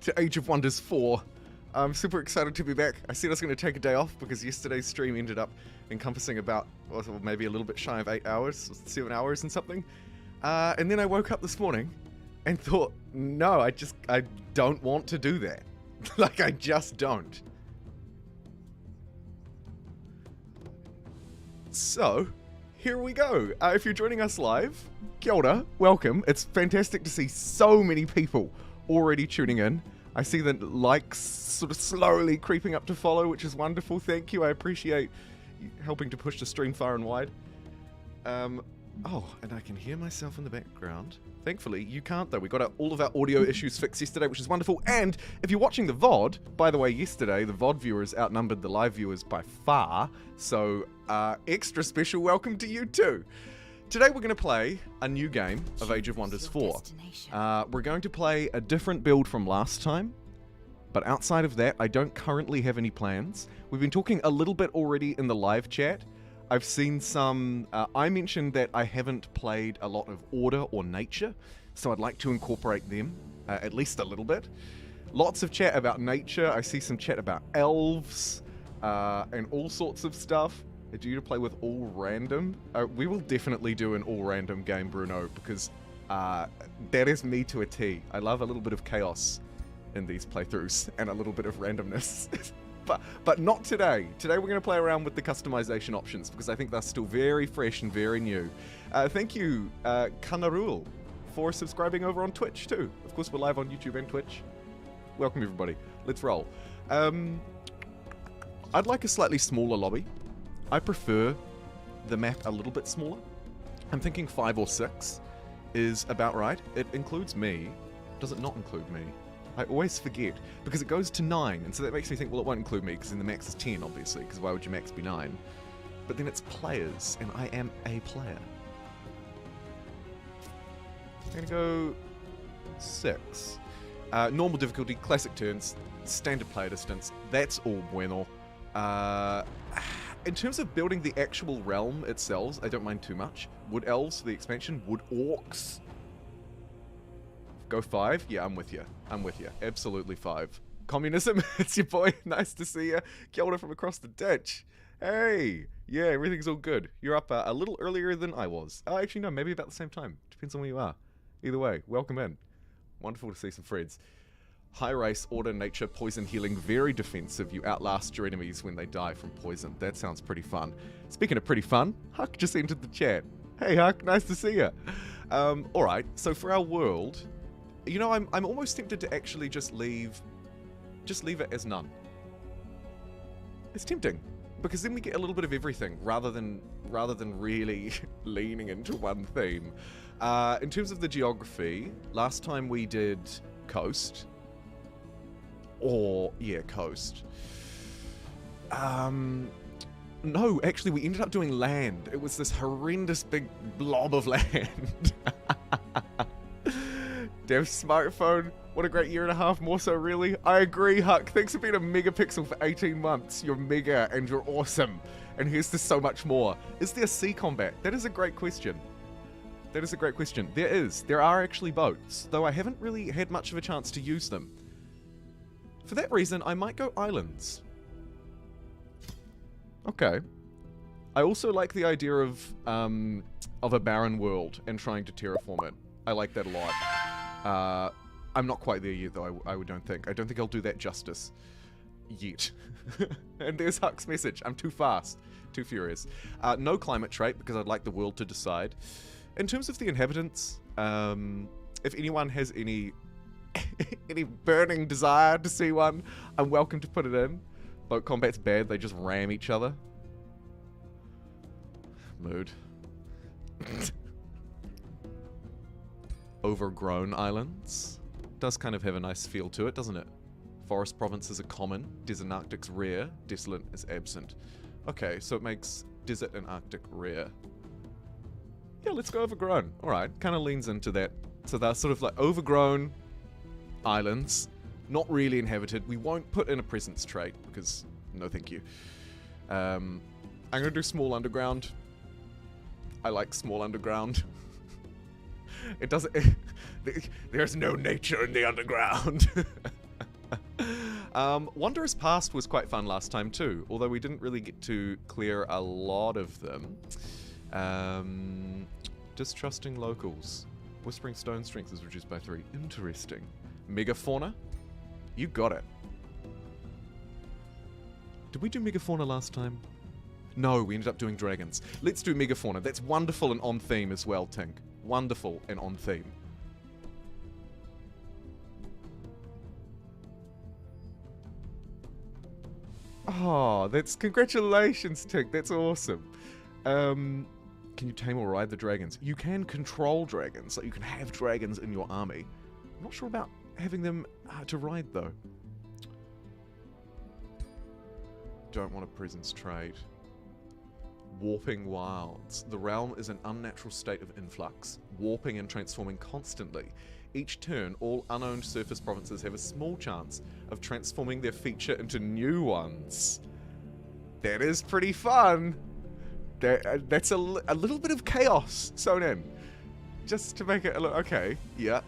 to Age of Wonders 4. I'm super excited to be back. I said I was going to take a day off because yesterday's stream ended up encompassing about, well, maybe a little bit shy of 8 hours, 7 hours and something. And then I woke up this morning and thought, no, I don't want to do that. Like, I just don't. So, here we go. If you're joining us live, kia ora, welcome. It's fantastic to see so many people already tuning in. I see the likes sort of slowly creeping up to follow, which is wonderful. Thank you. I appreciate you helping to push the stream far and wide. Oh, and I can hear myself in the background. Thankfully, you can't, though. We got all of our audio issues fixed yesterday, which is wonderful. And if you're watching the VOD, by the way, yesterday, the VOD viewers outnumbered the live viewers by far. So, extra special welcome to you, too. Today, we're going to play a new game of Age of Wonders 4. We're going to play a different build from last time. But outside of that, I don't currently have any plans. We've been talking a little bit already in the live chat. I've seen some, I mentioned that I haven't played a lot of Order or Nature, so I'd like to incorporate them, at least a little bit. Lots of chat about Nature, I see some chat about Elves, and all sorts of stuff. Do you play with all random? We will definitely do an all random game, Bruno, because that is me to a T. I love a little bit of chaos in these playthroughs, and a little bit of randomness. But not today. Today we're going to play around with the customization options because I think they're still very fresh and very new. Thank you, Kanarul, for subscribing over on Twitch too. Of course, we're live on YouTube and Twitch. Welcome everybody. Let's roll. I'd like a slightly smaller lobby. I prefer the map a little bit smaller. I'm thinking 5 or 6 is about right. It includes me. Does it not include me? I always forget, because it goes to 9, and so that makes me think, well, it won't include me, because then the max is 10, obviously, because why would your max be 9? But then it's players, and I am a player. I'm gonna go 6. Normal difficulty, classic turns, standard player distance, that's all bueno. In terms of building the actual realm itself, I don't mind too much. Wood Elves for the expansion, Wood Orcs. Go 5? Yeah, I'm with you. I'm with you. Absolutely 5. Communism, it's your boy. Nice to see you. Kia ora from across the ditch. Hey! Yeah, everything's all good. You're up a little earlier than I was. Oh, actually, no, maybe about the same time. Depends on where you are. Either way, welcome in. Wonderful to see some friends. High race, order, nature, poison, healing, very defensive. You outlast your enemies when they die from poison. That sounds pretty fun. Speaking of pretty fun, Huck just entered the chat. Hey, Huck, nice to see you. Alright, so for our world... You know, I'm almost tempted to actually just leave it as none. It's tempting, because then we get a little bit of everything, rather than really leaning into one theme. In terms of the geography, last time we did coast. Coast. No, actually we ended up doing land. It was this horrendous big blob of land. Dev smartphone, what a great year and a half, more so really. I agree, Huck, thanks for being a megapixel for 18 months. You're mega and you're awesome. And here's to so much more. Is there sea combat? That is a great question. That is a great question. There is. There are actually boats, though I haven't really had much of a chance to use them. For that reason, I might go islands. Okay. I also like the idea of a barren world and trying to terraform it. I like that a lot. I'm not quite there yet, though, I don't think. I don't think I'll do that justice. Yet. And there's Huck's message. I'm too fast. Too furious. No climate trait, because I'd like the world to decide. In terms of the inhabitants, if anyone has any any burning desire to see one, I'm welcome to put it in. Boat combat's bad, they just ram each other. Mood. Overgrown islands. Does kind of have a nice feel to it, doesn't it? Forest provinces are common, desert and Arctic's rare, desolate is absent. Okay, so it makes desert and Arctic rare. Yeah, let's go overgrown. Alright, kind of leans into that. So they're sort of like overgrown islands, not really inhabited. We won't put in a presence trait, because no thank you. I'm gonna do small underground. I like small underground. It doesn't... there's no nature in the underground. Wondrous Past was quite fun last time too, although we didn't really get to clear a lot of them. Distrusting locals. Whispering Stone strength is reduced by 3. Interesting. Megafauna? You got it. Did we do Megafauna last time? No, we ended up doing dragons. Let's do Megafauna. That's wonderful and on theme as well, Tink. Wonderful and on theme. Oh, that's... Congratulations, Tink. That's awesome. Can you tame or ride the dragons? You can control dragons. Like, you can have dragons in your army. I'm not sure about having them to ride, though. Don't want a presence trade. Warping Wilds. The realm is an unnatural state of influx, warping and transforming constantly. Each turn, all unowned surface provinces have a small chance of transforming their feature into new ones. That is pretty fun. That's a little bit of chaos sewn in. Just to make it look... Okay, yeah.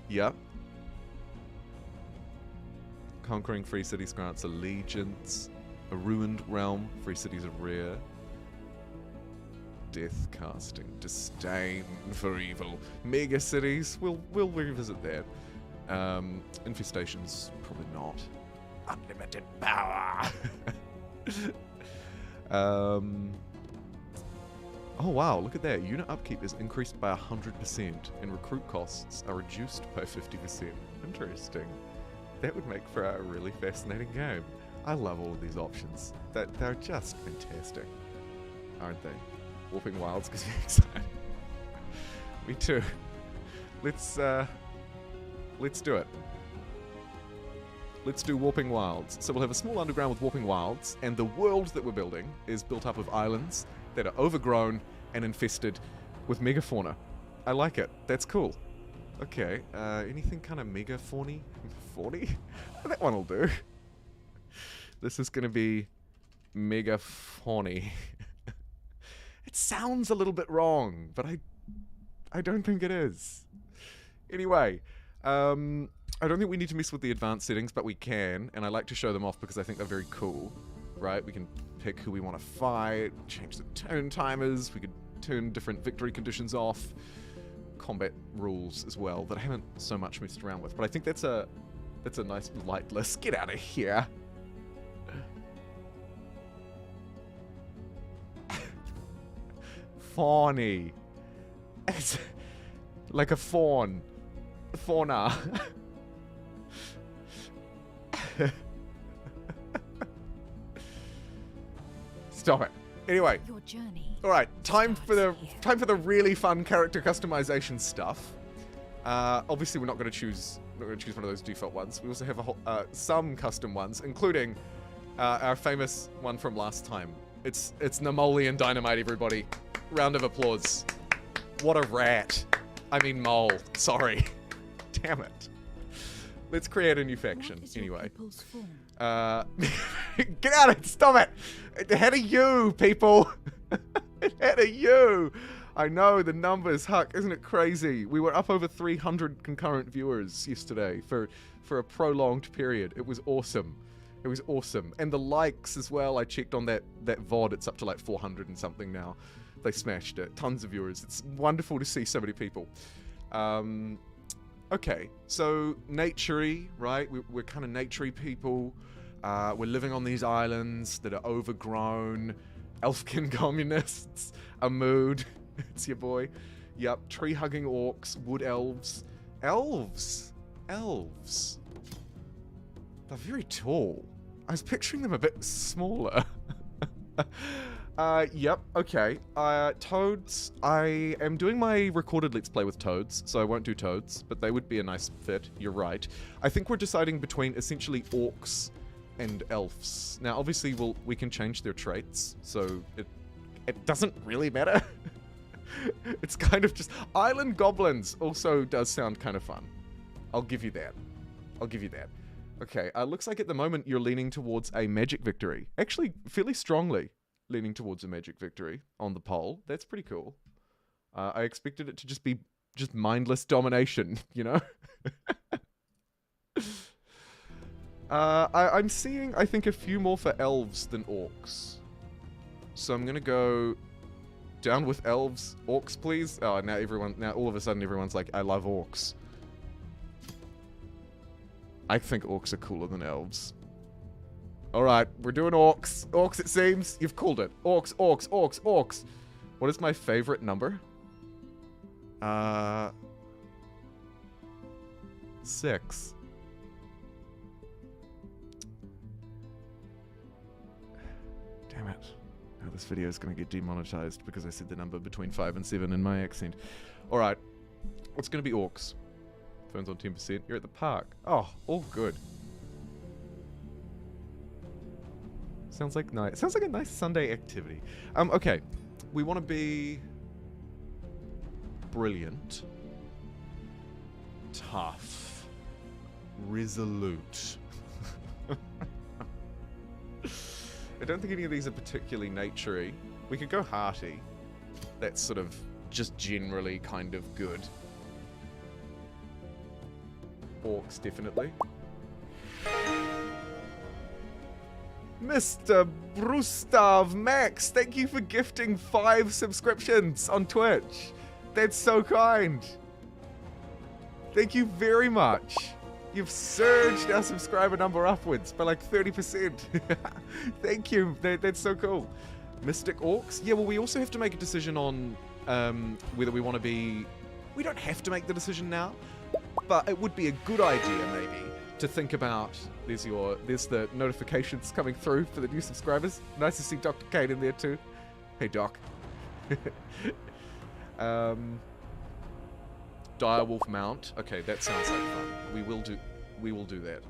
Yeah. Conquering free cities grants allegiance. A ruined realm. Free cities are rare. Death casting. Disdain for evil. Mega cities. We'll revisit that. Infestations. Probably not. Unlimited power. Oh wow, look at that. Unit upkeep is increased by 100% and recruit costs are reduced by 50%. Interesting. That would make for a really fascinating game. I love all of these options. They're just fantastic, aren't they? Warping Wilds gives me excited. Me too. Let's do it. Let's do Warping Wilds. So we'll have a small underground with Warping Wilds, and the world that we're building is built up of islands that are overgrown and infested with megafauna. I like it. That's cool. Okay, anything kind of mega-fawny? Fawny? That one will do. This is going to be mega-fawny. It sounds a little bit wrong, but I don't think it is. Anyway, I don't think we need to mess with the advanced settings, but we can, and I like to show them off because I think they're very cool, right? We can pick who we want to fight, change the turn timers, we could turn different victory conditions off, combat rules as well that I haven't so much messed around with, but I think that's a nice light list. Get out of here. Fawny. It's like a fawn. Fauna. Stop it. Anyway. Your journey. All right, time for the really fun character customization stuff. Obviously, we're not going to choose one of those default ones. We also have a whole, some custom ones, including our famous one from last time. It's Namolian Dynamite, everybody. Round of applause. What a rat. I mean mole. Sorry. Damn it. Let's create a new faction, anyway. Get out of it! Stop it! Ahead of you, people! Ahead of you! I know, the numbers, Huck, isn't it crazy? We were up over 300 concurrent viewers yesterday for a prolonged period. It was awesome. It was awesome. And the likes as well, I checked on that VOD, it's up to like 400 and something now. They smashed it. Tons of viewers. It's wonderful to see so many people. Okay, so nature-y, right? We're kind of nature-y people. We're living on these islands that are overgrown. Elfkin communists. A mood. It's your boy. Yep, tree-hugging orcs, wood elves. Elves! Elves. They're very tall. I was picturing them a bit smaller. Yep, okay. Toads. I am doing my recorded Let's Play with toads, so I won't do toads, but they would be a nice fit, you're right. I think we're deciding between essentially orcs and elves. Now, obviously, we can change their traits, so it doesn't really matter. It's kind of just... Island goblins also does sound kind of fun. I'll give you that. I'll give you that. Okay, looks like at the moment you're leaning towards a magic victory. Actually, fairly strongly leaning towards a magic victory on the poll. That's pretty cool. I expected it to just be mindless domination, you know? I'm seeing, I think, a few more for elves than orcs. So I'm gonna go down with elves. Orcs, please. Oh, now all of a sudden everyone's like, I love orcs. I think orcs are cooler than elves. Alright, we're doing orcs. Orcs, it seems. You've called it. Orcs, orcs, orcs, orcs. What is my favorite number? 6. Damn it. Now this video is going to get demonetized because I said the number between 5 and 7 in my accent. Alright. It's going to be orcs. Phone's on 10%. You're at the park. Oh, all good. Sounds like nice. Sounds like a nice Sunday activity. Okay. We want to be brilliant, tough, resolute. I don't think any of these are particularly naturey. We could go hearty. That's sort of just generally kind of good. Orcs, definitely. Mr. Brustav Max, thank you for gifting 5 subscriptions on Twitch. That's so kind. Thank you very much. You've surged our subscriber number upwards by like 30%. Thank you. That's so cool. Mystic Orcs? Yeah, well, we also have to make a decision on whether we want to be... We don't have to make the decision now, but it would be a good idea, maybe, to think about... There's the notifications coming through for the new subscribers. Nice to see Dr. Kate in there too. Hey, Doc. Direwolf Mount. Okay, that sounds like fun. We will do that.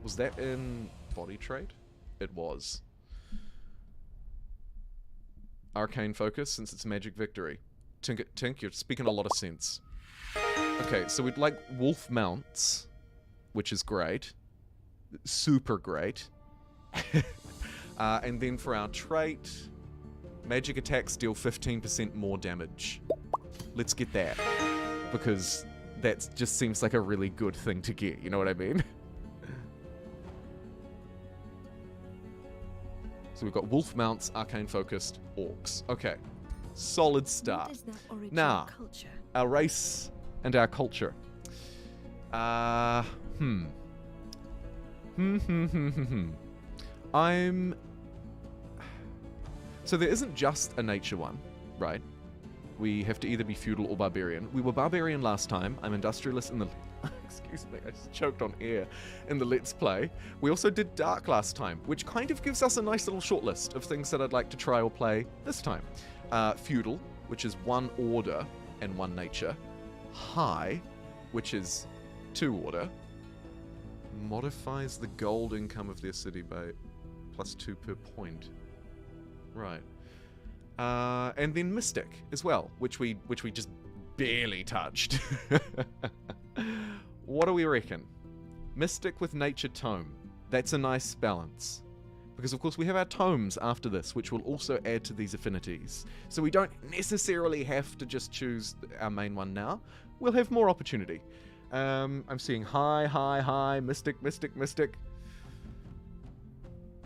Was that in body trait? It was. Arcane Focus, since it's Magic Victory. Tink, you're speaking a lot of sense. Okay, so we'd like wolf mounts, which is great. Super great. And then for our trait, magic attacks deal 15% more damage. Let's get that. Because that just seems like a really good thing to get, you know what I mean? So we've got wolf mounts, arcane focused, orcs. Okay. Solid start. Now, our race and our culture. So there isn't just a nature one, right? We have to either be feudal or barbarian. We were barbarian last time. I'm industrialist in the... Excuse me, I just choked on air in the Let's Play. We also did dark last time, which kind of gives us a nice little short list of things that I'd like to try or play this time. Feudal, which is 1 order and 1 nature. High, which is 2 order. Modifies the gold income of their city by +2 per point. Right. And then Mystic as well, which we just barely touched. What do we reckon? Mystic with Nature Tome. That's a nice balance. Because of course we have our tomes after this, which will also add to these affinities. So we don't necessarily have to just choose our main one now. We'll have more opportunity. I'm seeing high, mystic, mystic, mystic.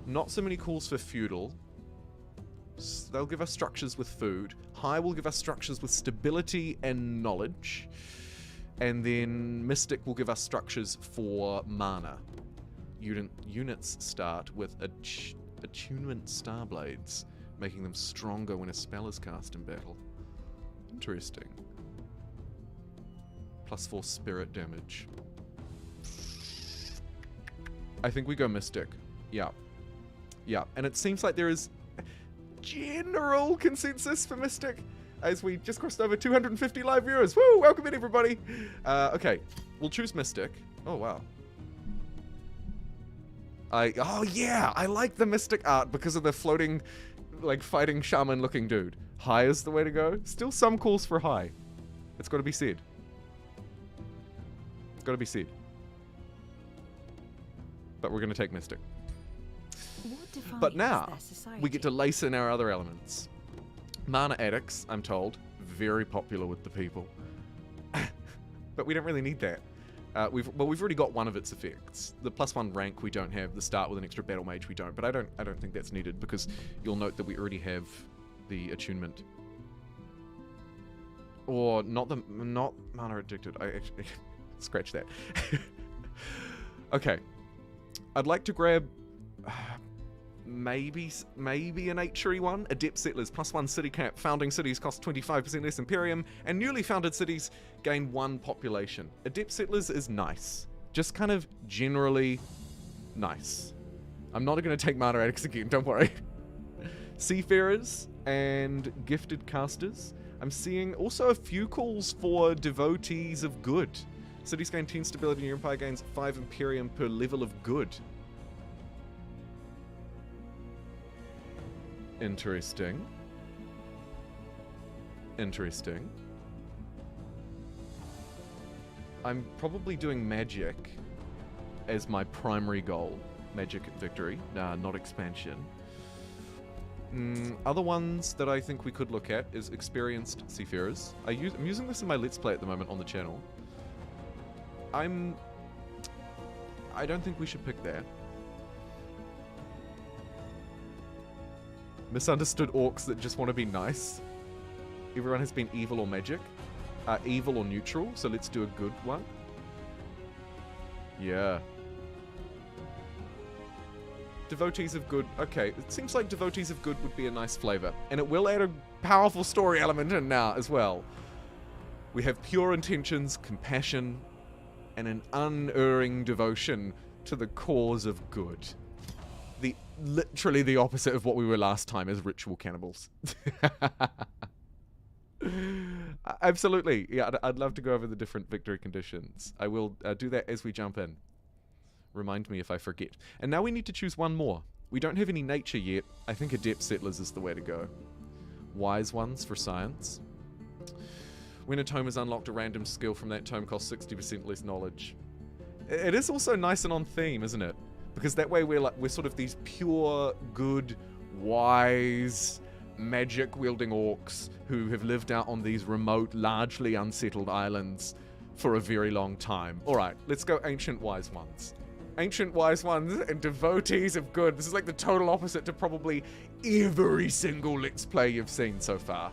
Not so many calls for feudal. They'll give us structures with food. High will give us structures with stability and knowledge. And then Mystic will give us structures for mana. Units start with attunement starblades, making them stronger when a spell is cast in battle. Interesting. +4 spirit damage. I think we go Mystic. Yeah. Yeah, and it seems like there is general consensus for Mystic as we just crossed over 250 live viewers. Woo! Welcome in, everybody. Okay, we'll choose Mystic. Oh, wow. Oh, yeah! I like the Mystic art because of the floating, like, fighting shaman-looking dude. High is the way to go. Still some calls for high. It's got to be said. It's got to be said. But we're going to take Mystic. But now, we get to lace in our other elements. Mana addicts, I'm told, very popular with the people. But we don't really need that. We've already got one of its effects. The +1 rank we don't have. The start with an extra battle mage we don't. But I don't think that's needed because you'll note that we already have the attunement. Or not mana addicted. I actually scratch that. Okay. I'd like to grab maybe an 8-tree one. Adept settlers +1 city cap. Founding cities cost 25% less Imperium, and newly founded cities gain 1 population. Adept settlers is nice. Just kind of generally nice. I'm not going to take mana addicts again, don't worry. Seafarers and gifted casters. I'm seeing also a few calls for devotees of good. Cities gain 10 stability and your empire gains 5 Imperium per level of good. Interesting. Interesting. I'm probably doing magic as my primary goal. Magic victory, not expansion. Other ones that I think we could look at is experienced seafarers. I'm using this in my Let's Play at the moment on the channel. I don't think we should pick that. Misunderstood orcs that just want to be nice. Everyone has been evil or magic. Evil or neutral, so let's do a good one. Yeah. Devotees of good. Okay, it seems like devotees of good would be a nice flavor. And it will add a powerful story element in now as well. We have pure intentions, compassion, and an unerring devotion to the cause of good. Literally the opposite of what we were last time as ritual cannibals. Absolutely. Yeah, I'd love to go over the different victory conditions. I will do that as we jump in. Remind me if I forget. And now we need to choose one more. We don't have any nature yet. I think adept settlers is the way to go. Wise ones for science. When a tome is unlocked, a random skill from that tome costs 60% less knowledge. It is also nice and on theme, isn't it? Because that way we're sort of these pure, good, wise, magic-wielding orcs who have lived out on these remote, largely unsettled islands for a very long time. Alright, let's go ancient wise ones. Ancient wise ones and devotees of good. This is like the total opposite to probably every single Let's Play you've seen so far.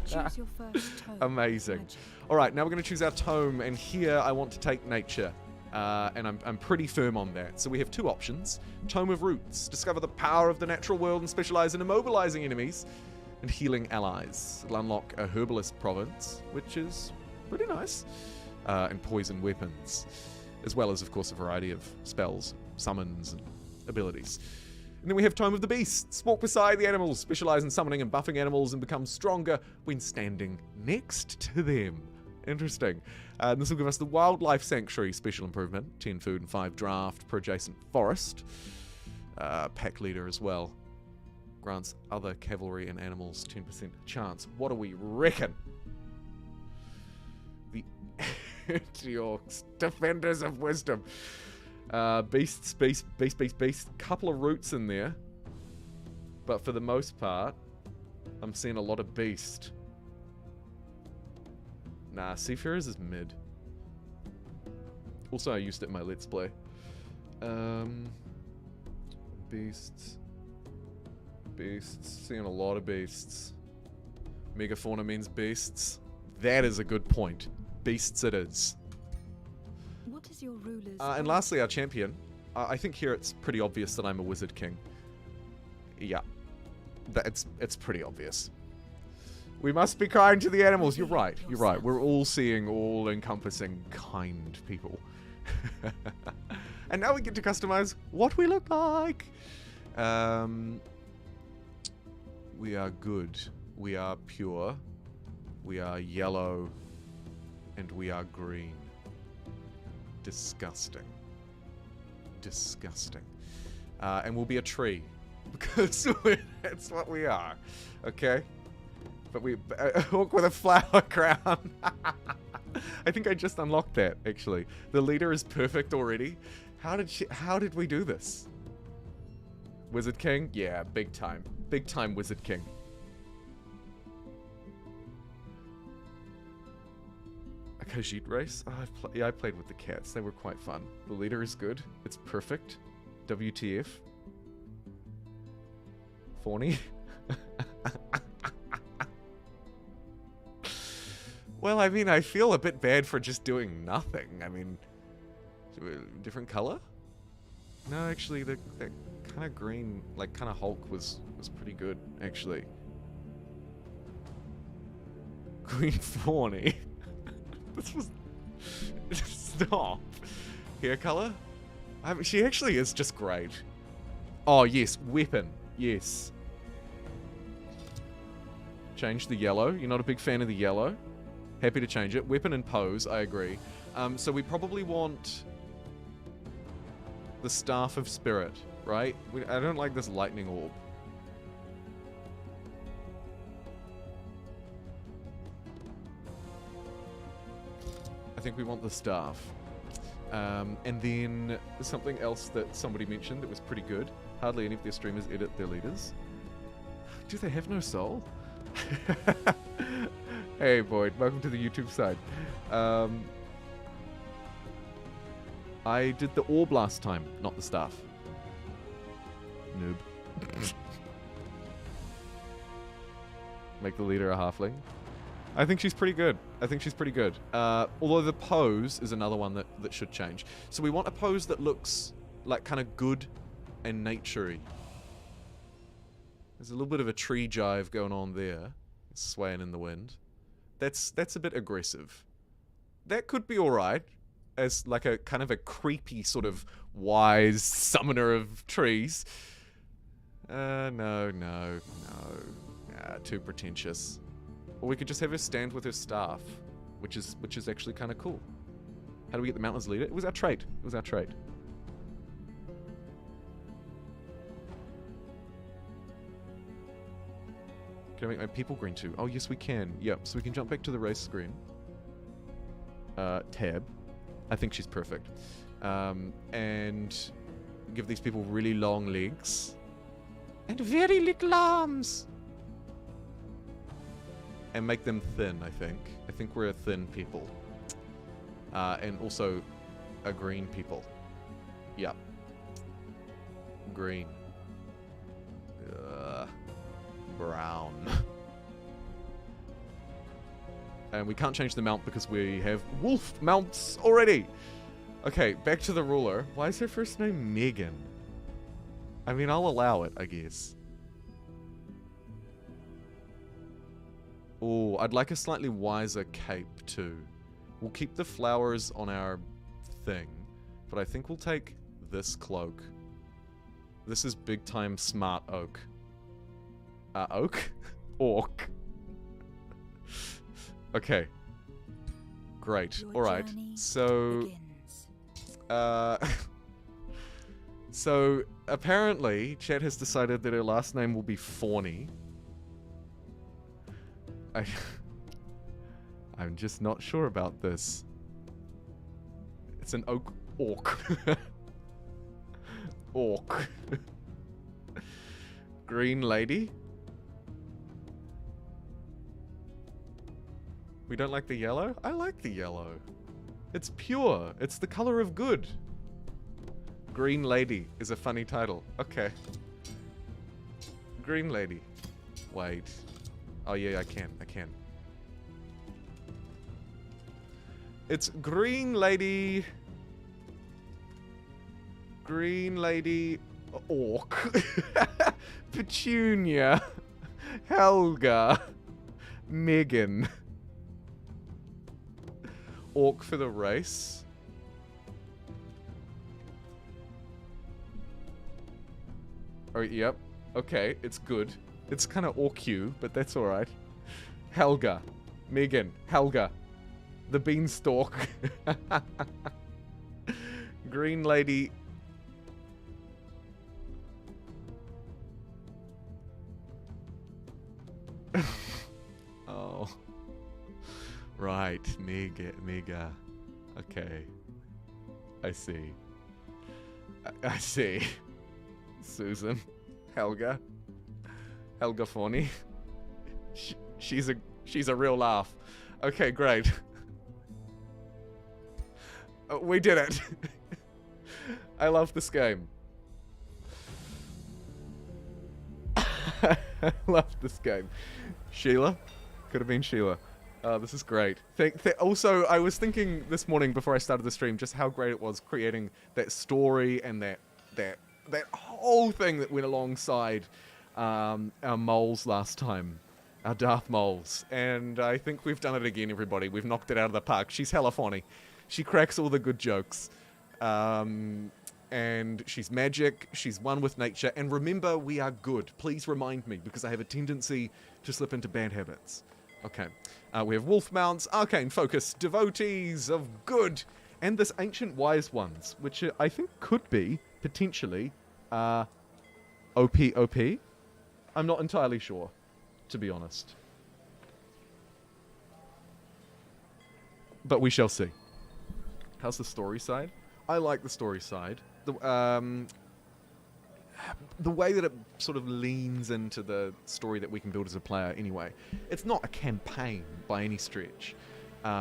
Choose your first tome. Amazing. Alright, now we're going to choose our tome, and here I want to take nature. And I'm pretty firm on that. So we have 2 options. Tome of Roots. Discover the power of the natural world and specialize in immobilizing enemies and healing allies. It'll unlock a herbalist province, which is pretty nice. And poison weapons. As well as, of course, a variety of spells, summons, and abilities. And then we have Tome of the Beasts. Walk beside the animals, specialize in summoning and buffing animals, and become stronger when standing next to them. Interesting. This will give us the Wildlife Sanctuary special improvement. 10 food and 5 draft per adjacent forest. Pack leader as well. Grants other cavalry and animals 10% chance. What do we reckon? The Anti-Orcs. Defenders of Wisdom. Beasts. Couple of roots in there. But for the most part, I'm seeing a lot of beast. Nah, Seafarers is mid. Also, I used it in my Let's Play. Beasts. Seeing a lot of beasts. Megafauna means beasts. That is a good point. Beasts it is. What is your ruler's And lastly, our champion. I think here it's pretty obvious that I'm a Wizard King. Yeah. It's pretty obvious. We must be kind to the animals. You're right. You're right. We're all seeing all-encompassing kind people. And now we get to customize what we look like. We are good. We are pure. We are yellow. And we are green. Disgusting. Disgusting. And we'll be a tree. Because that's what we are. Okay? But we orc with a flower crown. I think I just unlocked that, actually. The leader is perfect already. How did we do this? Wizard King? Yeah, big time. Big time Wizard King. I Khajiit race? Oh, yeah, I played with the cats. They were quite fun. The leader is good. It's perfect. WTF. Fawny. Well, I mean, I feel a bit bad for just doing nothing. I mean, different color? No, actually, that kind of green, like kind of Hulk was pretty good, actually. Green Fawny. This was... Stop. Hair color? I mean, she actually is just great. Oh, yes. Weapon. Yes. Change the yellow. You're not a big fan of the yellow? Happy to change it. Weapon and pose, I agree. So we probably want the Staff of Spirit, right? I don't like this lightning orb. I think we want the staff. And then something else that somebody mentioned that was pretty good. Hardly any of their streamers edit their leaders. Do they have no soul? Hey Boyd, welcome to the YouTube side. I did the orb last time, not the staff. Noob. Make the leader a halfling. I think she's pretty good. Although the pose is another one that should change. So we want a pose that looks like kind of good and naturey. There's a little bit of a tree jive going on there. It's swaying in the wind. That's a bit aggressive. That could be alright as like a kind of a creepy sort of wise summoner of trees. No. Too pretentious. Or we could just have her stand with her staff, which is actually kind of cool. How do we get the mountains leader? It was our trait. Can I make my people green too? Oh, yes, we can. Yep, so we can jump back to the race screen. Tab. I think she's perfect. And give these people really long legs. And very little arms. And make them thin, I think. I think we're a thin people. And also a green people. Yep. Green. Brown. And we can't change the mount because we have wolf mounts already. Okay, back to the ruler. Why is her first name Megan? I mean, I'll allow it, I guess. Oh, I'd like a slightly wiser cape too. We'll keep the flowers on our thing, but I think we'll take this cloak. This is big time smart oak. Oak? Orc. Okay. Great. Alright. So... so, apparently, Chad has decided that her last name will be Fawny. I'm just not sure about this. It's an orc. Orc. Green lady? We don't like the yellow? I like the yellow. It's pure. It's the color of good. Green lady is a funny title. Okay. Green lady. Wait. Oh yeah, I can. It's Green Lady... Green Lady... Orc. Petunia. Helga. Megan. Orc for the race. Oh, yep. Okay, it's good. It's kind of orc-y, but that's alright. Helga. Megan. Helga. The beanstalk. Green lady. Oh. Right. Mega. Okay. I see. I see. Susan. Helga. Helga Fawny. She's a real laugh. Okay, great. We did it. I love this game. I love this game. Sheila? Could have been Sheila. This is great. Also, I was thinking this morning before I started the stream just how great it was creating that story and that whole thing that went alongside our moles last time. Our Darth moles. And I think we've done it again, everybody. We've knocked it out of the park. She's hella funny. She cracks all the good jokes. And she's magic. She's one with nature. And remember, we are good. Please remind me, because I have a tendency to slip into bad habits. Okay. We have wolf mounts, arcane focus, devotees of good, and this ancient wise ones, which I think could be, potentially, OP. I'm not entirely sure, to be honest. But we shall see. How's the story side? I like the story side. The way that it sort of leans into the story that we can build as a player anyway. It's not a campaign by any stretch,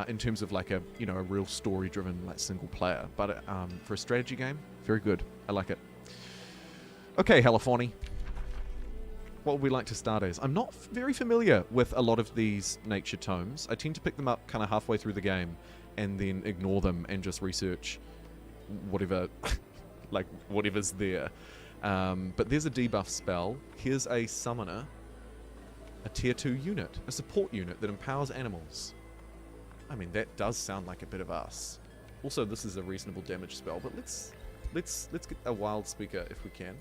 in terms of like a real story-driven like single player. But for a strategy game, very good. I like it. Okay, Halifani. What would we like to start as? I'm not very familiar with a lot of these nature tomes. I tend to pick them up kind of halfway through the game and then ignore them and just research whatever, like whatever's there. But there's a debuff spell. Here's a summoner, a tier 2 unit, a support unit that empowers animals. I mean, that does sound like a bit of us. Also, this is a reasonable damage spell, but let's get a wild speaker if we can.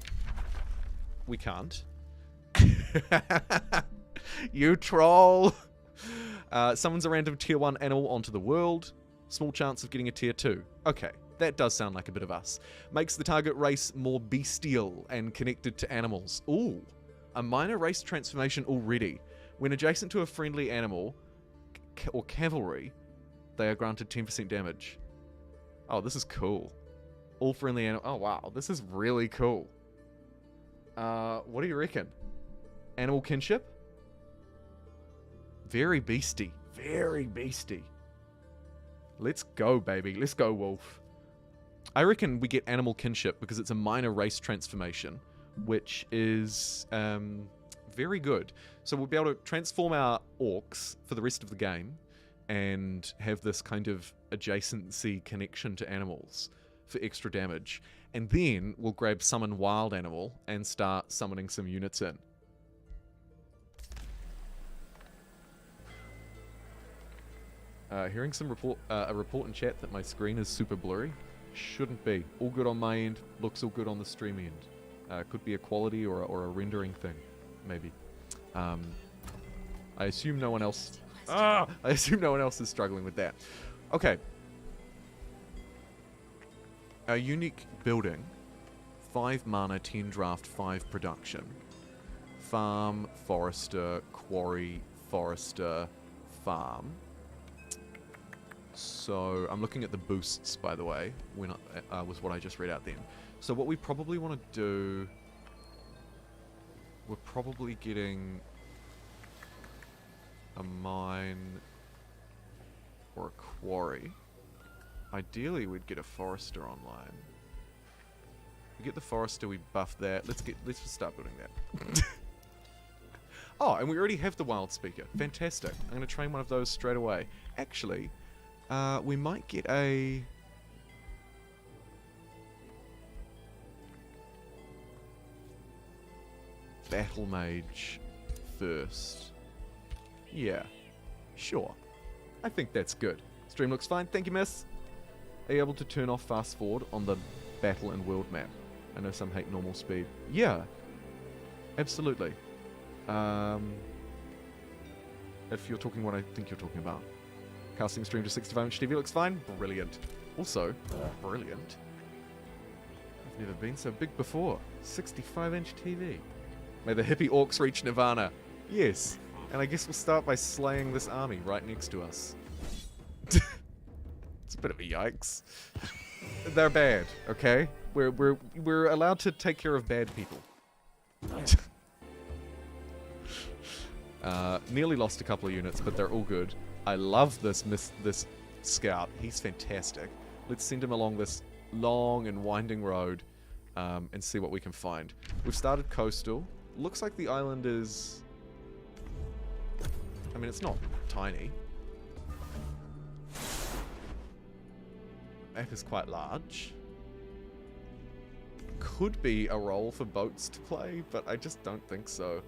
We can't. You troll! Summons a random tier 1 animal onto the world. Small chance of getting a tier 2. Okay. That does sound like a bit of us. Makes the target race more bestial and connected to animals. Ooh, a minor race transformation already. When adjacent to a friendly animal or cavalry, they are granted 10% damage. Oh, this is cool. All friendly animals. Oh, wow. This is really cool. What do you reckon? Animal kinship? Very beastie. Very beastie. Let's go, baby. Let's go, wolf. I reckon we get animal kinship because it's a minor race transformation, which is very good. So we'll be able to transform our orcs for the rest of the game and have this kind of adjacency connection to animals for extra damage. And then we'll grab summon wild animal and start summoning some units in. Hearing some a report in chat that my screen is super blurry. Shouldn't be. All good on my end. Looks all good on the stream end. Could be a quality or a rendering thing, maybe. I assume no one else. I assume no one else is struggling with that. Okay. A unique building. 5 mana, 10 draft, 5 production. Farm, forester, quarry, forester, farm. So I'm looking at the boosts, by the way, when was what I just read out then. So what we probably want to do, we're probably getting a mine or a quarry. Ideally, we'd get a forester online. We get the forester, we buff that. Let's just start building that. Oh, and we already have the wild speaker. Fantastic. I'm going to train one of those straight away. Actually, we might get a battle mage first. Yeah, sure. I think that's good. Stream looks fine. Thank you, miss. Are you able to turn off fast forward on the battle and world map? I know some hate normal speed. Yeah, absolutely. If you're talking what I think you're talking about. Casting stream to 65-inch TV looks fine. Brilliant. Also, brilliant. I've never been so big before. 65-inch TV. May the hippie orcs reach nirvana. Yes. And I guess we'll start by slaying this army right next to us. It's a bit of a yikes. They're bad, okay? We're allowed to take care of bad people. Nearly lost a couple of units, but they're all good. I love this scout. He's fantastic. Let's send him along this long and winding road and see what we can find. We've started coastal. Looks like the island is... I mean, it's not tiny. Map is quite large. Could be a role for boats to play, but I just don't think so.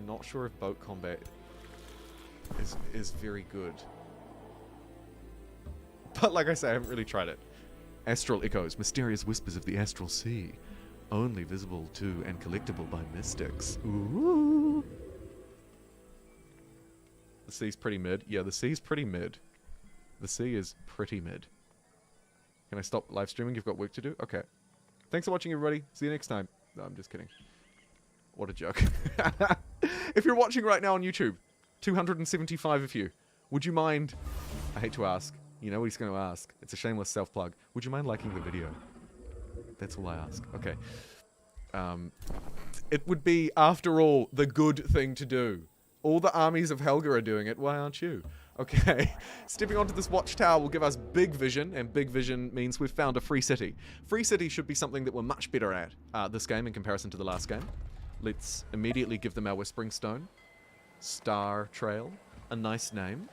Not sure if boat combat is very good. But like I say, I haven't really tried it. Astral echoes, mysterious whispers of the astral sea, only visible to and collectible by mystics. Ooh. The sea's pretty mid. Yeah, the sea's pretty mid. The sea is pretty mid. Can I stop live streaming? You've got work to do? Okay. Thanks for watching, everybody. See you next time. No, I'm just kidding. What a joke. If you're watching right now on YouTube, 275 of you, would you mind... I hate to ask. You know what he's going to ask. It's a shameless self-plug. Would you mind liking the video? That's all I ask. Okay. It would be, after all, the good thing to do. All the armies of Helga are doing it. Why aren't you? Okay. Stepping onto this watchtower will give us big vision, and big vision means we've found a free city. Free city should be something that we're much better at this game in comparison to the last game. Let's immediately give them our Whispering Stone. Star Trail. A nice name.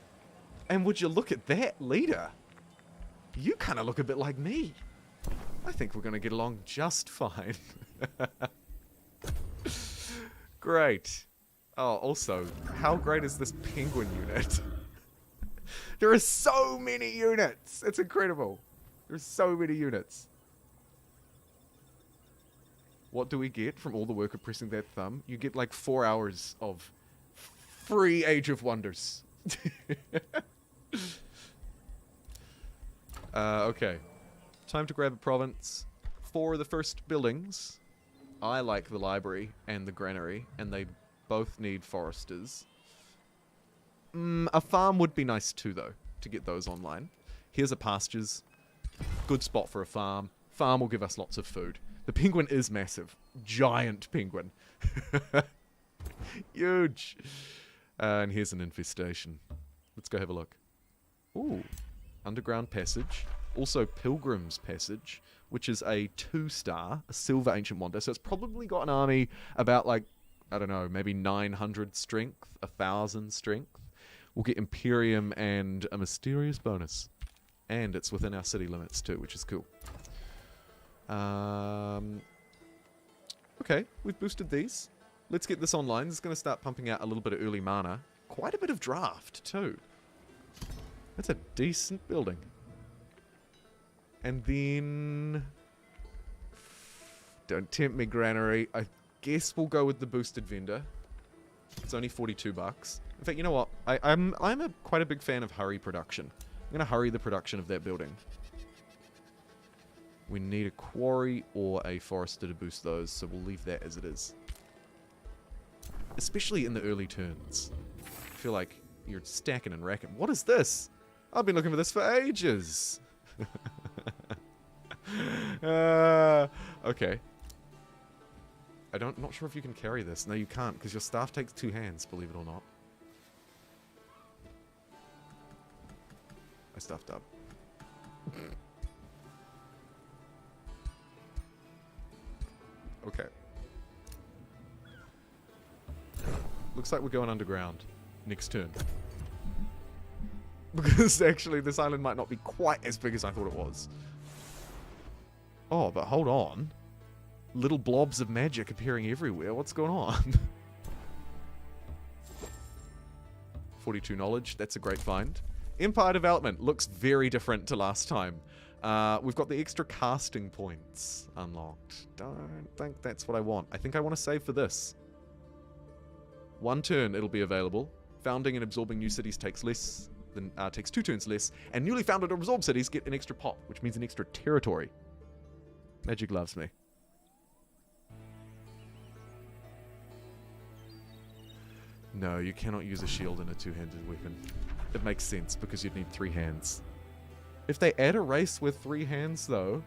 And would you look at that, leader? You kind of look a bit like me. I think we're going to get along just fine. Great. Oh, also, how great is this penguin unit? There are so many units. It's incredible. There's so many units. What do we get from all the work of pressing that thumb? You get like 4 hours of free Age of Wonders. Okay. Time to grab a province. For the first buildings, I like the library and the granary, and they both need foresters. A farm would be nice too, though, to get those online. Here's a pastures. Good spot for a farm. Farm will give us lots of food. The penguin is massive. Giant penguin. Huge. And here's an infestation. Let's go have a look. Ooh. Underground passage. Also Pilgrim's Passage, which is a 2-star, a silver ancient wonder. So it's probably got an army about like, I don't know, maybe 900 strength, 1,000 strength. We'll get Imperium and a mysterious bonus. And it's within our city limits too, which is cool. Okay, we've boosted these. Let's get this online. This is going to start pumping out a little bit of early mana. Quite a bit of draft too. That's a decent building. And then... Don't tempt me, Granary. I guess we'll go with the boosted vendor. It's only 42 bucks. In fact, you know what? I'm quite a big fan of hurry production. I'm going to hurry the production of that building. We need a quarry or a forester to boost those, so we'll leave that as it is. Especially in the early turns. I feel like you're stacking and racking. What is this? I've been looking for this for ages. Okay. Not sure if you can carry this. No, you can't, because your staff takes 2 hands, believe it or not. I stuffed up. Okay. Looks like we're going underground. Next turn. Because actually this island might not be quite as big as I thought it was. Oh, but hold on. Little blobs of magic appearing everywhere. What's going on? 42 knowledge. That's a great find. Empire development looks very different to last time. We've got the extra casting points unlocked. Don't think that's what I want. I think I want to save for this. 1 turn it'll be available. Founding and absorbing new cities takes 2 turns less. And newly founded or absorbed cities get an extra pop, which means an extra territory. Magic loves me. No, you cannot use a shield in a 2-handed weapon. It makes sense because you'd need 3 hands. If they add a race with 3 hands, though,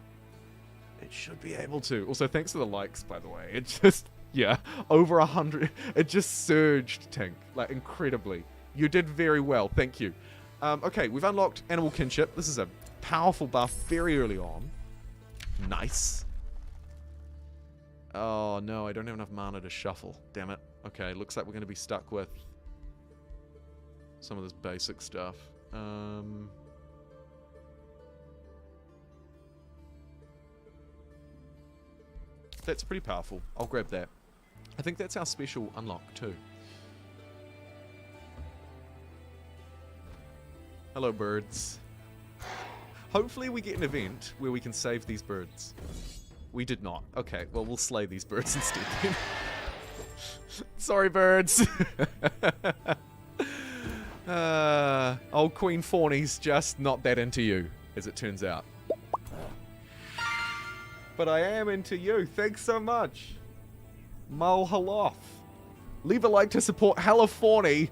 it should be able to. Also, thanks for the likes, by the way. It just, yeah, over 100. It just surged, Tank, like incredibly. You did very well, thank you. Okay, we've unlocked Animal Kinship. This is a powerful buff very early on. Nice. Oh, no, I don't have enough mana to shuffle. Damn it. Okay, looks like we're going to be stuck with some of this basic stuff. That's pretty powerful. I'll grab that. I think that's our special unlock, too. Hello, birds. Hopefully we get an event where we can save these birds. We did not. Okay, well, we'll slay these birds instead then. Sorry, birds. Old Queen Fawny's just not that into you, as it turns out. But I am into you. Thanks so much. Mulhaloth. Leave a like to support Hella Fawny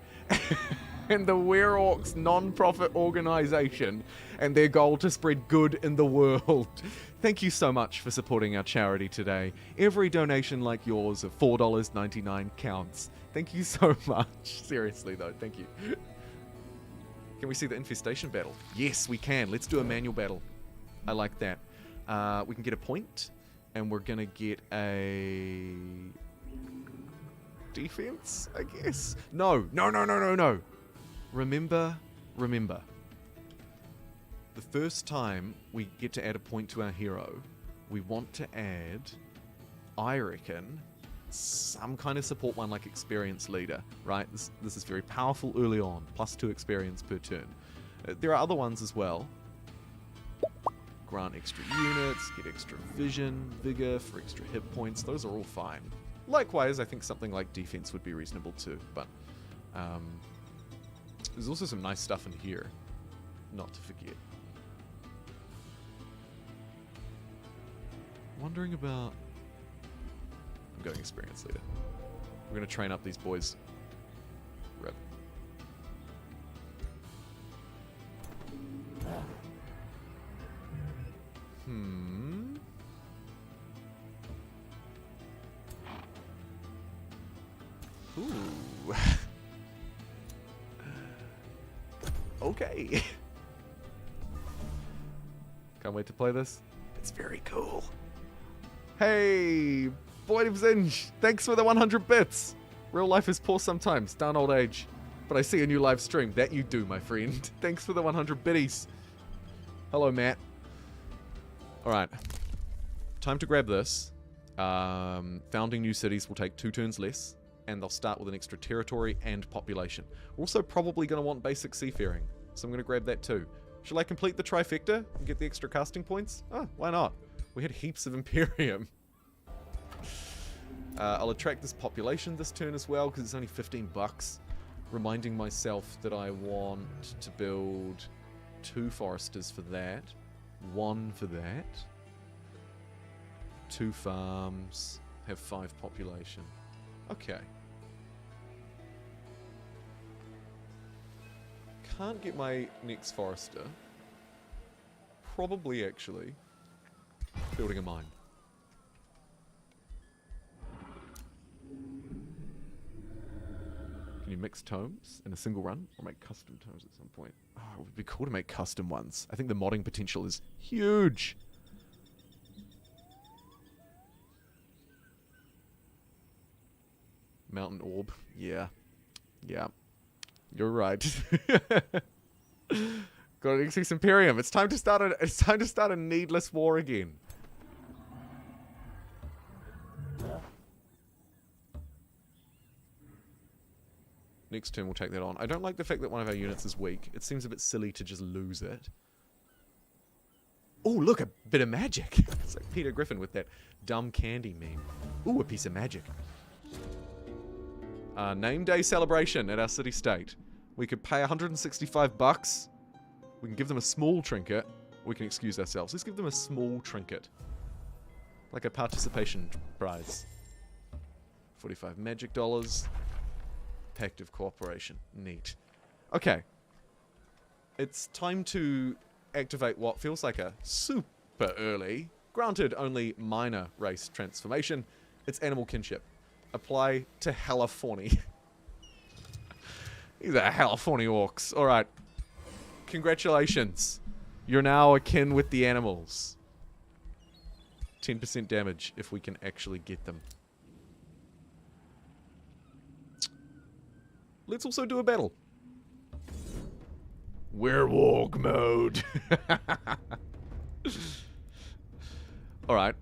and the Werorcs non-profit organisation and their goal to spread good in the world. Thank you so much for supporting our charity today. Every donation like yours of $4.99 counts. Thank you so much. Seriously though, thank you. Can we see the infestation battle? Yes, we can. Let's do a manual battle. I like that. We can get a point, and we're gonna get a defense, I guess. No. Remember. The first time we get to add a point to our hero, we want to add, I reckon, some kind of support one like experience leader, right? This is very powerful early on, +2 experience per turn. There are other ones as well. Grant extra units, get extra vision, vigor for extra hit points. Those are all fine. Likewise, I think something like defense would be reasonable too, but there's also some nice stuff in here, not to forget. Wondering about... I'm going experience leader. We're going to train up these boys. Rip. Ooh. Okay. Can't wait to play this. It's very cool. Hey, Boyd of Zinj, thanks for the 100 bits. Real life is poor sometimes, darn old age. But I see a new live stream. That you do, my friend. Thanks for the 100 bitties. Hello, Matt. Alright. Time to grab this. Founding new cities will take 2 turns less, and they'll start with an extra territory and population. We're also probably going to want basic seafaring, so I'm going to grab that too. Shall I complete the trifecta and get the extra casting points? Oh, why not? We had heaps of Imperium. I'll attract this population this turn as well, because it's only 15 bucks. Reminding myself that I want to build 2 foresters for that. 1 for that. 2 farms. Have 5 population. Okay. Can't get my next forester. Probably, actually, building a mine. Can you mix tomes in a single run? Or make custom tomes at some point? Oh, it would be cool to make custom ones. I think the modding potential is huge. Mountain orb. Yeah. Yeah. You're right. Got an Xx Imperium. It's time to start a needless war again. Next turn we'll take that on. I don't like the fact that one of our units is weak. It seems a bit silly to just lose it. Oh, look, a bit of magic. It's like Peter Griffin with that dumb candy meme. Ooh, a piece of magic. Name day celebration at our city-state. We could pay 165 bucks. We can give them a small trinket. We can excuse ourselves. Let's give them a small trinket. Like a participation prize. 45 magic dollars. Pact of cooperation. Neat. Okay. It's time to activate what feels like a super early, granted only minor race transformation. It's animal kinship. Apply to California. These are California orcs. Alright. Congratulations. You're now akin with the animals. 10% damage if we can actually get them. Let's also do a battle. Werewolf mode. Alright.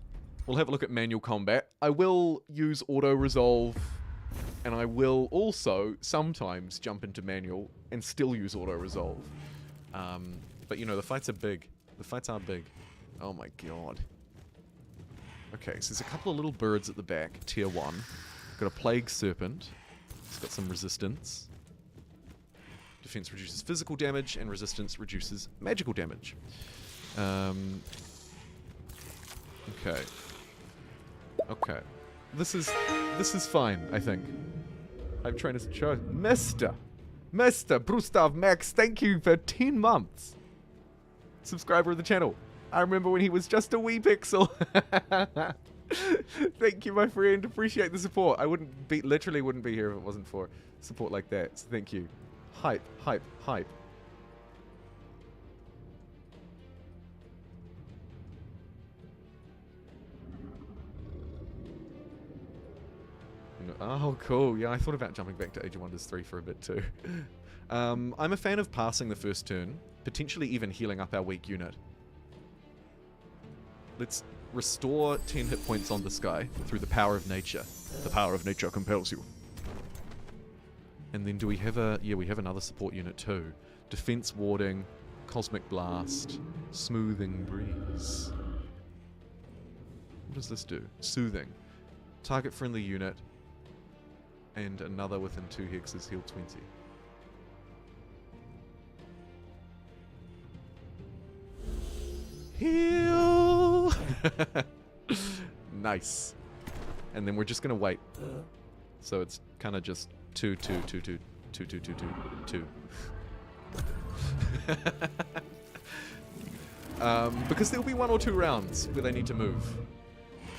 We'll have a look at manual combat. I will use auto-resolve, and I will also sometimes jump into manual and still use auto-resolve. But you know, the fights are big. The fights are big. Oh my god. Okay, so there's a couple of little birds at the back, tier 1. Got a plague serpent. It's got some resistance. Defense reduces physical damage, and resistance reduces magical damage. Okay. Okay. This is fine, I think. I'm trying to show Mr. Brustav Max, thank you for 10 months. Subscriber of the channel. I remember when he was just a wee pixel. Thank you, my friend. Appreciate the support. I literally wouldn't be here if it wasn't for support like that. So thank you. Hype, hype, hype. Oh, cool. Yeah, I thought about jumping back to Age of Wonders 3 for a bit too. I'm a fan of passing the first turn, potentially even healing up our weak unit. Let's restore 10 hit points on this guy through the power of nature. The power of nature compels you. And then do we have a... Yeah, we have another support unit too. Defense warding, cosmic blast, smoothing breeze. What does this do? Soothing. Target friendly unit. And another within 2 hexes heal 20. Heal! Nice. And then we're just gonna wait. So it's kind of just 2, 2, 2, 2, 2, 2, 2, 2, 2. Because there'll be 1 or 2 rounds where they need to move.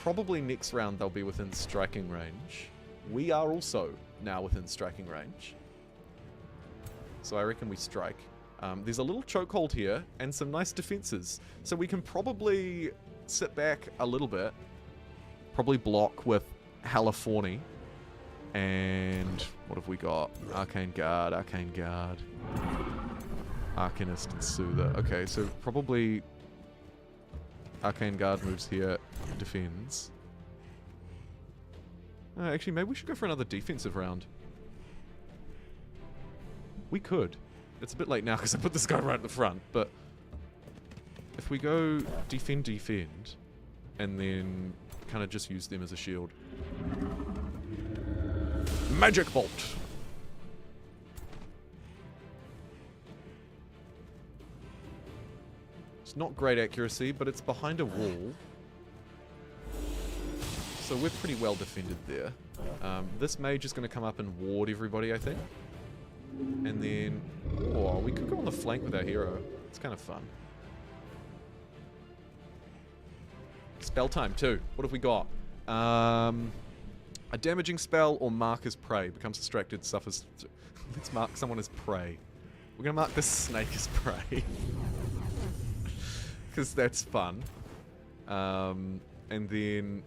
Probably next round they'll be within striking range. We are also now within striking range. So I reckon we strike. There's a little chokehold here and some nice defenses. So we can probably sit back a little bit. Probably block with Haliforni. And what have we got? Arcane Guard, Arcane Guard. Arcanist and Soother. Okay, so probably Arcane Guard moves here, defends. Actually, maybe we should go for another defensive round. We could. It's a bit late now because I put this guy right at the front, but if we go defend, defend, and then kind of just use them as a shield. Magic Bolt! It's not great accuracy, but it's behind a wall. So we're pretty well defended there. This mage is going to come up and ward everybody, I think. And then... Oh, we could go on the flank with our hero. It's kind of fun. Spell time, too. What have we got? A damaging spell or mark as prey. Becomes distracted, suffers... Let's mark someone as prey. We're going to mark this snake as prey. Because that's fun. And then...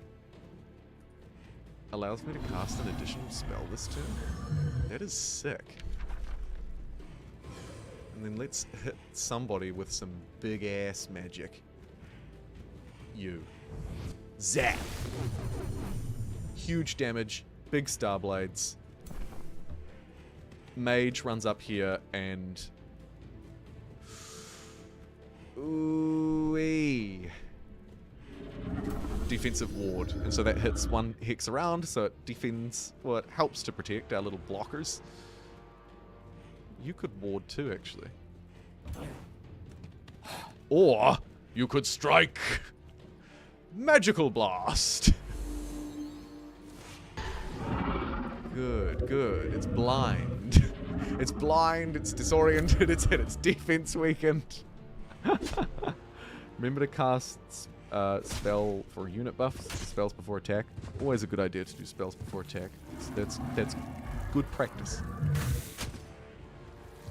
Allows me to cast an additional spell this turn. That is sick. And then let's hit somebody with some big ass magic. You. Zap! Huge damage, big star blades. Mage runs up here and... Ooh-wee. Defensive ward, and so that hits 1 hex around, so it defends, well, it helps to protect our little blockers. You could ward too, actually. Or you could strike Magical Blast. Good, good. It's blind. It's blind, it's disoriented, it's hit its defense weakened. Remember to cast spell for unit buffs, spells before attack. Always a good idea to do spells before attack. That's good practice.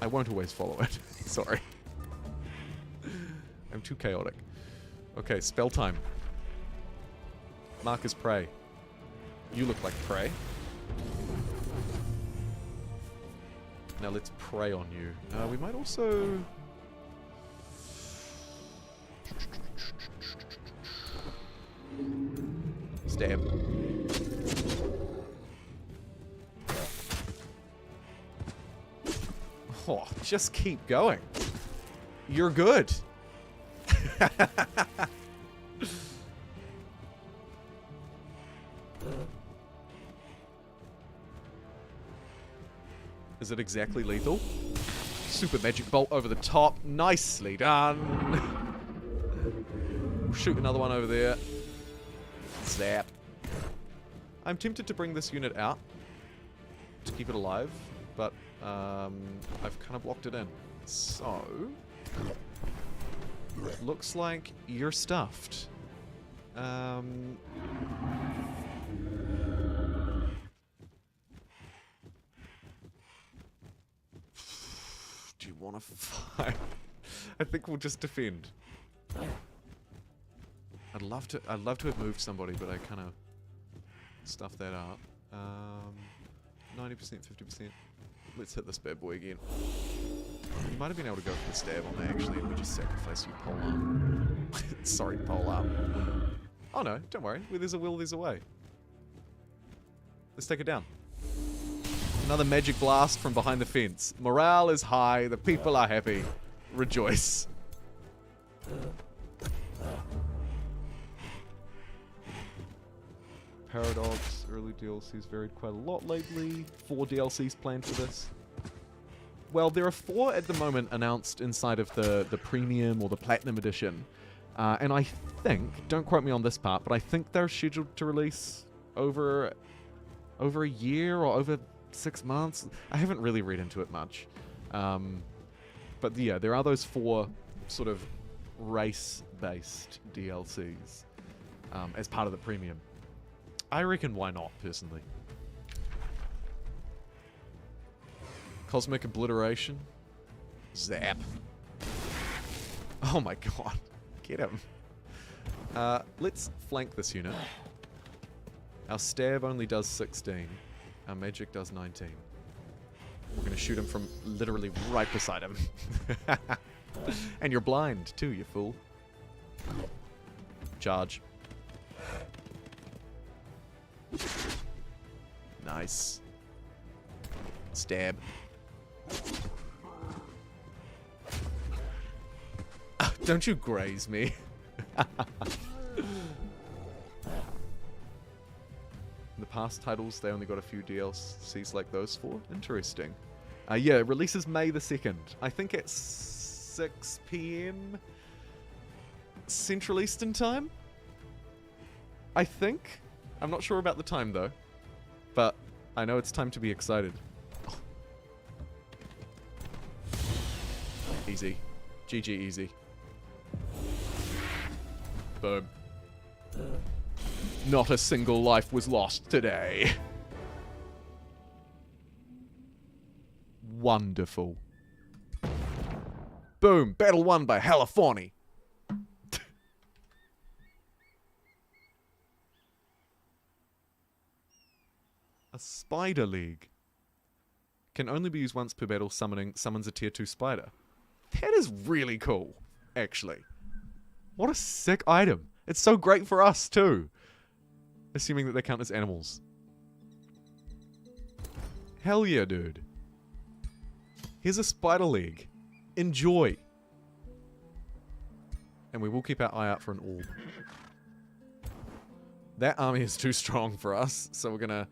I won't always follow it. Sorry. I'm too chaotic. Okay, spell time. Mark as prey. You look like prey. Now let's prey on you. We might also... Stab. Oh, just keep going. You're good. Is it exactly lethal? Super magic bolt over the top. Nicely done. Shoot another one over there. Zap. I'm tempted to bring this unit out to keep it alive, but I've kind of locked it in. So, looks like you're stuffed. Do you want to fight? I think we'll just defend. I'd love to have moved somebody, but I kind of stuffed that up. 90%, 50%. Let's hit this bad boy again. You might have been able to go for the stab on that actually, and we just sacrifice you pole arm. Sorry, pole arm. Oh no, don't worry. Where there's a will, there's a way. Let's take it down. Another magic blast from behind the fence. Morale is high. The people are happy. Rejoice. Paradox, early DLCs varied quite a lot lately. 4 DLCs planned for this. Well, there are 4 at the moment announced inside of the premium or the platinum edition. And I think, don't quote me on this part, but I think they're scheduled to release over a year or over 6 months. I haven't really read into it much. But yeah, there are those 4 sort of race-based DLCs as part of the premium. I reckon why not, personally. Cosmic Obliteration. Zap. Oh my god. Get him. Let's flank this unit. Our stab only does 16. Our magic does 19. We're going to shoot him from literally right beside him. And you're blind too, you fool. Charge. Nice. Stab. Don't you graze me. In the past titles, they only got a few DLCs like those 4. Interesting. Yeah, it releases May the 2nd. I think at 6 PM Central Eastern Time? I think? I'm not sure about the time, though. But I know it's time to be excited. Oh. Easy. GG easy. Boom. Not a single life was lost today. Wonderful. Boom. Battle won by California. A spider leg. Can only be used once per battle. Summons a tier 2 spider. That is really cool, actually. What a sick item. It's so great for us, too. Assuming that they count as animals. Hell yeah, dude. Here's a spider leg. Enjoy. And we will keep our eye out for an orb. That army is too strong for us, so we're gonna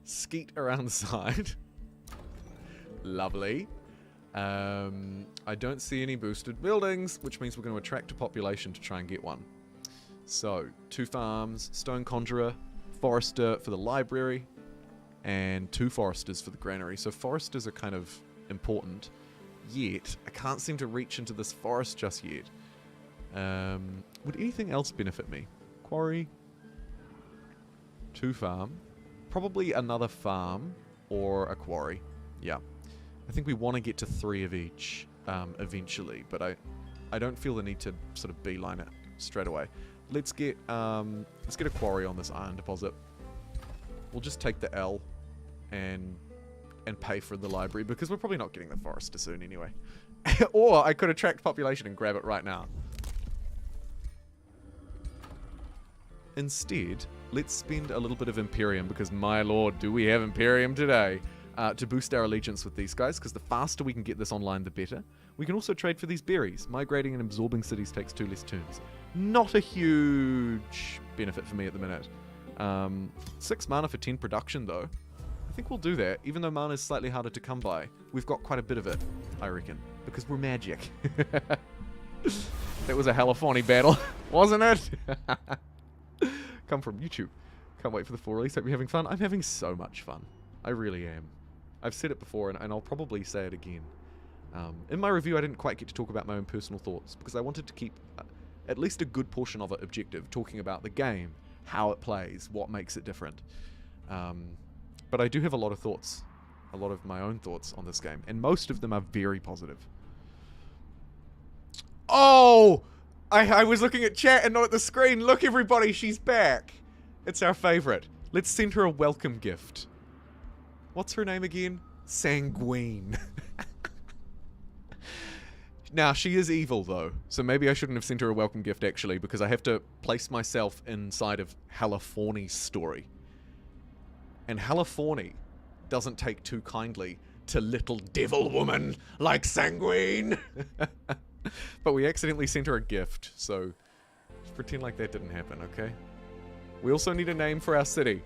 skeet around the side. Lovely. I don't see any boosted buildings, which means we're going to attract a population to try and get one. So, 2 farms, stone conjurer, forester for the library, and 2 foresters for the granary. So foresters are kind of important. Yet, I can't seem to reach into this forest just yet. Would anything else benefit me? Quarry. 2 farm. Probably another farm or a quarry. Yeah. I think we want to get to 3 of each eventually, but I don't feel the need to sort of beeline it straight away. Let's get a quarry on this iron deposit. We'll just take the L and pay for the library, because we're probably not getting the forester soon anyway. Or I could attract population and grab it right now. Instead, let's spend a little bit of Imperium, because my lord, do we have Imperium today, to boost our allegiance with these guys, because the faster we can get this online, the better. We can also trade for these berries. Migrating and absorbing cities takes 2 less turns. Not a huge benefit for me at the minute. 6 mana for 10 production, though. I think we'll do that, even though mana is slightly harder to come by. We've got quite a bit of it, I reckon, because we're magic. That was a Halifornia battle, wasn't it? Come from YouTube. Can't wait for the full release. Hope you're having fun. I'm having so much fun. I really am. I've said it before, and I'll probably say it again. In my review, I didn't quite get to talk about my own personal thoughts, because I wanted to keep at least a good portion of it objective, talking about the game, how it plays, what makes it different. But I do have a lot of thoughts, a lot of my own thoughts on this game, and most of them are very positive. Oh! I was looking at chat and not at the screen. Look, everybody, she's back. It's our favorite. Let's send her a welcome gift. What's her name again? Sanguine. Now, she is evil, though, so maybe I shouldn't have sent her a welcome gift, actually, because I have to place myself inside of Haliforni's story. And Haliforni doesn't take too kindly to little devil woman like Sanguine. But we accidentally sent her a gift, so just pretend like that didn't happen, okay? We also need a name for our city.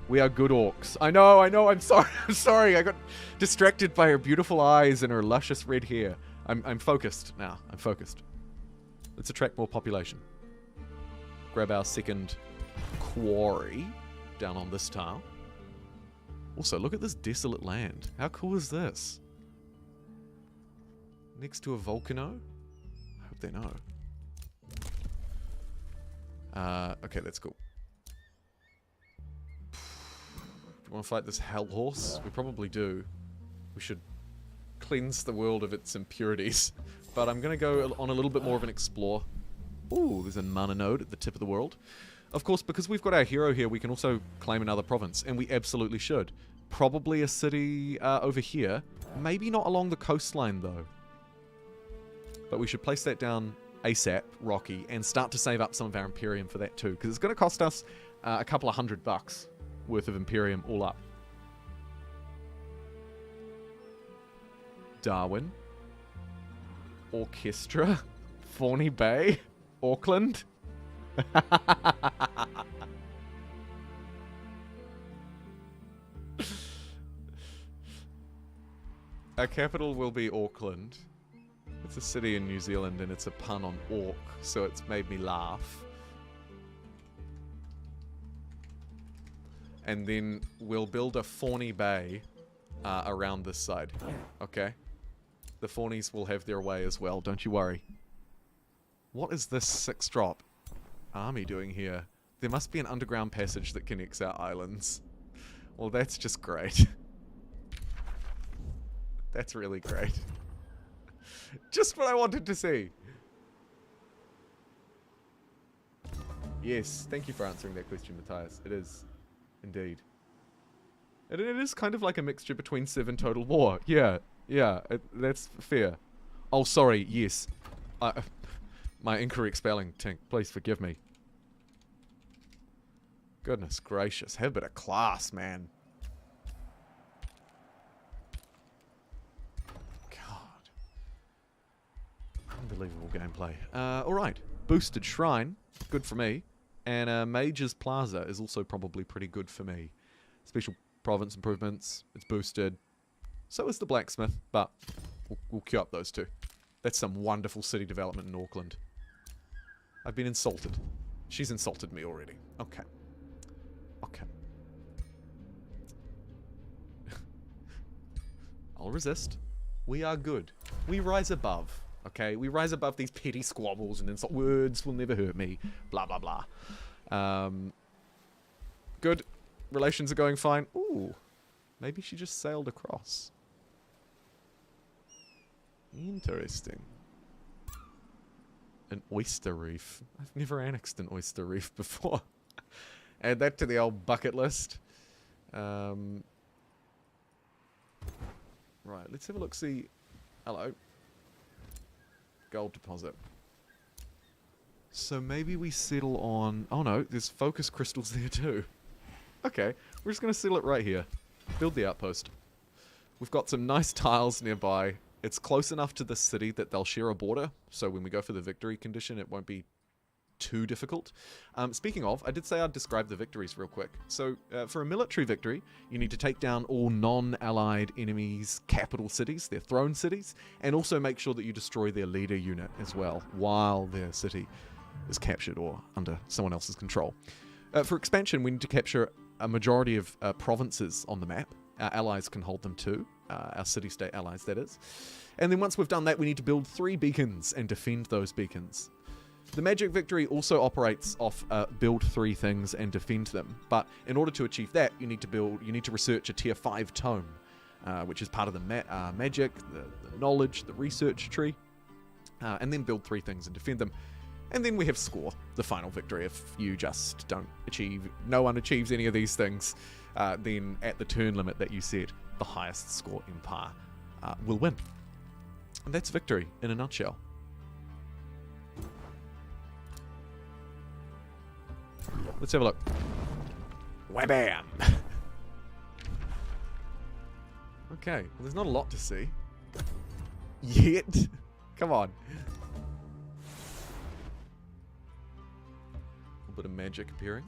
We are good orcs. I know, I'm sorry, I'm sorry. I got distracted by her beautiful eyes and her luscious red hair. I'm focused now, I'm focused. Let's attract more population. Grab our second quarry down on this tile. Also, look at this desolate land. How cool is this? Next to a volcano? I hope they know. Okay, that's cool. Do you want to fight this hell horse? We probably do. We should cleanse the world of its impurities. But I'm going to go on a little bit more of an explore. Ooh, there's a mana node at the tip of the world. Of course, because we've got our hero here, we can also claim another province, and we absolutely should. Probably a city over here. Maybe not along the coastline, though. But we should place that down ASAP, Rocky, and start to save up some of our Imperium for that too, because it's going to cost us a couple of $100 worth of Imperium all up. Darwin. Orchestra. Fawny Bay. Auckland. Our capital will be Auckland. It's a city in New Zealand and it's a pun on orc, so it's made me laugh. And then we'll build a Fawny Bay around this side. Okay? The Fawnies will have their way as well, don't you worry. What is this 6-drop army doing here? There must be an underground passage that connects our islands. Well, that's just great. That's really great. Just what I wanted to see. Yes, thank you for answering that question, Matthias. It is, indeed. And it is kind of like a mixture between Civ and Total War. Yeah, that's fair. Oh, sorry, yes. My incorrect spelling, Tink. Please forgive me. Goodness gracious, have a bit of class, man. God. Unbelievable gameplay. Alright. Boosted Shrine. Good for me. And Mage's Plaza is also probably pretty good for me. Special province improvements. It's boosted. So is the Blacksmith, but we'll queue up those two. That's some wonderful city development in Auckland. I've been insulted. She's insulted me already. Okay. Okay. I'll resist. We are good. We rise above. Okay? We rise above these petty squabbles and insult. Words will never hurt me. Blah, blah, blah. Good. Relations are going fine. Ooh. Maybe she just sailed across. Interesting. An oyster reef. I've never annexed an oyster reef before. Add that to the old bucket list. Right, let's have a look, see. Hello. Gold deposit. So maybe we settle on... Oh no, there's focus crystals there too. Okay, we're just going to settle it right here. Build the outpost. We've got some nice tiles nearby. It's close enough to the city that they'll share a border, so when we go for the victory condition, it won't be too difficult. Speaking of, I did say I'd describe the victories real quick. So, for a military victory, you need to take down all non-allied enemies' capital cities, their throne cities, and also make sure that you destroy their leader unit as well, while their city is captured or under someone else's control. For expansion, we need to capture a majority of provinces on the map. Our allies can hold them too. Our city-state allies, that is. And then once we've done that, we need to build 3 beacons and defend those beacons. The magic victory also operates off build 3 things and defend them. But in order to achieve that, you need to research a tier 5 tome, which is part of the magic, the knowledge, the research tree, and then build 3 things and defend them. And then we have score, the final victory. If you just don't achieve, no one achieves any of these things, then at the turn limit that you set, the highest score empire will win. And that's victory in a nutshell. Let's have a look. Wabam! Okay, well, there's not a lot to see. Yet. Come on. A bit of magic appearing.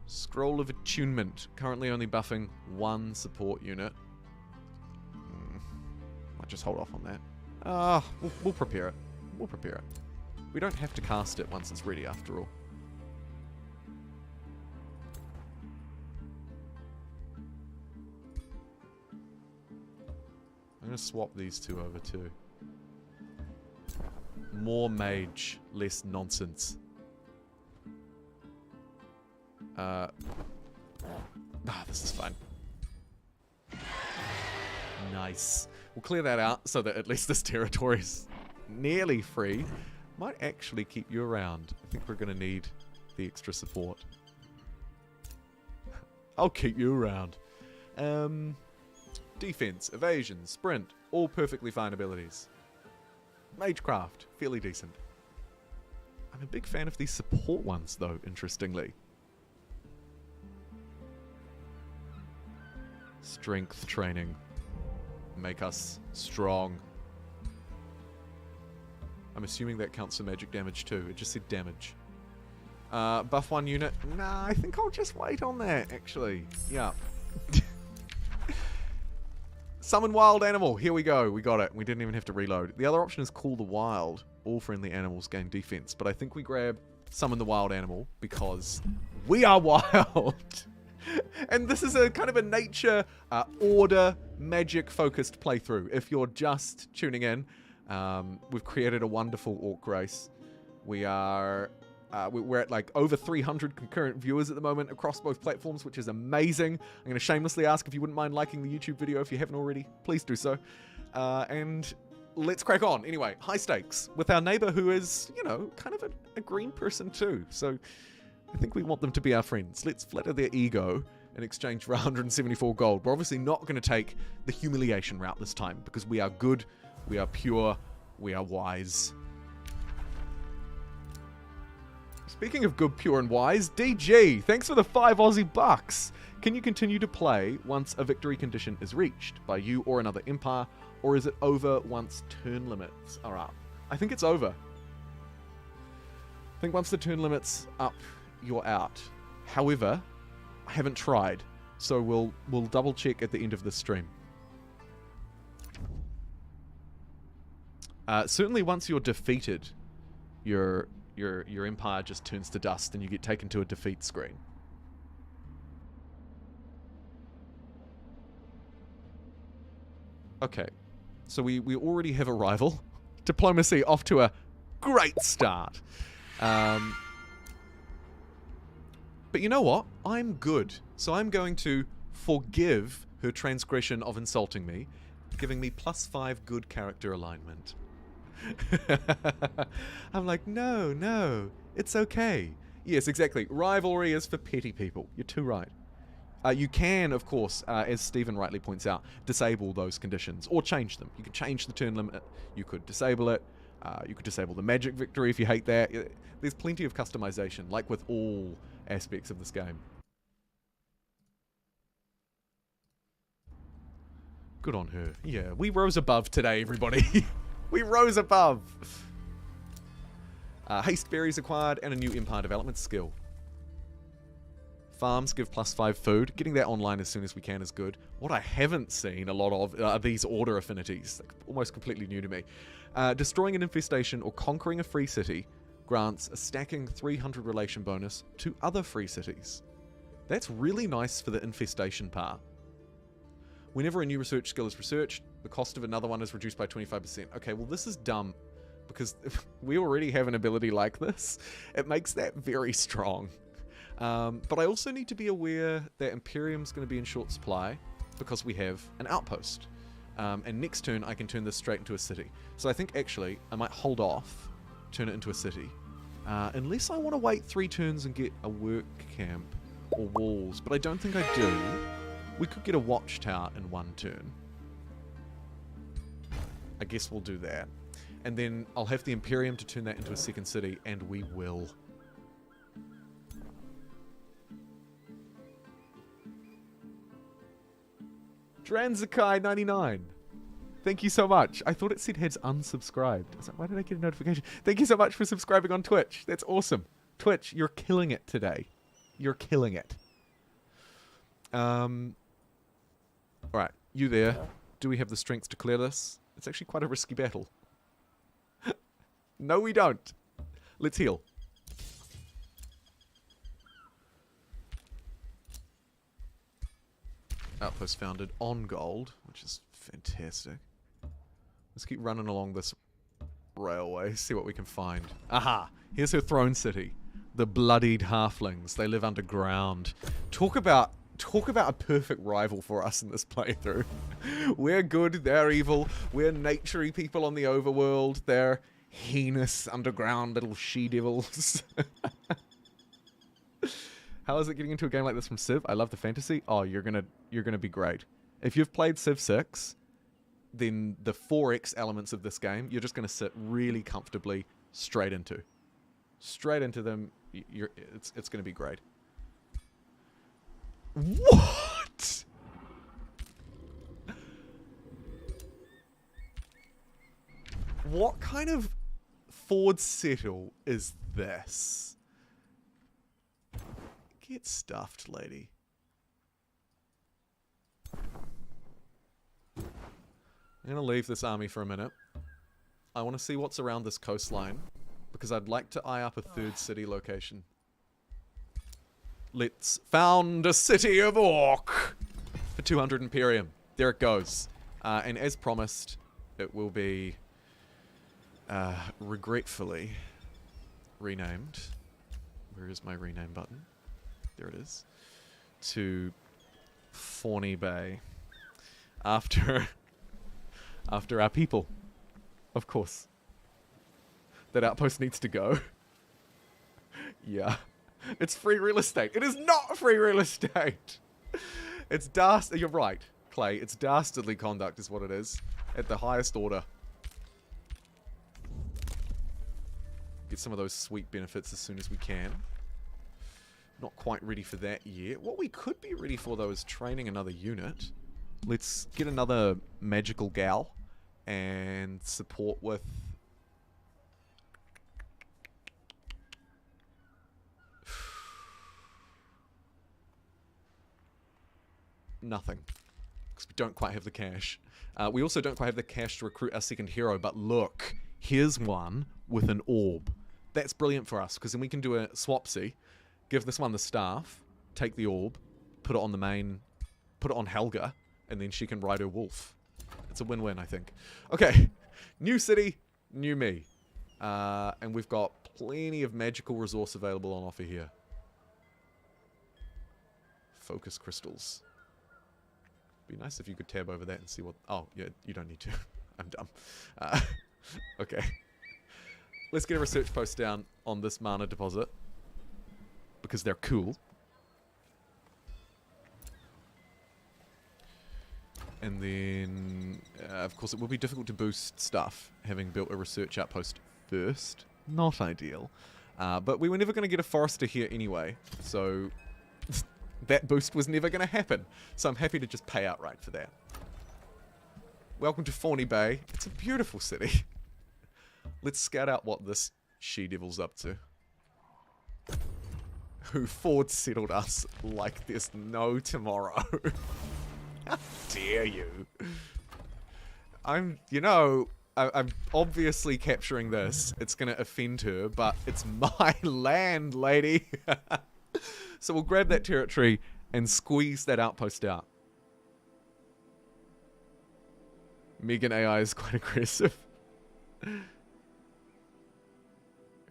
Scroll of Attunement. Currently only buffing 1 support unit. Might just hold off on that. We'll prepare it. We'll prepare it. We don't have to cast it once it's ready, after all. I'm going to swap these 2 over too. More mage, less nonsense. This is fine. Nice. We'll clear that out so that at least this territory is nearly free. Might actually keep you around. I think we're going to need the extra support. I'll keep you around. Defense, evasion, sprint, all perfectly fine abilities. Magecraft, fairly decent. I'm a big fan of these support ones though, interestingly. Strength training. Make us strong. I'm assuming that counts for magic damage too. It just said damage. Buff 1 unit. Nah, I think I'll just wait on that, actually. Yeah. Summon wild animal. Here we go. We got it. We didn't even have to reload. The other option is call the wild. All friendly animals gain defense. But I think we grab summon the wild animal because we are wild. And this is a kind of a nature, order, magic-focused playthrough. If you're just tuning in, we've created a wonderful orc race. We're at like over 300 concurrent viewers at the moment across both platforms, which is amazing. I'm going to shamelessly ask if you wouldn't mind liking the YouTube video if you haven't already. Please do so. And let's crack on. Anyway, high stakes with our neighbor who is, you know, kind of a green person too. So I think we want them to be our friends. Let's flatter their ego in exchange for 174 gold. We're obviously not going to take the humiliation route this time because we are good, we are pure, we are wise. Speaking of good, pure, and wise, DG, thanks for the 5 Aussie bucks. Can you continue to play once a victory condition is reached by you or another empire, or is it over once turn limits are up? I think it's over. I think once the turn limit's up, you're out. However, I haven't tried, so we'll double check at the end of this stream. Certainly once you're defeated, your empire just turns to dust and you get taken to a defeat screen. Okay, so we already have a rival. Diplomacy off to a great start. But you know what? I'm good. So I'm going to forgive her transgression of insulting me, giving me +5 good character alignment. I'm like, no, no, it's okay. Yes, exactly. Rivalry is for petty people. You're too right. You can, of course, as Stephen rightly points out, disable those conditions or change them. You can change the turn limit. You could disable it. You could disable the magic victory if you hate that. There's plenty of customization, like with all aspects of this game. Good on her. Yeah, we rose above today, everybody. We rose above. Haste berries acquired and a new empire development skill. Farms give +5 food. Getting that online as soon as we can is good. What I haven't seen a lot of are these order affinities. Like, almost completely new to me. Destroying an infestation or conquering a free city grants a stacking 300 relation bonus to other free cities. That's really nice for the infestation part. Whenever a new research skill is researched, the cost of another one is reduced by 25%. Okay, well this is dumb, because we already have an ability like this. It makes that very strong. But I also need to be aware that Imperium's going to be in short supply, because we have an outpost. And next turn I can turn this straight into a city. So I think actually I might hold off, turn it into a city. Unless I want to wait 3 turns and get a work camp or walls, but I don't think I do. We could get a watchtower in 1 turn. I guess we'll do that. And then I'll have the Imperium to turn that into a second city, and we will. Dranzakai99. Thank you so much. I thought it said heads unsubscribed. I was like, why did I get a notification? Thank you so much for subscribing on Twitch. That's awesome. Twitch, you're killing it today. You're killing it. Alright, you there. Do we have the strength to clear this? It's actually quite a risky battle. No, we don't. Let's heal. Outpost founded on gold, which is fantastic. Let's keep running along this railway, see what we can find. Aha! Here's her throne city. The bloodied halflings. They live underground. Talk about a perfect rival for us in this playthrough. We're good, they're evil. We're naturey people on the overworld. They're heinous underground little she-devils. How is it getting into a game like this from Civ? I love the fantasy. Oh, you're gonna be great. If you've played Civ 6, then the 4X elements of this game, you're just gonna sit really comfortably straight into. Straight into them. It's gonna be great. What? What kind of Ford settle is this? Get stuffed, lady. I'm gonna leave this army for a minute. I want to see what's around this coastline, because I'd like to eye up a 3rd city location. Let's found a city of Orc for 200 Imperium. There it goes. And as promised, it will be regretfully renamed. Where is my rename button? There it is. To Fawny Bay. After our people. Of course. That outpost needs to go. Yeah. It's free real estate. It is not free real estate. It's you're right, Clay. It's dastardly conduct is what it is. At the highest order. Get some of those sweet benefits as soon as we can. Not quite ready for that yet. What we could be ready for, though, is training another unit. Let's get another magical gal and support with... nothing. Because we don't quite have the cash. We also don't quite have the cash to recruit our second hero, but look, here's one with an orb. That's brilliant for us, because then we can do a swapsy, give this one the staff, take the orb, put it on the main, put it on Helga, and then she can ride her wolf. It's a win-win, I think. Okay, new city, new me. And we've got plenty of magical resource available on offer here. Focus crystals. Be nice if you could tab over that and see what... Oh, yeah, you don't need to. I'm dumb. Okay. Let's get a research post down on this mana deposit. Because they're cool. And then, of course, it will be difficult to boost stuff, having built a research outpost first. Not ideal. But we were never going to get a forester here anyway, so that boost was never going to happen. So I'm happy to just pay outright for that. Welcome to Fawny Bay. It's a beautiful city. Let's scout out what this she-devil's up to. Who forward settled us like there's no tomorrow. How dare you? I'm obviously capturing this. It's going to offend her, but it's my land, lady. So we'll grab that territory and squeeze that outpost out. Megan AI is quite aggressive. Are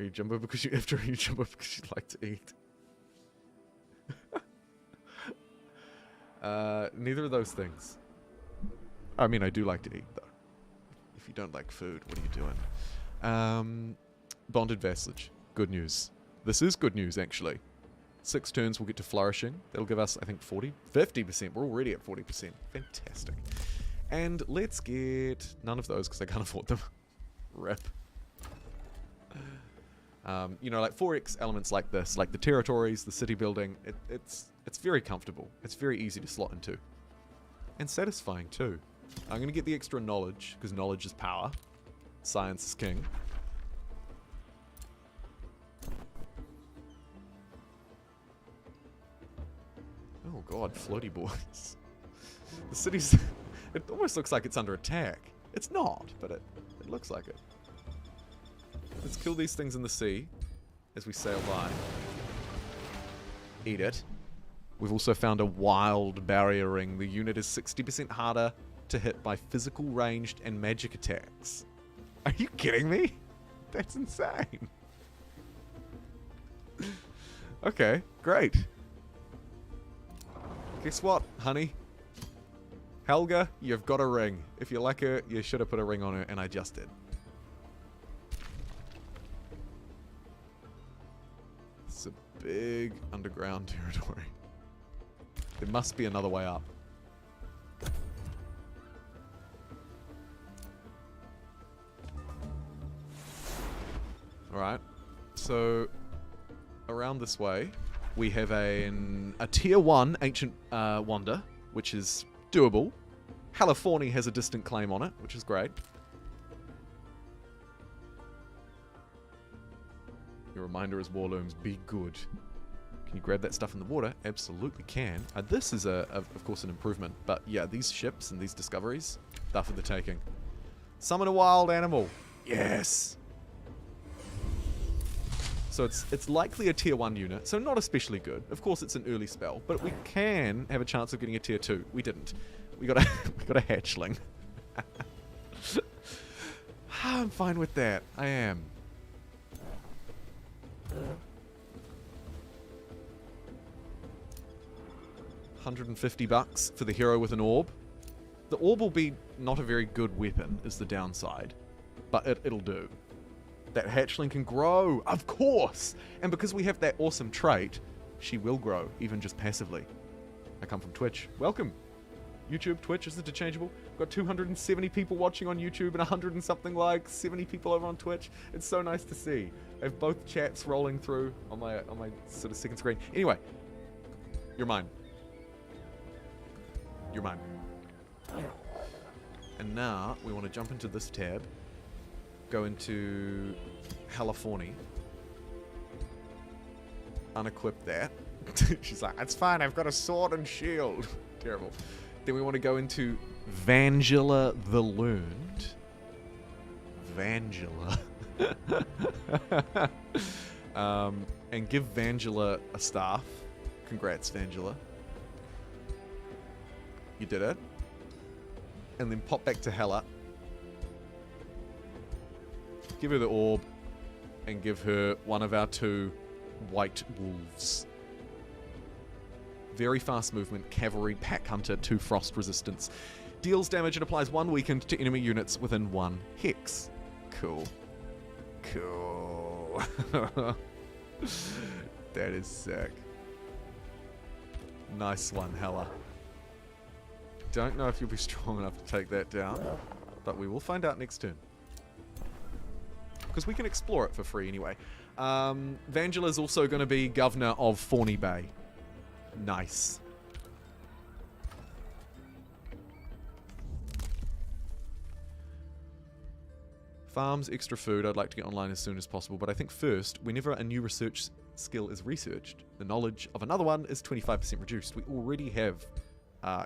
you Jumbo because you after? Are you Jumbo because you like to eat? Neither of those things. I mean, I do like to eat, though. If you don't like food, what are you doing? Bonded vassalage. Good news. This is good news, actually. 6 turns, we'll get to flourishing. That'll give us, I think, 50%. We're already at 40%. Fantastic. And let's get none of those, because I can't afford them. Rip. You know, like 4X elements like this, like the territories, the city building, it's very comfortable. It's very easy to slot into. And satisfying, too. I'm going to get the extra knowledge, because knowledge is power. Science is king. Oh god, floaty boys. The city's... It almost looks like it's under attack. It's not, but it looks like it. Let's kill these things in the sea as we sail by. Eat it. We've also found a wild barrier ring. The unit is 60% harder to hit by physical, ranged, and magic attacks. Are you kidding me? That's insane. Okay, great. Guess what, honey? Helga, you've got a ring. If you like her, you should have put a ring on her, and I just did. It's a big underground territory. There must be another way up. Alright, so around this way, we have a tier 1 ancient wonder, which is doable. California has a distant claim on it, which is great. Your reminder is Warlooms, be good. Can you grab that stuff in the water? Absolutely can. This is, of course, an improvement. But yeah, these ships and these discoveries, they're for the taking. Summon a wild animal. Yes! So it's likely a tier 1 unit, so not especially good. Of course, it's an early spell, but we can have a chance of getting a tier 2. We didn't. We got a hatchling. I'm fine with that. I am. $150 for the hero with an orb. The orb will be not a very good weapon, is the downside, but it'll do. That hatchling can grow, of course! And because we have that awesome trait, she will grow, even just passively. I come from Twitch. Welcome! YouTube, Twitch, is interchangeable. I've got 270 people watching on YouTube and 100 and something like 70 people over on Twitch. It's so nice to see. I have both chats rolling through on my sort of second screen. Anyway, you're mine. You're mine. And now we want to jump into this tab. Go into California. Unequip that. She's like, it's fine, I've got a sword and shield. Terrible. Then we want to go into Vangela the Learned. Vangela. And give Vangela a staff. Congrats, Vangela. You did it. And then pop back to Hela. Give her the orb, and give her one of our 2 white wolves. Very fast movement, cavalry, pack hunter, 2 frost resistance. Deals damage and applies 1 weakened to enemy units within 1 hex. Cool. Cool. That is sick. Nice one, Hella. Don't know if you'll be strong enough to take that down, but we will find out next turn. Because we can explore it for free anyway. Vangela's also going to be governor of Fawny Bay. Nice. Farms, extra food. I'd like to get online as soon as possible, but I think first, whenever a new research skill is researched, the knowledge of another one is 25% reduced. We already have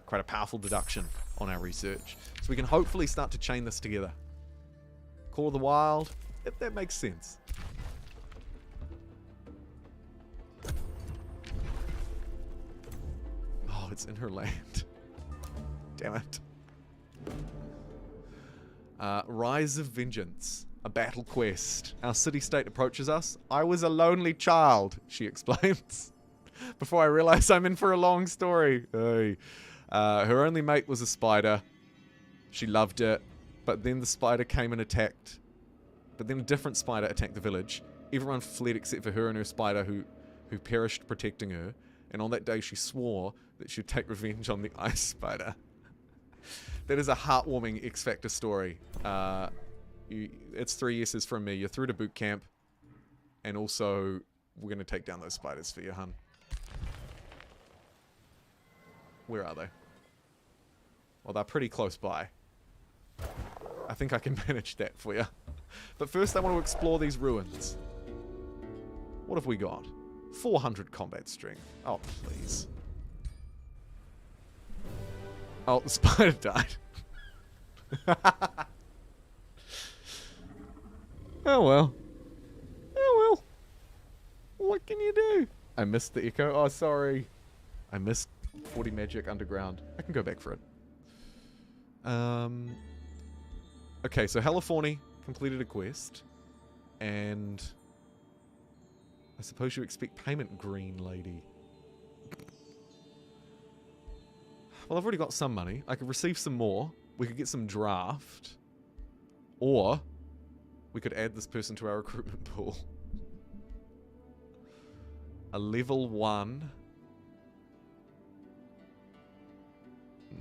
quite a powerful deduction on our research, so we can hopefully start to chain this together. Call of the Wild, if that makes sense. Oh, it's in her land. Damn it. Rise of Vengeance, a battle quest. Our city-state approaches us. I was a lonely child, she explains. Before I realize I'm in for a long story. Hey. Her only mate was a spider. She loved it, but then the spider came and attacked. But then a different spider attacked the village. Everyone fled except for her and her spider who perished protecting her. And on that day she swore that she'd take revenge on the ice spider. That is a heartwarming X Factor story. It's 3 yeses from me. You're through to boot camp. And also, we're going to take down those spiders for you, hun. Where are they? Well, they're pretty close by. I think I can manage that for you. But first I want to explore these ruins. What have we got? 400 combat strength. Oh, please. Oh, the spider died. Oh well. Oh well. What can you do? I missed the echo. Oh, sorry. I missed 40 magic underground. I can go back for it. Okay, so Heliforny completed a quest. And I suppose you expect payment, green lady. Well, I've already got some money. I could receive some more. We could get some draft. Or we could add this person to our recruitment pool. A level 1.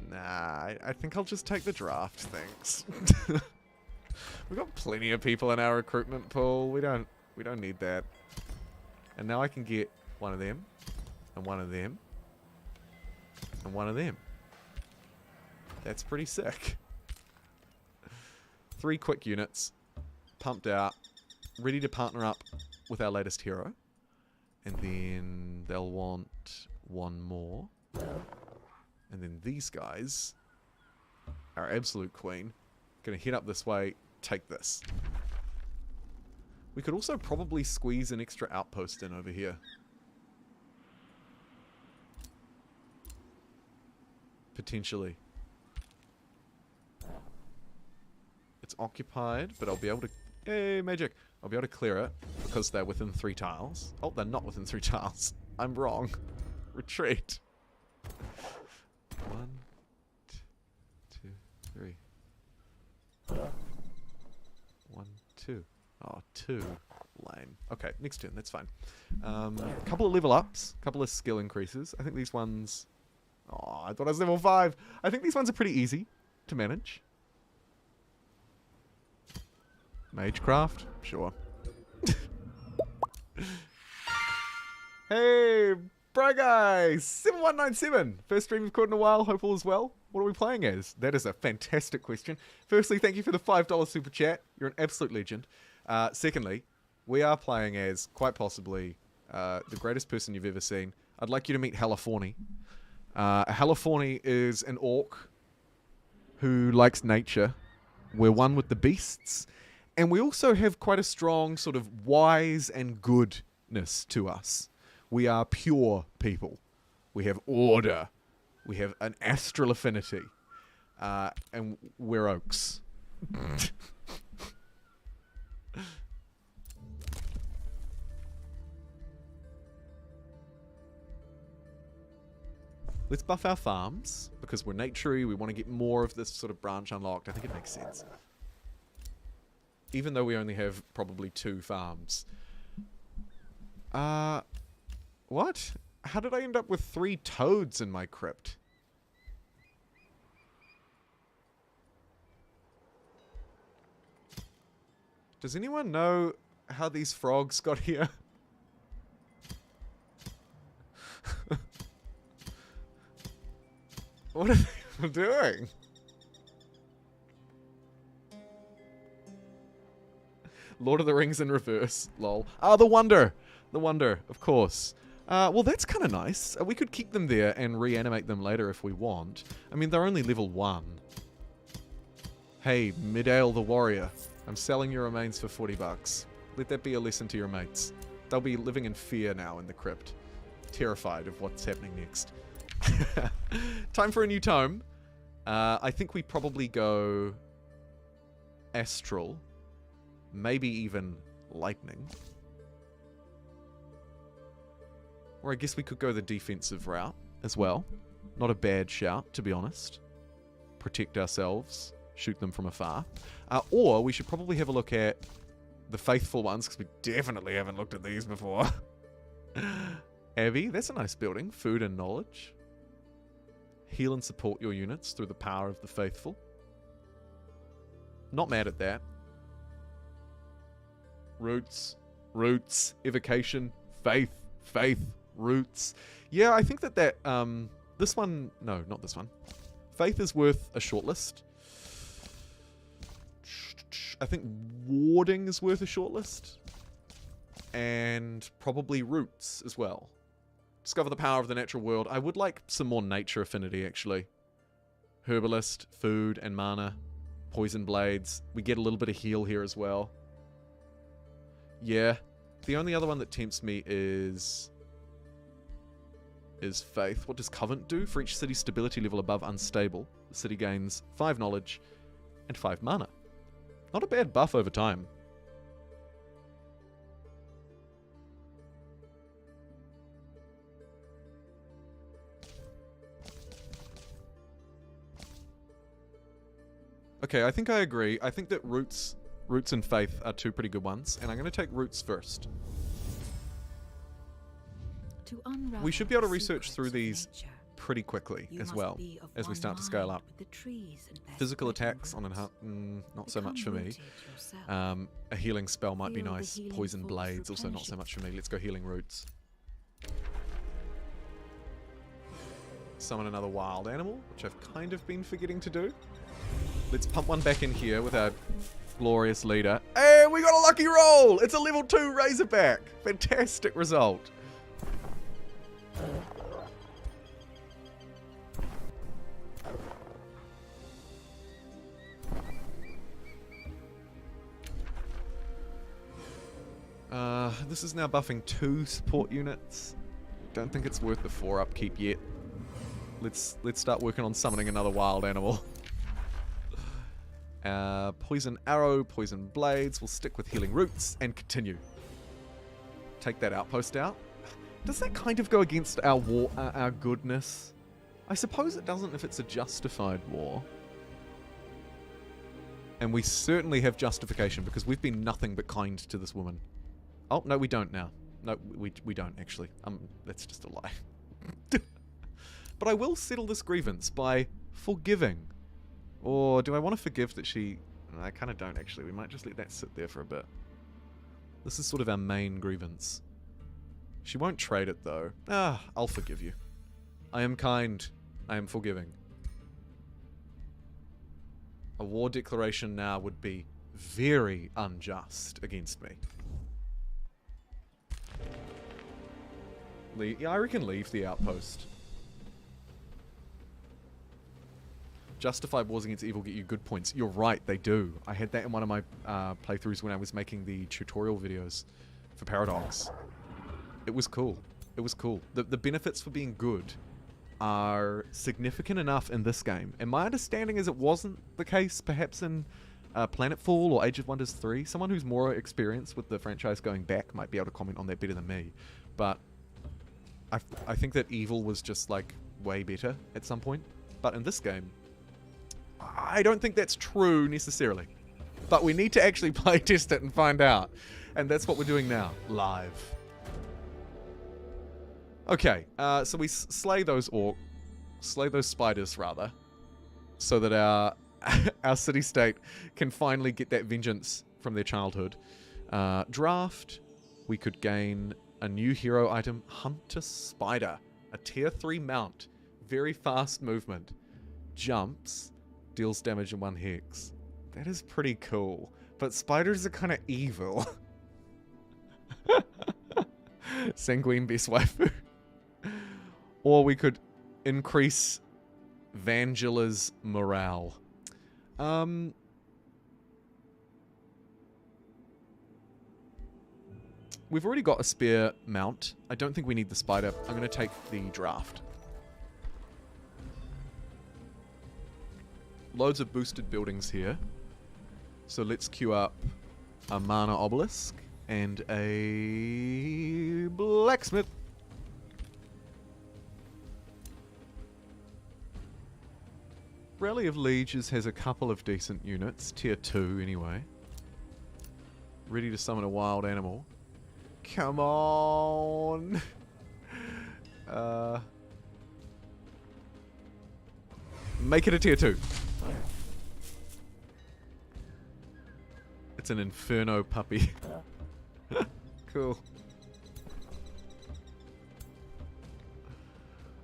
Nah, I think I'll just take the draft, thanks. We've got plenty of people in our recruitment pool. We don't need that. And now I can get one of them, and one of them, and one of them. That's pretty sick. 3 quick units, pumped out, ready to partner up with our latest hero. And then they'll want 1 more. And then these guys, our absolute queen, gonna head up this way, take this. We could also probably squeeze an extra outpost in over here. Potentially. It's occupied, but I'll be able to... Hey, magic! I'll be able to clear it, because they're within 3 tiles. Oh, they're not within 3 tiles. I'm wrong. Retreat. 1, 2, 3. 1, 2. Oh, 2. Lame. Okay, next turn. That's fine. A couple of level ups. A couple of skill increases. I think these ones... Oh, I thought I was level 5. I think these ones are pretty easy to manage. Magecraft? Sure. Hey, bro guys! 7197! First stream we've caught in a while. Hope all is well. What are we playing as? That is a fantastic question. Firstly, thank you for the $5 super chat. You're an absolute legend. Secondly, we are playing as, quite possibly, the greatest person you've ever seen. I'd like you to meet Heliforny. Heliforny is an orc who likes nature. We're one with the beasts. And we also have quite a strong sort of wise and goodness to us. We are pure people. We have order. We have an astral affinity. And we're oaks. Let's buff our farms, because we're naturey, we want to get more of this sort of branch unlocked. I think it makes sense. Even though we only have probably 2 farms. What? How did I end up with 3 toads in my crypt? Does anyone know how these frogs got here? What are they doing? Lord of the Rings in reverse. Lol. Ah, the Wonder. The Wonder, of course. Well, that's kind of nice. We could keep them there and reanimate them later if we want. I mean, they're only level 1. Hey, Midale the Warrior. I'm selling your remains for 40 bucks. Let that be a lesson to your mates. They'll be living in fear now in the crypt. Terrified of what's happening next. Time for a new tome. I think we probably go Astral. Maybe even Lightning. Or I guess we could go the defensive route as well. Not a bad shout, to be honest. Protect ourselves. Shoot them from afar. Or we should probably have a look at the faithful ones, because we definitely haven't looked at these before. Abbey, that's a nice building. Food and knowledge. Heal and support your units through the power of the faithful. Not mad at that. Roots, evocation, faith, roots. Yeah, I think that this one, no, not this one. Faith is worth a shortlist. I think warding is worth a shortlist. And probably roots as well. Discover the power of the natural world. I would like some more nature affinity, actually. Herbalist, food, and mana. Poison blades. We get a little bit of heal here as well. Yeah. The only other one that tempts me is faith. What does Covenant do? For each city stability level above unstable, the city gains 5 knowledge and 5 mana. Not a bad buff over time. Okay, I think I agree. I think that Roots and Faith are 2 pretty good ones, and I'm going to take Roots first. We should be able to research through these pretty quickly as well, as we start to scale up. Physical attacks on not so much for me. A healing spell might be nice. Poison blades, also not so much for me. Let's go healing roots. Summon another wild animal, which I've kind of been forgetting to do. Let's pump one back in here with our glorious leader. And we got a lucky roll! It's a level 2 Razorback! Fantastic result. This is now buffing 2 support units. Don't think it's worth the 4 upkeep yet. Let's start working on summoning another wild animal. Poison arrow, poison blades. We'll stick with healing roots and continue. Take that outpost out. Does that kind of go against our war, our goodness? I suppose it doesn't if it's a justified war. And we certainly have justification because we've been nothing but kind to this woman. Oh, no, we don't now. No, we don't, actually. That's just a lie. But I will settle this grievance by forgiving. Or do I want to forgive that she... I kind of don't, actually. We might just let that sit there for a bit. This is sort of our main grievance. She won't trade it, though. I'll forgive you. I am kind. I am forgiving. A war declaration now would be very unjust against me. Yeah, I reckon leave the outpost. Justified wars against evil get you good points. You're right, they do. I had that in one of my playthroughs when I was making the tutorial videos for Paradox. It was cool. It was cool. The benefits for being good are significant enough in this game. And my understanding is it wasn't the case perhaps in Planetfall or Age of Wonders 3. Someone who's more experienced with the franchise going back might be able to comment on that better than me. But I think that evil was just like way better at some point. But in this game, I don't think that's true necessarily. But we need to actually play test it and find out. And that's what we're doing now, live. Okay, so we slay those spiders rather, so that our city-state can finally get that vengeance from their childhood. Draft, we could gain a new hero item, Hunter Spider, a tier 3 mount, very fast movement, jumps, deals damage in 1 hex. That is pretty cool, but spiders are kind of evil. Sanguine best waifu. Or we could increase Vangela's morale. We've already got a spare mount. I don't think we need the spider. I'm going to take the draft. Loads of boosted buildings here. So let's queue up a mana obelisk and a blacksmith. Rally of Lieges has a couple of decent units, tier 2 anyway. Ready to summon a wild animal. Come on! Make it a tier 2. It's an inferno puppy. Cool.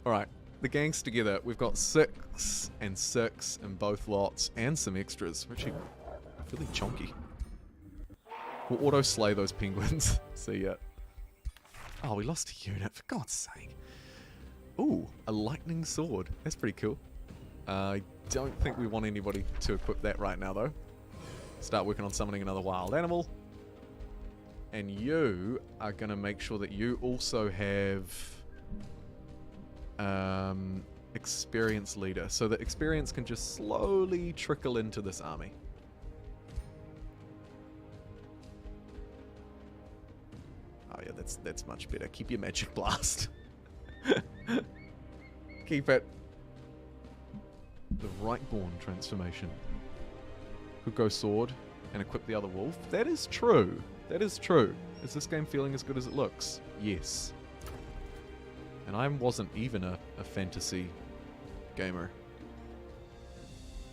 Alright, the gang's together. We've got 6 and 6 in both lots, and some extras, which are really chonky. We'll auto-slay those penguins. See ya. Oh, we lost a unit, for God's sake. Ooh, a lightning sword. That's pretty cool. I don't think we want anybody to equip that right now, though. Start working on summoning another wild animal. And you are going to make sure that you also have experience leader, so that experience can just slowly trickle into this army. Oh yeah, that's much better. Keep your magic blast. Keep it. The Rightborn transformation. Could go sword and equip the other wolf. That is true. That is true. Is this game feeling as good as it looks? Yes. And I wasn't even a fantasy gamer.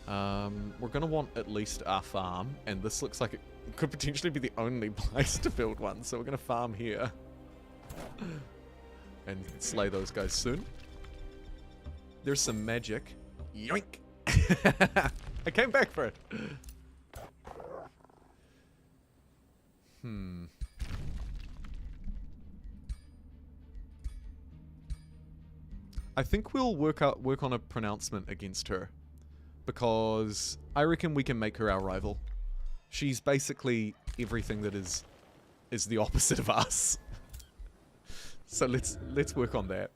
We're going to want at least our farm, and this looks like it could potentially be the only place to build one, so we're going to farm here. And slay those guys soon. There's some magic. Yoink! I came back for it. I think we'll work on a pronouncement against her, because I reckon we can make her our rival. She's basically everything that is the opposite of us. So let's work on that.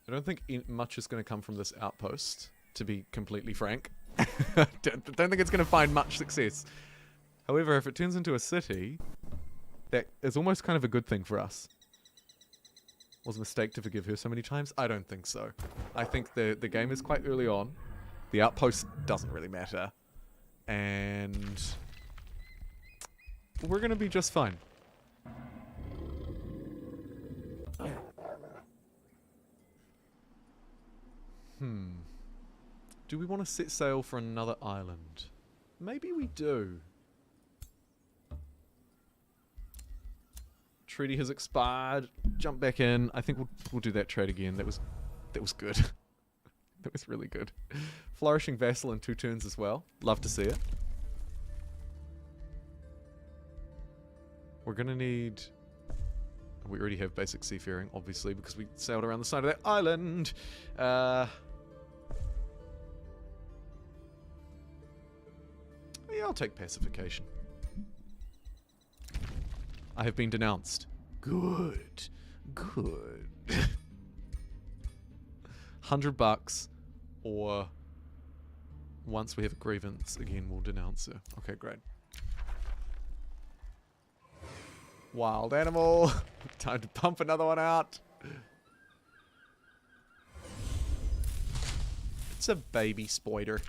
I don't think much is going to come from this outpost, to be completely frank. don't think it's going to find much success. However, if it turns into a city, that is almost kind of a good thing for us. Was a mistake to forgive her so many times? I don't think so. I think the game is quite early on. The outpost doesn't really matter. And we're going to be just fine. Do we want to set sail for another island? Maybe we do. Treaty has expired. Jump back in. I think we'll do that trade again. That was good. That was really good. Flourishing vassal in 2 turns as well. Love to see it. We're gonna need. We already have basic seafaring, obviously, because we sailed around the side of that island. Yeah, I'll take pacification. I have been denounced. Good. Good. $100, or once we have a grievance, again, we'll denounce her. Okay, great. Wild animal. Time to pump another one out. It's a baby spider.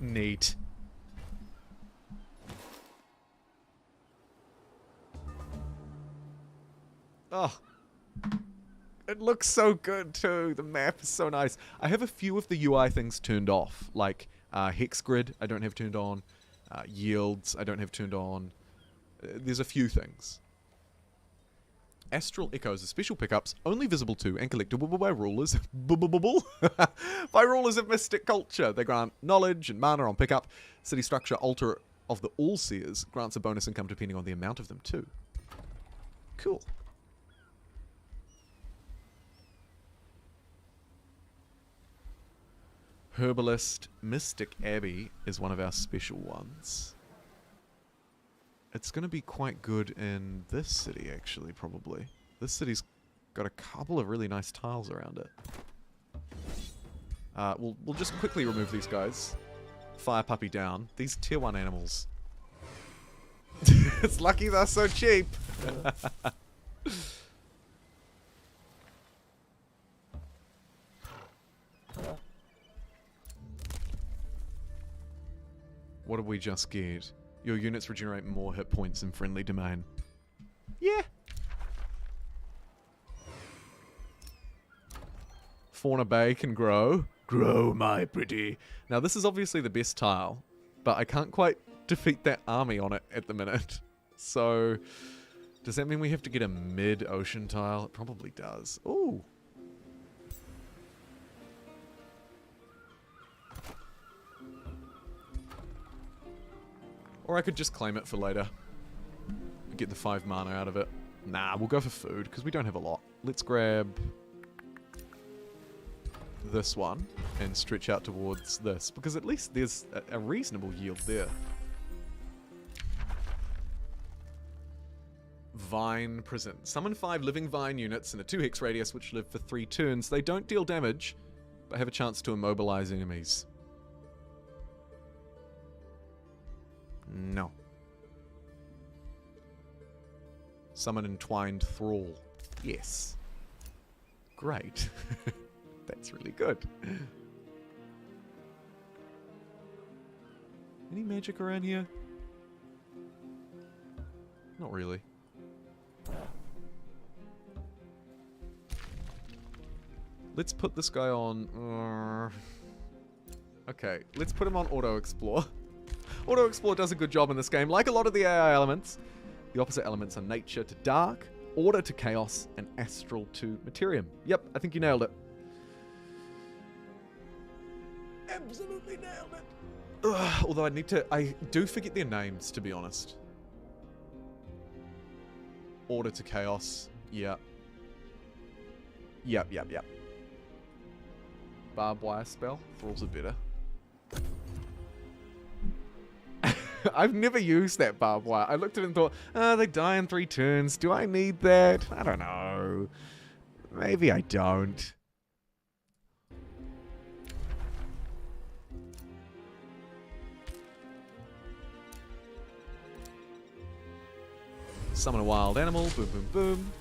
Neat. Oh. It looks so good too. The map is so nice. I have a few of the UI things turned off, like hex grid I don't have turned on, yields I don't have turned on. There's a few things. Astral Echoes are special pickups only visible to and collectible by rulers by rulers of mystic culture. They grant knowledge and mana on pickup. City structure altar of the All-Seers grants a bonus income depending on the amount of them too. Cool. Herbalist Mystic Abbey is one of our special ones. It's going to be quite good in this city, actually, probably. This city's got a couple of really nice tiles around it. We'll just quickly remove these guys. Fire Puppy down. These tier 1 animals. It's lucky they're so cheap. What did we just get? Your units regenerate more hit points in friendly domain. Yeah. Fauna Bay can grow. Grow, my pretty. Now, this is obviously the best tile, but I can't quite defeat that army on it at the minute. So, does that mean we have to get a mid-ocean tile? It probably does. Ooh. Or I could just claim it for later. Get the 5 mana out of it. Nah, we'll go for food, because we don't have a lot. Let's grab this one and stretch out towards this, because at least there's a reasonable yield there. Vine Prison. Summon 5 living vine units in a 2 hex radius which live for 3 turns. They don't deal damage, but have a chance to immobilize enemies. No. Summon Entwined Thrall. Yes. Great. That's really good. Any magic around here? Not really. Let's put this guy on... Okay, let's put him on Auto Explore. Auto Explore does a good job in this game. Like a lot of the AI elements, the opposite elements are nature to dark, order to chaos, and astral to materium. Yep, I think you nailed it. Absolutely nailed it. Ugh, although I do forget their names, to be honest. Order to chaos. Yeah. Yep. Barbed wire spell. Thralls are better. I've never used that barbed wire. I looked at it and thought, they die in 3 turns. Do I need that? I don't know. Maybe I don't. Summon a wild animal. Boom, boom, boom.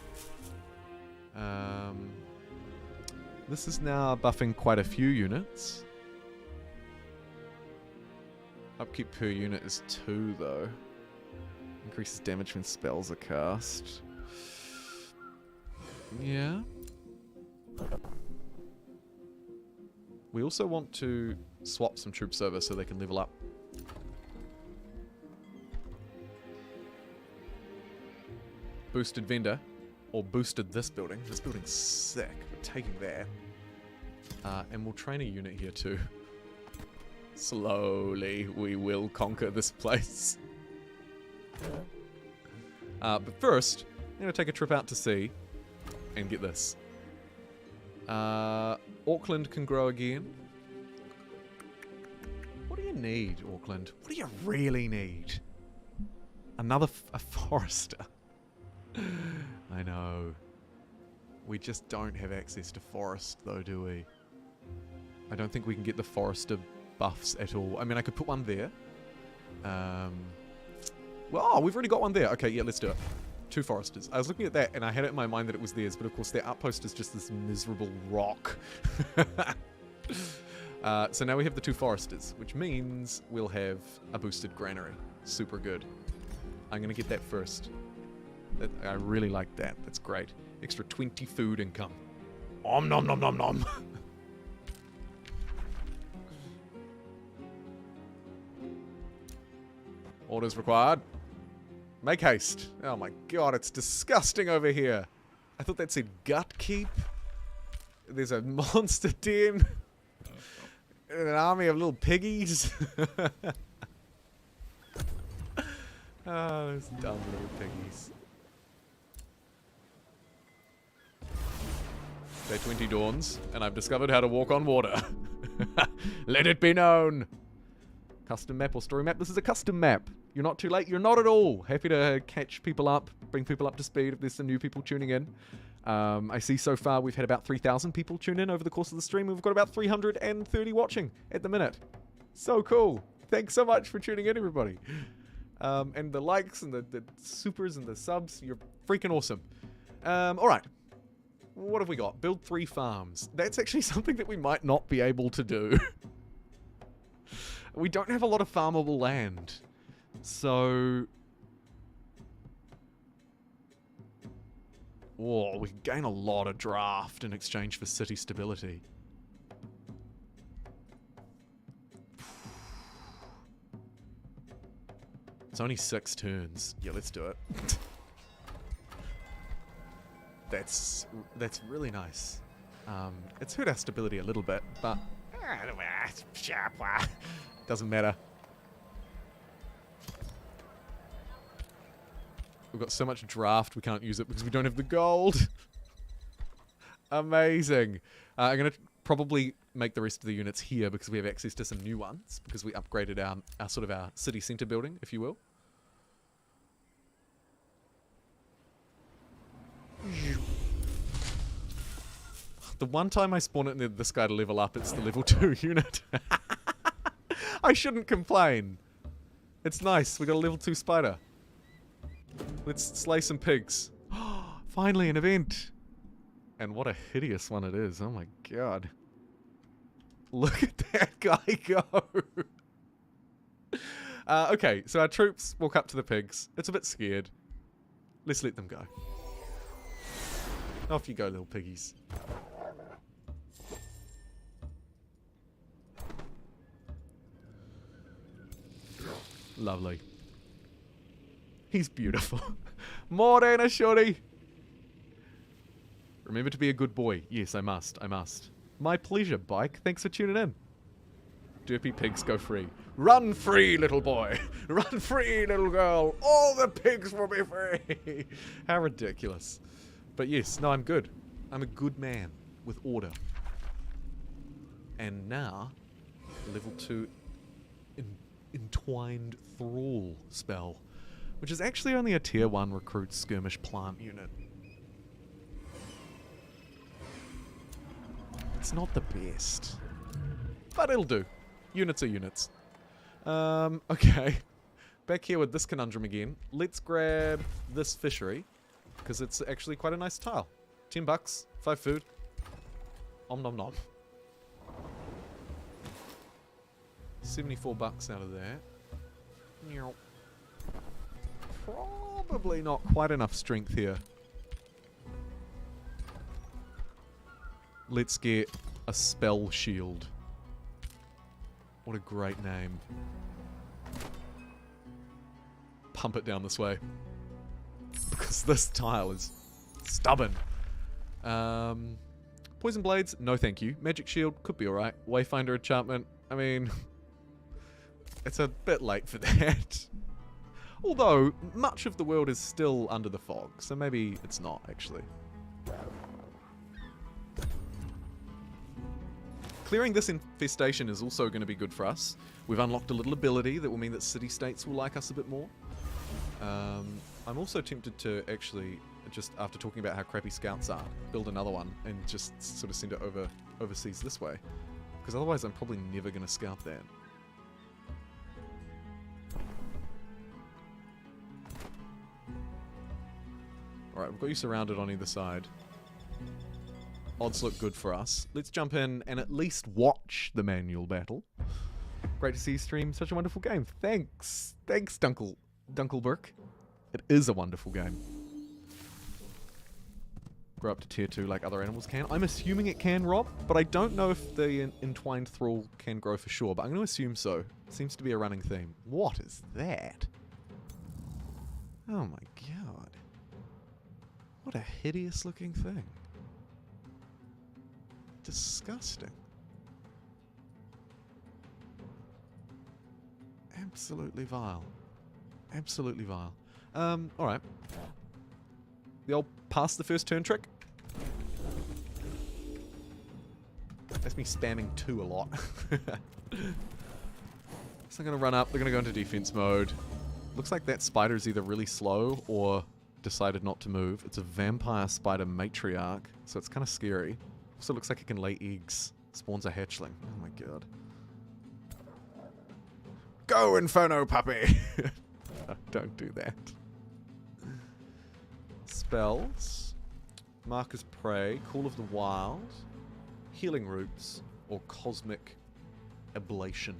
This is now buffing quite a few units. Upkeep per unit is 2, though. Increases damage when spells are cast. Yeah. We also want to swap some troops over so they can level up. Boosted vendor. Or boosted this building. This building's sick. We're taking that. And we'll train a unit here too. Slowly, we will conquer this place. But first, I'm going to take a trip out to sea and get this. Auckland can grow again. What do you need, Auckland? What do you really need? Another a forester. I know. We just don't have access to forest, though, do we? I don't think we can get the forester buffs at all. I mean, I could put one there. Well, oh, we've already got one there. Okay, yeah, let's do it. 2 foresters. I was looking at that and I had it in my mind that it was theirs, but of course their outpost is just this miserable rock. So now we have the 2 foresters, which means we'll have a boosted granary. Super good. I'm going to get that first. I really like that. That's great. Extra 20 food income. Om nom nom nom nom. Orders required. Make haste. Oh my god, it's disgusting over here. I thought that said gut keep. There's a monster den. And an army of little piggies. Oh, those dumb little piggies. Day 20 dawns, and I've discovered how to walk on water. Let it be known. Custom map or story map? This is a custom map. You're not too late. You're not at all. Happy to catch people up, bring people up to speed if there's some new people tuning in. I see so far we've had about 3,000 people tune in over the course of the stream. We've got about 330 watching at the minute. So cool. Thanks so much for tuning in, everybody. And the likes and the supers and the subs. You're freaking awesome. Alright. What have we got? Build 3 farms. That's actually something that we might not be able to do. We don't have a lot of farmable land. So... whoa, we can gain a lot of draft in exchange for city stability. It's only 6 turns. Yeah, let's do it. That's really nice. It's hurt our stability a little bit, but doesn't matter. We've got so much draft we can't use it because we don't have the gold. Amazing. I'm going to probably make the rest of the units here because we have access to some new ones because we upgraded our sort of our city centre building, if you will. The one time I spawn it and then this guy to level up, it's the level 2 unit. I shouldn't complain. It's nice. We got a level 2 spider. Let's slay some pigs. Finally an event. And what a hideous one it is. Oh my god. Look at that guy go. Okay, so our troops walk up to the pigs. It's a bit scared. Let's let them go. Off you go, little piggies. Lovely. He's beautiful. Morena, shorty. Remember to be a good boy. Yes, I must. I must. My pleasure, Bike. Thanks for tuning in. Derpy pigs go free. Run free, little boy. Run free, little girl. All the pigs will be free. How ridiculous. But yes, no, I'm good. I'm a good man with order. And now, level 2 Entwined Thrall spell, which is actually only a tier 1 recruit skirmish plant unit. It's not the best, but it'll do. Units are units. Okay. Back here with this conundrum again. Let's grab this fishery, because it's actually quite a nice tile. 10 bucks, 5 food. Om nom nom. 74 bucks out of that. Probably not quite enough strength here. Let's get a spell shield. What a great name. Pump it down this way. Because this tile is stubborn. Poison blades, no thank you. Magic shield, could be alright. Wayfinder enchantment, I mean... it's a bit late for that. Although, much of the world is still under the fog, so maybe it's not, actually. Clearing this infestation is also going to be good for us. We've unlocked a little ability that will mean that city-states will like us a bit more. I'm also tempted to actually, just after talking about how crappy scouts are, build another one and just sort of send it overseas this way. Because otherwise I'm probably never going to scout that. Alright, we've got you surrounded on either side. Odds look good for us. Let's jump in and at least watch the manual battle. Great to see you stream such a wonderful game. Thanks. Thanks, Dunkelberg. It is a wonderful game. Grow up to tier 2 like other animals can. I'm assuming it can, Rob, but I don't know if the entwined thrall can grow for sure, but I'm going to assume so. It seems to be a running theme. What is that? Oh my god. What a hideous looking thing. Disgusting. Absolutely vile. Absolutely vile. Alright. The old pass the first turn trick. That's me spamming 2 a lot. So I'm going to run up. They're going to go into defense mode. Looks like that spider is either really slow or decided not to move. It's a vampire spider matriarch, so it's kind of scary. Also looks like it can lay eggs. Spawns a hatchling. Oh my god. Go, Inferno Puppy! No, don't do that. Spells. Marker's Prey. Call of the Wild. Healing Roots. Or Cosmic Ablation.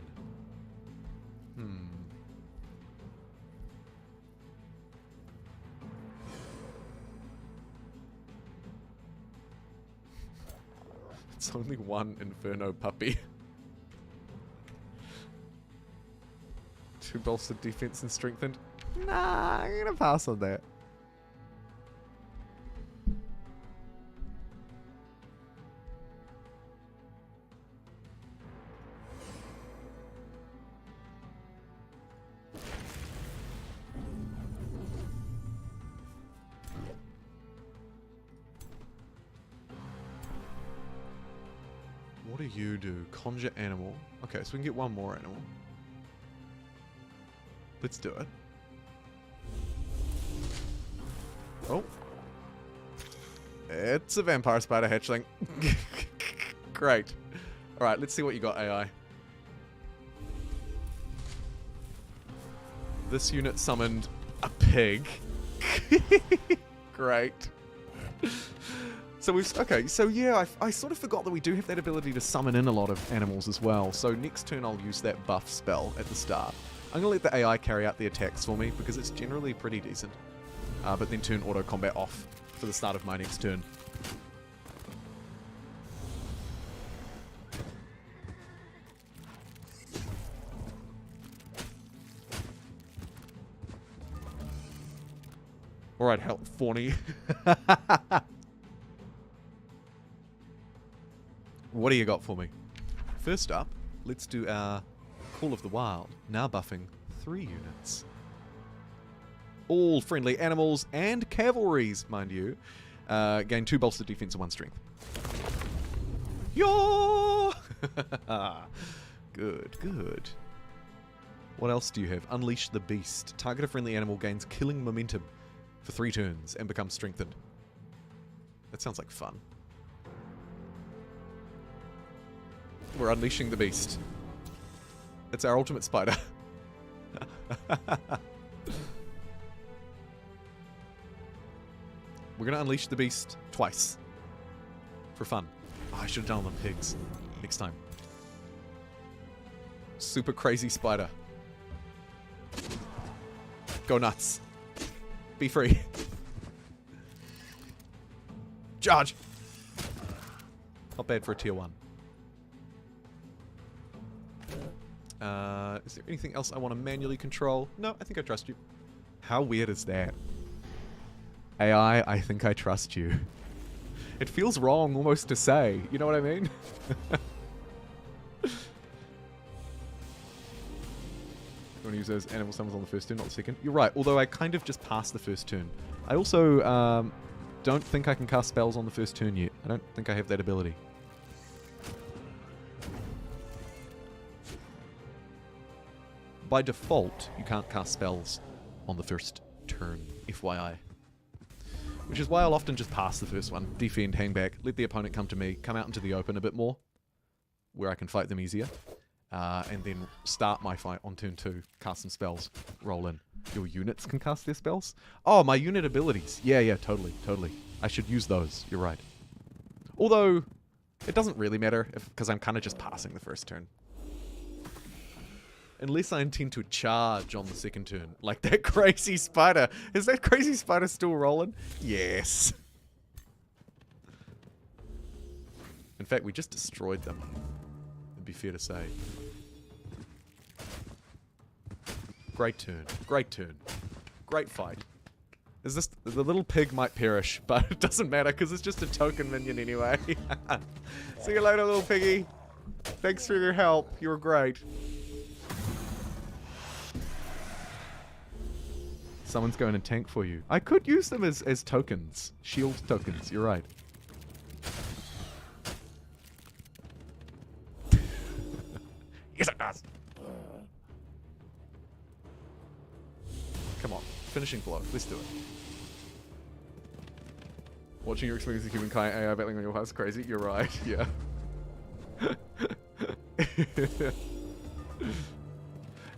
It's only one Inferno Puppy. 2 bolstered defense and strengthened. Nah, I'm gonna pass on that. What do you do? Conjure animal. Okay, so we can get one more animal. Let's do it. Oh. It's a vampire spider hatchling. Great. Alright, let's see what you got, AI. This unit summoned a pig. Great. So we've... Okay, so yeah, I sort of forgot that we do have that ability to summon in a lot of animals as well. So next turn I'll use that buff spell at the start. I'm going to let the AI carry out the attacks for me because it's generally pretty decent. But then turn auto combat off for the start of my next turn. Alright, help, Fawny. What do you got for me? First up, let's do our Call of the Wild, now buffing 3 units. All friendly animals and cavalries, mind you. Gain 2 bolstered defense and 1 strength. Yo! Good, good. What else do you have? Unleash the Beast. Target a friendly animal gains killing momentum for 3 turns and becomes strengthened. That sounds like fun. We're unleashing the beast. It's our ultimate spider. We're gonna unleash the beast twice. For fun. Oh, I should have done it on pigs. Next time. Super crazy spider. Go nuts. Be free. Charge! Not bad for a tier 1. Is there anything else I want to manually control? No, I think I trust you. How weird is that? AI, I think I trust you. It feels wrong almost to say. You know what I mean? You want to use those animal summons on the first turn, not the second? You're right, although I kind of just passed the first turn. I also don't think I can cast spells on the first turn yet. I don't think I have that ability. By default, you can't cast spells on the first turn, FYI. Which is why I'll often just pass the first one. Defend, hang back, let the opponent come to me, come out into the open a bit more, where I can fight them easier. And then start my fight on turn 2, cast some spells, roll in. Your units can cast their spells? Oh, my unit abilities. Yeah, totally. I should use those. You're right. Although, it doesn't really matter because I'm kind of just passing the first turn. Unless I intend to charge on the second turn. Like that crazy spider. Is that crazy spider still rolling? Yes. In fact, we just destroyed them. It'd be fair to say. Great turn. Great fight. The little pig might perish, but it doesn't matter because it's just a token minion anyway. See you later, little piggy. Thanks for your help. You were great. Someone's going to tank for you. I could use them as tokens. Shield tokens. You're right. Yes, it does. Come on. Finishing blow. Let's do it. Watching your experience of humankind AI battling on your house crazy. You're right. Yeah.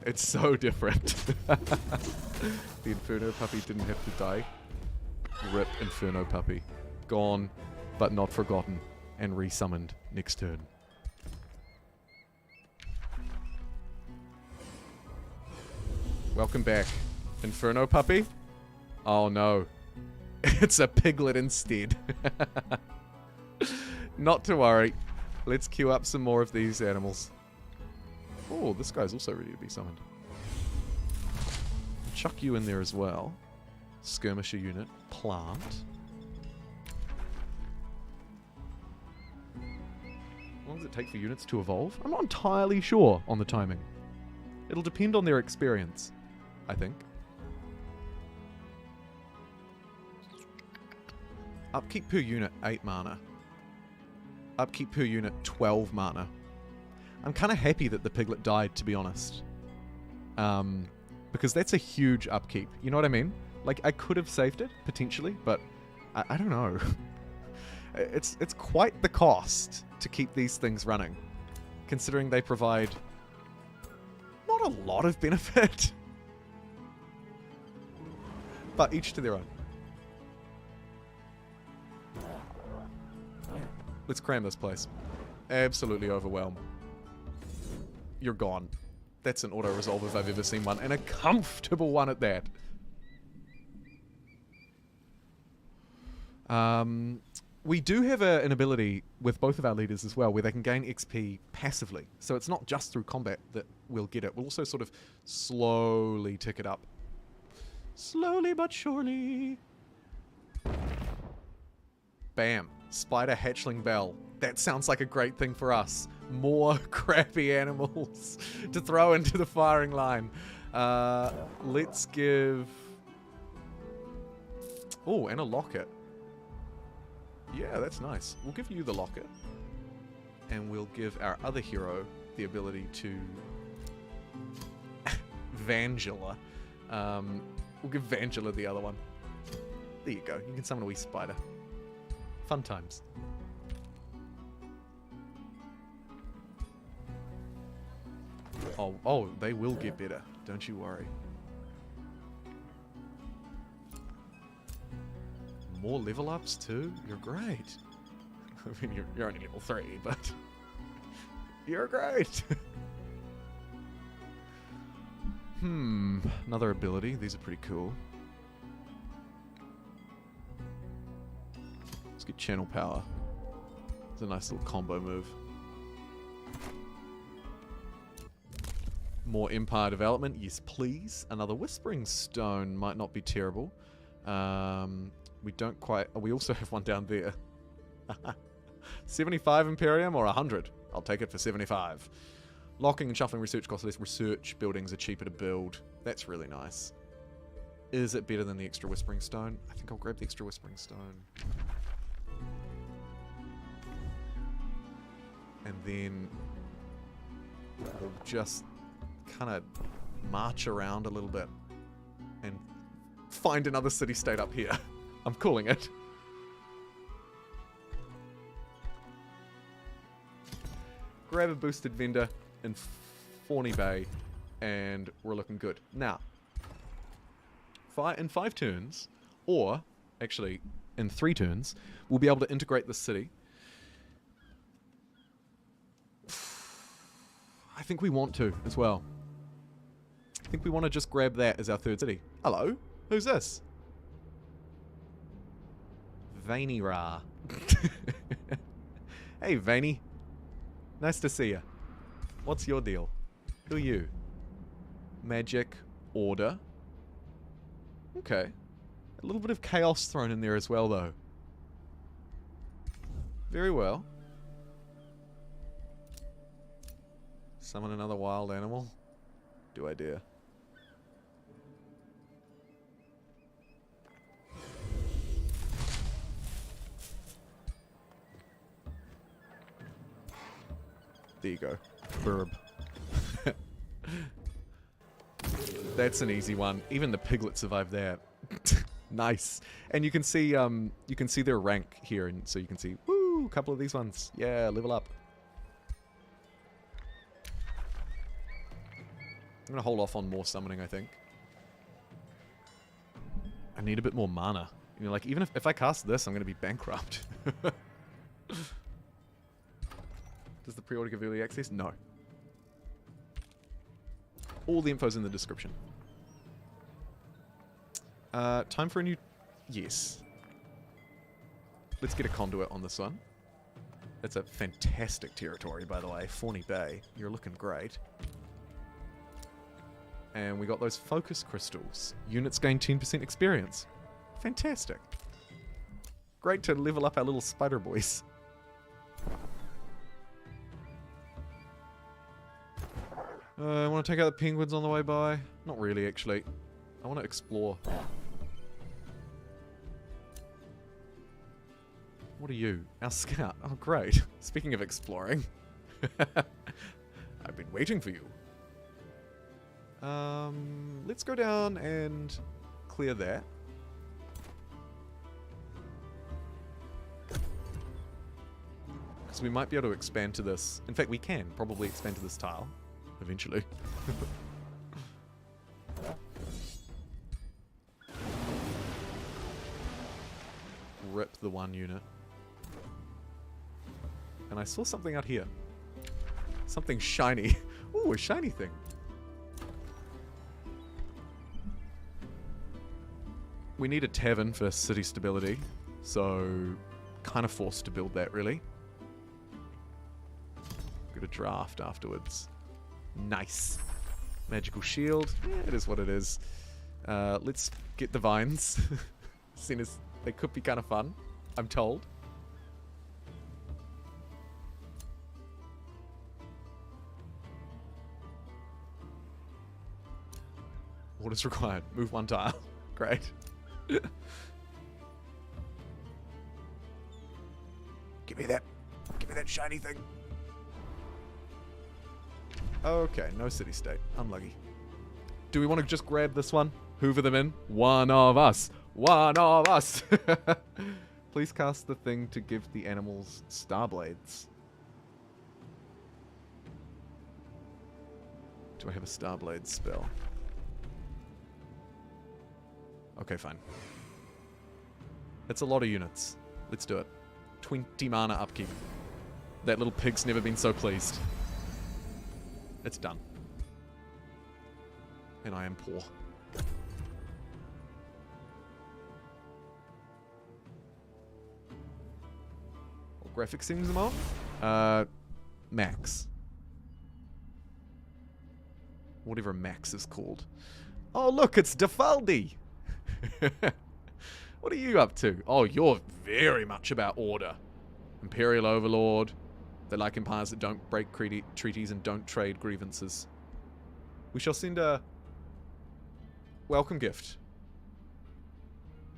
It's so different. The Inferno puppy didn't have to die. Rip Inferno puppy. Gone, but not forgotten, and resummoned next turn. Welcome back. Inferno puppy? Oh no. It's a piglet instead. Not to worry. Let's queue up some more of these animals. Oh, this guy's also ready to be summoned. Chuck you in there as well. Skirmisher unit. Plant. How long does it take for units to evolve? I'm not entirely sure on the timing. It'll depend on their experience, I think. Upkeep per unit, 8 mana. Upkeep per unit, 12 mana. I'm kind of happy that the piglet died, to be honest. Because that's a huge upkeep. You know what I mean? Like, I could have saved it, potentially, but I don't know. It's quite the cost to keep these things running, considering they provide not a lot of benefit. But each to their own. Let's cram this place. Absolutely overwhelm. You're gone. That's an auto-resolve if I've ever seen one, and a comfortable one at that. We do have an ability with both of our leaders as well, where they can gain XP passively. So it's not just through combat that we'll get it. We'll also sort of slowly tick it up. Slowly but surely. Bam. Spider Hatchling Bell. That sounds like a great thing for us. More crappy animals to throw into the firing line. Let's give... Oh, and a locket. Yeah, that's nice. We'll give you the locket. And we'll give our other hero the ability to... Vangela. We'll give Vangela the other one. There you go. You can summon a wee spider. Fun times. Oh, they will get better. Don't you worry. More level ups too? You're great. I mean, you're only level 3, but... You're great! Another ability. These are pretty cool. Let's get Channel Power. It's a nice little combo move. More Empire Development. Yes, please. Another Whispering Stone might not be terrible. We don't quite... Oh, we also have one down there. 75 Imperium or 100? I'll take it for 75. Locking and shuffling research costs less. Research buildings are cheaper to build. That's really nice. Is it better than the extra Whispering Stone? I think I'll grab the extra Whispering Stone. And then we'll just kind of march around a little bit and find another city-state up here. I'm calling it. Grab a boosted vendor in Fawny Bay, and we're looking good. Now, in 5 turns, or actually in 3 turns, we'll be able to integrate the city. I think we want to as well. I think we want to just grab that as our 3rd city. Hello? Who's this? Veiny Ra. Hey, Veiny. Nice to see you. What's your deal? Who are you? Magic Order. Okay. A little bit of chaos thrown in there as well, though. Very well. Summon another wild animal? Do I dare? There you go. Burb. That's an easy one. Even the piglet survived that. Nice. And you can see their rank here, and so you can see, woo, a couple of these ones. Yeah, level up. I'm gonna hold off on more summoning, I think. I need a bit more mana. You know, like, even if I cast this, I'm gonna be bankrupt. Does the pre-order give early access? No. All the info's in the description. Time for a new... Yes. Let's get a conduit on this one. That's a fantastic territory, by the way. Fawny Bay. You're looking great. And we got those focus crystals. Units gain 10% experience. Fantastic. Great to level up our little spider boys. I want to take out the penguins on the way by. Not really, actually. I want to explore. What are you? Our scout. Oh, great. Speaking of exploring. I've been waiting for you. Let's go down and clear that. Because we might be able to expand to this. In fact, we can probably expand to this tile. Eventually. Rip the one unit. And I saw something out here. Something shiny. Ooh, a shiny thing. We need a tavern for city stability, so kind of forced to build that, really. Get a draft afterwards. Nice. Magical shield. Yeah, it is what it is. Let's get the vines. Seeing as they could be kind of fun, I'm told. What is required? Move one tile. Great. Give me that shiny thing. Okay, no city-state. Unlucky. Do we want to just grab this one? Hoover them in? One of us. One of us. Please cast the thing to give the animals star blades. Do I have a star blade spell? Okay, fine. It's a lot of units. Let's do it. 20 mana upkeep. That little pig's never been so pleased. It's done. And I am poor. What graphics settings am I on? Max. Whatever Max is called. Oh, look, it's Defaldi! What are you up to? Oh, you're very much about order. Imperial Overlord. They like empires that don't break treaties and don't trade grievances. We shall send a welcome gift.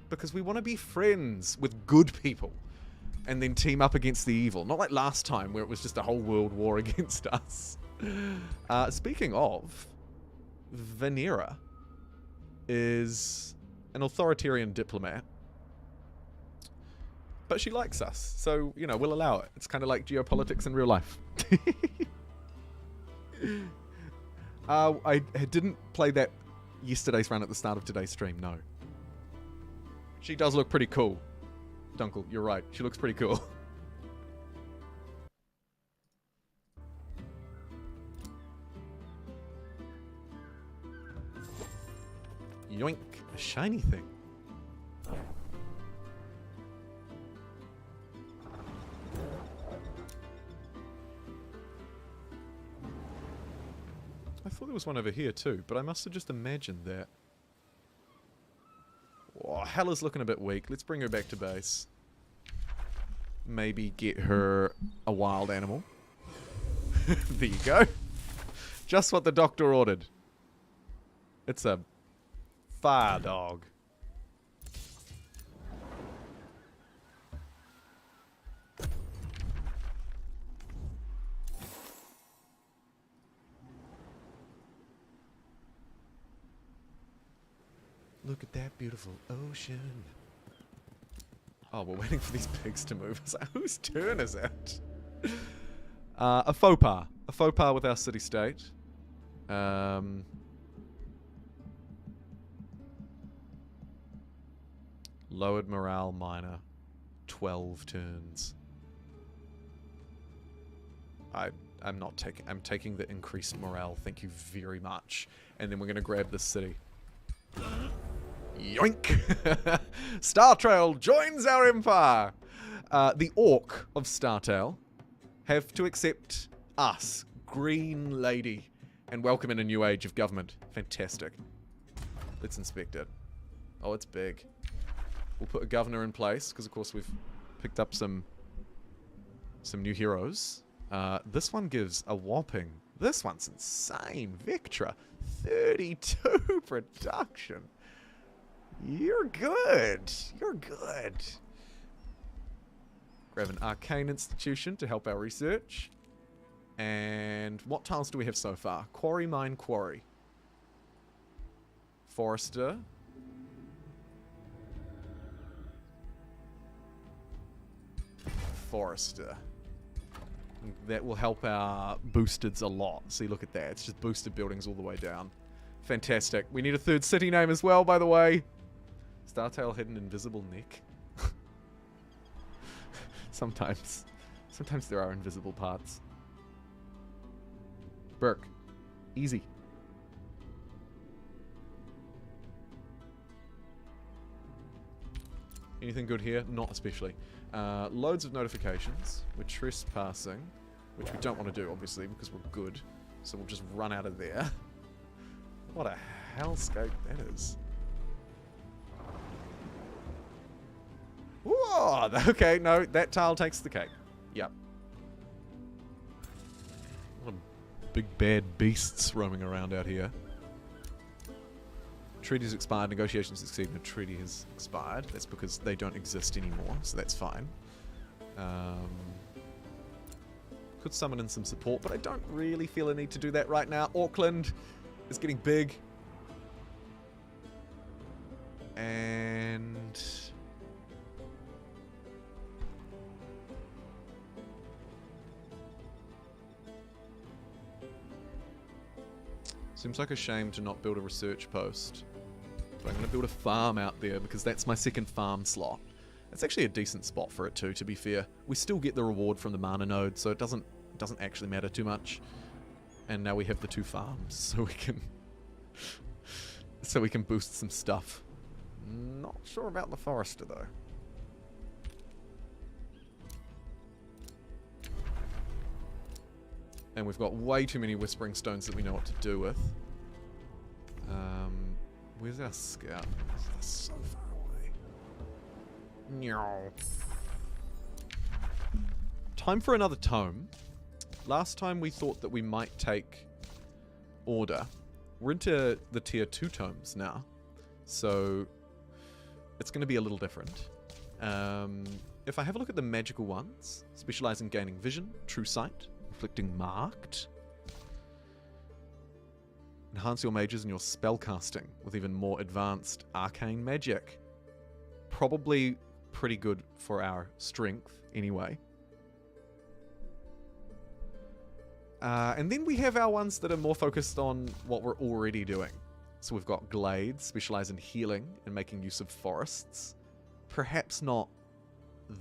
Because we want to be friends with good people. And then team up against the evil. Not like last time where it was just a whole world war against us. Speaking of, Venera is an authoritarian diplomat. But she likes us, so, you know, we'll allow it. It's kind of like geopolitics in real life. I didn't play that yesterday's run at the start of today's stream. No. She does look pretty cool. Dunkel, you're right. She looks pretty cool. Yoink. A shiny thing. I thought there was one over here too, but I must have just imagined that. Oh, Hella's looking a bit weak. Let's bring her back to base. Maybe get her a wild animal. There you go. Just what the doctor ordered. It's a fire dog. Look at that beautiful ocean. Oh, we're waiting for these pigs to move. It's like, whose turn is it? A faux pas. A faux pas with our city-state. Lowered morale minor. 12 turns. I'm not taking... I'm taking the increased morale. Thank you very much. And then we're going to grab this city. Yoink! Startrail joins our empire! The Orc of Startail have to accept us, Green Lady, and welcome in a new age of government. Fantastic. Let's inspect it. Oh, it's big. We'll put a governor in place, because of course we've picked up some new heroes. This one gives a whopping... This one's insane. Vectra. 32 production. You're good. You're good. Grab an arcane institution to help our research. And what tiles do we have so far? Quarry, mine, quarry. Forester. Forester. That will help our boosteds a lot. See, look at that. It's just boosted buildings all the way down. Fantastic. We need a third city name as well, by the way. Startail had an invisible neck. Sometimes there are invisible parts. Burke. Easy. Anything good here? Not especially. Loads of notifications. We're trespassing, which we don't want to do, obviously, because we're good. So we'll just run out of there. What a hellscape that is. Whoa! Okay, no, that tile takes the cake. Yep. What big bad beasts roaming around out here. Treaty's expired, negotiations succeed, and a treaty has expired. That's because they don't exist anymore, so that's fine. Could summon in some support, but I don't really feel a need to do that right now. Auckland is getting big. And... seems like a shame to not build a research post. But I'm going to build a farm out there because that's my second farm slot. It's actually a decent spot for it too, to be fair. We still get the reward from the mana node, so it doesn't actually matter too much. And now we have the 2 farms, so we can boost some stuff. Not sure about the forester though. And we've got way too many Whispering Stones that we know what to do with. Where's our scout? That's so far away. No. Time for another tome. Last time we thought that we might take Order. We're into the tier 2 tomes now. So it's going to be a little different. If I have a look at the magical ones, specialize in gaining vision, true sight, inflicting marked. Enhance your mages and your spellcasting with even more advanced arcane magic. Probably pretty good for our strength anyway. And then we have our ones that are more focused on what we're already doing. So we've got glades, specialize in healing and making use of forests. Perhaps not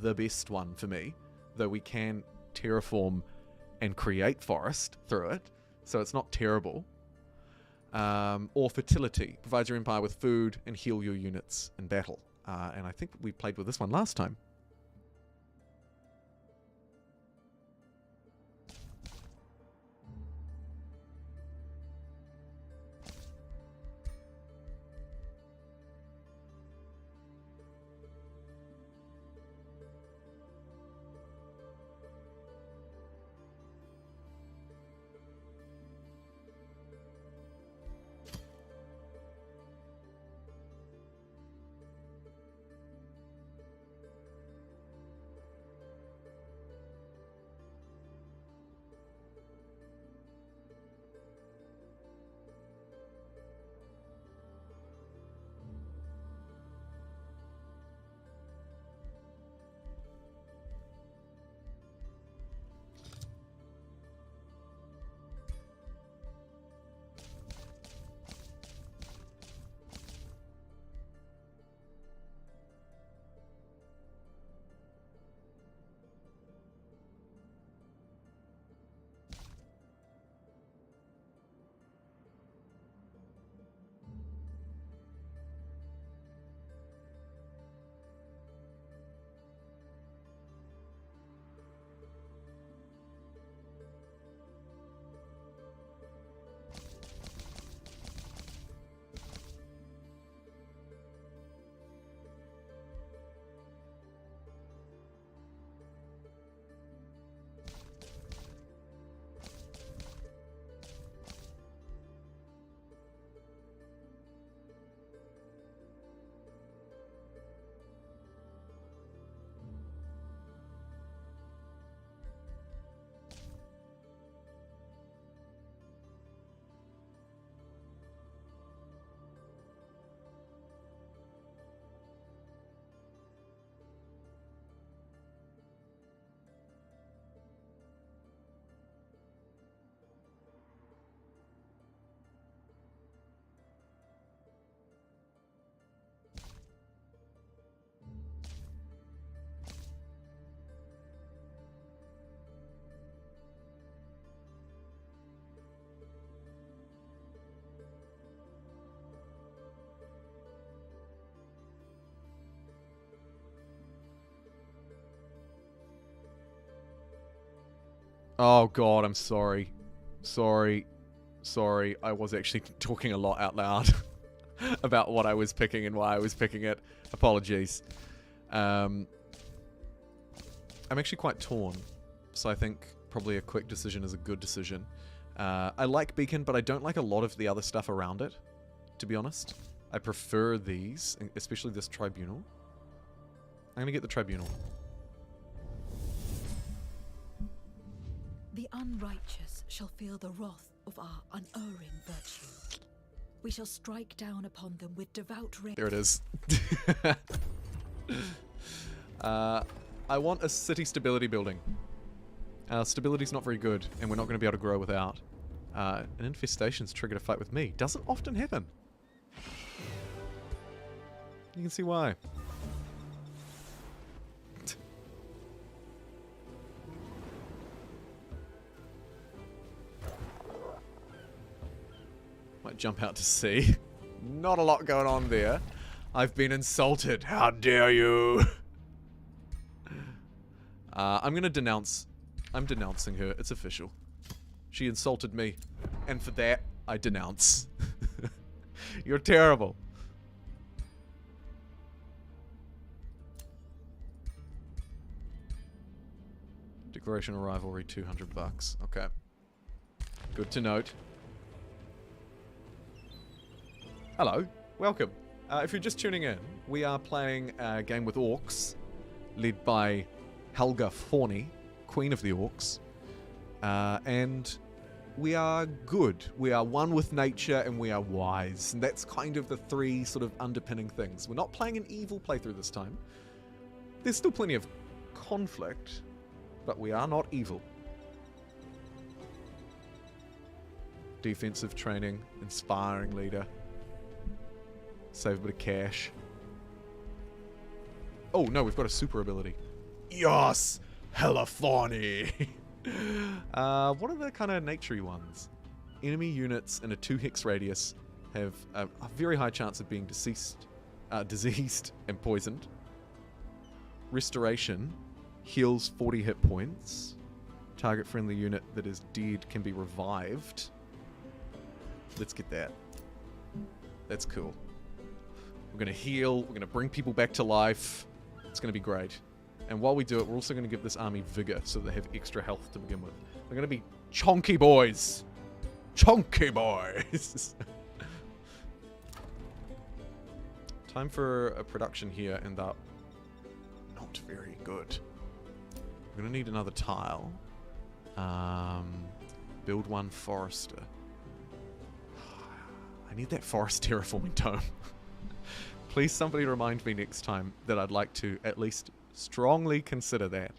the best one for me, though we can terraform and create forest through it, so it's not terrible. Or fertility, provides your empire with food and heal your units in battle. And I think we played with this one last time. Oh god, I'm sorry. Sorry. I was actually talking a lot out loud about what I was picking and why I was picking it. Apologies. I'm actually quite torn. So I think probably a quick decision is a good decision. I like Beacon, but I don't like a lot of the other stuff around it, to be honest. I prefer these, especially this Tribunal. I'm going to get the Tribunal. The unrighteous shall feel the wrath of our unerring virtue. We shall strike down upon them with devout rage. There it is. I want a city stability building. Stability's not very good, and we're not going to be able to grow without. An infestation's triggered a fight with me. Doesn't often happen. You can see why. Might jump out to sea. Not a lot going on there. I've been insulted. How dare you? I'm gonna denounce. I'm denouncing her. It's official. She insulted me. And for that, I denounce. You're terrible. Declaration of rivalry, $200. Okay. Good to note. Hello, welcome. If you're just tuning in, we are playing a game with orcs, led by Helga Forney, Queen of the Orcs. And we are good. We are one with nature and we are wise. And that's kind of the three sort of underpinning things. We're not playing an evil playthrough this time. There's still plenty of conflict, but we are not evil. Defensive training, inspiring leader. Save a bit of cash. Oh, no, we've got a super ability. Yes! Hella funny! What are the kind of naturey ones? Enemy units in a 2 hex radius have a very high chance of being diseased and poisoned. Restoration heals 40 hit points. Target friendly unit that is dead can be revived. Let's get that. That's cool. We're going to heal. We're going to bring people back to life. It's going to be great. And while we do it, we're also going to give this army vigor so they have extra health to begin with. They're going to be chonky boys. Chonky boys. Time for a production here, and they're not very good. We're going to need another tile. Build one forester. I need that forest terraforming tome. Please somebody remind me next time that I'd like to at least strongly consider that.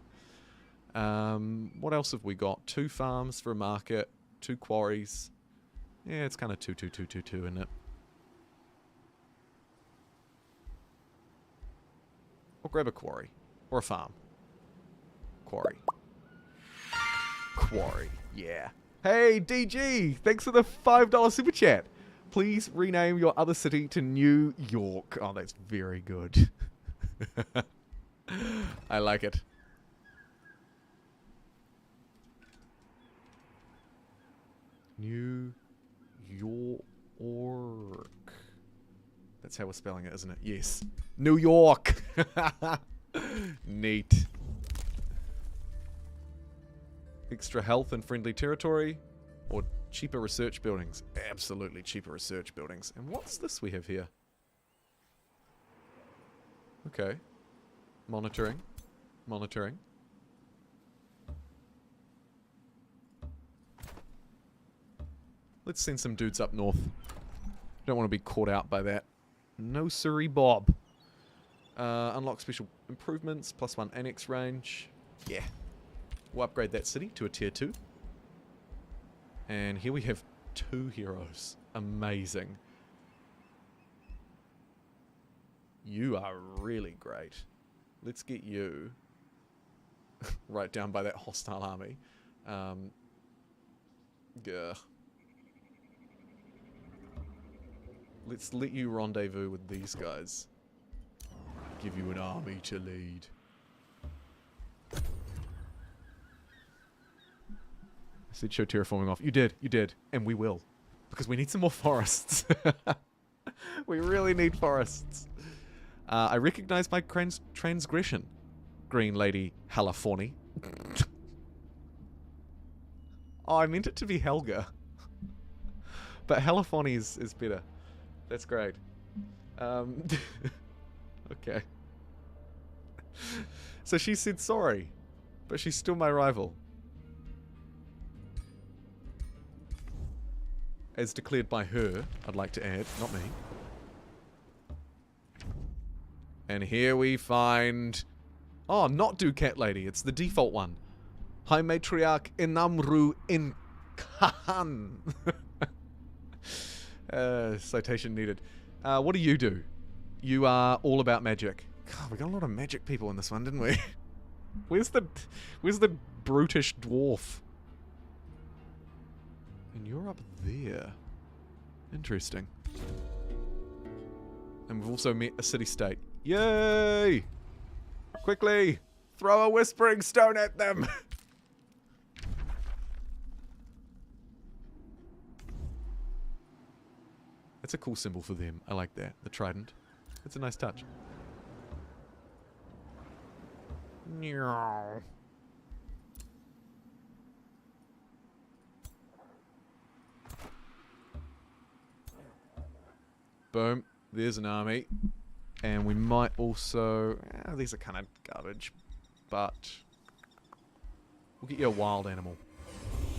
What else have we got? 2 farms for a market, 2 quarries. Yeah, it's kind of 2, 2, 2, 2, 2, isn't it? Or grab a quarry. Or a farm. Quarry. Quarry, yeah. Hey, DG! Thanks for the $5 super chat. Please rename your other city to New York. Oh, that's very good. I like it. New York. That's how we're spelling it, isn't it? Yes. New York. Neat. Extra health and friendly territory. Or cheaper research buildings. Absolutely cheaper research buildings. And what's this we have here? Okay. Monitoring. Monitoring. Let's send some dudes up north. Don't want to be caught out by that. No siree Bob. Unlock special improvements. +1 annex range. Yeah. We'll upgrade that city to a tier 2. And here we have 2 heroes. Amazing. You are really great. Let's get you right down by that hostile army. Yeah. Let's let you rendezvous with these guys. Give you an army to lead. I said show terraforming off. You did. And we will. Because we need some more forests. We really need forests. I recognize my transgression, Green Lady Halaforni. Oh, I meant it to be Helga. But Halaforni is better. That's great. Okay. So she said sorry, but she's still my rival. As declared by her, I'd like to add, not me. And here we find... Oh, not Ducat Lady. It's the default one. High Matriarch Inamru Inkan. Citation needed. What do you do? You are all about magic. God, we got a lot of magic people in this one, didn't we? Where's the brutish dwarf? And you're up there. Interesting. And we've also met a city-state. Yay! Quickly! Throw a whispering stone at them! That's a cool symbol for them. I like that. The trident. It's a nice touch. Boom. There's an army. And we might also... these are kind of garbage. But... we'll get you a wild animal.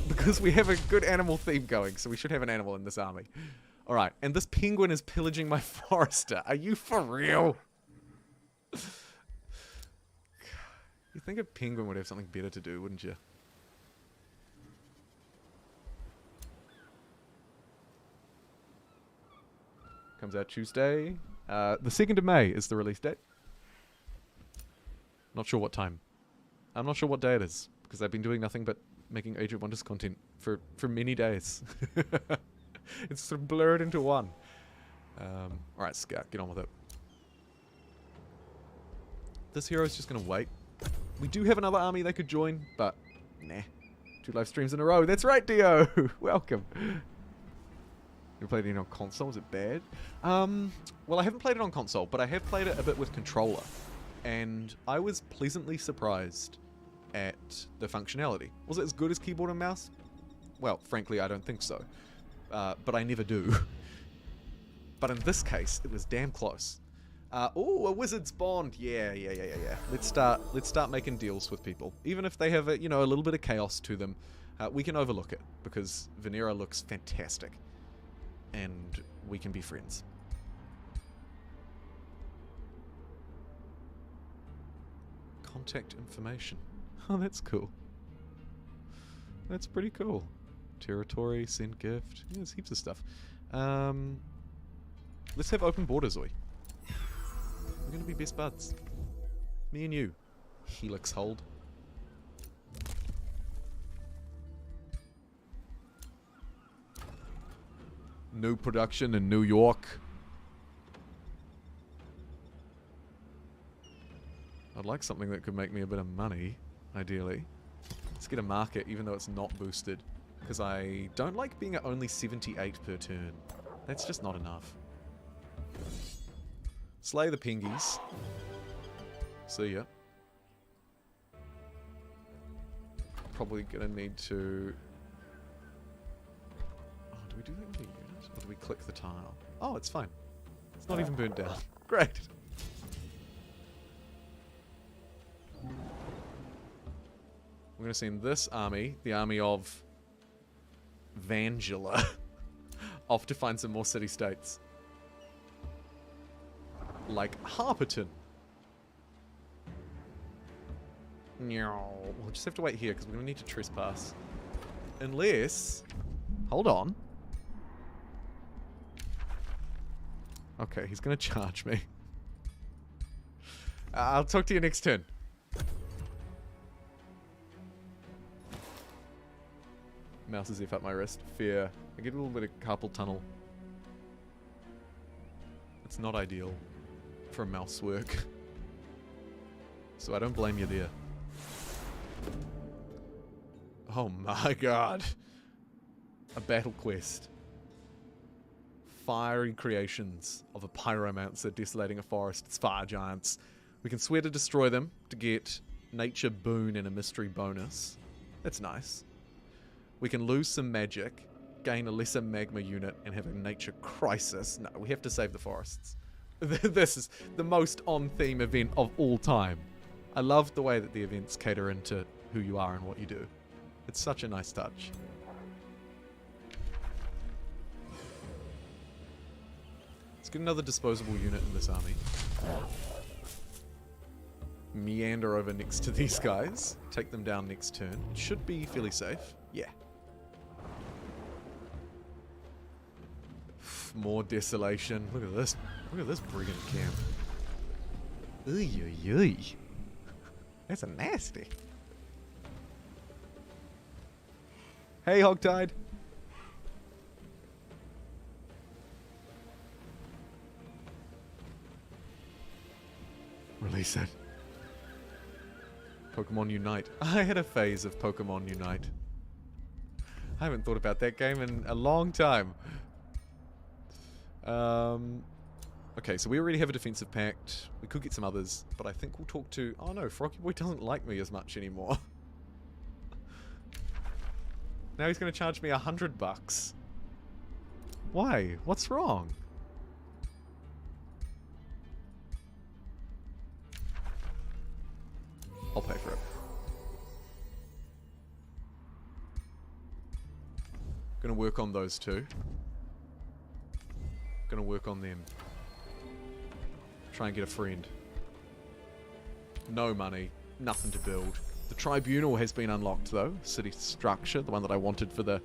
Because we have a good animal theme going. So we should have an animal in this army. Alright. And this penguin is pillaging my forester. Are you for real? You think a penguin would have something better to do, wouldn't you? Comes out Tuesday. The 2nd of May is the release date. Not sure what time. I'm not sure what day it is, because I've been doing nothing but making Age of Wonders content for many days. It's sort of blurred into one. Alright, Scout, get on with it. This hero's just going to wait. We do have another army they could join, but nah. 2 live streams in a row. That's right, Dio! Welcome. You played it on console? Is it bad? Well, I haven't played it on console, but I have played it a bit with controller. And I was pleasantly surprised at the functionality. Was it as good as keyboard and mouse? Well, frankly, I don't think so. But I never do. But in this case, it was damn close. Oh, a wizard's bond. Yeah. Let's start making deals with people. Even if they have a little bit of chaos to them, we can overlook it because Venera looks fantastic. And we can be friends. Contact information. Oh, that's cool. That's pretty cool. Territory, send gift. Yeah, there's heaps of stuff. Let's have open borders, Oi. We're gonna be best buds. Me and you. Helix hold. New production in New York. I'd like something that could make me a bit of money, ideally. Let's get a market, even though it's not boosted. Because I don't like being at only 78 per turn. That's just not enough. Slay the pingies. See ya. Probably gonna need to... Oh, do we do that with a unit? Or do we click the tile? Oh, it's fine. It's not even burnt down. Great. We're going to send this army, the army of Vangela, off to find some more city-states. Like Harperton. We'll just have to wait here because we're going to need to trespass. Unless... Hold on. Okay, he's going to charge me. I'll talk to you next turn. Mouse is F up my wrist. Fear. I get a little bit of carpal tunnel. It's not ideal for a mouse work. So I don't blame you there. Oh my god. A battle quest. Fiery creations of a pyromancer desolating a forest. It's fire giants. We can swear to destroy them to get nature boon and a mystery bonus. That's nice. We can lose some magic, gain a lesser magma unit, and have a nature crisis. No, we have to save the forests. This is the most on-theme event of all time. I love the way that the events cater into who you are and what you do. It's such a nice touch. Let's get another disposable unit in this army. Meander over next to these guys. Take them down next turn. It should be fairly safe. Yeah. More desolation. Look at this. Look at this brigand camp. Oy. That's a nasty. Hey, Hogtide. Release it. Pokemon Unite. I had a phase of Pokemon Unite. I haven't thought about that game in a long time. Okay, so we already have a defensive pact. We could get some others, but I think we'll talk to... Oh no, Froggy Boy doesn't like me as much anymore. Now he's going to charge me $100. Why? What's wrong? I'll pay for it. Gonna work on those two. Gonna work on them. Try and get a friend. No money. Nothing to build. The tribunal has been unlocked though. City structure. The one that I wanted for the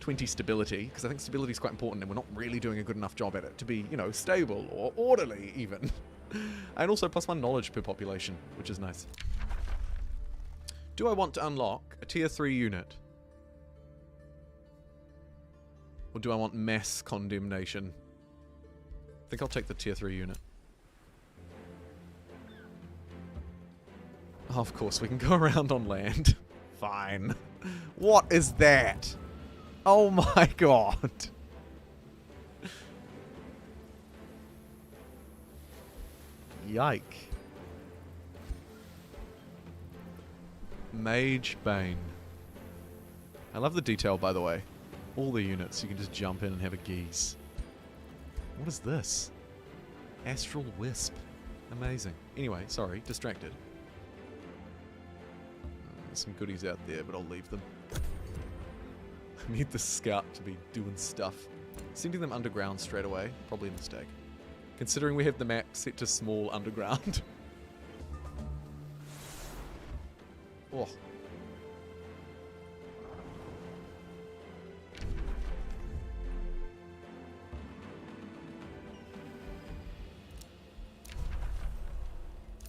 20 stability, because I think stability is quite important and we're not really doing a good enough job at it to be, you know, stable or orderly even. And also +1 knowledge per population, which is nice. Do I want to unlock a tier 3 unit? Or do I want mass condemnation? I think I'll take the tier 3 unit. Oh, of course, we can go around on land. Fine. What is that? Oh my god. Yike. Mage Bane. I love the detail, by the way. All the units, you can just jump in and have a geese. What is this? Astral Wisp. Amazing. Anyway, sorry, distracted. There's some goodies out there, but I'll leave them. I need the scout to be doing stuff. Sending them underground straight away, probably a mistake. Considering we have the map set to small underground. Oh.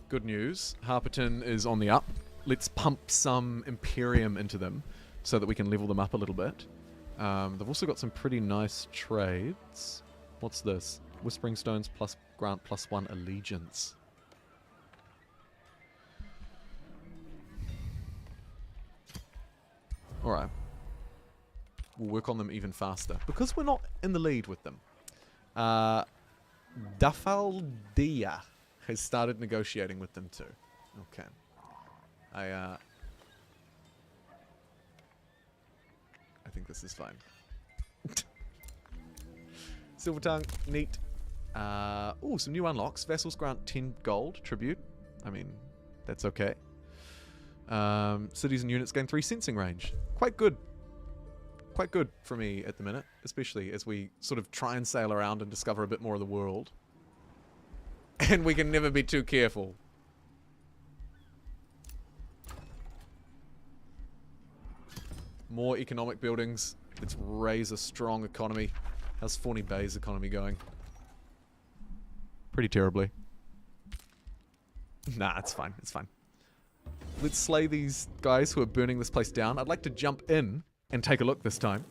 Good news. Harperton is on the up. Let's pump some Imperium into them so that we can level them up a little bit. They've also got some pretty nice trades. What's this? Whispering Stones plus grant +1 allegiance. Alright. We'll work on them even faster. Because we're not in the lead with them. Dafaldia has started negotiating with them too. Okay. I think this is fine. Silver Tongue, neat. Oh, some new unlocks. Vassals grant 10 gold, tribute. I mean, that's okay. Cities and units gain 3 sensing range. Quite good. Quite good for me at the minute, especially as we sort of try and sail around and discover a bit more of the world. And we can never be too careful. More economic buildings. Let's raise a strong economy. How's Fawny Bay's economy going? Pretty terribly. Nah, it's fine. It's fine. Let's slay these guys who are burning this place down. I'd like to jump in and take a look this time.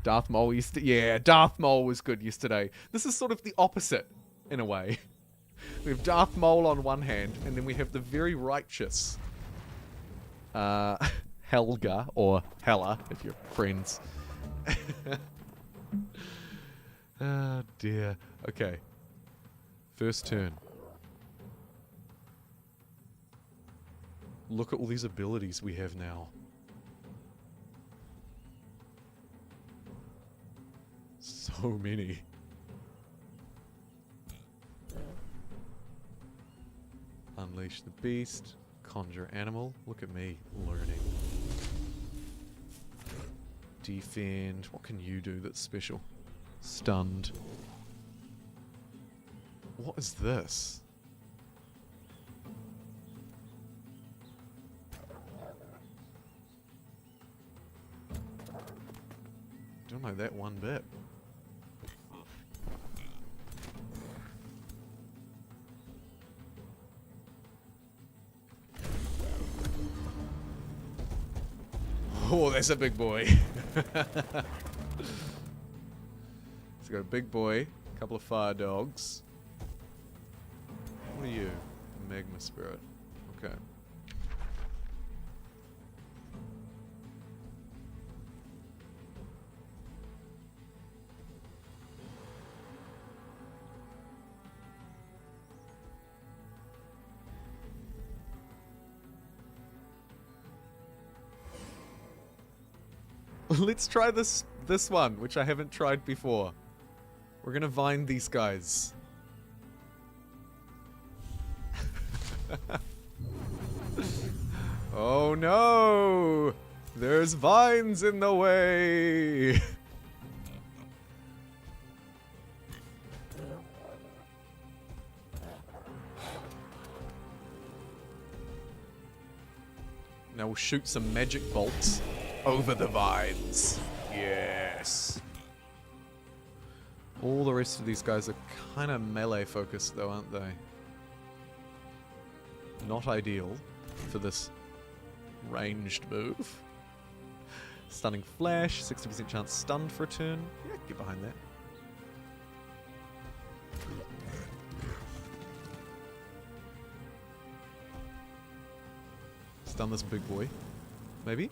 Darth Maul yesterday. Yeah, Darth Maul was good yesterday. This is sort of the opposite, in a way. We have Darth Maul on one hand, and then we have the very righteous Helga, or Hela, if you're friends. Oh dear. Okay. First turn. Look at all these abilities we have now. So many. Unleash the beast. Conjure animal. Look at me learning. Defend. What can you do that's special? Stunned. What is this? Don't know that one bit. Oh, that's a big boy. Let's go big boy, a couple of fire dogs. What are you? Magma spirit. Okay. Let's try this one, which I haven't tried before. We're gonna vine these guys. Oh no! There's vines in the way! Now we'll shoot some magic bolts over the vines. Yes. All the rest of these guys are kind of melee focused though, aren't they? Not ideal for this ranged move. Stunning flash, 60% chance stunned for a turn. Yeah, get behind that. Stun this big boy. Maybe?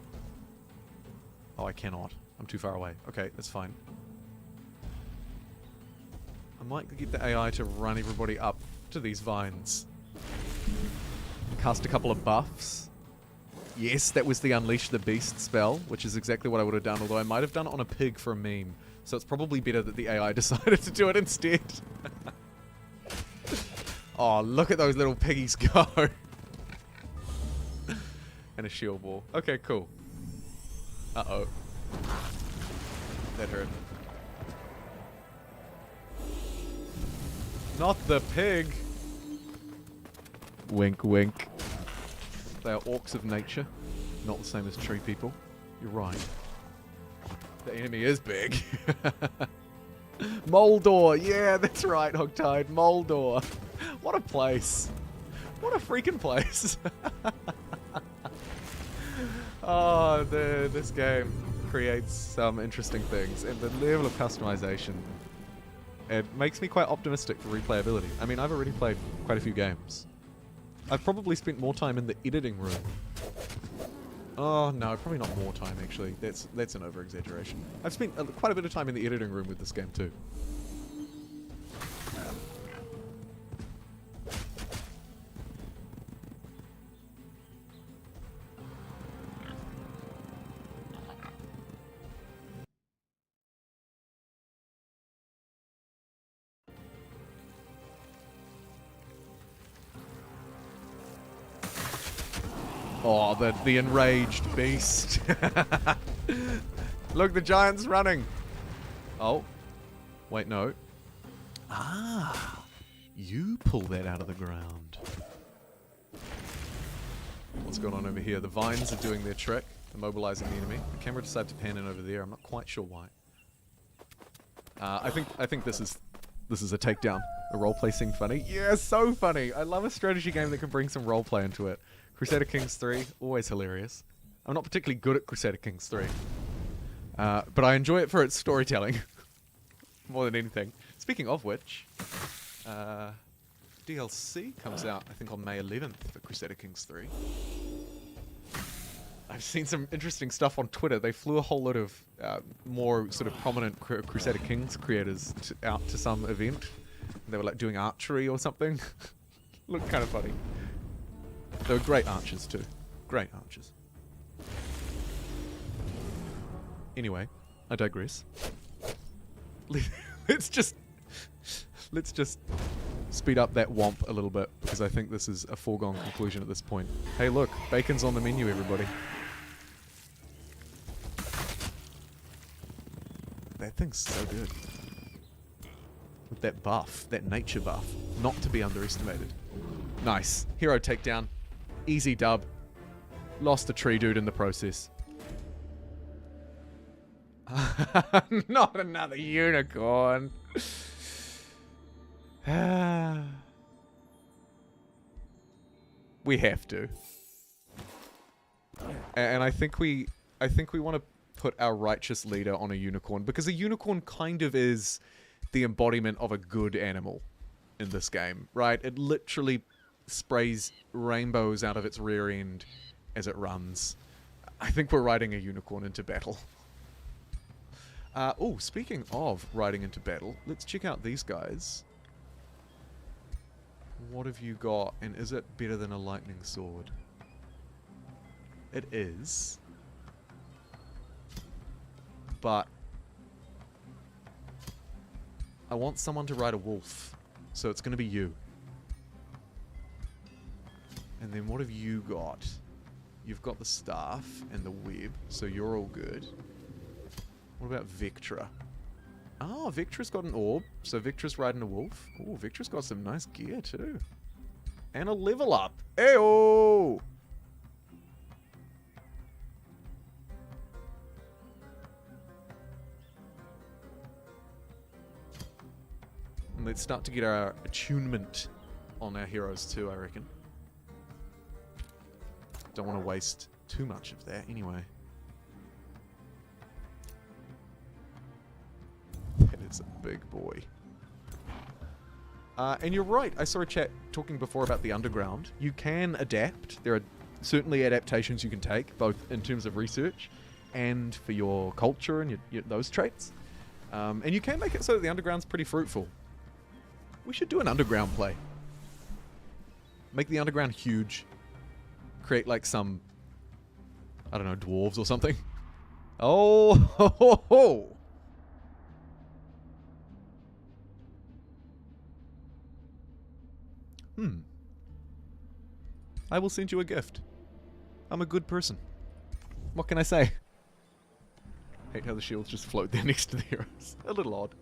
Oh, I cannot. I'm too far away. Okay, that's fine. I might get the AI to run everybody up to these vines. Cast a couple of buffs. Yes, that was the Unleash the Beast spell, which is exactly what I would have done, although I might have done it on a pig for a meme. So it's probably better that the AI decided to do it instead. Oh, look at those little piggies go. And a shield wall. Okay, cool. Uh-oh. That hurt. Not the pig! Wink, wink. They are orcs of nature. Not the same as tree people. You're right. The enemy is big. Moldor! Yeah, that's right, Hogtide. Moldor. What a place. What a freaking place. Oh, this game creates some interesting things. And the level of customization, it makes me quite optimistic for replayability. I mean, I've already played quite a few games. I've probably spent more time in the editing room. Oh, no, probably not more time, actually. That's an over-exaggeration. I've spent quite a bit of time in the editing room with this game, too. Oh, the enraged beast. Look, the giant's running. Oh. Wait, no. Ah. You pull that out of the ground. What's going on over here? The vines are doing their trick, immobilizing the enemy. The camera decided to pan in over there. I'm not quite sure why. I think this is a takedown. A roleplay scene funny. Yeah, so funny. I love a strategy game that can bring some roleplay into it. Crusader Kings 3, always hilarious. I'm not particularly good at Crusader Kings 3. But I enjoy it for its storytelling. More than anything. Speaking of which, DLC comes out, I think, on May 11th for Crusader Kings 3. I've seen some interesting stuff on Twitter. They flew a whole lot of more sort of prominent Crusader Kings creators out to some event. They were like doing archery or something. Looked kind of funny. They were great archers too. Great archers. Anyway, I digress. Let's just speed up that womp a little bit, because I think this is a foregone conclusion at this point. Hey look, bacon's on the menu, everybody. That thing's so good. With that buff, that nature buff, not to be underestimated. Nice. Hero takedown. Easy dub. Lost the tree dude in the process. Not another unicorn. We have to. And I think we want to put our righteous leader on a unicorn, because a unicorn kind of is the embodiment of a good animal in this game, right? It literally sprays rainbows out of its rear end as it runs. I think we're riding a unicorn into battle. Oh, speaking of riding into battle, let's check out these guys. What have you got, and is it better than a lightning sword? It is. But I want someone to ride a wolf, so it's going to be you. And then what have you got? You've got the staff and the web, so you're all good. What about Vectra? Oh, Vectra's got an orb, so Vectra's riding a wolf. Oh, Vectra's got some nice gear too. And a level up. Ayo! And let's start to get our attunement on our heroes too, I reckon. Don't want to waste too much of that anyway. That is a big boy. And you're right, I saw a chat talking before about the underground. You can adapt. There are certainly adaptations you can take, both in terms of research and for your culture and those traits. And you can make it so that the underground's pretty fruitful. We should do an underground play. Make the underground huge. Create like some, I don't know, dwarves or something. Oh, ho, ho, ho. I will send you a gift. I'm a good person. What can I say? Hate how the shields just float there next to the heroes. A little odd.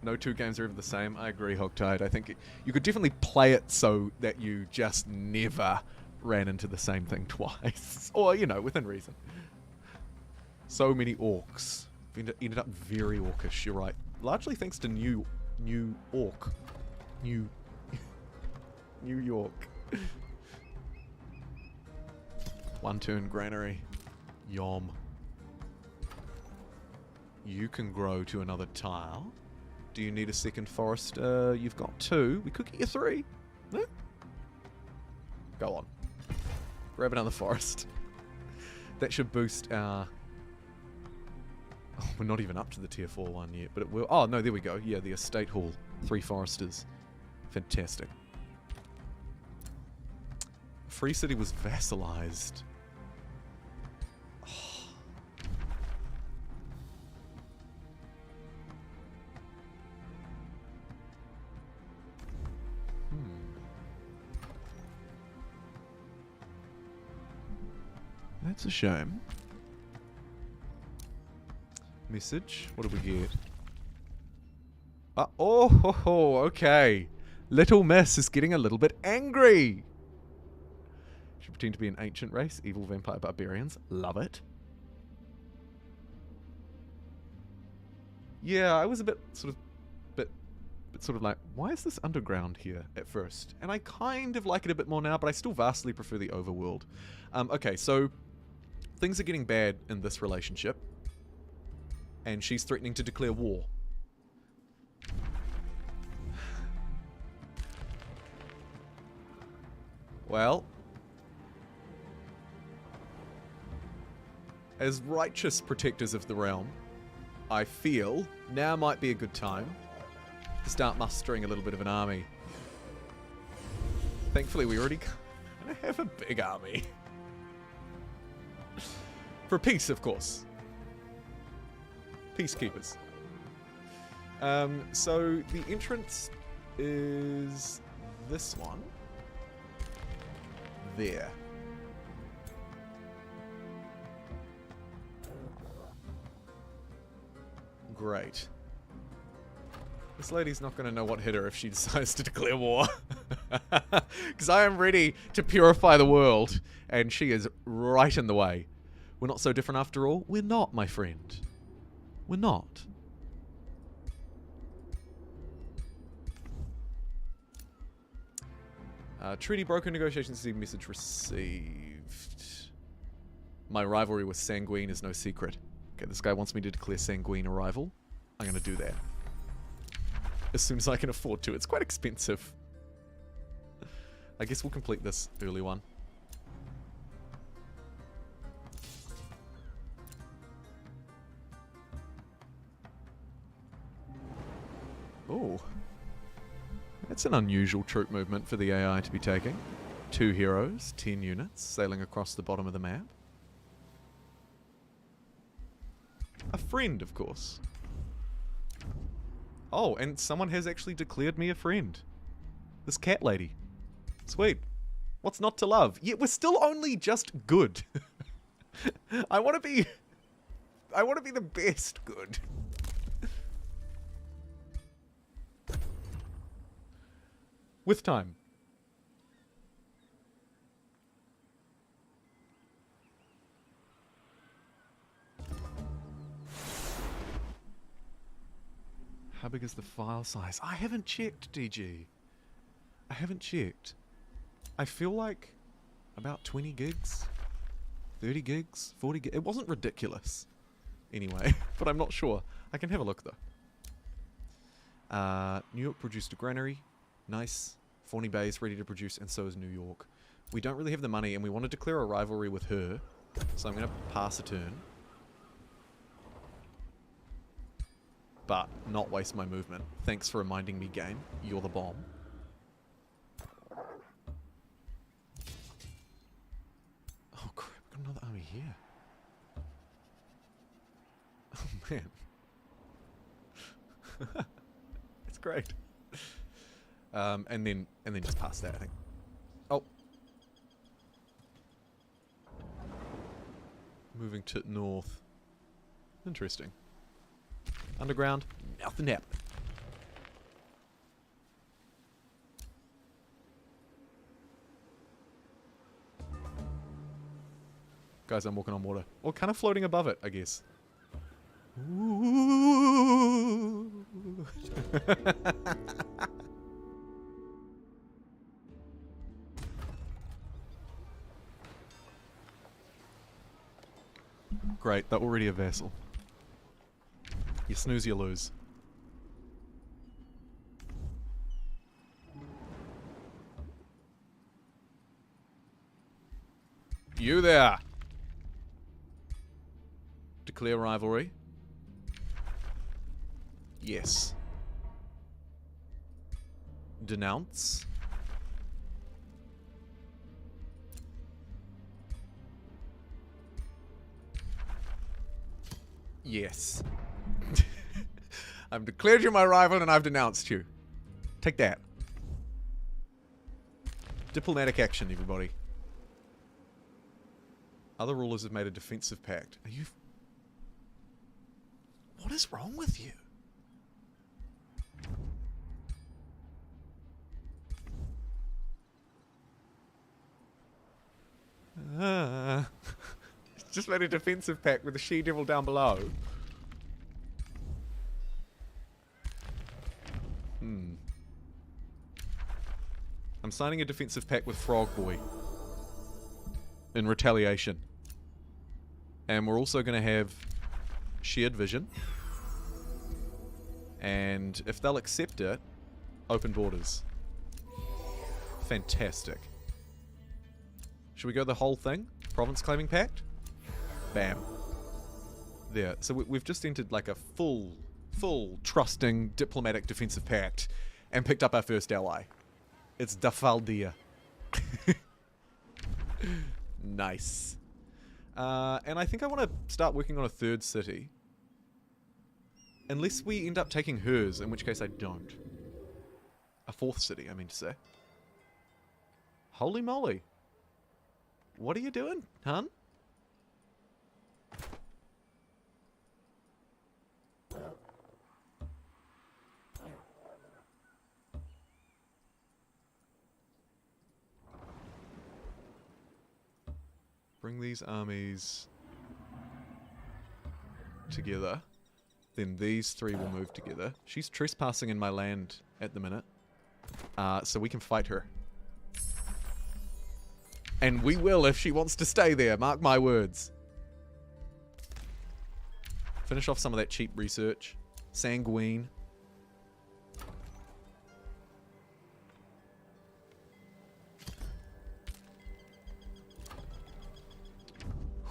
No two games are ever the same. I agree, Hogtied. I think you could definitely play it so that you just never ran into the same thing twice. Or, you know, within reason. So many orcs. Ended up very orcish, you're right. Largely thanks to New York. One turn granary. Yom. You can grow to another tile. Do you need a second forest? You've got 2. We could get you 3. No? Go on. Grab another forest. That should boost our... Oh, we're not even up to the tier 4 one yet, but it will... Oh, no, there we go. Yeah, the estate hall. 3 foresters. Fantastic. Free City was vassalized. That's a shame. Message. What do we get? Oh, okay. Little Miss is getting a little bit angry. Should pretend to be an ancient race. Evil vampire barbarians. Love it. Yeah, I was a bit sort of like, why is this underground here at first? And I kind of like it a bit more now, but I still vastly prefer the overworld. Okay, so things are getting bad in this relationship. And she's threatening to declare war. Well, as righteous protectors of the realm, I feel now might be a good time to start mustering a little bit of an army. Thankfully, we already have a big army. For peace, of course. Peacekeepers. So the entrance is this one. There. Great. This lady's not going to know what hit her if she decides to declare war. Because I am ready to purify the world, and she is right in the way. We're not so different after all. We're not, my friend. We're not. Treaty broken, negotiations received, message received. My rivalry with Sanguine is no secret. Okay, this guy wants me to declare Sanguine a rival. I'm going to do that. As soon as I can afford to. It's quite expensive. I guess we'll complete this early one. Oh. That's an unusual troop movement for the AI to be taking. 2 heroes, 10 units, sailing across the bottom of the map. A friend, of course. Oh, and someone has actually declared me a friend. This cat lady. Sweet. What's not to love? Yeah, we're still only just good. I want to be the best good. With time. How big is the file size? I haven't checked, DG. I haven't checked. I feel like about 20 gigs, 30 gigs, 40 gigs. It wasn't ridiculous anyway, but I'm not sure. I can have a look though. New York produced a granary. Nice. Fawny Bay is ready to produce, and so is New York. We don't really have the money, and we want to declare a rivalry with her, so I'm going to pass a turn. But not waste my movement. Thanks for reminding me, game. You're the bomb. Oh crap, we've got another army here. Oh man. It's great. And then just past that, I think. Oh. Moving to north. Interesting. Underground, nothing happened. Guys, I'm walking on water. Or kind of floating above it, I guess. Ooh. Great, they're already a vassal. You snooze, you lose. You there! Declare rivalry. Yes. Denounce. Yes. I've declared you my rival and I've denounced you. Take that. Diplomatic action, everybody. Other rulers have made a defensive pact. Are you... What is wrong with you? Just made a defensive pact with the she-devil down below. I'm signing a defensive pact with Frog Boy. In retaliation. And we're also going to have shared vision. And if they'll accept it, open borders. Fantastic. Should we go the whole thing? Province claiming pact? Bam. There. So we've just entered like a full trusting diplomatic defensive pact and picked up our first ally. It's Dafaldia. Nice. And I think I want to start working on a third city. Unless we end up taking hers, in which case I don't. A fourth city, I mean to say. Holy moly. What are you doing, hun? Bring these armies together. Then these three will move together. She's trespassing in my land at the minute. So we can fight her. And we will if she wants to stay there, mark my words. Finish off some of that cheap research. Sanguine.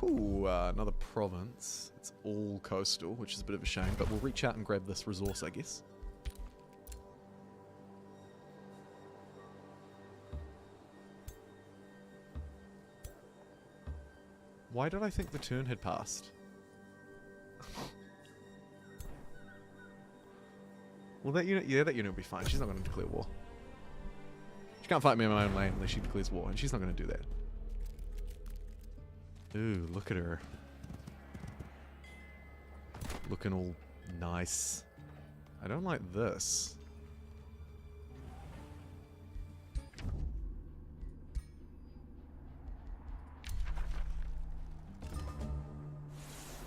Ooh, another province. It's all coastal, which is a bit of a shame, but we'll reach out and grab this resource, I guess. Why did I think the turn had passed? Well, that unit, yeah, that unit will be fine. She's not going to declare war. She can't fight me in my own lane unless she declares war, and she's not going to do that. Ooh, look at her. Looking all nice. I don't like this.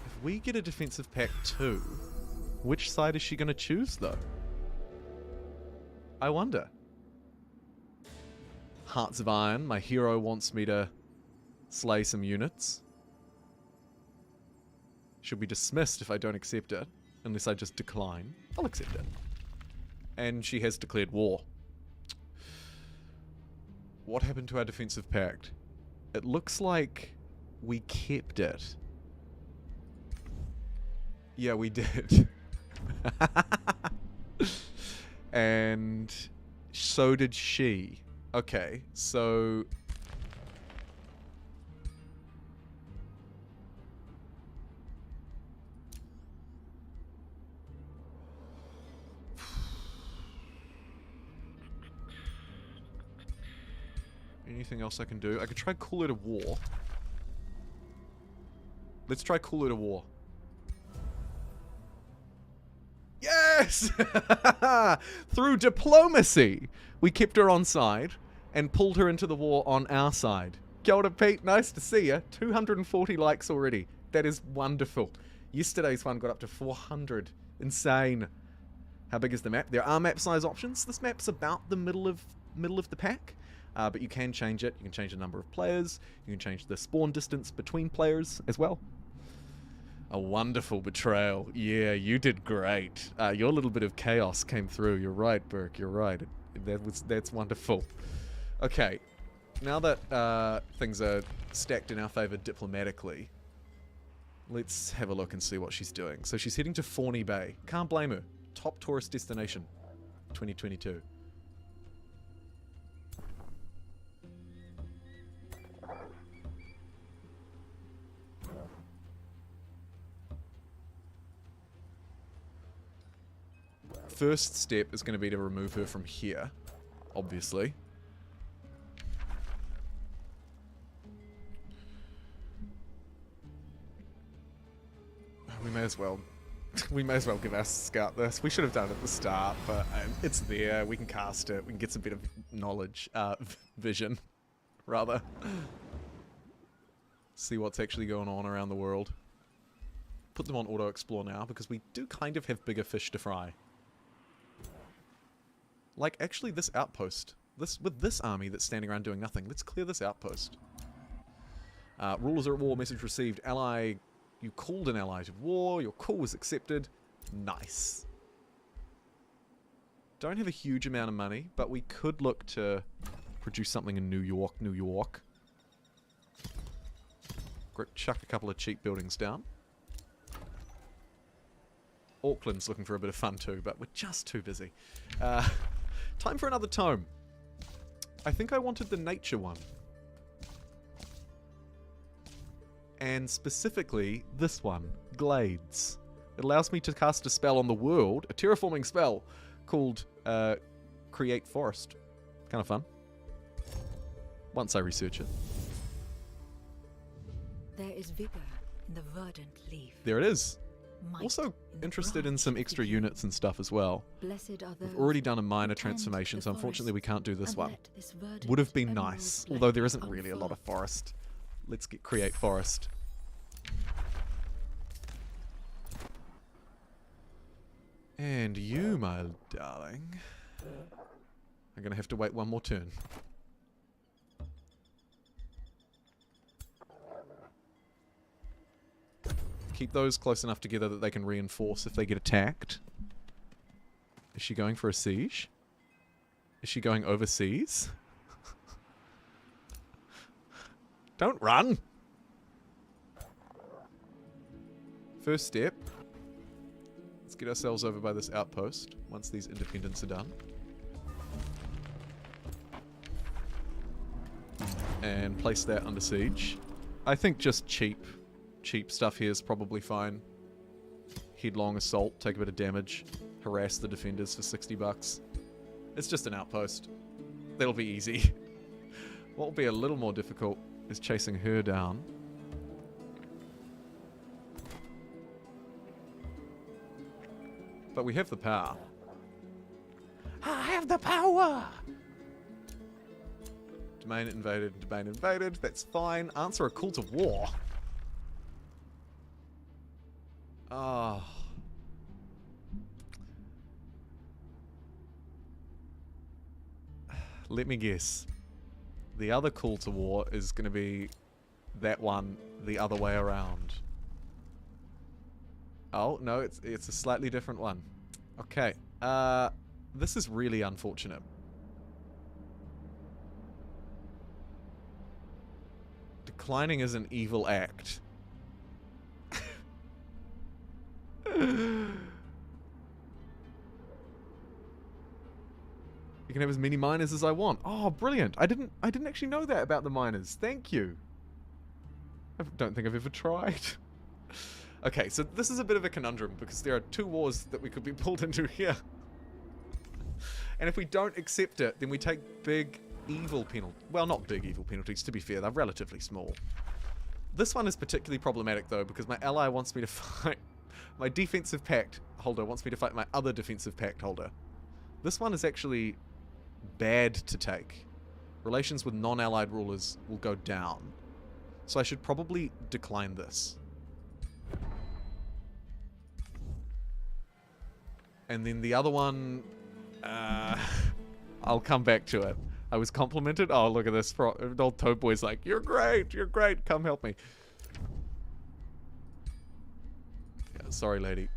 If we get a defensive pact too, which side is she going to choose though? I wonder. Hearts of Iron. My hero wants me to slay some units. Should be dismissed if I don't accept it. Unless I just decline. I'll accept it. And she has declared war. What happened to our defensive pact? It looks like we kept it. Yeah, we did. And so did she. Okay, so... Anything else I can do? I could try call it a war. Let's try call it a war. Yes! Through diplomacy, we kept her on side and pulled her into the war on our side. Kia ora, Pete. Nice to see you. 240 likes already. That is wonderful. Yesterday's one got up to 400. Insane. How big is the map? There are map size options. This map's about the middle of the pack. But you can change it. You can change the number of players. You can change the spawn distance between players as well. A wonderful betrayal. Yeah, you did great. Your little bit of chaos came through. You're right, Burke. You're right. That's wonderful. Okay, now that things are stacked in our favor diplomatically, let's have a look and see what she's doing. So she's heading to Fawny Bay. Can't blame her. Top tourist destination, 2022. First step is going to be to remove her from here, obviously. We may as well give our scout this. We should have done it at the start, but it's there. We can cast it. We can get some bit of knowledge, vision, rather. See what's actually going on around the world. Put them on auto explore now because we do kind of have bigger fish to fry. Like, actually, this outpost. With this army that's standing around doing nothing. Let's clear this outpost. Rulers are at war. Message received. Ally. You called an ally to war. Your call was accepted. Nice. Don't have a huge amount of money, but we could look to produce something in New York. Chuck a couple of cheap buildings down. Auckland's looking for a bit of fun too, but we're just too busy. Time for another tome. I think I wanted the nature one. And specifically, this one, Glades. It allows me to cast a spell on the world, a terraforming spell, called Create Forest. Kind of fun. Once I research it. There is vigor in the verdant leaf. There it is. Might Also in the interested in branch some of extra the units and stuff as well. Blessed are We've those already done a who minor tend transformation, the so unfortunately we can't do this and one. let this verdant Would have been emerald nice, flame although there isn't really a lot of unfurl. forest. Let's get Create Forest. And you, my darling, are going to have to wait one more turn. Keep those close enough together that they can reinforce if they get attacked. Is she going for a siege? Is she going overseas? Don't run! First step. Let's get ourselves over by this outpost once these independents are done. And place that under siege. I think just cheap stuff here is probably fine. Headlong assault, take a bit of damage, harass the defenders for 60 bucks. It's just an outpost. That'll be easy. What will be a little more difficult is chasing her down. But we have the power. I have the power! Domain invaded, that's fine. Answer a call to war. Let me guess. The other call to war is going to be that one the other way around. Oh, no, it's a slightly different one. Okay. This is really unfortunate. Declining is an evil act. You can have as many miners as I want. Oh, brilliant. I didn't actually know that about the miners. Thank you. I don't think I've ever tried. Okay, so this is a bit of a conundrum because there are two wars that we could be pulled into here. And if we don't accept it, then we take big evil penalties. Well, not big evil penalties, to be fair. They're relatively small. This one is particularly problematic, though, because my ally wants me to fight... My defensive pact holder wants me to fight my other defensive pact holder. This one is actually bad to take. Relations with non-allied rulers will go down. So I should probably decline this. And then the other one... I'll come back to it. I was complimented. Oh, look at this. Old Toad Boy's like, you're great, come help me. Yeah, sorry, lady.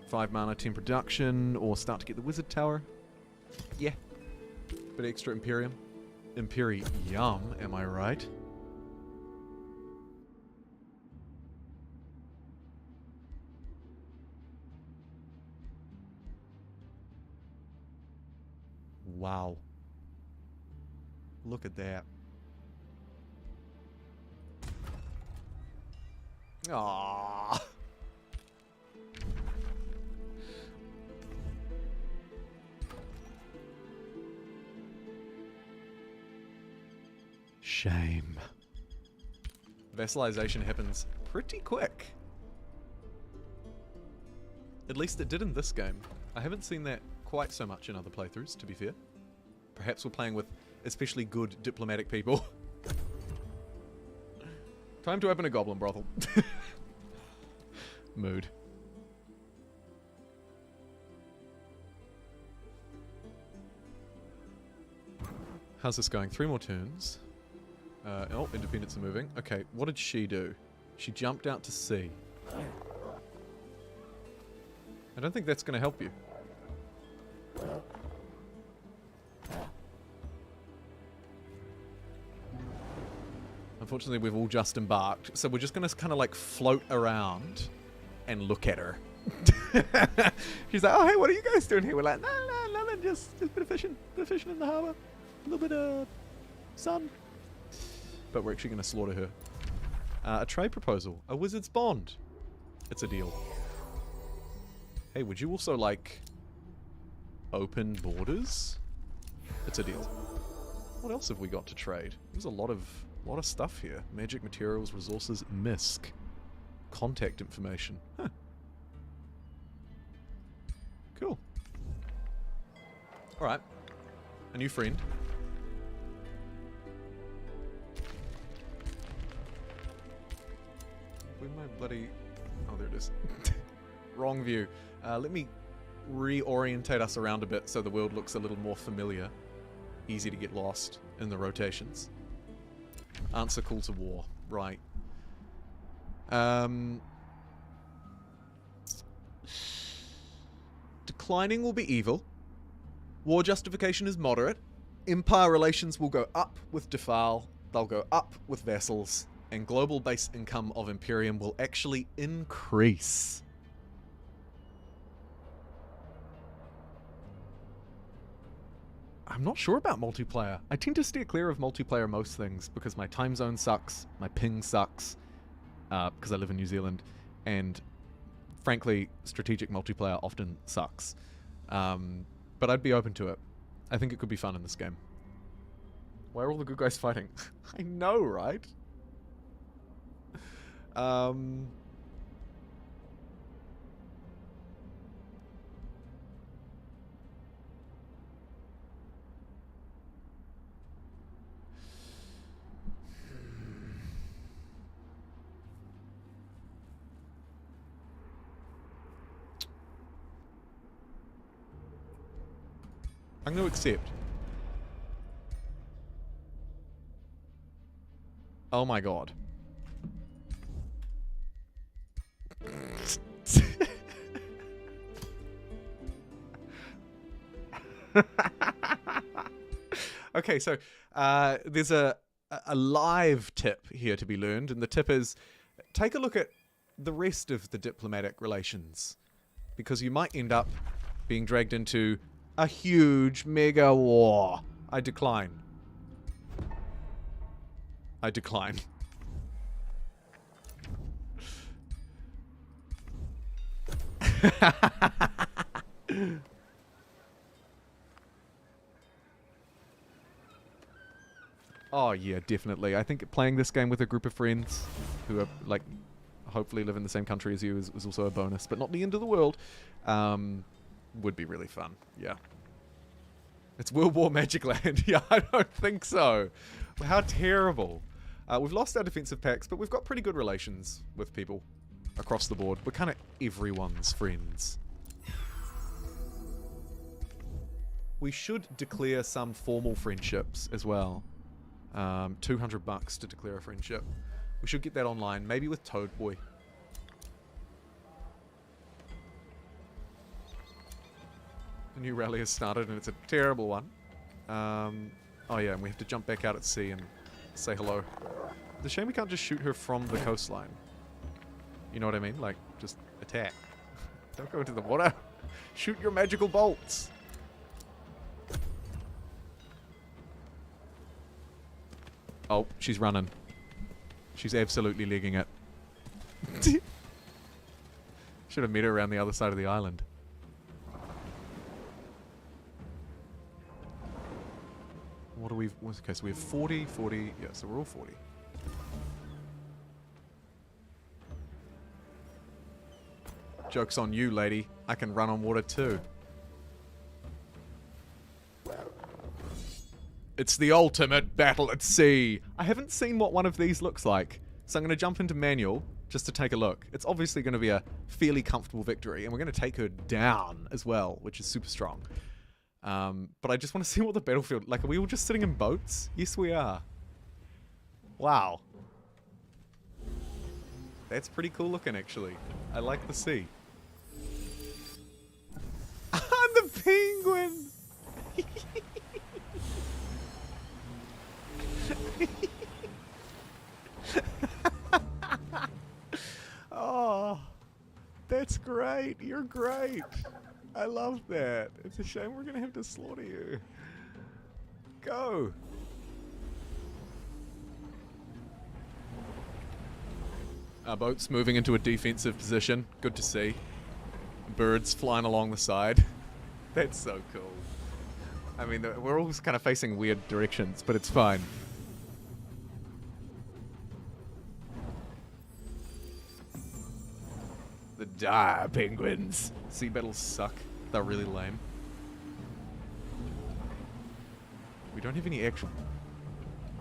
Five mana, 10 production, or start to get the wizard tower. Yeah. Bit extra Imperium. Imperium, am I right? Wow. Look at that. Aww. Shame. Vassalization happens pretty quick. At least it did in this game. I haven't seen that quite so much in other playthroughs, to be fair. Perhaps we're playing with especially good diplomatic people. Time to open a goblin brothel. Mood. How's this going? 3 more turns. Oh, independents are moving. Okay, what did she do? She jumped out to sea. I don't think that's going to help you. Unfortunately, we've all just embarked, so we're just going to kind of like float around and look at her. She's like, oh, hey, what are you guys doing here? We're like, no, nothing, just a bit of fishing in the harbour. A little bit of sun. But we're actually going to slaughter her. A trade proposal. A wizard's bond. It's a deal. Hey, would you also like open borders? It's a deal. What else have we got to trade? There's a lot of stuff here. Magic materials, resources, misc. Contact information. Huh. Cool. Alright. A new friend. Where'd my bloody... Oh, there it is. Wrong view. Let me reorientate us around a bit so the world looks a little more familiar. Easy to get lost in the rotations. Answer call to war. Right. Declining will be evil. War justification is moderate. Empire relations will go up with defile. They'll go up with vassals. And global base income of Imperium will actually increase. I'm not sure about multiplayer. I tend to steer clear of multiplayer most things because my time zone sucks, my ping sucks, because I live in New Zealand, and frankly, strategic multiplayer often sucks. But I'd be open to it. I think it could be fun in this game. Why are all the good guys fighting? I know, right? I'm going to accept. Oh my god. Okay, so there's a live tip here to be learned, and the tip is take a look at the rest of the diplomatic relations, because you might end up being dragged into a huge mega war. I decline. I decline. Oh yeah, definitely. I think playing this game with a group of friends who are like hopefully live in the same country as you is also a bonus, but not the end of the world. Would be really fun. Yeah. It's World War Magic Land. Yeah, I don't think so. How terrible. We've lost our defensive packs, but we've got pretty good relations with people across the board. We're kind of everyone's friends. We should declare some formal friendships as well. $200 to declare a friendship. We should get that online, maybe with Toad Boy. A new rally has started and it's a terrible one. Oh yeah, and we have to jump back out at sea and say hello. It's a shame we can't just shoot her from the coastline. You know what I mean? Like, just attack. Don't go into the water. Shoot your magical bolts. Oh, she's running. She's absolutely legging it. Should have met her around the other side of the island. What do we... Okay, so we have 40, 40... Yeah, so we're all 40. Joke's on you, lady. I can run on water too. It's the ultimate battle at sea. I haven't seen what one of these looks like, so I'm going to jump into manual just to take a look. It's obviously going to be a fairly comfortable victory, and we're going to take her down as well, which is super strong. But I just want to see what the battlefield... Like, are we all just sitting in boats? Yes, we are. Wow. That's pretty cool looking, actually. I like the sea. The penguin! Oh, that's great. You're great. I love that. It's a shame we're going to have to slaughter you. Go. Our boat's moving into a defensive position. Good to see. Birds flying along the side. That's so cool. I mean, we're all kind of facing weird directions, but it's fine. The dire penguins. Sea battles suck. They're really lame. We don't have any actual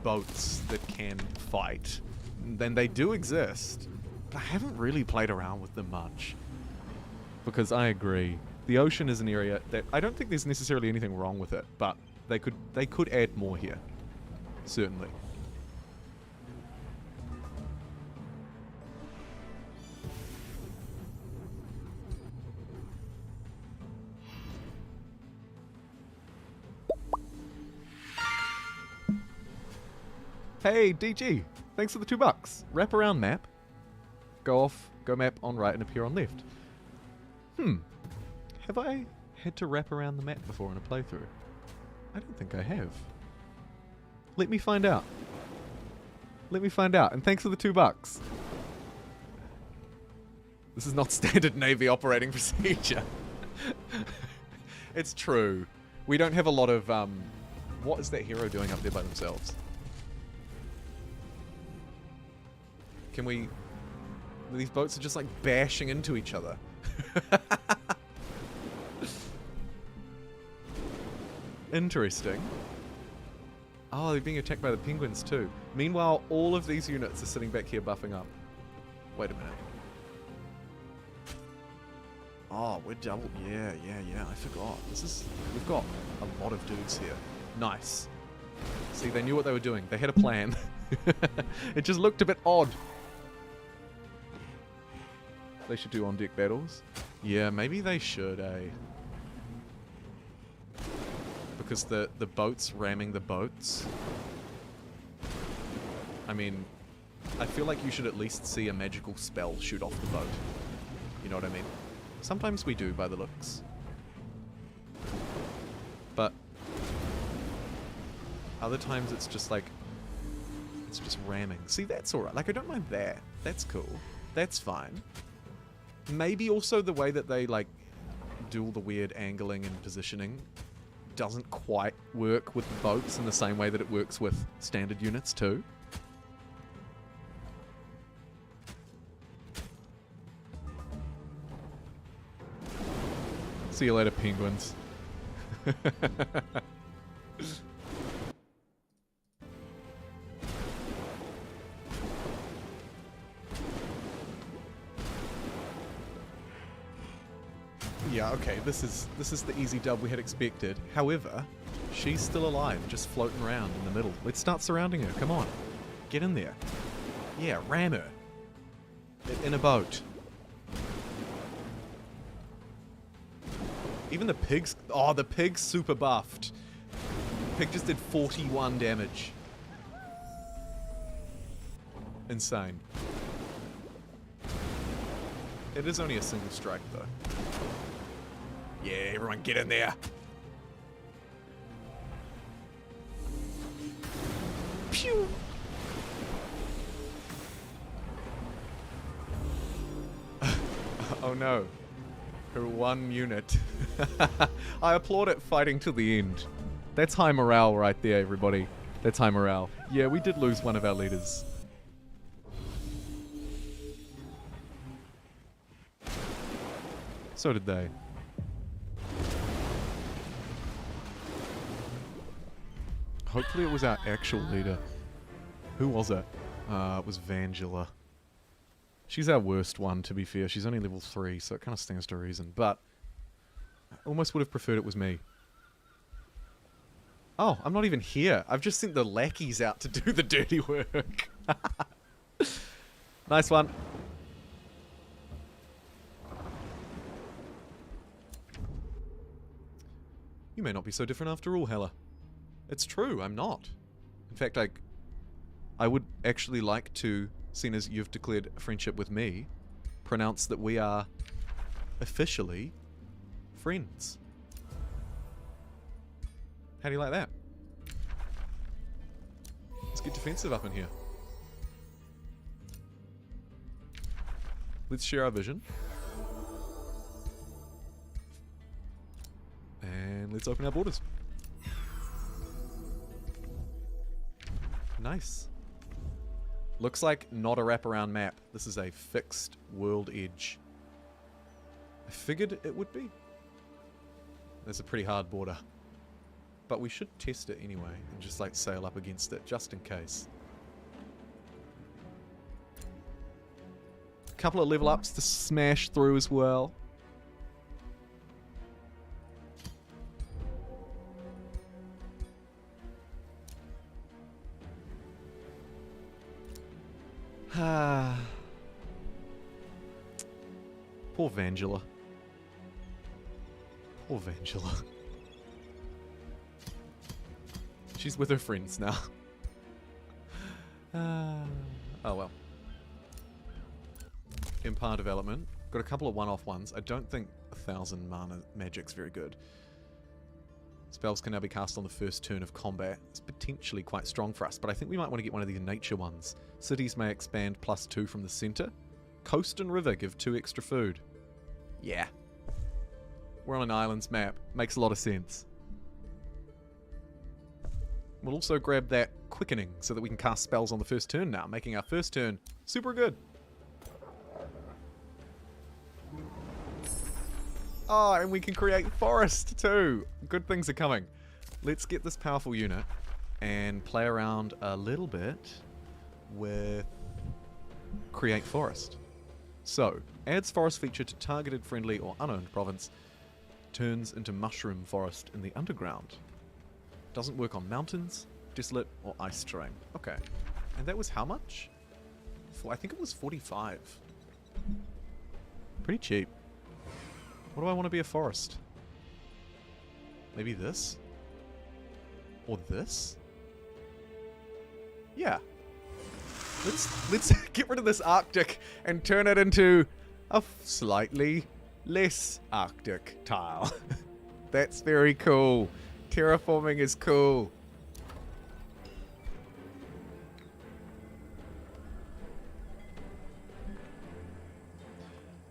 boats that can fight. Then they do exist. But I haven't really played around with them much. Because I agree. The ocean is an area that I don't think there's necessarily anything wrong with it, but they could add more here. Certainly. Hey, DG! Thanks for the $2. Wrap around map. Go off, go map on right and appear on left. Have I had to wrap around the map before in a playthrough? I don't think I have. Let me find out. Let me find out. And thanks for the $2. This is not standard Navy operating procedure. It's true. We don't have a lot of... what is that hero doing up there by themselves? Can we... These boats are just like bashing into each other. Interesting. Oh, they're being attacked by the penguins too. Meanwhile, all of these units are sitting back here buffing up. Wait a minute. Oh, we're double. Yeah, I forgot. We've got a lot of dudes here. Nice. See, they knew what they were doing. They had a plan. It just looked a bit odd. They should do on-deck battles. Yeah, maybe they should, eh? Because the boats ramming the boats. I mean, I feel like you should at least see a magical spell shoot off the boat. You know what I mean? Sometimes we do, by the looks. But other times it's just like, it's just ramming. See, that's alright. Like, I don't mind that. That's cool. That's fine. Maybe also the way that they, like, do all the weird angling and positioning doesn't quite work with the boats in the same way that it works with standard units too. See you later, penguins. Yeah, okay, this is the easy dub we had expected. However, she's still alive, just floating around in the middle. Let's start surrounding her. Come on. Get in there. Yeah, ram her. In a boat. Even the pigs... Oh, the pig's super buffed. Pig just did 41 damage. Insane. It is only a single strike, though. Yeah, everyone get in there. Pew! Oh no. Her one unit. I applaud it fighting to the end. That's high morale right there, everybody. That's high morale. Yeah, we did lose one of our leaders. So did they. Hopefully it was our actual leader. Who was it? It was Vangela. She's our worst one, to be fair. She's only level 3, so it kind of stands to reason. But I almost would have preferred it was me. Oh, I'm not even here. I've just sent the lackeys out to do the dirty work. Nice one. You may not be so different after all, Hella. It's true, I'm not. In fact, I would actually like to, seeing as you've declared friendship with me, pronounce that we are officially friends. How do you like that? Let's get defensive up in here. Let's share our vision. And let's open our borders. Nice. Looks like not a wraparound map. This is a fixed world edge. I figured it would be. There's a pretty hard border. But we should test it anyway and just like sail up against it just in case. A couple of level ups to smash through as well. Poor Vangela. Poor Vangela. She's with her friends now. Oh well. Empire development. Got a couple of one-off ones. I don't think 1,000 mana magic's very good. Spells can now be cast on the first turn of combat. It's potentially quite strong for us, but I think we might want to get one of these nature ones. Cities may expand +2 from the center. Coast and river give 2 extra food. Yeah. We're on an islands map. Makes a lot of sense. We'll also grab that quickening so that we can cast spells on the first turn now, making our first turn super good. Oh, and we can create forest too. Good things are coming. Let's get this powerful unit and play around a little bit with create forest. So, adds forest feature to targeted friendly or unowned province. Turns into mushroom forest in the underground. Doesn't work on mountains, desolate, or ice terrain. Okay. And that was how much? I think it was 45. Pretty cheap. What do I want to be a forest? Maybe this? Or this? Yeah. Let's get rid of this Arctic and turn it into a slightly less Arctic tile. That's very cool. Terraforming is cool.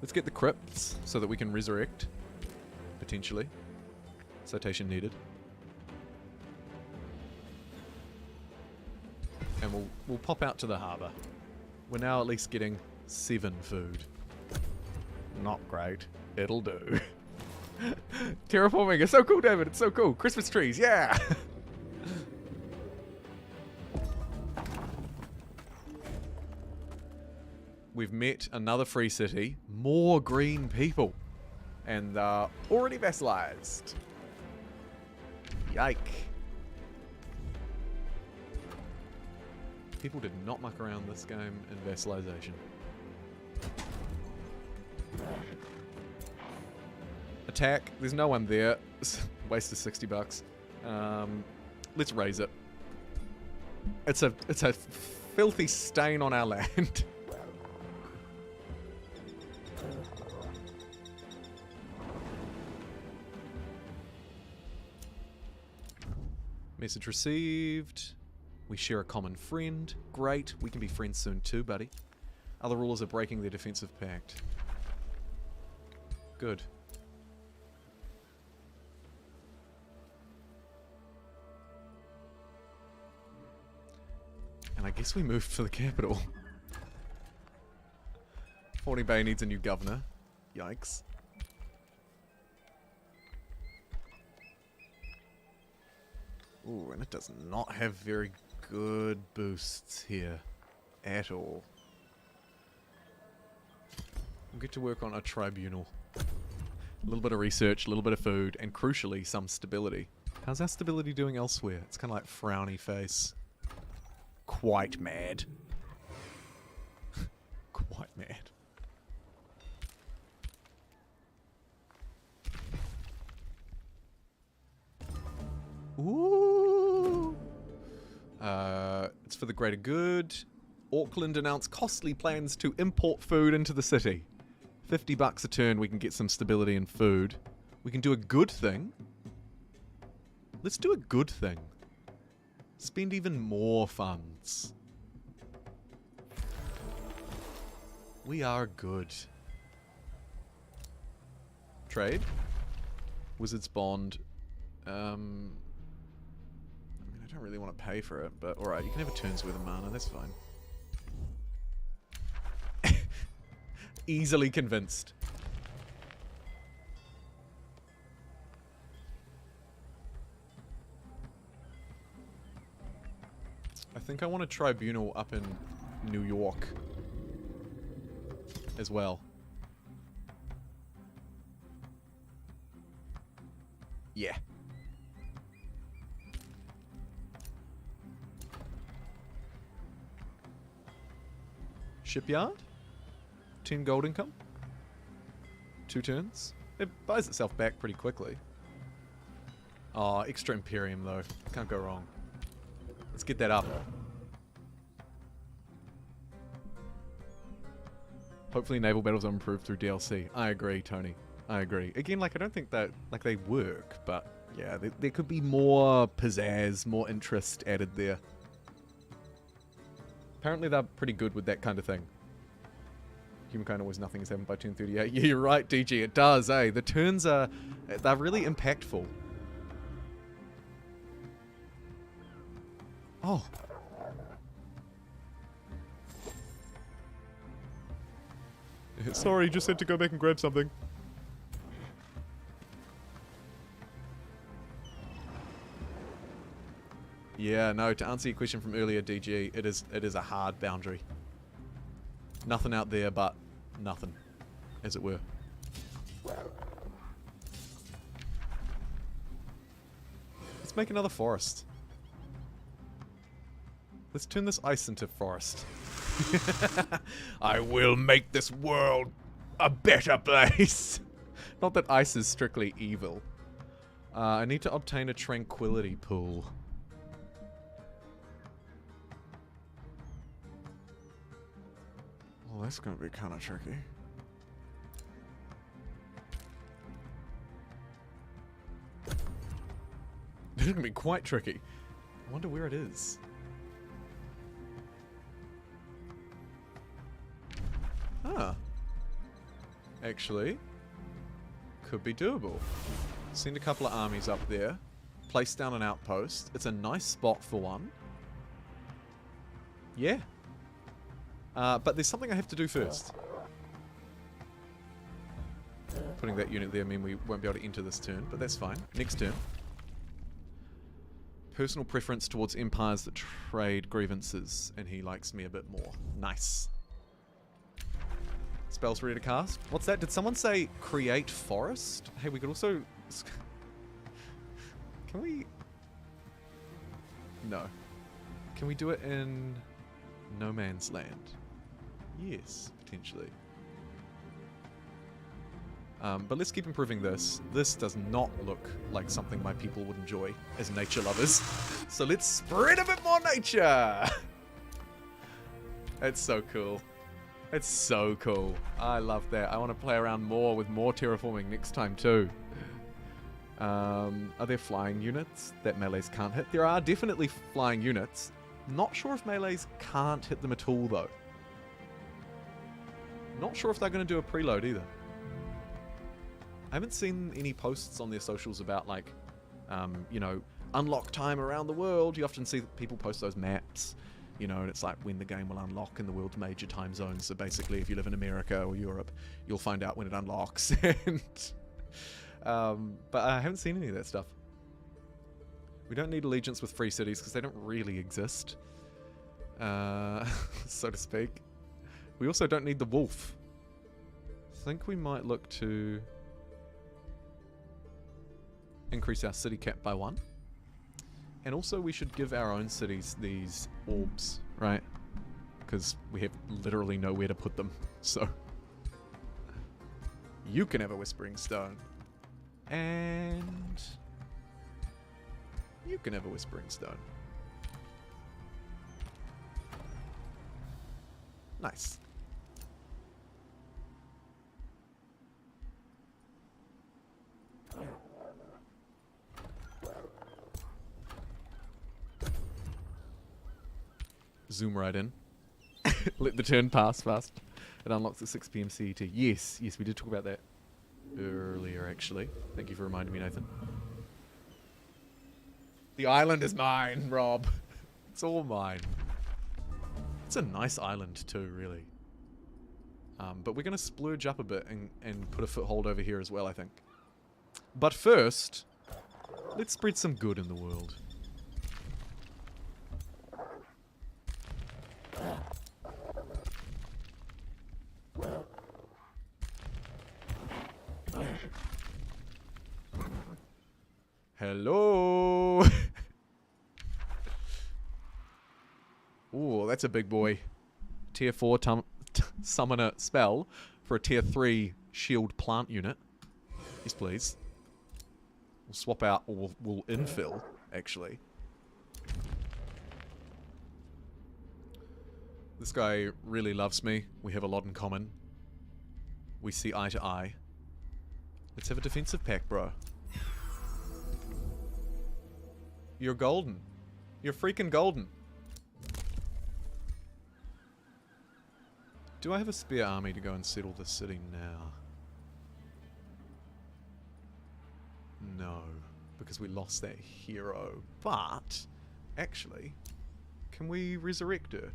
Let's get the crypts so that we can resurrect. Potentially. Citation needed. And we'll pop out to the harbour. We're now at least getting 7 food. Not great. It'll do. Terraforming is so cool, David. It's so cool. Christmas trees, yeah! We've met another free city. More green people. And already vassalized. Yike. People did not muck around this game in vassalization. Attack. There's no one there. Waste of 60 bucks. Let's raise it. It's a filthy stain on our land. Message received. We share a common friend. Great. We can be friends soon too, buddy. Other rulers are breaking their defensive pact. Good. And I guess we moved for the capital. Horny Bay needs a new governor. Yikes. Ooh, and it does not have very good boosts here. At all. We'll get to work on a tribunal. A little bit of research, a little bit of food, and crucially, some stability. How's our stability doing elsewhere? It's kind of like frowny face. Quite mad. Quite mad. Ooh. It's for the greater good. Auckland announced costly plans to import food into the city. 50 bucks a turn, we can get some stability and food. We can do a good thing. Let's do a good thing. Spend even more funds. We are good. Trade. Wizard's Bond. I mean, I don't really want to pay for it, but alright, you can have a turn's worth of mana, that's fine. Easily convinced. I think I want a tribunal up in New York as well. Yeah. Shipyard? 10 gold income? 2 turns? It buys itself back pretty quickly. Oh, extra Imperium though. Can't go wrong. Let's get that up. Hopefully naval battles are improved through DLC. I agree, Tony. I agree. Again, like, I don't think that, like, they work, but yeah, there could be more pizzazz, more interest added there. Apparently they're pretty good with that kind of thing. Humankind always nothing is happened by turn 38. Yeah, you're right, DG. It does, eh? The turns are... they're really impactful. Oh. Sorry, just had to go back and grab something. Yeah, no, to answer your question from earlier, DG, it is a hard boundary. Nothing out there but nothing, as it were. Let's make another forest. Let's turn this ice into forest. I will make this world a better place. Not that ice is strictly evil. I need to obtain a tranquility pool. Well, that's going to be kind of tricky. This is going to be quite tricky. I wonder where it is. Ah. Actually, could be doable. Send a couple of armies up there. Place down an outpost. It's a nice spot for one. Yeah. But there's something I have to do first. Putting that unit there mean we won't be able to enter this turn, but that's fine. Next turn. Personal preference towards empires that trade grievances, and he likes me a bit more. Nice. Spells ready to cast. What's that? Did someone say create forest? Hey, we could also... Can we... No. Can we do it in No Man's Land? Yes, potentially. But let's keep improving this. This does not look like something my people would enjoy as nature lovers. So let's spread a bit more nature! It's so cool. It's so cool. I love that. I want to play around more with more terraforming next time too. Are there flying units that melees can't hit? There are definitely flying units. Not sure if melees can't hit them at all though. Not sure if they're going to do a preload either. I haven't seen any posts on their socials about like, you know, unlock time around the world. You often see people post those maps, you know, and it's like when the game will unlock in the world's major time zones. So basically, if you live in America or Europe, you'll find out when it unlocks. And but I haven't seen any of that stuff. We don't need allegiance with free cities because they don't really exist, so to speak. We also don't need the wolf. I think we might look to increase our city cap by 1. And also we should give our own cities these orbs, right? Because we have literally nowhere to put them. So you can have a Whispering Stone. And you can have a Whispering Stone. Nice. Zoom right in. Let the turn pass fast. It unlocks at 6 PM CET. Yes, yes, we did talk about that earlier, actually. Thank you for reminding me, Nathan. The island is mine, Rob. It's all mine. It's a nice island too, really. But we're going to splurge up a bit and put a foothold over here as well, I think. But first, let's spread some good in the world. Hello. Ooh, that's a big boy. Tier 4 summoner spell for a Tier 3 shield plant unit. Yes, please. We'll swap out, or we'll infill, actually. This guy really loves me. We have a lot in common. We see eye to eye. Let's have a defensive pack, bro. You're golden. You're freaking golden. Do I have a spare army to go and settle this city now? No, because we lost that hero. But, actually, can we resurrect her?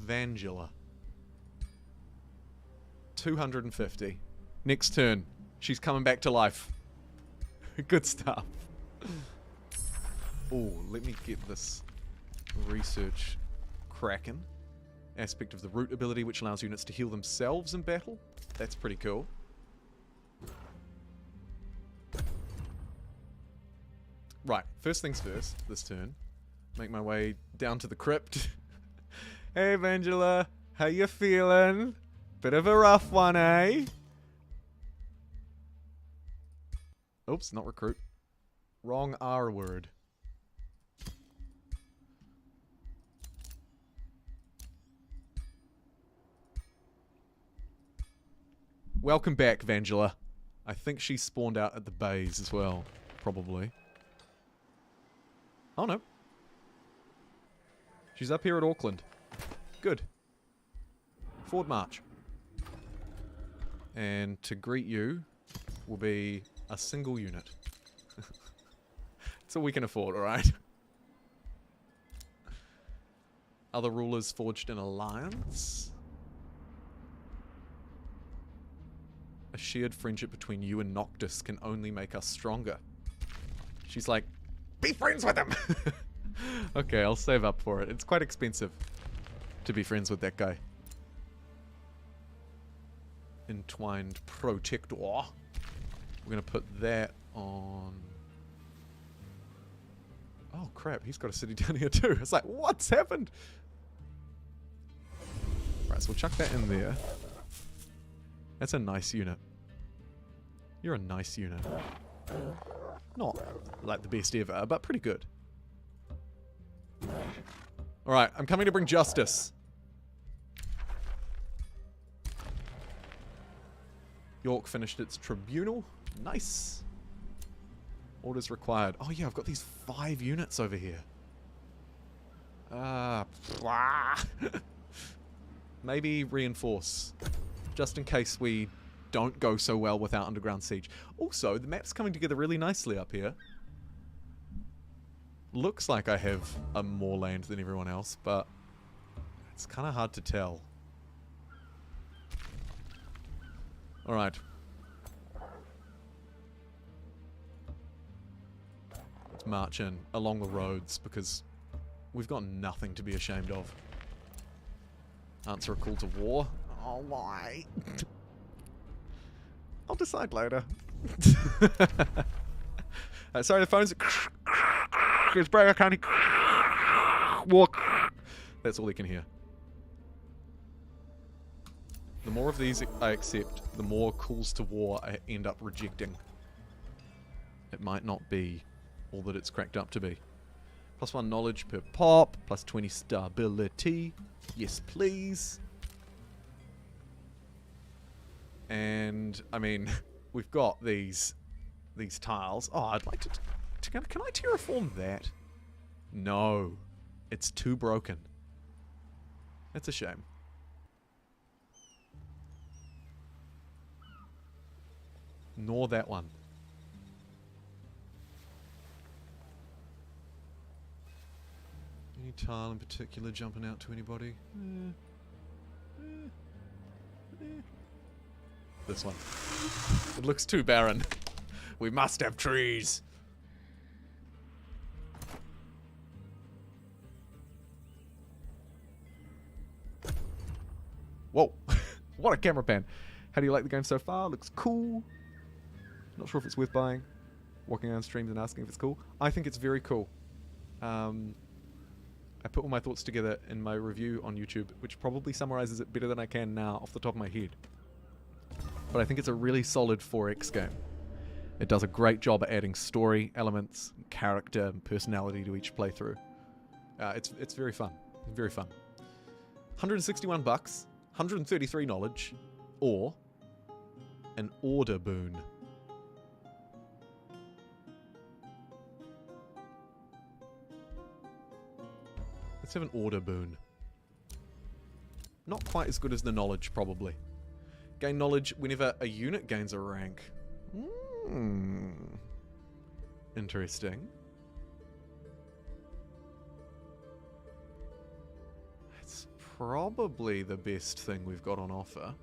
Vangela. 250. Next turn. She's coming back to life. Good stuff. Oh, let me get this research cracking. Aspect of the root ability, which allows units to heal themselves in battle. That's pretty cool. Right, first things first, this turn. Make my way down to the crypt. Hey, Evangela, how you feeling? Bit of a rough one, eh? Oops, not recruit. Wrong R word. Welcome back, Vangela. I think she spawned out at the bays as well. Probably. Oh, no. She's up here at Auckland. Good. Forward march. And to greet you will be a single unit. That's all we can afford, alright? Other rulers forged an alliance. A shared friendship between you and Noctis can only make us stronger. She's like, be friends with him! Okay, I'll save up for it. It's quite expensive to be friends with that guy. Entwined Protector. We're going to put that on... Oh crap, he's got a city down here too. It's like, what's happened? Right, so we'll chuck that in there. That's a nice unit. You're a nice unit. Not like the best ever, but pretty good. Alright, I'm coming to bring justice. York finished its tribunal. Nice. Orders required. Oh yeah, I've got these 5 units over here. Maybe reinforce. Just in case we don't go so well without Underground Siege. Also, the map's coming together really nicely up here. Looks like I have more land than everyone else, but it's kind of hard to tell. Alright. Let's march in along the roads, because we've got nothing to be ashamed of. Answer a call to war. Oh, why? I'll decide later. Sorry, the phone's... It's break, I can't... Walk. That's all they can hear. The more of these I accept, the more calls to war I end up rejecting. It might not be all that it's cracked up to be. +1 knowledge per pop, +20 stability. Yes, please. And, I mean, we've got these tiles. Oh, I'd like to... Can I terraform that? No. It's too broken. That's a shame. Nor that one. Any tile in particular jumping out to anybody? This one. It looks too barren. We must have trees. Whoa. What a camera pan. How do you like the game so far? Looks cool. Not sure if it's worth buying. Walking around streams and asking if it's cool. I think it's very cool. I put all my thoughts together in my review on YouTube, which probably summarizes it better than I can now off the top of my head. But I think it's a really solid 4X game. It does a great job at adding story elements, character, and personality to each playthrough. It's very fun. Very fun. 161 bucks, 133 knowledge, or an order boon. Let's have an order boon. Not quite as good as the knowledge, probably. Gain knowledge whenever a unit gains a rank. Interesting. It's probably the best thing we've got on offer.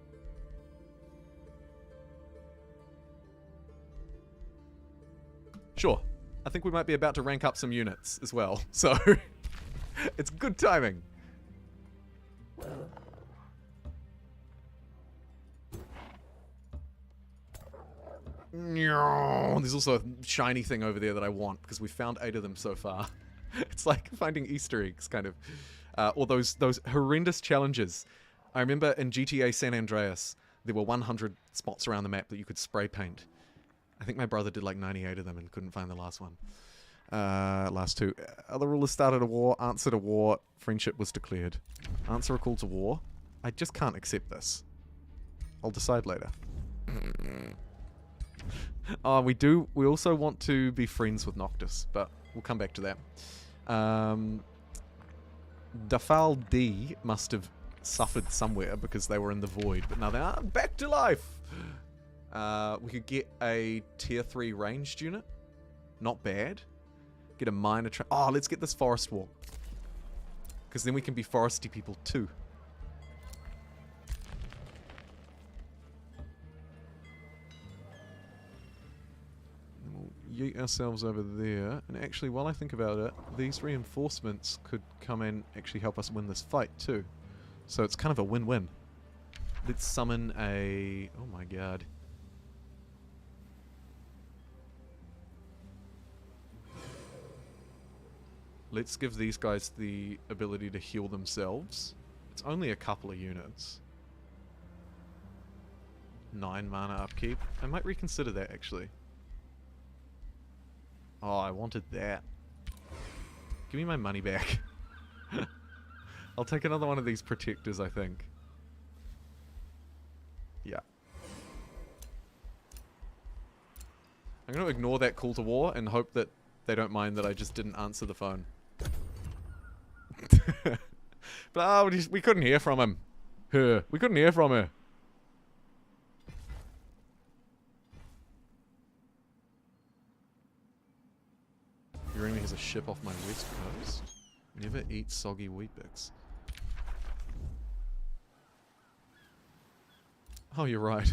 Sure. I think we might be about to rank up some units as well. So, it's good timing. There's also a shiny thing over there that I want, because we found 8 of them so far. It's like finding Easter eggs, kind of. Or those horrendous challenges. I remember in GTA San Andreas, there were 100 spots around the map that you could spray paint. I think my brother did like 98 of them and couldn't find the last one. Last 2. Other rulers started a war, answered a war, friendship was declared. Answer a call to war? I just can't accept this. I'll decide later. Oh, we also want to be friends with Noctis, but we'll come back to that. Dafal D must have suffered somewhere because they were in the void, but now they are back to life. We could get a tier 3 ranged unit. Not bad. Get a minor oh, let's get this forest walk. Because then we can be foresty people too. And we'll yeet ourselves over there. And actually, while I think about it, these reinforcements could come and actually help us win this fight too. So it's kind of a win-win. Let's summon a... Oh my god. Let's give these guys the ability to heal themselves. It's only a couple of units. 9 mana upkeep. I might reconsider that, actually. Oh, I wanted that. Give me my money back. I'll take another one of these protectors, I think. Yeah. I'm going to ignore that call to war and hope that they don't mind that I just didn't answer the phone. But we couldn't hear from him. We couldn't hear from her. Your enemy has a ship off my west coast. Never eat soggy Weet-Bix. Oh, you're right.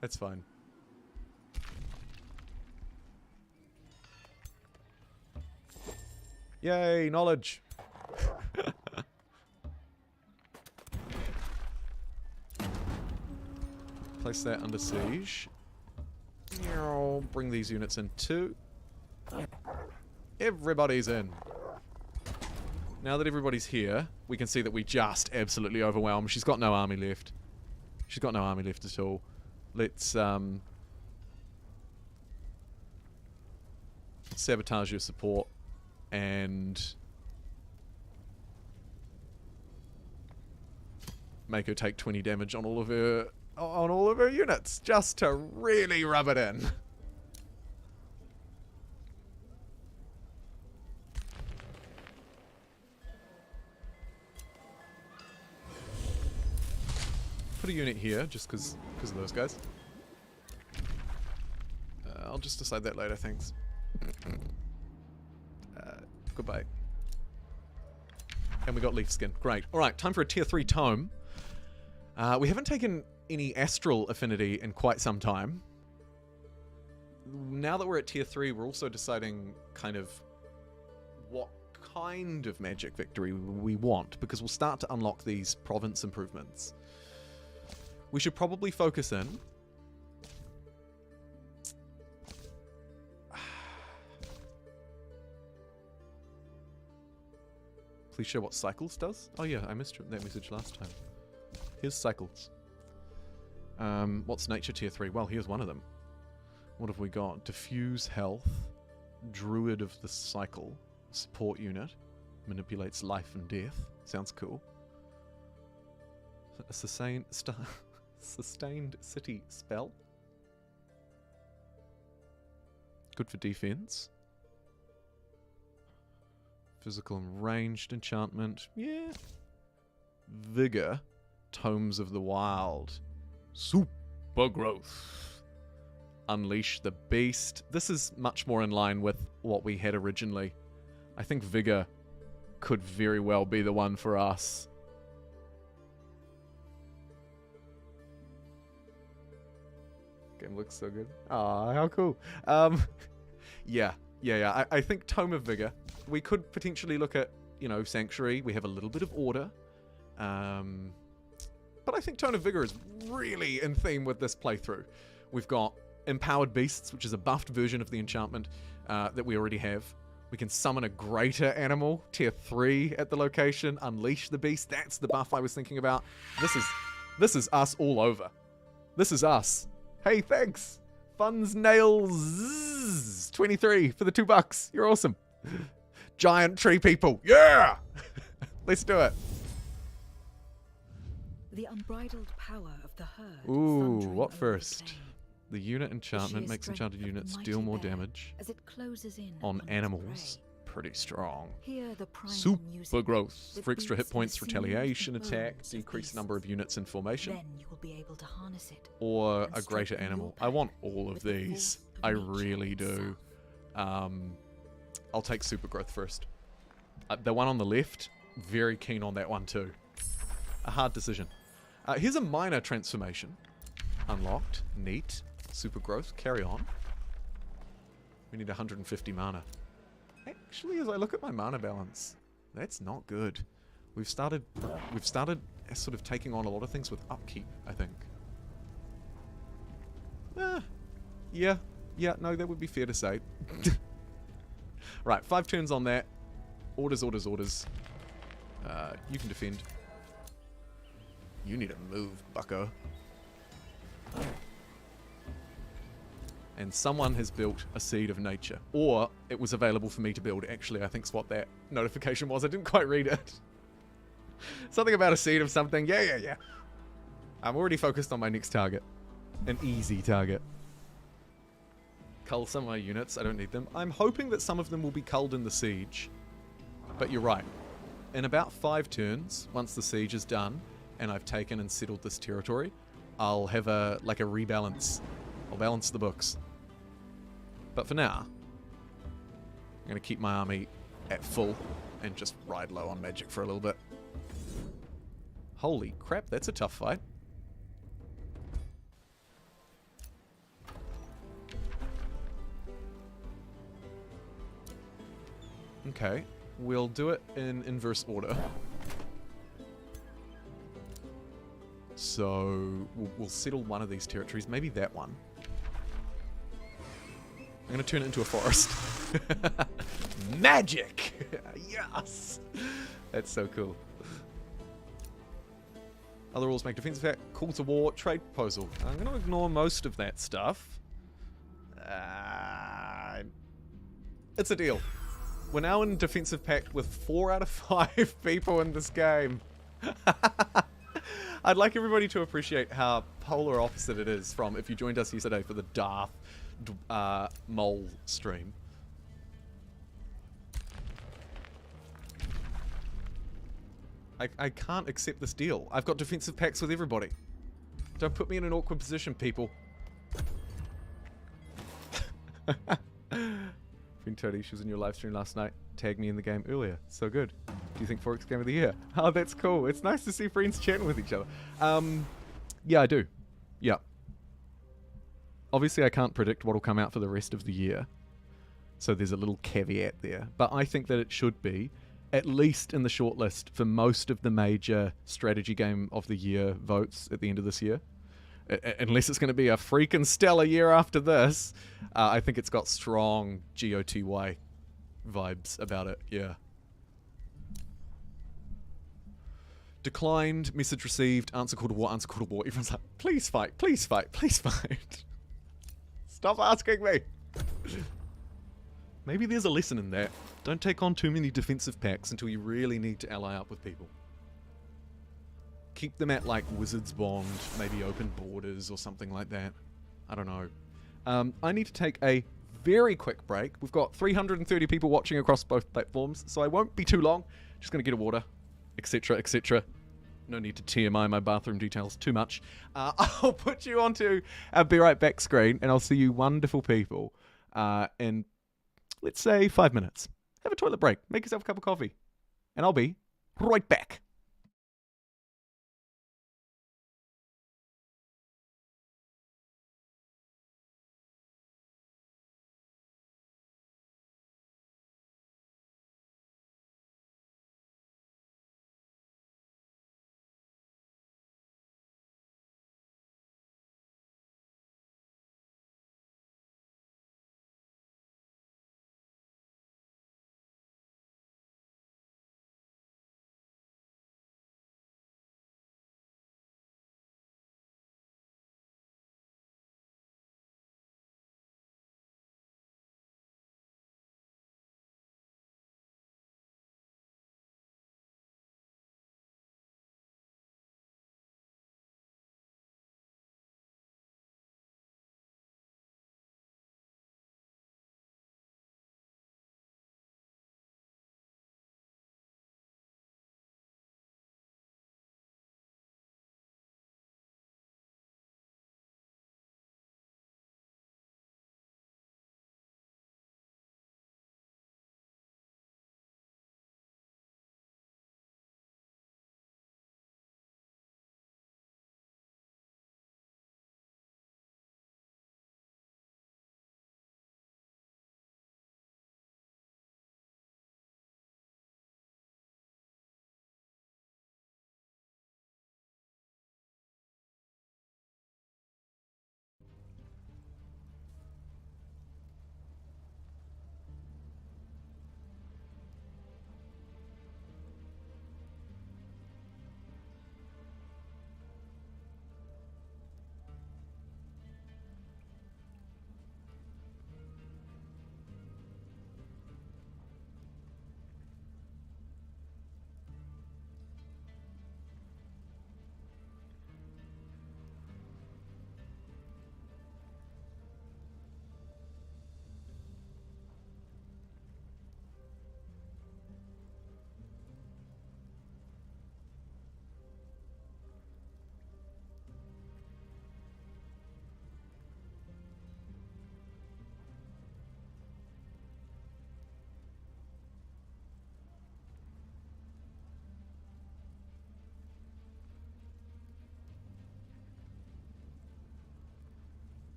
That's fine. Yay, knowledge! Place that under siege. Bring these units in too. Everybody's in. Now that everybody's here, we can see that we just absolutely overwhelm. She's got no army left. She's got no army left at all. Let's sabotage your support and make her take 20 damage on all of her units, just to really rub it in. Put a unit here, just because of those guys. I'll just decide that later, thanks. Goodbye. And we got leaf skin. Great. Alright, time for a tier 3 tome. We haven't taken any astral affinity in quite some time. Now that we're at tier 3, we're also deciding kind of what kind of magic victory we want, because we'll start to unlock these province improvements. We should probably focus in. Please show what cycles does. Oh yeah, I missed that message last time. Here's cycles. What's nature tier 3? Well, here's one of them. What have we got? Diffuse health. Druid of the cycle. Support unit. Manipulates life and death. Sounds cool. A sustained city spell. Good for defense. Physical and ranged enchantment. Yeah. Vigor. Tomes of the Wild. Super growth. Unleash the Beast. This is much more in line with what we had originally. I think Vigor could very well be the one for us. Game looks so good. Aw, how cool. Yeah. I think Tome of Vigor. We could potentially look at, Sanctuary. We have a little bit of order. But I think Tome of Vigor is really in theme with this playthrough. We've got Empowered Beasts, which is a buffed version of the enchantment that we already have. We can summon a greater animal, tier 3 at the location, unleash the beast. That's the buff I was thinking about. This is us all over. This is us. Hey, thanks. Funds Nails 23 for the $2. You're awesome. Giant tree people. Yeah! Let's do it. The unbridled power of the herd. Ooh, thundering what over the first? plain. The unit enchantment sheer makes strength enchanted of the units mighty deal more bear damage as it closes in on upon its animals. prey. Pretty strong. Hear the primal Super music growth. that For extra beats hit points, in the sinews retaliation and attack, bones of decrease the number of beasts. units in formation. Then you will be able to harness it. Or and a greater strengthen your animal. I pack want all of with the these. force of I nature really do. itself. I'll take super growth first. The one on the left, very keen on that one too. A hard decision. Here's a minor transformation. Unlocked. Neat. Super growth. Carry on. We need 150 mana. Actually, as I look at my mana balance, that's not good. We've started sort of taking on a lot of things with upkeep, I think. Yeah, no, that would be fair to say. Right, 5 turns on that. Orders. You can defend. You need to move, bucko. And someone has built a Seed of Nature. Or it was available for me to build, actually, I think's what that notification was. I didn't quite read it. Something about a seed of something. Yeah. I'm already focused on my next target. An easy target. Cull some of my units. I don't need them. I'm hoping that some of them will be culled in the siege. But you're right. In about 5 turns, once the siege is done, and I've taken and settled this territory, I'll have a rebalance. I'll balance the books. But for now, I'm going to keep my army at full and just ride low on magic for a little bit. Holy crap, that's a tough fight. Okay, we'll do it in inverse order. So, we'll settle one of these territories, maybe that one. I'm going to turn it into a forest. Magic! Yes! That's so cool. Other rules make defensive attack, call to war, trade proposal. I'm going to ignore most of that stuff. It's a deal. We're now in defensive pact with 4 out of 5 people in this game. I'd like everybody to appreciate how polar opposite it is from if you joined us yesterday for the Darth Mole stream. I can't accept this deal. I've got defensive pacts with everybody. Don't put me in an awkward position, people. Friend Tony, she was in your live stream last night. Tagged me in the game earlier. So good. Do you think Forex Game of the Year? Oh, that's cool. It's nice to see friends chatting with each other. Yeah, I do. Yeah. Obviously, I can't predict what will come out for the rest of the year. So there's a little caveat there. But I think that it should be at least in the shortlist for most of the major strategy game of the year votes at the end of this year. Unless it's going to be a freaking stellar year after this. I think it's got strong GOTY vibes about it, yeah. Declined, message received, answer call to war, answer call to war. Everyone's like, please fight, please fight, please fight. Stop asking me. Maybe there's a lesson in that. Don't take on too many defensive packs until you really need to ally up with people. Keep them at like Wizard's Bond, maybe Open Borders or something like that. I don't know. I need to take a very quick break. We've got 330 people watching across both platforms, so I won't be too long. Just gonna get a water, etc., etc. No need to TMI my bathroom details too much. I'll put you onto a Be Right Back screen, and I'll see you wonderful people in, let's say, 5 minutes. Have a toilet break, make yourself a cup of coffee, and I'll be right back.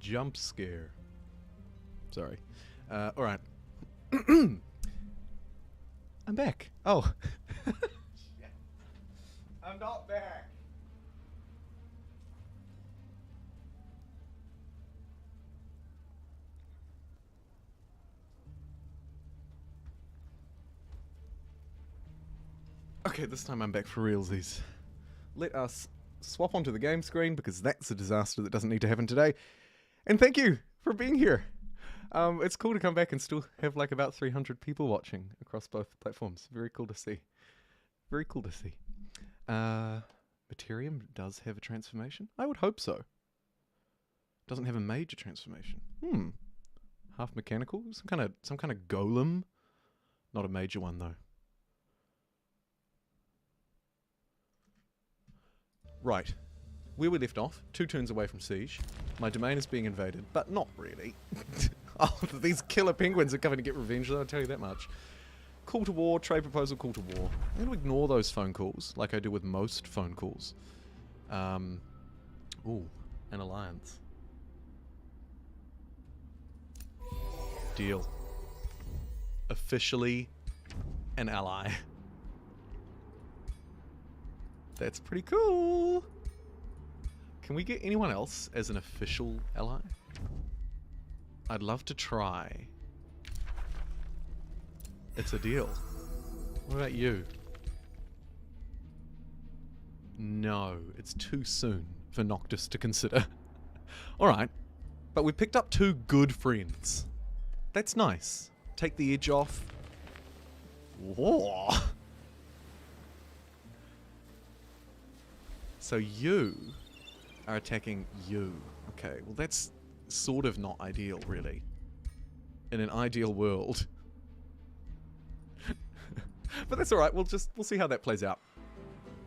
Jump scare. Sorry. Alright. I'm back. Oh. I'm not back. Okay, this time I'm back for realsies. Let us swap onto the game screen because that's a disaster that doesn't need to happen today. And thank you for being here. It's cool to come back and still have like about 300 people watching across both platforms. Very cool to see. Very cool to see. Materium does have a transformation? I would hope so. Doesn't have a major transformation. Half mechanical? Some kind of golem? Not a major one though. Right. Where we left off, 2 turns away from siege. My domain is being invaded, but not really. Oh, these killer penguins are coming to get revenge, I'll tell you that much. Call to war, trade proposal, call to war. I'm going to ignore those phone calls, like I do with most phone calls. Ooh, an alliance. Deal. Officially an ally. That's pretty cool. Can we get anyone else as an official ally? I'd love to try. It's a deal. What about you? No, it's too soon for Noctis to consider. Alright, but we picked up 2 good friends. That's nice. Take the edge off. Whoa. So you are attacking you. Okay, well that's sort of not ideal, really. In an ideal world. But that's alright, we'll see how that plays out.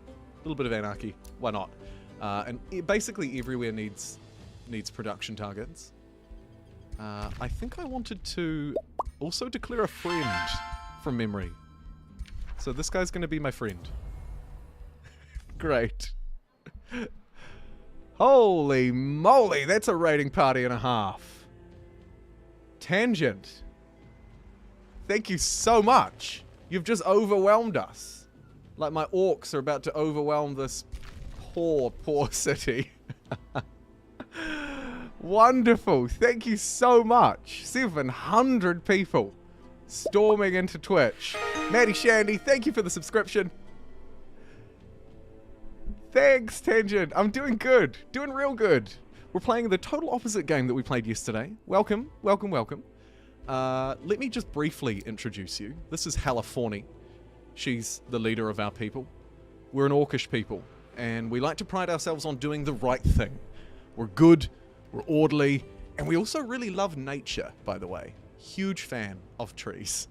A little bit of anarchy, why not? And basically everywhere needs production targets. I think I wanted to also declare a friend from memory. So this guy's gonna be my friend. Great. Holy moly, that's a raiding party and a half. Tangent. Thank you so much. You've just overwhelmed us. Like my orcs are about to overwhelm this poor city. Wonderful. Thank you so much. 700 people storming into Twitch. Maddie Shandy, thank you for the subscription. Thanks, Tangent. I'm doing good. Doing real good. We're playing the total opposite game that we played yesterday. Welcome, welcome, welcome. Let me just briefly introduce you. This is Haliforni. She's the leader of our people. We're an orcish people, and we like to pride ourselves on doing the right thing. We're good, we're orderly, and we also really love nature, by the way. Huge fan of trees.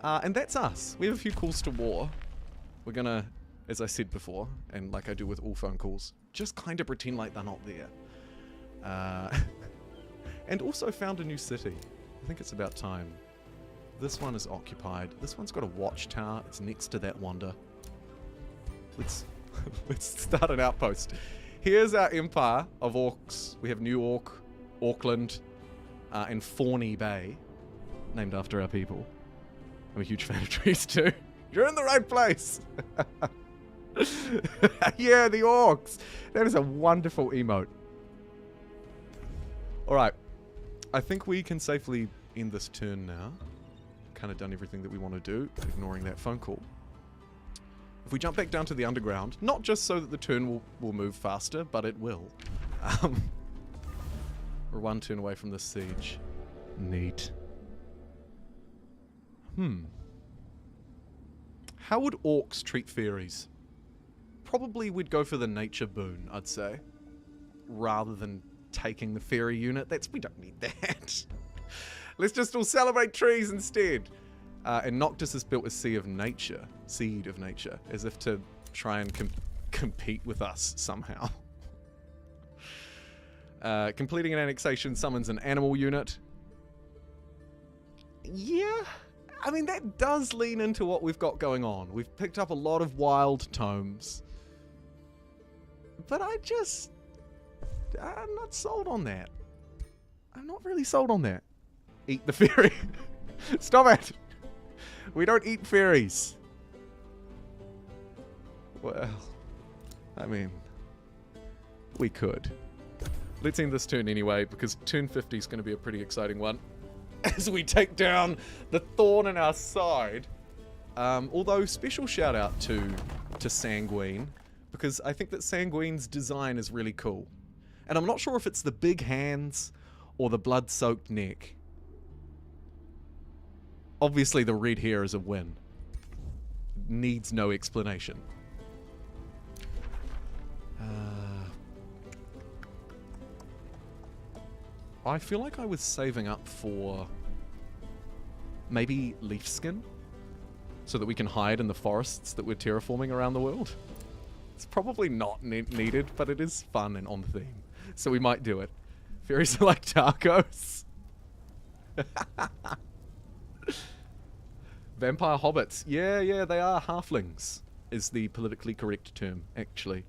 And that's us. We have a few calls to war. We're gonna, as I said before, and like I do with all phone calls, just kind of pretend like they're not there. And also found a new city. I think it's about time. This one is occupied. This one's got a watchtower. It's next to that wonder. Let's start an outpost. Here's our empire of orcs. We have New Orc, Auckland, and Fawny Bay, named after our people. I'm a huge fan of trees too. You're in the right place. Yeah, the orcs. That is a wonderful emote. Alright. I think we can safely end this turn now. Kind of done everything that we want to do, ignoring that phone call. If we jump back down to the underground, not just so that the turn will move faster, but it will. We're 1 turn away from this siege. Neat. How would orcs treat fairies? Probably we'd go for the nature boon, I'd say. Rather than taking the fairy unit. We don't need that. Let's just all celebrate trees instead. And Noctis has built a seed of nature, as if to try and compete with us somehow. Completing an annexation summons an animal unit. Yeah, I mean, that does lean into what we've got going on. We've picked up a lot of wild tomes. But I'm not sold on that. I'm not really sold on that. Eat the fairy. Stop it. We don't eat fairies. Well, I mean, we could. Let's end this turn anyway, because turn 50 is going to be a pretty exciting one. As we take down the thorn in our side. Although, special shout out to Sanguine, because I think that Sanguine's design is really cool. And I'm not sure if it's the big hands or the blood-soaked neck. Obviously, the red hair is a win. Needs no explanation. I feel like I was saving up for maybe leaf skin, so that we can hide in the forests that we're terraforming around the world. It's probably not needed, but it is fun and on theme, so we might do it. Fairies are like tacos. Vampire hobbits. Yeah, they are halflings, is the politically correct term, actually.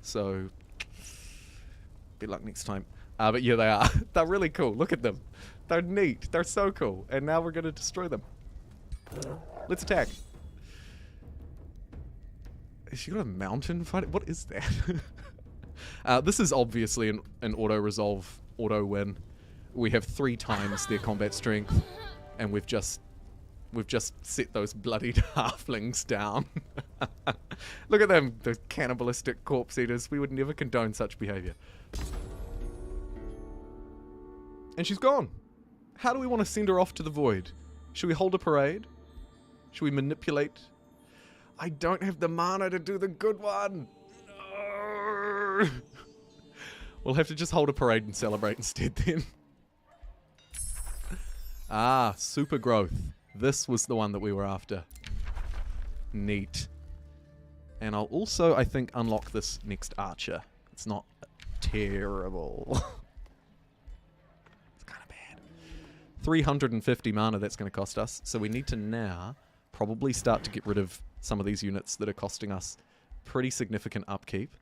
So, good luck next time. But yeah, they are. They're really cool. Look at them. They're neat. They're so cool. And now we're going to destroy them. Let's attack. Has she got a mountain fight? What is that? This is obviously an auto-resolve, auto-win. We have 3 times their combat strength. And we've just set those bloodied halflings down. Look at them, the cannibalistic corpse eaters. We would never condone such behavior. And she's gone. How do we want to send her off to the void? Should we hold a parade? Should we manipulate? I don't have the mana to do the good one. No. We'll have to just hold a parade and celebrate instead then. Ah, super growth. This was the one that we were after. Neat. And I'll also, I think, unlock this next archer. It's not terrible. 350 mana that's going to cost us, so we need to now probably start to get rid of some of these units that are costing us pretty significant upkeep.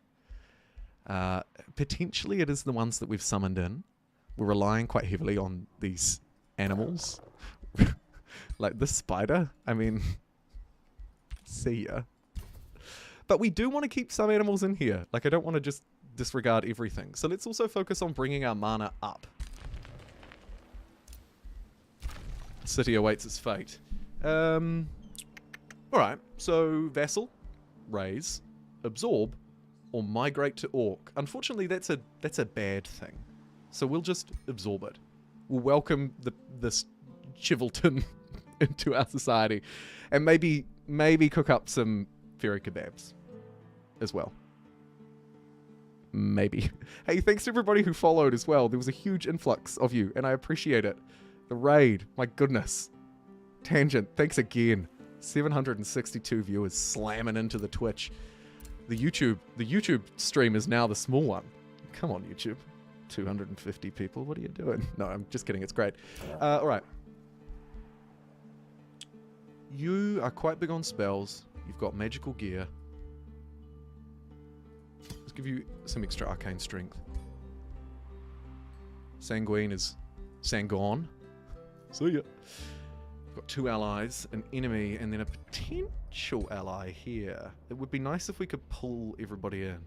Potentially it is the ones that we've summoned in. We're relying quite heavily on these animals. Like this spider, I mean, see ya. But we do want to keep some animals in here. Like, I don't want to just disregard everything. So let's also focus on bringing our mana up. City awaits its fate. Alright, so Vassal, Raise, Absorb, or Migrate to Orc. Unfortunately, that's a bad thing. So we'll just absorb it. We'll welcome this chivalton into our society. And maybe cook up some fairy kebabs as well. Maybe. Hey, thanks to everybody who followed as well. There was a huge influx of you, and I appreciate it. The raid, my goodness. Tangent, thanks again. 762 viewers slamming into the Twitch. The YouTube stream is now the small one. Come on, YouTube. 250 people, what are you doing? No, I'm just kidding, it's great. Alright. You are quite big on spells. You've got magical gear. Let's give you some extra arcane strength. Sanguine is Sangon. See ya. We've got 2 allies, an enemy, and then a potential ally here. It would be nice if we could pull everybody in.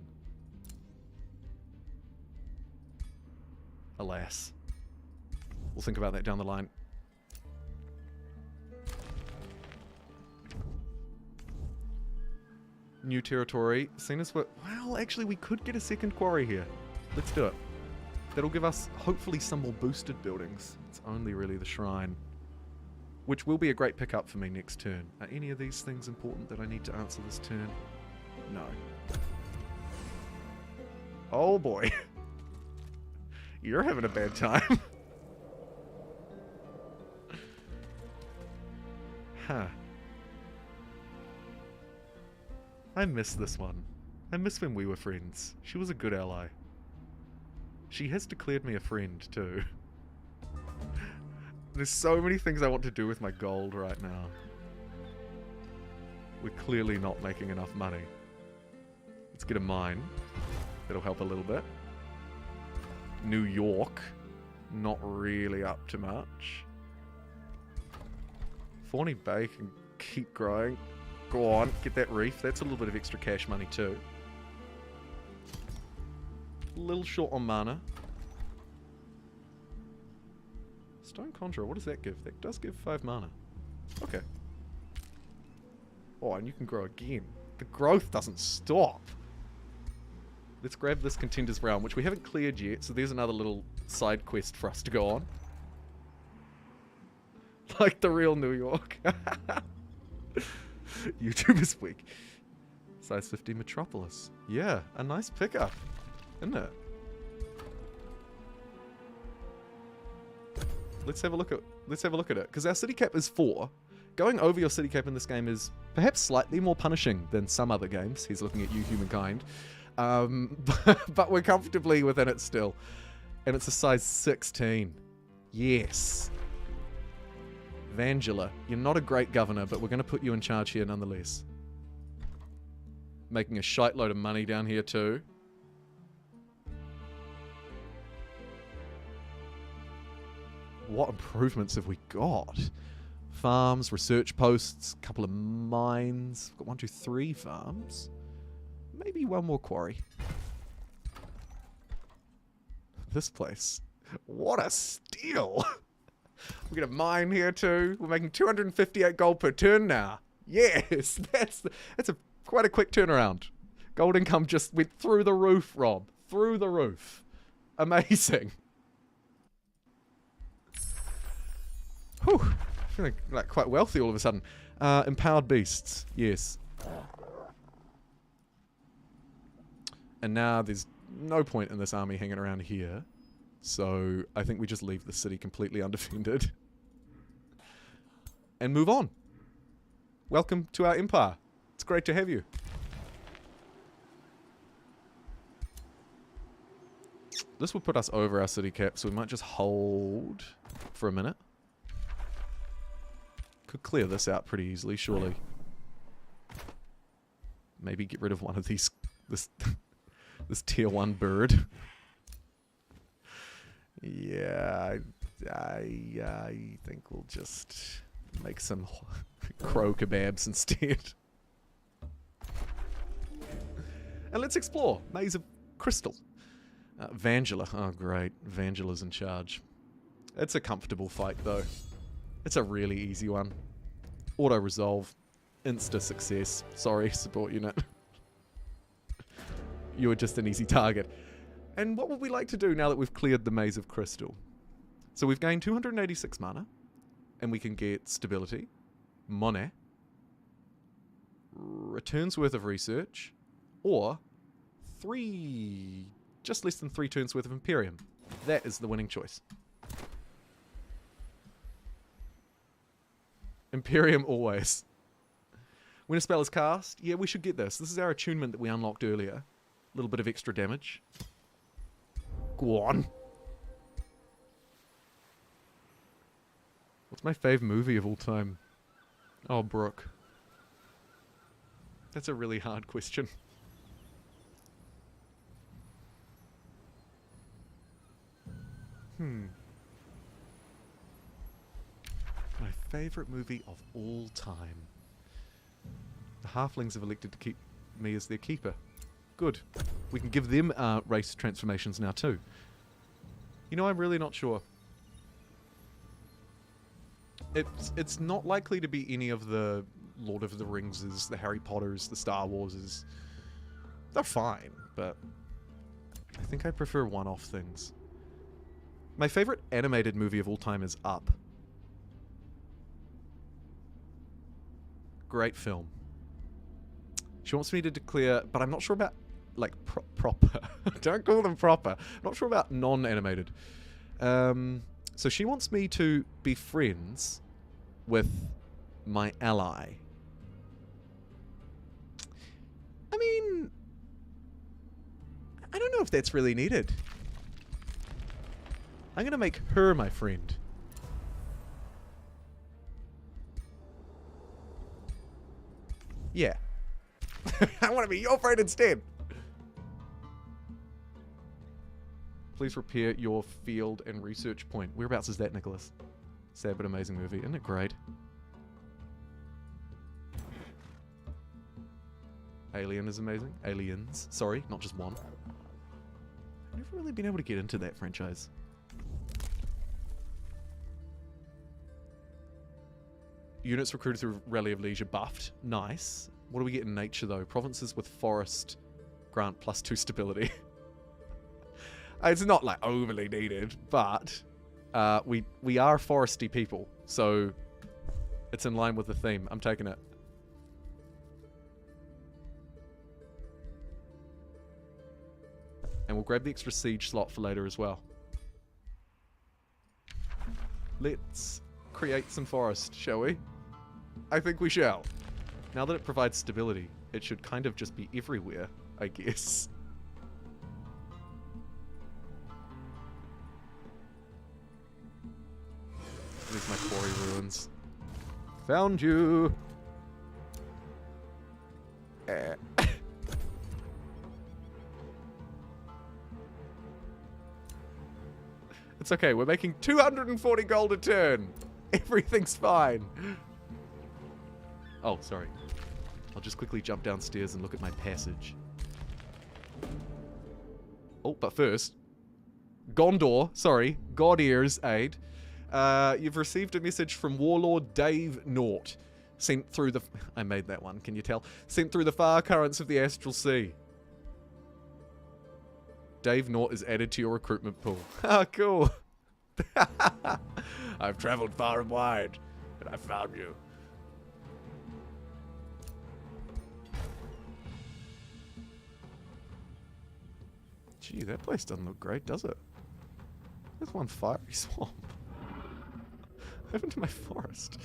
Alas. We'll think about that down the line. New territory. Seen as what? Well, actually, we could get a second quarry here. Let's do it. That'll give us, hopefully, some more boosted buildings. It's only really the shrine. Which will be a great pickup for me next turn. Are any of these things important that I need to answer this turn? No. Oh boy. You're having a bad time. Huh. I miss this one. I miss when we were friends. She was a good ally. She has declared me a friend, too. There's so many things I want to do with my gold right now. We're clearly not making enough money. Let's get a mine. That'll help a little bit. New York. not really up to much. Fawny Bay can keep growing. Go on, get that reef. That's a little bit of extra cash money too. A little short on mana. Stone Conjurer, what does that give? That does give 5 mana. Okay. Oh, and you can grow again. The growth doesn't stop. Let's grab this Contender's Realm, which we haven't cleared yet, so there's another little side quest for us to go on. Like the real New York. YouTubers Week. Size 50 Metropolis. Yeah, a nice pickup, isn't it? Let's have a look at it, because our city cap is 4. Going over your city cap in this game is perhaps slightly more punishing than some other games. He's looking at you, humankind. But we're comfortably within it still. And it's a size 16. Yes. Vangela, you're not a great governor, but we're going to put you in charge here nonetheless. Making a shite load of money down here too. What improvements have we got? Farms, research posts, a couple of mines. We've got 1, 2, 3 farms. Maybe one more quarry. This place. What a steal! We got a mine here too. We're making 258 gold per turn now. Yes, that's quite a quick turnaround. Gold income just went through the roof, Rob. Through the roof. Amazing. Whew. Feeling like quite wealthy all of a sudden. Empowered beasts. Yes. And now there's no point in this army hanging around here. So I think we just leave the city completely undefended. And move on. Welcome to our empire. It's great to have you. This will put us over our city cap, so we might just hold for a minute. Could clear this out pretty easily, surely. Maybe get rid of one of these... This tier 1 bird. Yeah, I think we'll just make some crow kebabs instead. And let's explore. Maze of Crystal. Vangela. Oh, great. Vangela's in charge. It's a comfortable fight, though. It's a really easy one. Auto-resolve. Insta-success. Sorry, support unit. You were just an easy target. And what would we like to do now that we've cleared the Maze of Crystal? So we've gained 286 mana. And we can get stability. Monet. Returns worth of research. Or just less than 3 turns worth of Imperium. That is the winning choice. Imperium always. When a spell is cast, yeah, we should get this. This is our attunement that we unlocked earlier. A little bit of extra damage. Go on. What's my fave movie of all time? Oh, Brooke. That's a really hard question. My favorite movie of all time. The halflings have elected to keep me as their keeper. Good. We can give them race transformations now too. You know, I'm really not sure. It's not likely to be any of the Lord of the Ringses, the Harry Potters, the Star Warses. They're fine, but I think I prefer one-off things. My favorite animated movie of all time is Up. Great film. She wants me to declare, but I'm not sure about, like, proper. Don't call them proper. Not sure about non-animated. So she wants me to be friends with my ally. I mean, I don't know if that's really needed. I'm going to make her my friend. Yeah. I want to be your friend instead. please repair your field and research point. Whereabouts is that, Nicholas? Sad but amazing movie. Isn't it great? Alien is amazing. Aliens. Sorry, not just one. I've never really been able to get into that franchise. Units recruited through Rally of Leisure buffed. Nice. What do we get in nature, though? Provinces with forest grant +2 stability. It's not, like, overly needed, but we are foresty people, so it's in line with the theme. I'm taking it. And we'll grab the extra siege slot for later as well. Let's create some forest, shall we? I think we shall. Now that it provides stability, it should kind of just be everywhere, I guess. There's my quarry ruins. Found you! It's okay, we're making 240 gold a turn. Everything's fine. Oh, sorry. I'll just quickly jump downstairs and look at my passage. Oh, but first, Gondor, sorry, God Ear's aid. You've received a message from Warlord Dave Naught. Sent through the... I made that one, can you tell? Sent through the far currents of the Astral Sea. Dave Naught is added to your recruitment pool. Ah, cool. I've traveled far and wide, and I found you. Gee, that place doesn't look great, does it? There's one fiery swamp. What happened to my forest?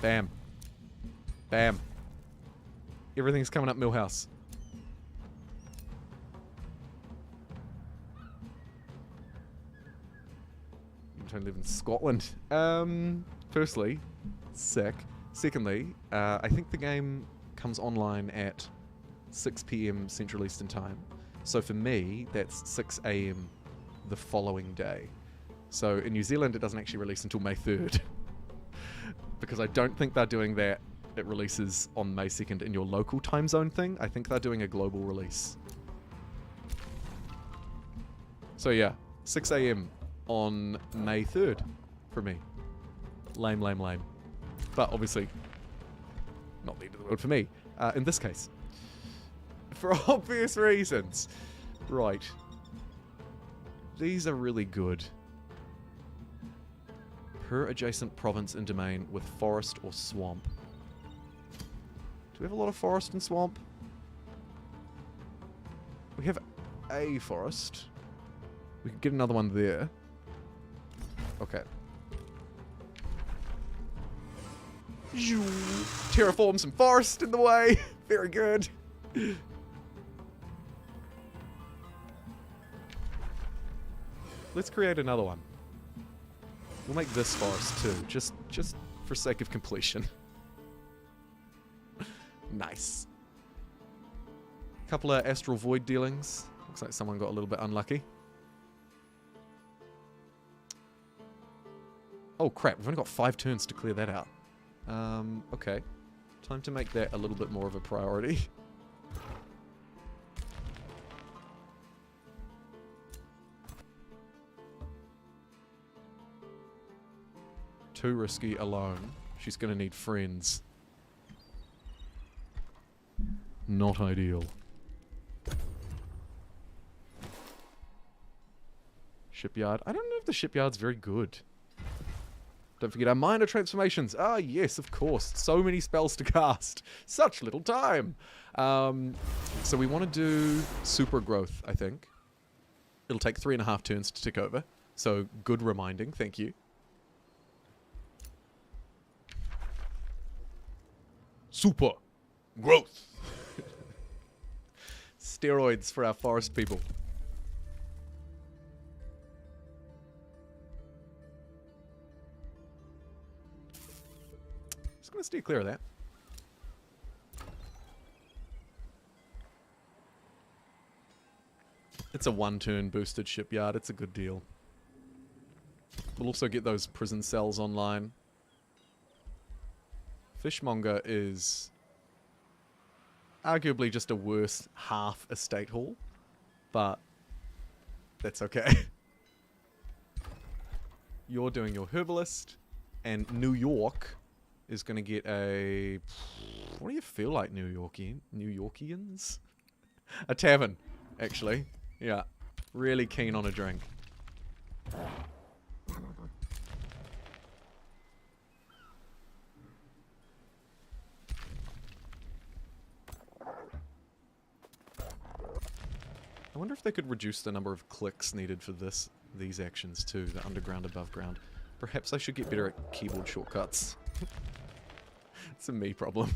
Bam. Bam. Everything's coming up Millhouse. You don't live in Scotland. Firstly, sick. Secondly, I think the game comes online at 6 PM Central Eastern Time. So for me, that's 6 AM the following day. So in New Zealand, it doesn't actually release until May 3rd. Because I don't think they're doing that. It releases on May 2nd in your local time zone thing. I think they're doing a global release. So yeah, 6 AM on May 3rd for me. Lame, lame, lame. But obviously, not the end of the world for me. In this case. For obvious reasons. Right. These are really good. Per adjacent province and domain with forest or swamp. Do we have a lot of forest and swamp? We have a forest. We could get another one there. Okay. Terraform some forest in the way. Very good. Let's create another one. We'll make this forest too, just for sake of completion. Nice. Couple of astral void dealings. Looks like someone got a little bit unlucky. Oh crap, we've only got 5 turns to clear that out. Okay. Time to make that a little bit more of a priority. Too risky alone. She's gonna need friends. Not ideal. Shipyard. I don't know if the shipyard's very good. Don't forget our minor transformations. Ah, yes, of course. So many spells to cast. Such little time. So we want to do super growth, I think. It'll take 3.5 turns to tick over. So good reminding. Thank you. Super growth. Steroids for our forest people. Just gonna steer clear of that. It's a 1-turn boosted shipyard. It's a good deal. We'll also get those prison cells online. Fishmonger is arguably just a worse half estate hall, but that's okay. You're doing your herbalist, and New York is going to get a... What do you feel like, New Yorkians? A tavern, actually. Yeah, really keen on a drink. I wonder if they could reduce the number of clicks needed for these actions too, the underground, above ground. Perhaps I should get better at keyboard shortcuts. It's a me problem.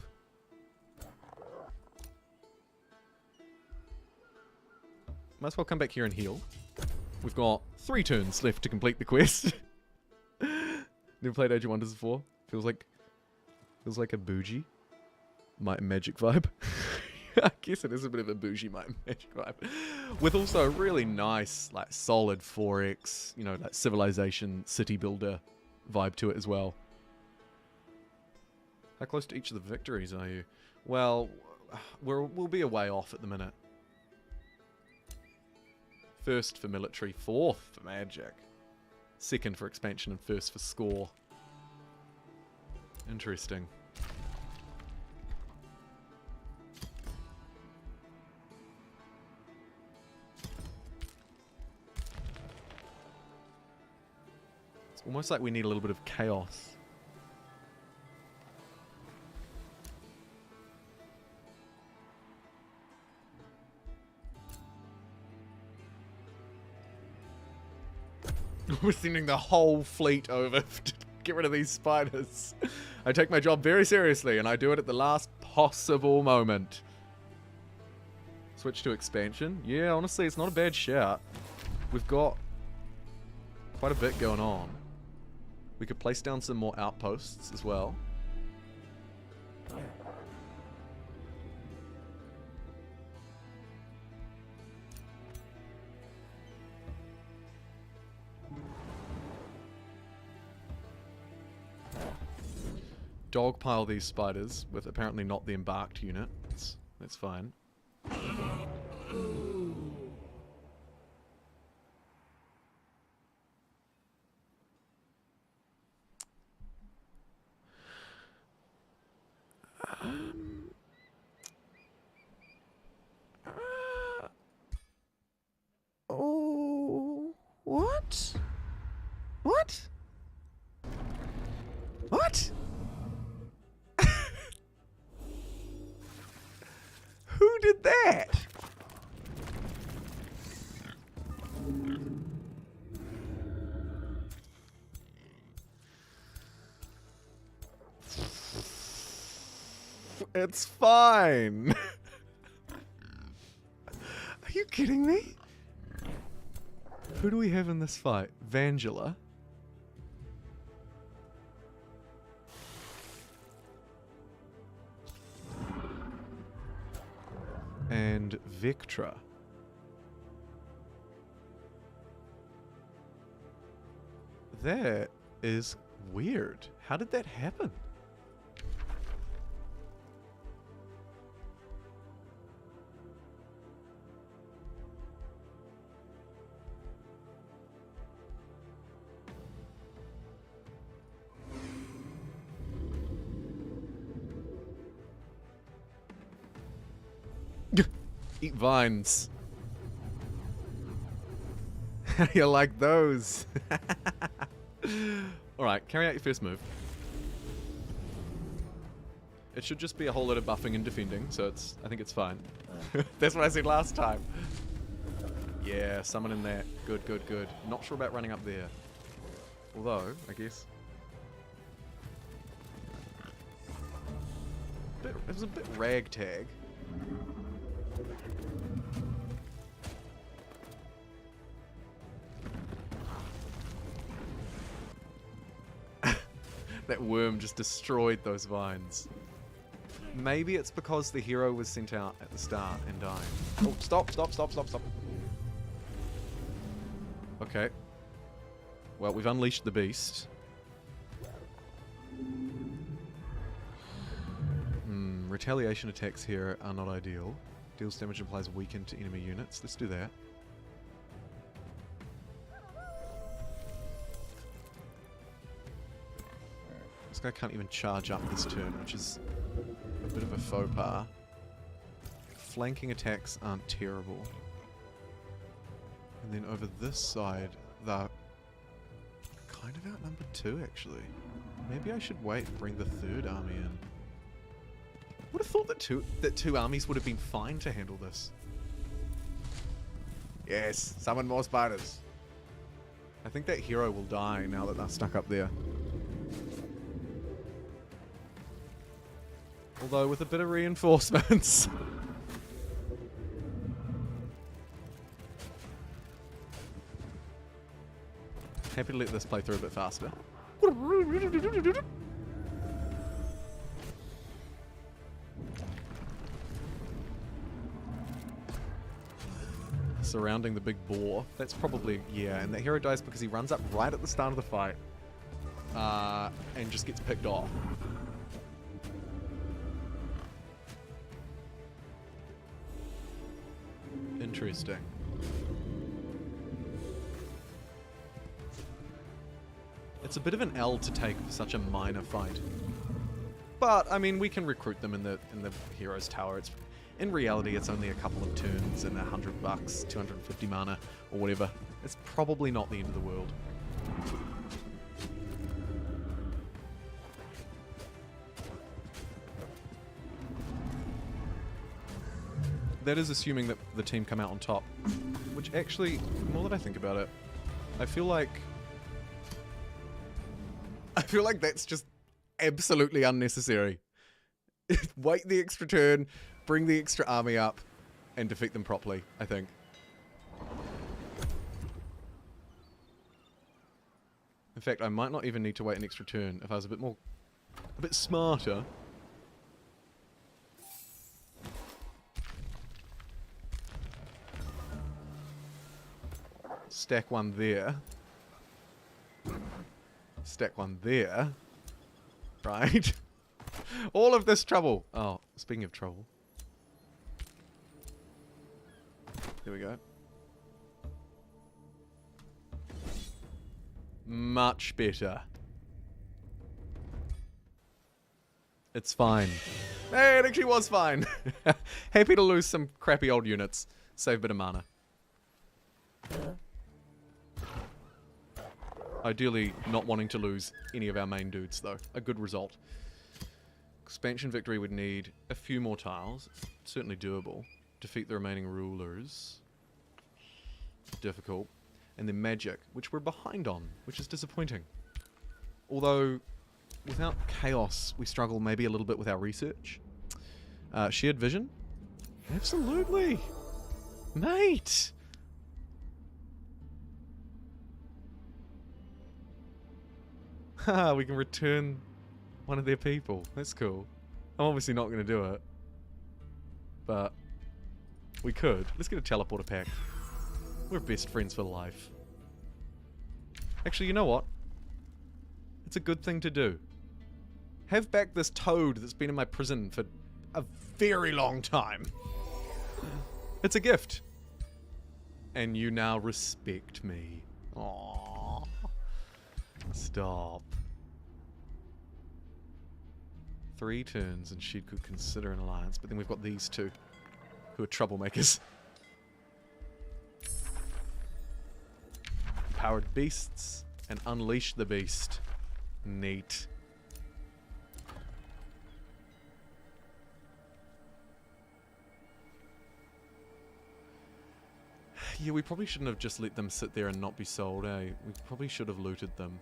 Might as well come back here and heal. We've got 3 turns left to complete the quest. Never played Age of Wonders before. Feels like a bougie Might and Magic vibe. I guess it is a bit of a bougie Might and Magic vibe. With also a really nice, like, solid 4X, you know, like civilization, city builder vibe to it as well. How close to each of the victories are you? Well, we'll be a way off at the minute. First for military, 4th for magic. 2nd for expansion, and 1st for score. Interesting. It's almost like we need a little bit of chaos. We're sending the whole fleet over to get rid of these spiders. I take my job very seriously, and I do it at the last possible moment. Switch to expansion. Yeah, honestly, it's not a bad shout. We've got quite a bit going on. We could place down some more outposts as well. Dogpile these spiders with apparently not the embarked unit. That's fine. Oh, what? What? What? Who did that? It's fine. Are you kidding me? Who do we have in this fight? Vangela. And Victra. That is weird. How did that happen? Eat vines. How do you like those? Alright, carry out your first move. It should just be a whole lot of buffing and defending, so I think it's fine. That's what I said last time. Yeah, summon in there. Good, good, good. Not sure about running up there. Although, I guess... It was a bit ragtag. That worm just destroyed those vines. Maybe it's because the hero was sent out at the start and died. Oh, stop, stop, stop, stop, stop. Okay. Well, we've unleashed the beast. Retaliation attacks here are not ideal. Deals damage and applies weaken to enemy units. Let's do that. This guy can't even charge up this turn, which is a bit of a faux pas. Flanking attacks aren't terrible. And then over this side, they're kind of outnumbered too, actually. Maybe I should wait and bring the third army in. Would have thought that two armies would have been fine to handle this. Yes, summon more spiders. I think that hero will die now that they're stuck up there. Although with a bit of reinforcements. Happy to let this play through a bit faster. Surrounding the big boar. That's probably, yeah, and that hero dies because he runs up right at the start of the fight and just gets picked off. Interesting. It's a bit of an L to take for such a minor fight. But, I mean, we can recruit them in the hero's tower. It's, in reality, it's only a couple of turns and $100, 250 mana, or whatever. It's probably not the end of the world. That is assuming that the team come out on top. Which actually, the more that I think about it, I feel like that's just absolutely unnecessary. Wait the extra turn, bring the extra army up, and defeat them properly, I think. In fact, I might not even need to wait an extra turn if I was a bit smarter. Stack one there. Stack one there. Right. All of this trouble. Oh, speaking of trouble. There we go. Much better. It's fine. Hey, it actually was fine. Happy to lose some crappy old units. Save a bit of mana. Ideally, not wanting to lose any of our main dudes, though. A good result. Expansion victory would need a few more tiles. Certainly doable. Defeat the remaining rulers. Difficult. And then magic, which we're behind on, which is disappointing. Although, without chaos, we struggle maybe a little bit with our research. Shared vision? Absolutely! Mate! Haha, we can return one of their people. That's cool. I'm obviously not going to do it. But we could. Let's get a teleporter pack. We're best friends for life. Actually, you know what? It's a good thing to do. Have back this toad that's been in my prison for a very long time. It's a gift. And you now respect me. Aww. Stop. 3 turns and she could consider an alliance, but then we've got these two who are troublemakers. Powered beasts and unleash the beast. Neat. Yeah, we probably shouldn't have just let them sit there and not be sold, eh? We probably should have looted them.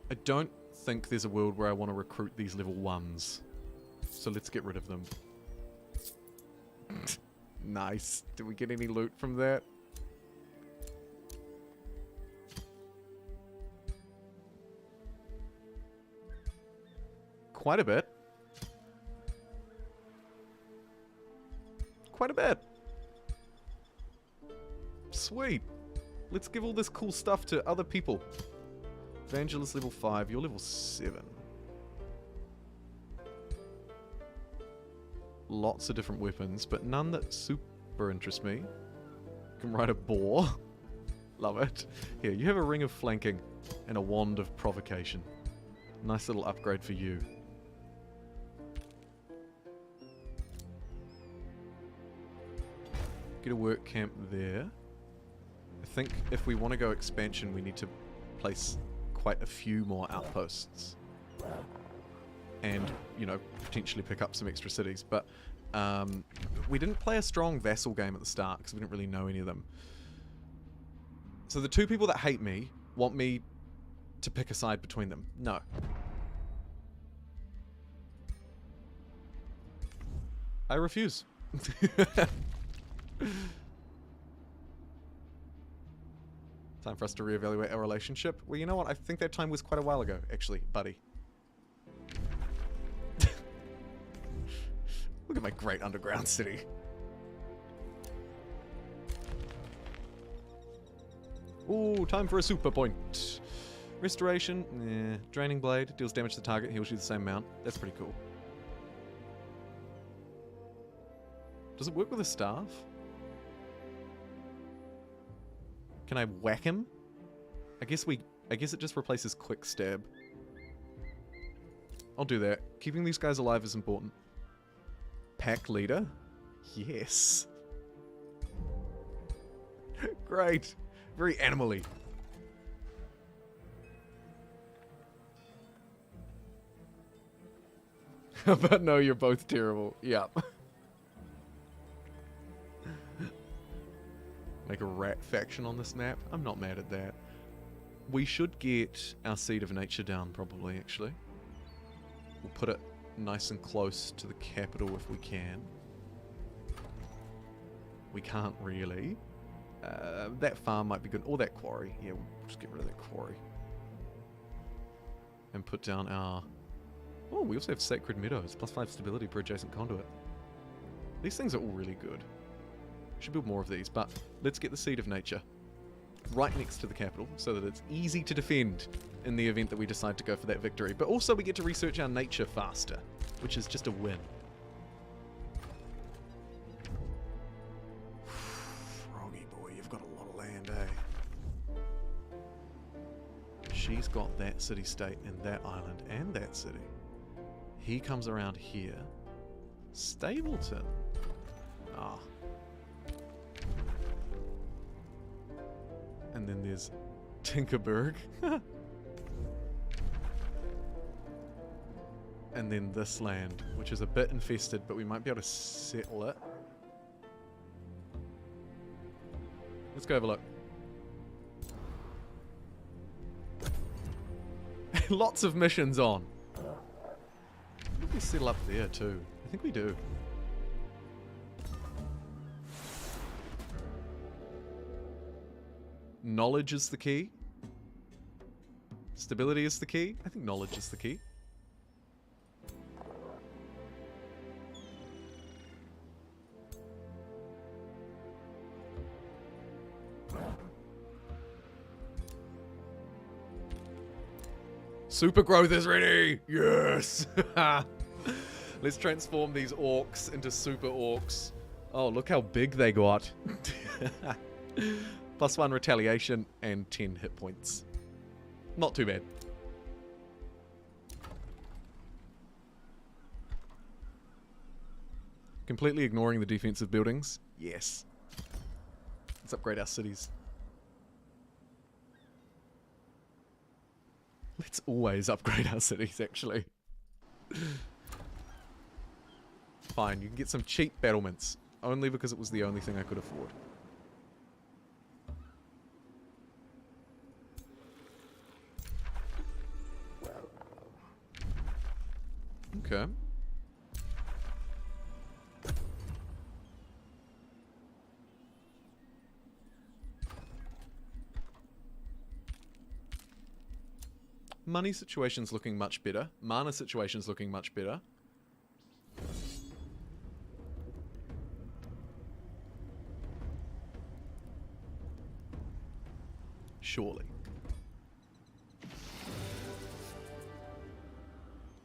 I don't think there's a world where I want to recruit these level 1s. So let's get rid of them. Nice. Did we get any loot from that? Quite a bit. quite a bit. Sweet. Let's give all this cool stuff to other people. Evangelist level 5, you're level 7. Lots of different weapons, but none that super interest me. Can ride a boar. Love it. Here, you have a ring of flanking and a wand of provocation. Nice little upgrade for you. Get a work camp there. I think if we want to go expansion, we need to place quite a few more outposts. And, you know, potentially pick up some extra cities. But we didn't play a strong vassal game at the start because we didn't really know any of them. So the two people that hate me want me to pick a side between them. No. I refuse. Time for us to reevaluate our relationship. Well, you know what? I think that time was quite a while ago, actually, buddy. Look at my great underground city. Ooh, time for a super point. Restoration, draining blade, deals damage to the target, heals you the same amount. That's pretty cool. Does it work with a staff? Can I whack him? I guess it just replaces quick stab. I'll do that. Keeping these guys alive is important. Pack leader? Yes. Great. Very animal-y. But no, you're both terrible. Yeah. Make a rat faction on this map. I'm not mad at that. We should get our Seed of Nature down, probably, actually. We'll put it nice and close to the capital if we can. We can't really. That farm might be good. Or that quarry. Yeah, we'll just get rid of that quarry. And put down our... Oh, we also have Sacred Meadows. +5 stability per adjacent conduit. These things are all really good. Should build more of these, but let's get the Seed of Nature right next to the capital so that it's easy to defend in the event that we decide to go for that victory. But also we get to research our nature faster, which is just a win. Froggy boy, you've got a lot of land, eh? She's got that city-state and that island and that city. He comes around here. Stapleton. Ah. And then there's Tinkerberg. And then this land, which is a bit infested, but we might be able to settle it. Let's go have a look. Lots of missions on. I think we settle up there too. I think we do. Knowledge is the key. Stability is the key. I think knowledge is the key. Super growth is ready! Yes! Let's transform these orcs into super orcs. Oh, look how big they got. +1 retaliation and 10 hit points. Not too bad. Completely ignoring the defensive buildings. Yes. Let's upgrade our cities. Let's always upgrade our cities, actually. Fine, you can get some cheap battlements. Only because it was the only thing I could afford. Okay. Money situation's looking much better. Mana situation's looking much better. surely.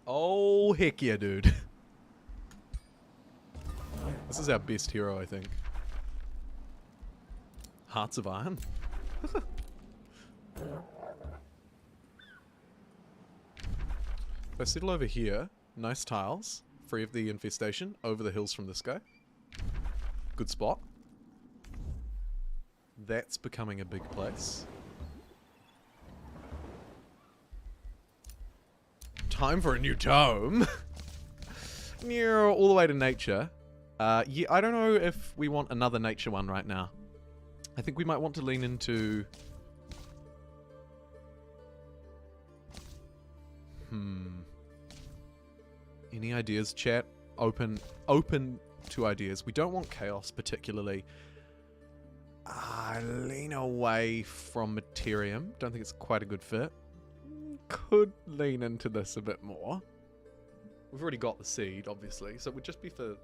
Oh, heck yeah, dude. This is our best hero, I think. Hearts of Iron. If I settle over here, nice tiles, free of the infestation, over the hills from this guy. Good spot. That's becoming a big place. Time for a new tome. Near all the way to nature. Yeah, I don't know if we want another nature one right now. I think we might want to lean into... Any ideas, chat? Open to ideas. We don't want chaos particularly. Lean away from Materium. Don't think it's quite a good fit. Could lean into this a bit more. We've already got the seed, obviously, so it would just be for...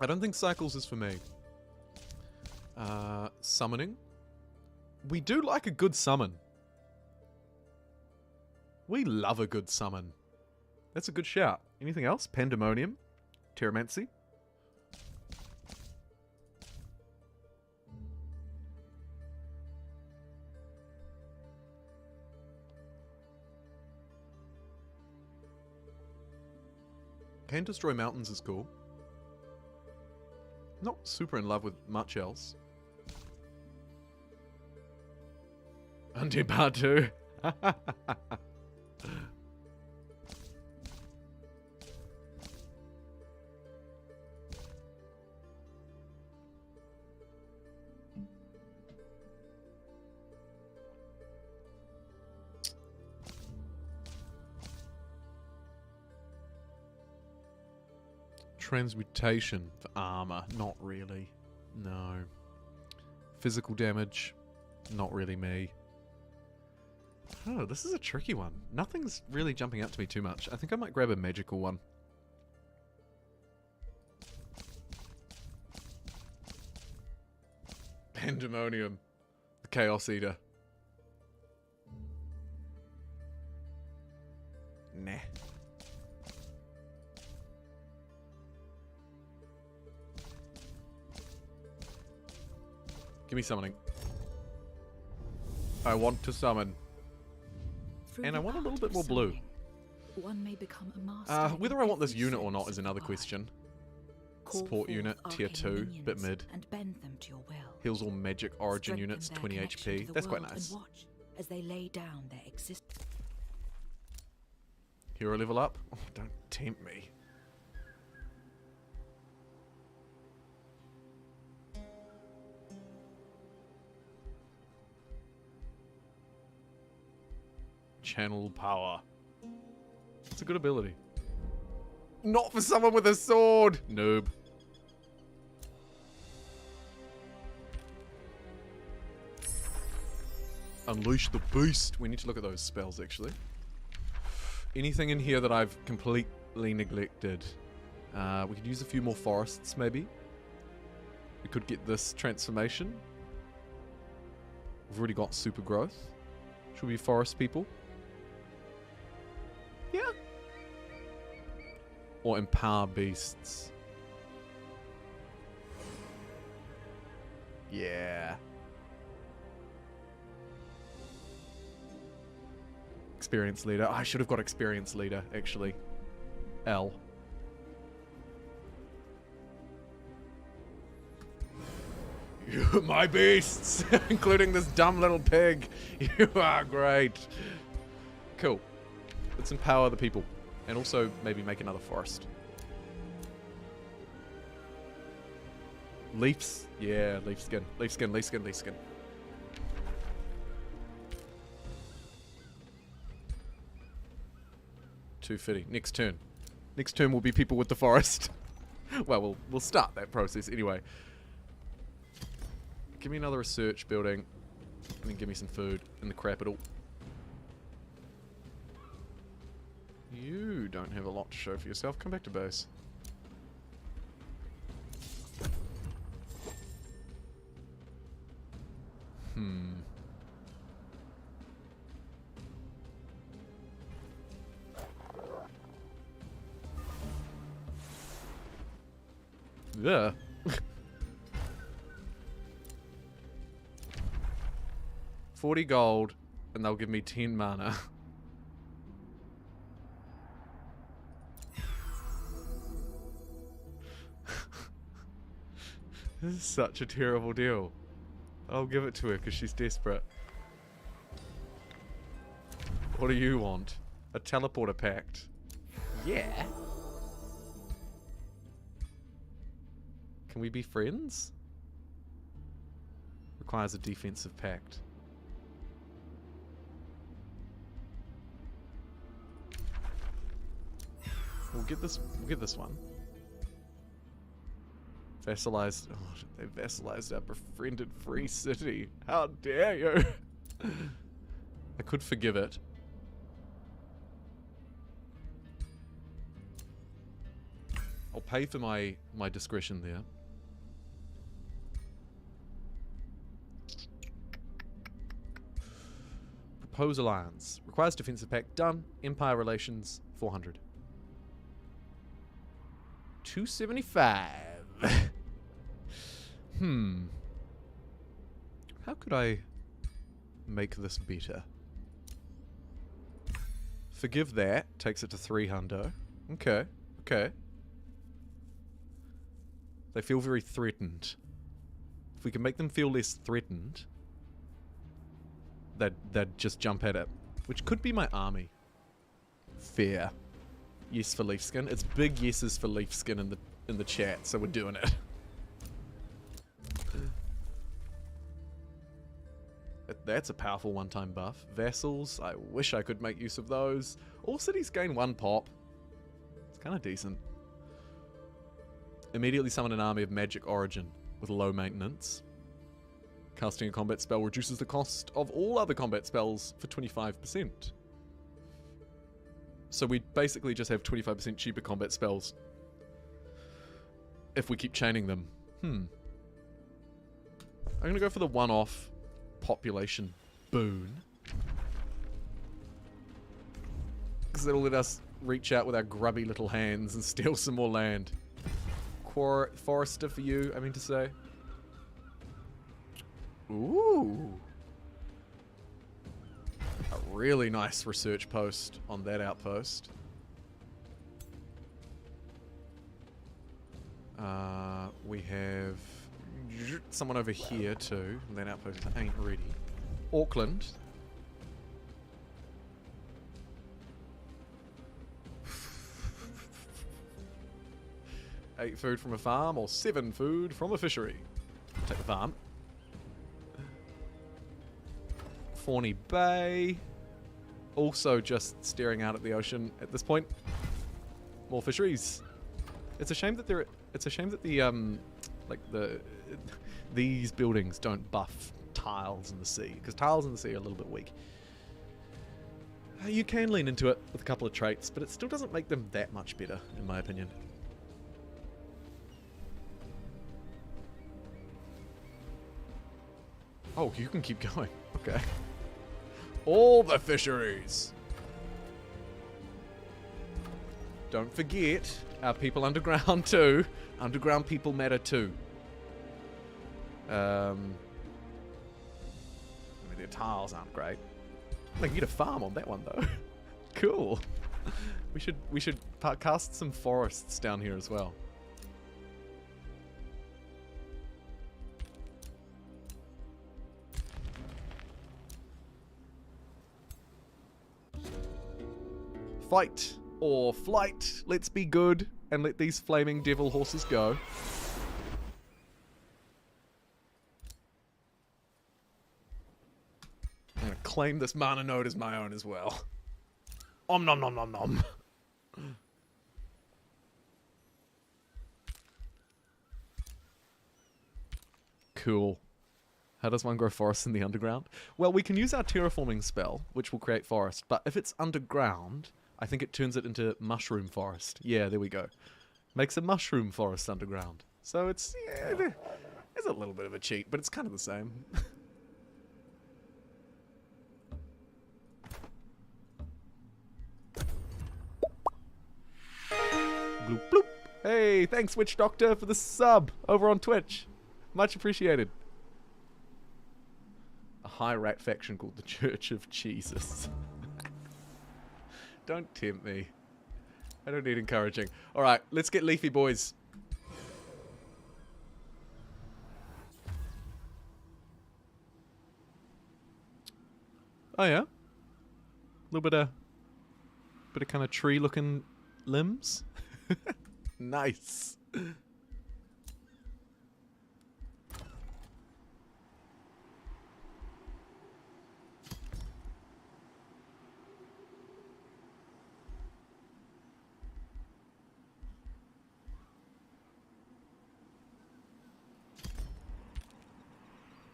I don't think Cycles is for me. Summoning. We do like a good summon. We love a good summon. That's a good shout. Anything else? Pandemonium? Terramancy? Can Destroy Mountains is cool. Not super in love with much else. Undead Part 2. Transmutation for armor. Not really. No. Physical damage. Not really me. Oh, this is a tricky one. Nothing's really jumping out to me too much. I think I might grab a magical one. Pandemonium. The Chaos Eater. Nah. Give me summoning. I want to summon. And I want a little bit more blue. One may become a master whether I want this unit or not is another question. Support unit, tier 2, bit mid. And bend them to your will. Heals all magic origin units, 20 HP. That's quite nice. Watch as they lay down their existence. Hero level up? Oh, don't tempt me. Channel power. It's a good ability. Not for someone with a sword! Noob. Unleash the beast. We need to look at those spells, actually. Anything in here that I've completely neglected? We could use a few more forests, maybe. We could get this transformation. We've already got super growth. Should we be forest people? Yeah. Or empower beasts. Yeah. Experience leader. I should have got experience leader, actually. L. My beasts! Including this dumb little pig. You are great. Cool. Let's empower the people. And also maybe make another forest. Leafs. Yeah, leaf skin. Leaf skin, leaf skin, leaf skin. Too fitting. Next turn. Next turn will be people with the forest. Well, we'll start that process anyway. Give me another research building. And then give me some food in the capital. You don't have a lot to show for yourself. Come back to base. Yeah. 40 gold, and they'll give me 10 mana. This is such a terrible deal. I'll give it to her because she's desperate. What do you want? A teleporter pact? Yeah. Can we be friends? Requires a defensive pact. We'll get this one. Vassalized. Oh, they vassalized our befriended free city. How dare you? I could forgive it. I'll pay for my discretion there. Propose alliance. Requires defensive pact. Done. Empire relations. 400. 275. How could I make this better? Forgive that. Takes it to 300. Okay. Okay. They feel very threatened. If we can make them feel less threatened, they'd just jump at it. Which could be my army. Fair. Yes for leaf skin. It's big yeses for leaf skin in the chat, so we're doing it. That's a powerful one-time buff. Vassals, I wish I could make use of those. All cities gain 1 pop. It's kind of decent. Immediately summon an army of magic origin with low maintenance. Casting a combat spell reduces the cost of all other combat spells for 25%. So we basically just have 25% cheaper combat spells if we keep chaining them. I'm going to go for the one-off population boon. Because it'll let us reach out with our grubby little hands and steal some more land. Forester for you, I mean to say. Ooh. A really nice research post on that outpost. We have someone over here too. And that outpost ain't ready. Auckland. Eight food from a farm or 7 food from a fishery. Take the farm. Fawny Bay. Also just staring out at the ocean at this point. More fisheries. It's a shame that these buildings don't buff tiles in the sea, because tiles in the sea are a little bit weak. You can lean into it with a couple of traits, but it still doesn't make them that much better, in my opinion. Oh, you can keep going. Okay. All the fisheries. Don't forget our people underground too. Underground people matter too. I mean, their tiles aren't great. I can get a farm on that one though. Cool. We should cast some forests down here as well. Fight or flight. Let's be good and let these flaming devil horses go. I'm gonna claim this mana node as my own as well. Om nom nom nom nom. Cool. How does one grow forest in the underground? Well, we can use our terraforming spell, which will create forest, but if it's underground, I think it turns it into mushroom forest. Yeah, there we go. Makes a mushroom forest underground. So it's, yeah, it's a little bit of a cheat, but it's kind of the same. Bloop, bloop. Hey, thanks Witch Doctor for the sub over on Twitch. Much appreciated. A high rat faction called the Church of Jesus. Don't tempt me. I don't need encouraging. Alright, let's get leafy, boys. Oh yeah? A little bit of kind of tree looking limbs. Nice.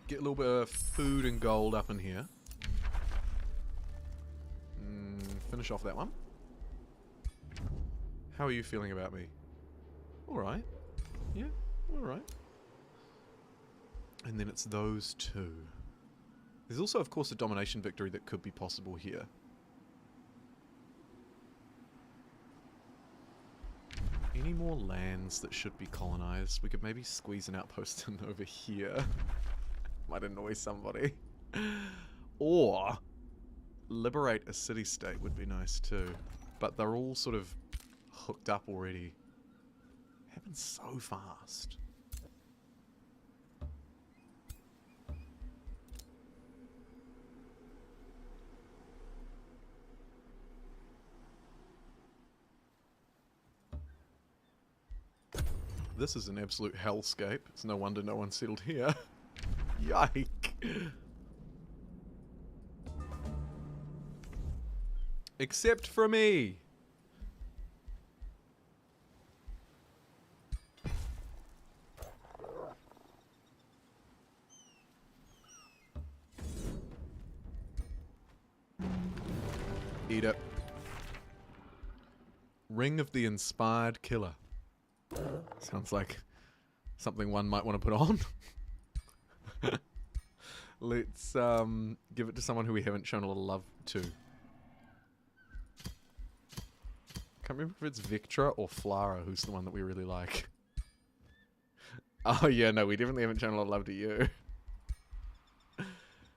Get a little bit of food and gold up in here. Finish off that one. How are you feeling about me? Alright. Yeah, alright. And then it's those two. There's also, of course, a domination victory that could be possible here. Any more lands that should be colonized? We could maybe squeeze an outpost in over here. Might annoy somebody. Or liberate a city-state would be nice too. But they're all sort of hooked up already. Happens so fast. This is an absolute hellscape. It's no wonder no one settled here. Yike. Except for me. Eat it. Ring of the Inspired Killer. Sounds like something one might want to put on. Let's give it to someone who we haven't shown a little love to. Can't remember if it's Victra or Flara who's the one that we really like. Oh yeah, no, we definitely haven't shown a lot of love to you.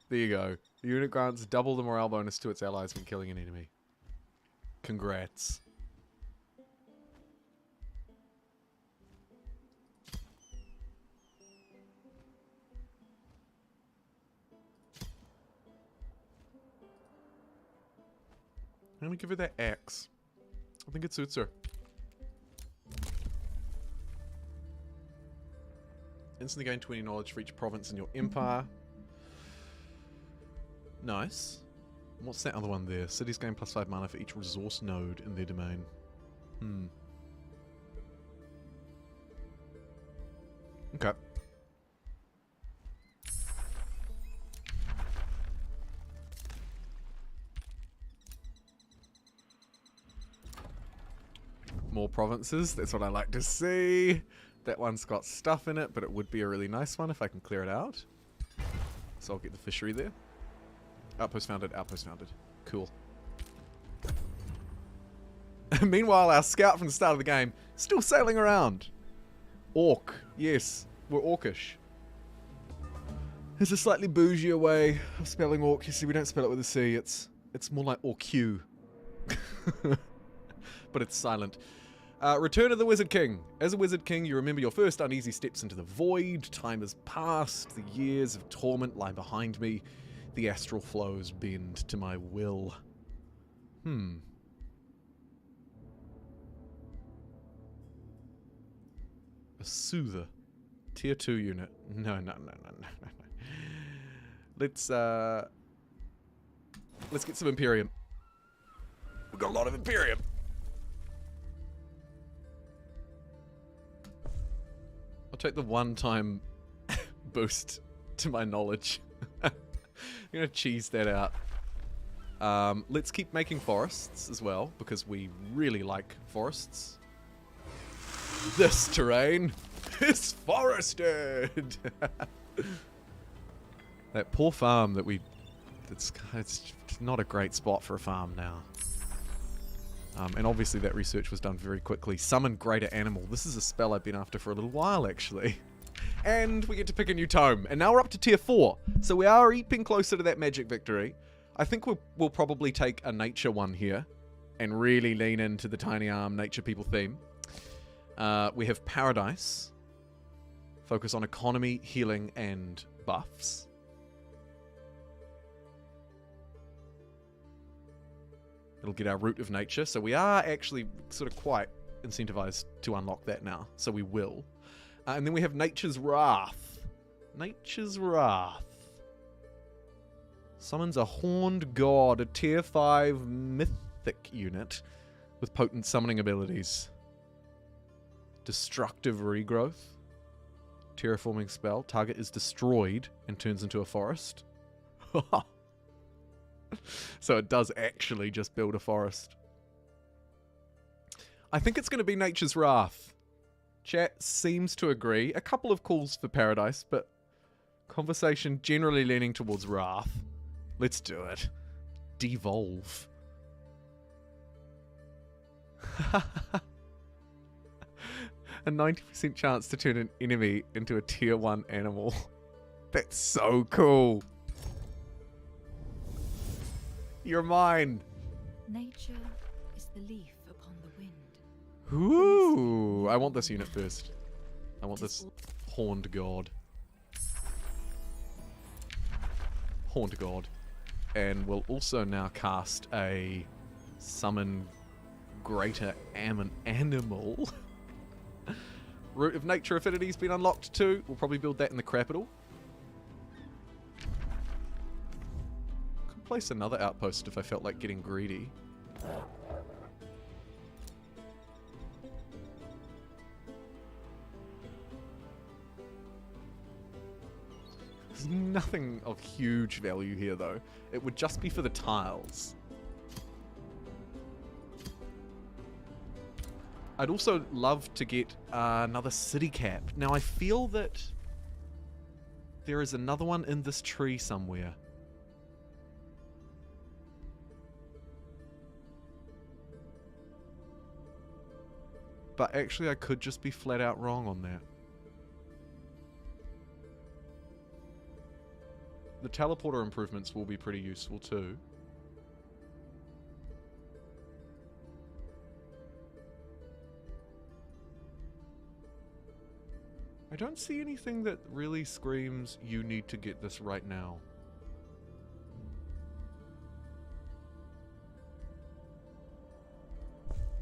There you go. The unit grants double the morale bonus to its allies when killing an enemy. Congrats. I'm gonna give her that axe. I think it suits her. Instantly gain 20 knowledge for each province in your empire. Nice. What's that other one there? Cities gain +5 mana for each resource node in their domain. Okay. More provinces, that's what I like to see. That one's got stuff in it, but it would be a really nice one if I can clear it out. So I'll get the fishery there. Outpost founded, outpost founded. Cool. Meanwhile, our scout from the start of the game, still sailing around. Orc. Yes, we're orcish. There's a slightly bougie way of spelling orc. You see, we don't spell it with a C. It's more like orq. But it's silent. Return of the Wizard King. As a Wizard King, you remember your first uneasy steps into the void. Time has passed. The years of torment lie behind me. The astral flows bend to my will. A soother. Tier 2 unit. No. Let's get some Imperium. We've got a lot of Imperium. I'll take the one-time boost to my knowledge. I'm gonna cheese that out. Let's keep making forests as well, because we really like forests. This terrain is forested! That poor farm that we... It's not a great spot for a farm now. And obviously that research was done very quickly. Summon Greater Animal. This is a spell I've been after for a little while, actually. And we get to pick a new tome. And now we're up to tier 4. So we are eeping closer to that magic victory. I think we'll probably take a nature one here. And really lean into the tiny arm nature people theme. We have Paradise. Focus on economy, healing, and buffs. It'll get our Root of Nature, so we are actually sort of quite incentivized to unlock that now, so we will. And then we have Nature's Wrath. Nature's Wrath. Summons a Horned God, a tier 5 mythic unit with potent summoning abilities. Destructive Regrowth. Terraforming spell. Target is destroyed and turns into a forest. So it does actually just build a forest. I think it's going to be Nature's Wrath. Chat seems to agree. A couple of calls for Paradise, but conversation generally leaning towards Wrath. Let's do it. Devolve. A 90% chance to turn an enemy into a tier 1 animal. That's so cool. You're mine. Nature is the leaf upon the wind. Ooh, I want this unit first. I want this Horned God. Horned God. And we'll also now cast a Summon Greater Animal. Root of Nature affinity's been unlocked too. We'll probably build that in the capital. Could place another outpost if I felt like getting greedy. There's nothing of huge value here though. It would just be for the tiles. I'd also love to get another city cap. Now I feel that there is another one in this tree somewhere. But actually I could just be flat out wrong on that. The teleporter improvements will be pretty useful too. I don't see anything that really screams, you need to get this right now.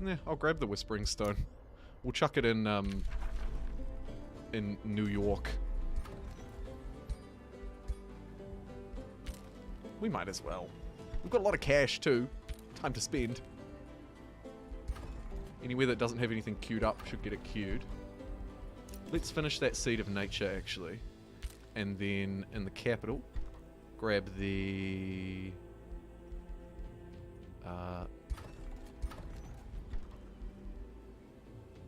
Yeah, I'll grab the Whispering Stone. We'll chuck it in New York. We might as well. We've got a lot of cash too. Time to spend. Anywhere that doesn't have anything queued up should get it queued. Let's finish that Seed of Nature, actually. And then, in the capital, grab the...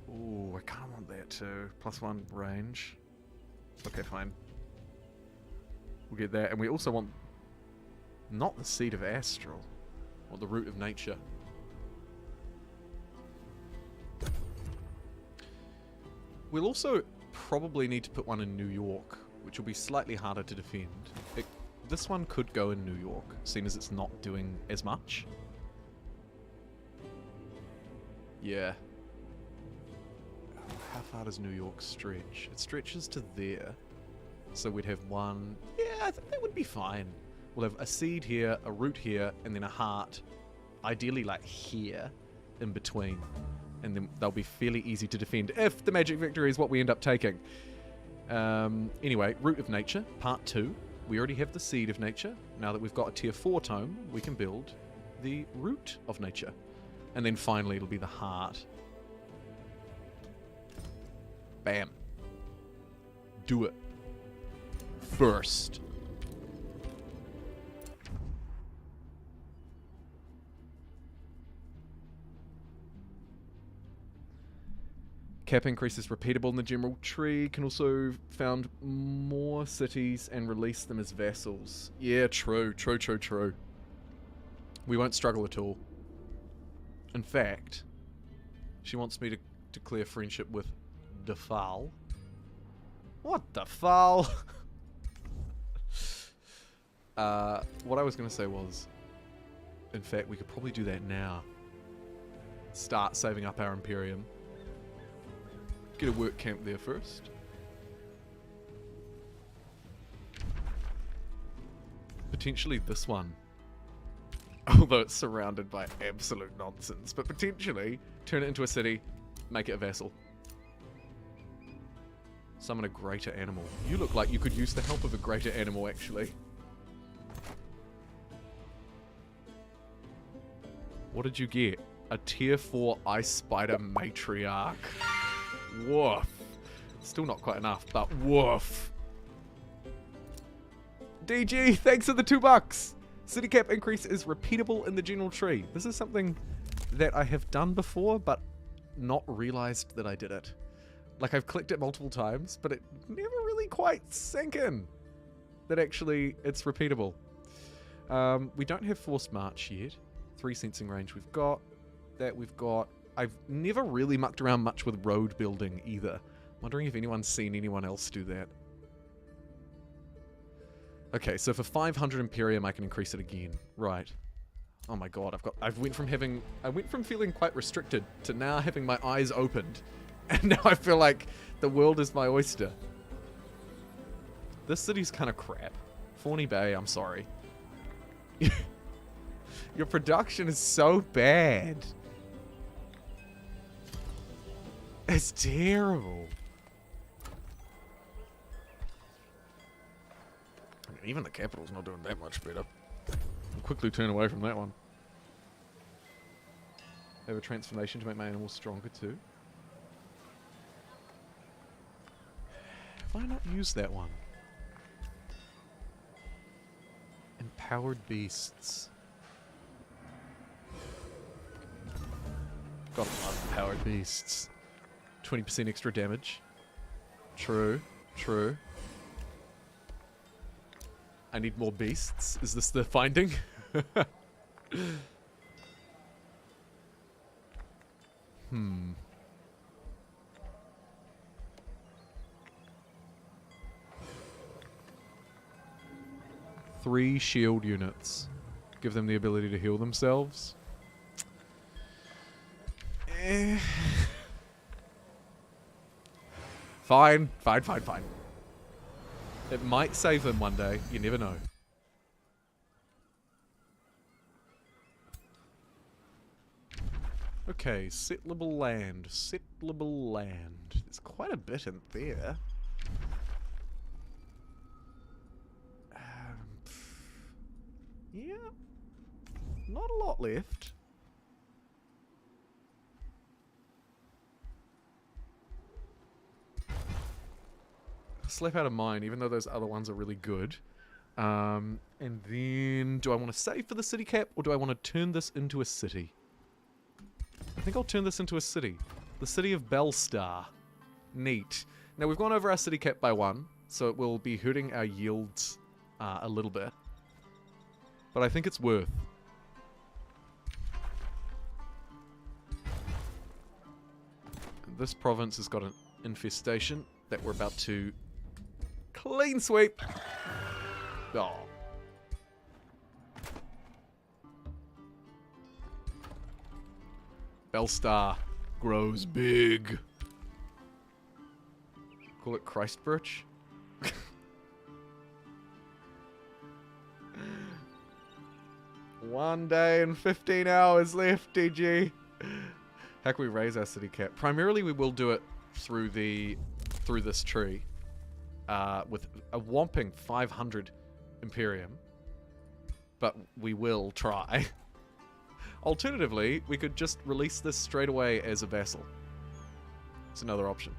Ooh, I kind of want that too. +1 range. Okay, fine. We'll get that. And we also want... Not the Seed of Astral. Or the Root of Nature. We'll also probably need to put one in New York, which will be slightly harder to defend. This one could go in New York, seeing as it's not doing as much. Yeah. How far does New York stretch? It stretches to there. So we'd have one... Yeah, I think that would be fine. We'll have a seed here, a root here, and then a heart. Ideally like here, in between. And then they'll be fairly easy to defend if the magic victory is what we end up taking. Anyway, Root of Nature, Part 2. We already have the Seed of Nature. Now that we've got a Tier 4 tome, we can build the Root of Nature. And then finally it'll be the Heart. Bam. Do it. First. Cap increase is repeatable in the general tree. Can also found more cities and release them as vassals. Yeah, true. We won't struggle at all. In fact, she wants me to declare friendship with Defal. What the foul? What I was going to say was, in fact, we could probably do that now. Start saving up our Imperium. Get a work camp there first. Potentially this one. Although it's surrounded by absolute nonsense. But potentially, turn it into a city, make it a vassal. Summon a greater animal. You look like you could use the help of a greater animal, actually. What did you get? A tier 4 ice spider matriarch. Woof. Still not quite enough, but woof. DG, thanks for the $2. City cap increase is repeatable in the general tree. This is something that I have done before, but not realized that I did it. Like, I've clicked it multiple times, but it never really quite sank in that actually it's repeatable. We don't have forced march yet. 3 sensing range we've got. That we've got. I've never really mucked around much with road building either. Wondering if anyone's seen anyone else do that. Okay, so for 500 Imperium I can increase it again. Right. Oh my god, I went from feeling quite restricted to now having my eyes opened. And now I feel like the world is my oyster. This city's kind of crap. Fawny Bay, I'm sorry. Your production is so bad. It's terrible. I mean, even the capital's not doing that much better. I'll quickly turn away from that one. Have a transformation to make my animals stronger too. Have I not used that one? Empowered beasts. Gotta love empowered beasts. 20% extra damage. True. I need more beasts. Is this the finding? Three shield units. Give them the ability to heal themselves. Fine. It might save them one day. You never know. Okay, settleable land. There's quite a bit in there. Yeah. Not a lot left. Slap out of mine, even though those other ones are really good. And then, do I want to save for the city cap, or do I want to turn this into a city? I think I'll turn this into a city. The city of Belstar. Neat. Now, we've gone over our city cap by 1, so it will be hurting our yields a little bit. But I think it's worth. This province has got an infestation that we're about to clean sweep. Oh. Belstar grows big. Call it Christchurch. One day and 15 hours left, DG. How can we raise our city cap? Primarily, we will do it through this tree, with a whopping 500 Imperium. But we will try. Alternatively, we could just release this straight away as a vassal. It's another option.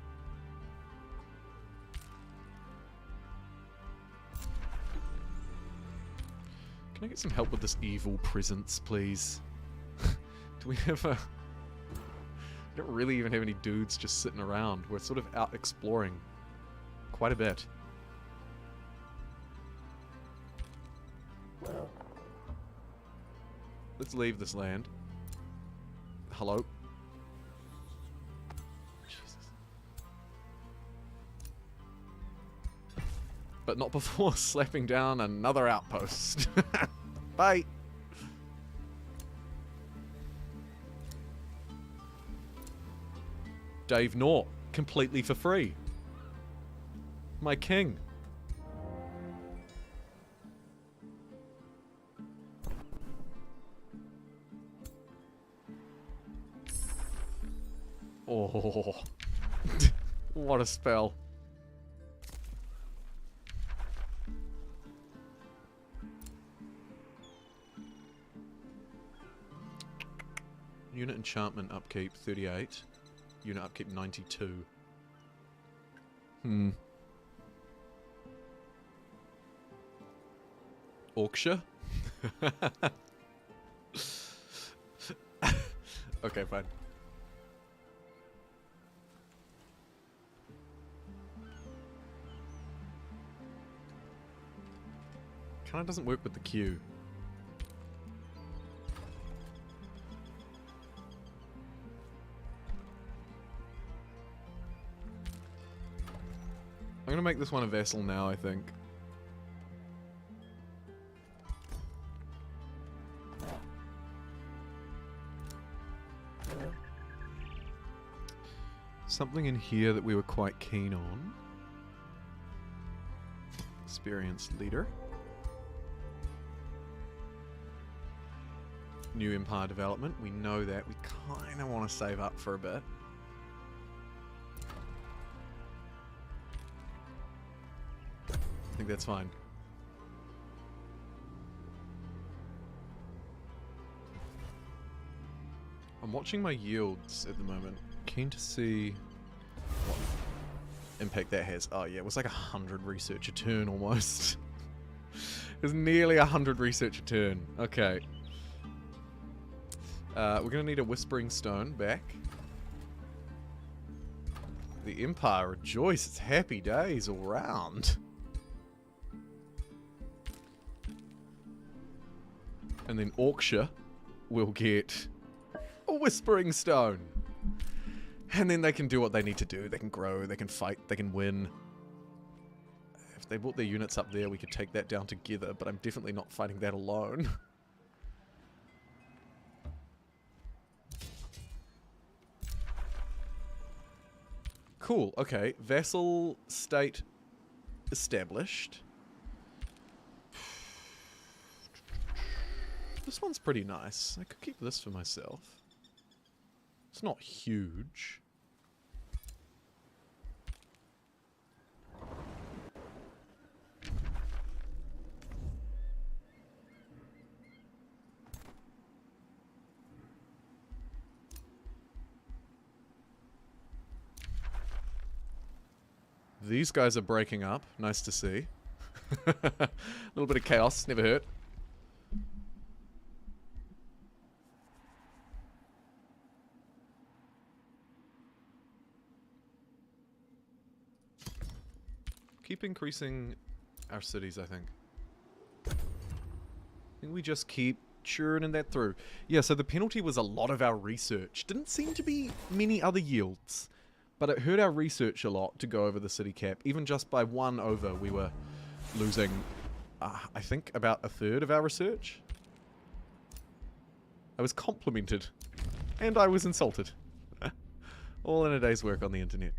Can I get some help with this evil presence, please? Do we have don't really even have any dudes just sitting around. We're sort of out exploring quite a bit. Let's leave this land. Hello? Jesus. But not before slapping down another outpost. Bye! Dave Naught, completely for free. My king. Oh, what a spell. Unit enchantment upkeep 38. Unit upkeep 92. Orkshire? Okay, fine. Kinda doesn't work with the queue. I'm gonna make this one a vessel now, I think. Something in here that we were quite keen on. Experienced leader. New empire development. We know that. We kind of want to save up for a bit. I think that's fine. I'm watching my yields at the moment. Keen to see what impact that has. Oh yeah, it was like 100 research a turn almost. It was nearly 100 research a turn. Okay. We're gonna need a Whispering Stone back. The Empire rejoice, it's happy days all round. And then Orkshire will get a Whispering Stone. And then they can do what they need to do. They can grow, they can fight, they can win. If they brought their units up there, we could take that down together, but I'm definitely not fighting that alone. Cool, okay. Vassal state established. This one's pretty nice. I could keep this for myself. It's not huge. These guys are breaking up. Nice to see. A little bit of chaos. Never hurt. Keep increasing our cities, I think. I think we just keep churning that through. Yeah, so the penalty was a lot of our research. Didn't seem to be many other yields. But it hurt our research a lot to go over the city cap. Even just by 1 over, we were losing, I think, about 1/3 of our research. I was complimented. And I was insulted. All in a day's work on the internet.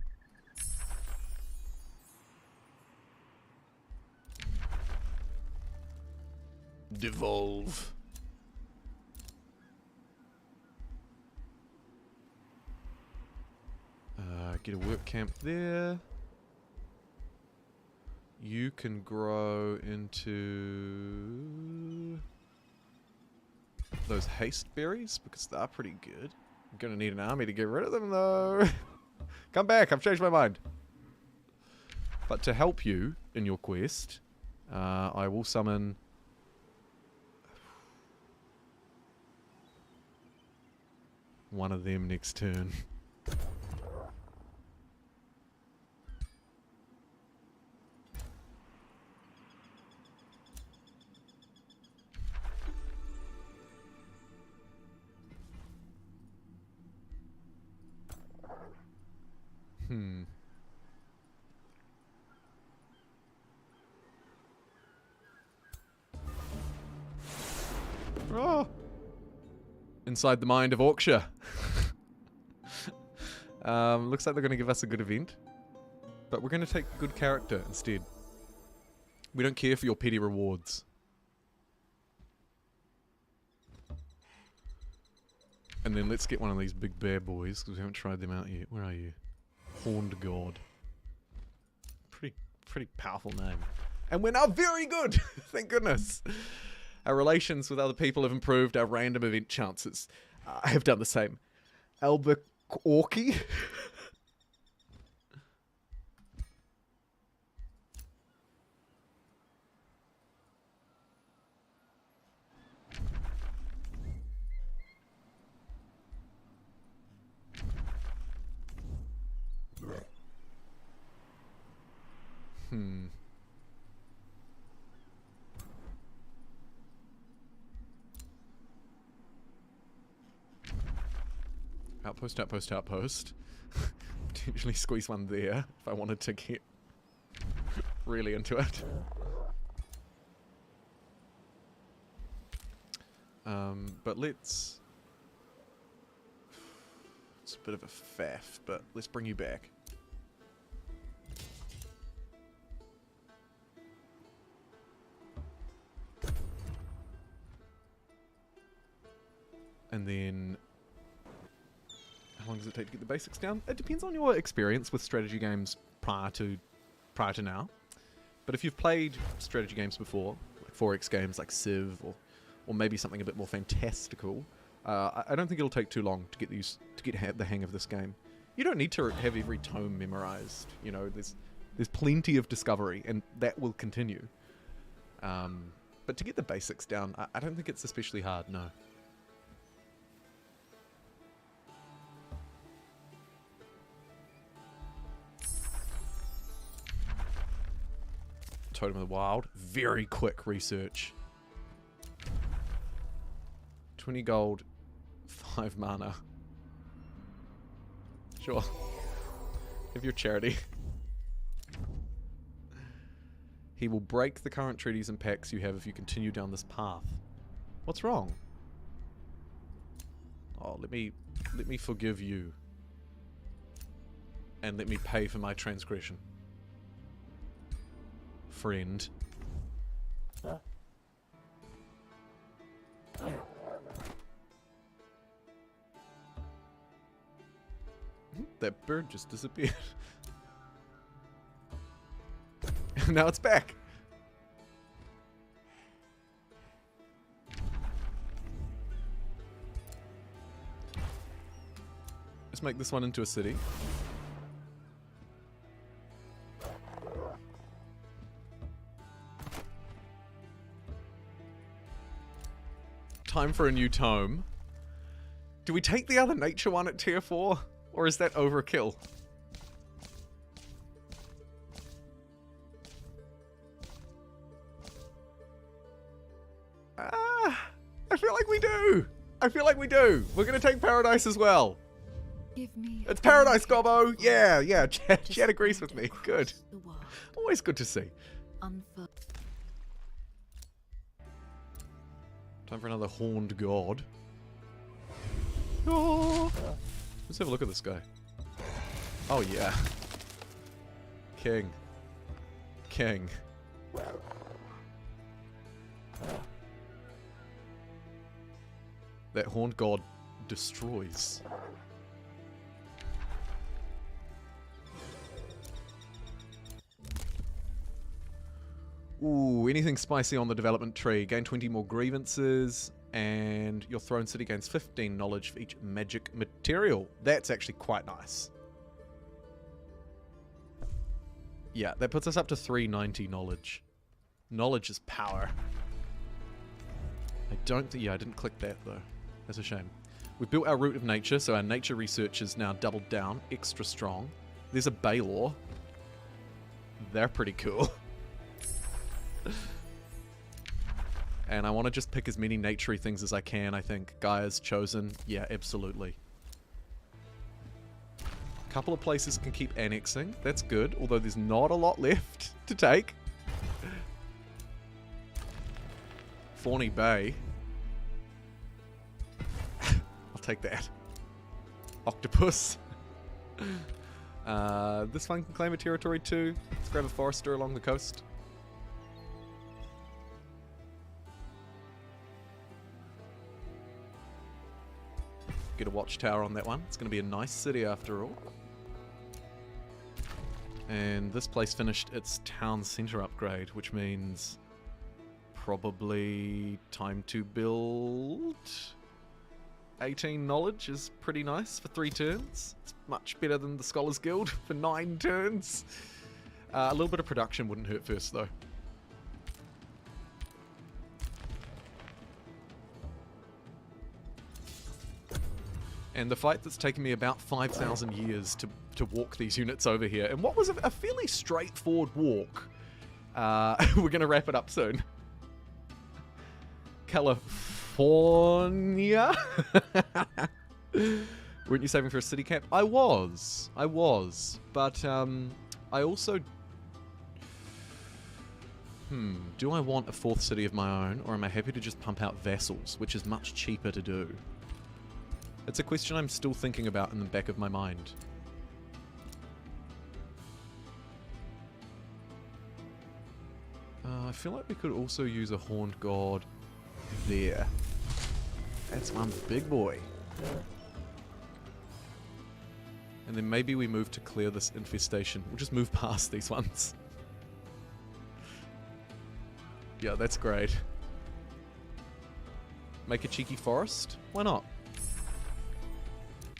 Devolve. Get a work camp there. You can grow into those haste berries because they're pretty good. I'm gonna need an army to get rid of them though. Come back, I've changed my mind. But to help you in your quest, I will summon one of them next turn. Hmm. Oh. Inside the mind of Orkshire. Looks like they're going to give us a good event. But we're going to take good character instead. We don't care for your petty rewards. And then let's get one of these big bear boys, because we haven't tried them out yet. Where are you? Horned God. Pretty powerful name. And we're now very good! Thank goodness. Our relations with other people have improved. Our random event chances have done the same. Albuquerque? Outpost, outpost, outpost. Potentially squeeze one there if I wanted to get really into it. But let's... It's a bit of a faff, but let's bring you back. And then... How long does it take to get the basics down? It depends on your experience with strategy games prior to now. But if you've played strategy games before, like 4X games like Civ, or maybe something a bit more fantastical, I don't think it'll take too long to get the hang of this game. You don't need to have every tome memorized. You know, there's plenty of discovery, and that will continue. But to get the basics down, I don't think it's especially hard. No. Totem of the Wild. Very quick research. 20 gold, 5 mana. Sure. Have your charity. He will break the current treaties and pacts you have if you continue down this path. What's wrong? Oh, let me forgive you. And let me pay for my transgression. Friend. That bird just disappeared. Now it's back. Let's make this one into a city. Time for a new tome. Do we take the other nature one at tier 4? Or is that overkill? I feel like we do. I feel like we do. We're going to take Paradise as well. Give me It's Paradise, Gobbo. Yeah. Chad agrees with me. Good. Always good to see. Time for another horned god. Oh. Let's have a look at this guy. Oh yeah. King. That horned god destroys. Ooh, anything spicy on the development tree. Gain 20 more grievances, and your throne city gains 15 knowledge for each magic material. That's actually quite nice. Yeah, that puts us up to 390 knowledge. Knowledge is power. I didn't click that though. That's a shame. We've built our root of nature, so our nature research is now doubled down, extra strong. There's a Baylor. They're pretty cool. And I want to just pick as many naturey things as I can, I think. Gaia's chosen. Yeah, absolutely. Couple of places can keep annexing. That's good, although there's not a lot left to take. Fawny Bay. I'll take that. Octopus. This one can claim a territory too. Let's grab a forester along the coast. Get a watchtower on that one. It's going to be a nice city after all. And this place finished its town center upgrade, which means probably time to build. 18 knowledge is pretty nice for 3 turns. It's much better than the Scholars Guild for 9 turns. A little bit of production wouldn't hurt first though. And the fight that's taken me about 5,000 years to walk these units over here. And what was a fairly straightforward walk. We're going to wrap it up soon. California? Weren't you saving for a city camp? I was. But I also... do I want a 4th city of my own, or am I happy to just pump out vassals, which is much cheaper to do? It's a question I'm still thinking about in the back of my mind. I feel like we could also use a Horned God there. That's one big boy. And then maybe we move to clear this infestation. We'll just move past these ones. Yeah, that's great. Make a cheeky forest? Why not?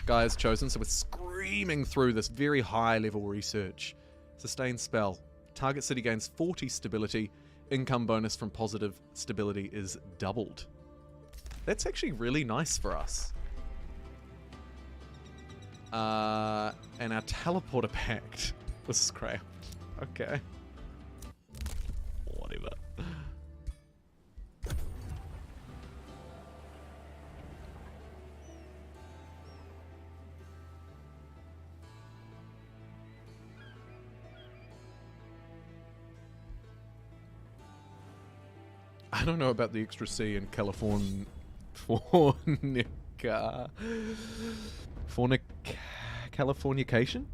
Guy is chosen, so we're screaming through this very high level research. Sustained spell. Target city gains 40 stability. Income bonus from positive stability is doubled. That's actually really nice for us. And our teleporter pact was scrapped. Okay. Whatever. I don't know about the extra C in California. Californication?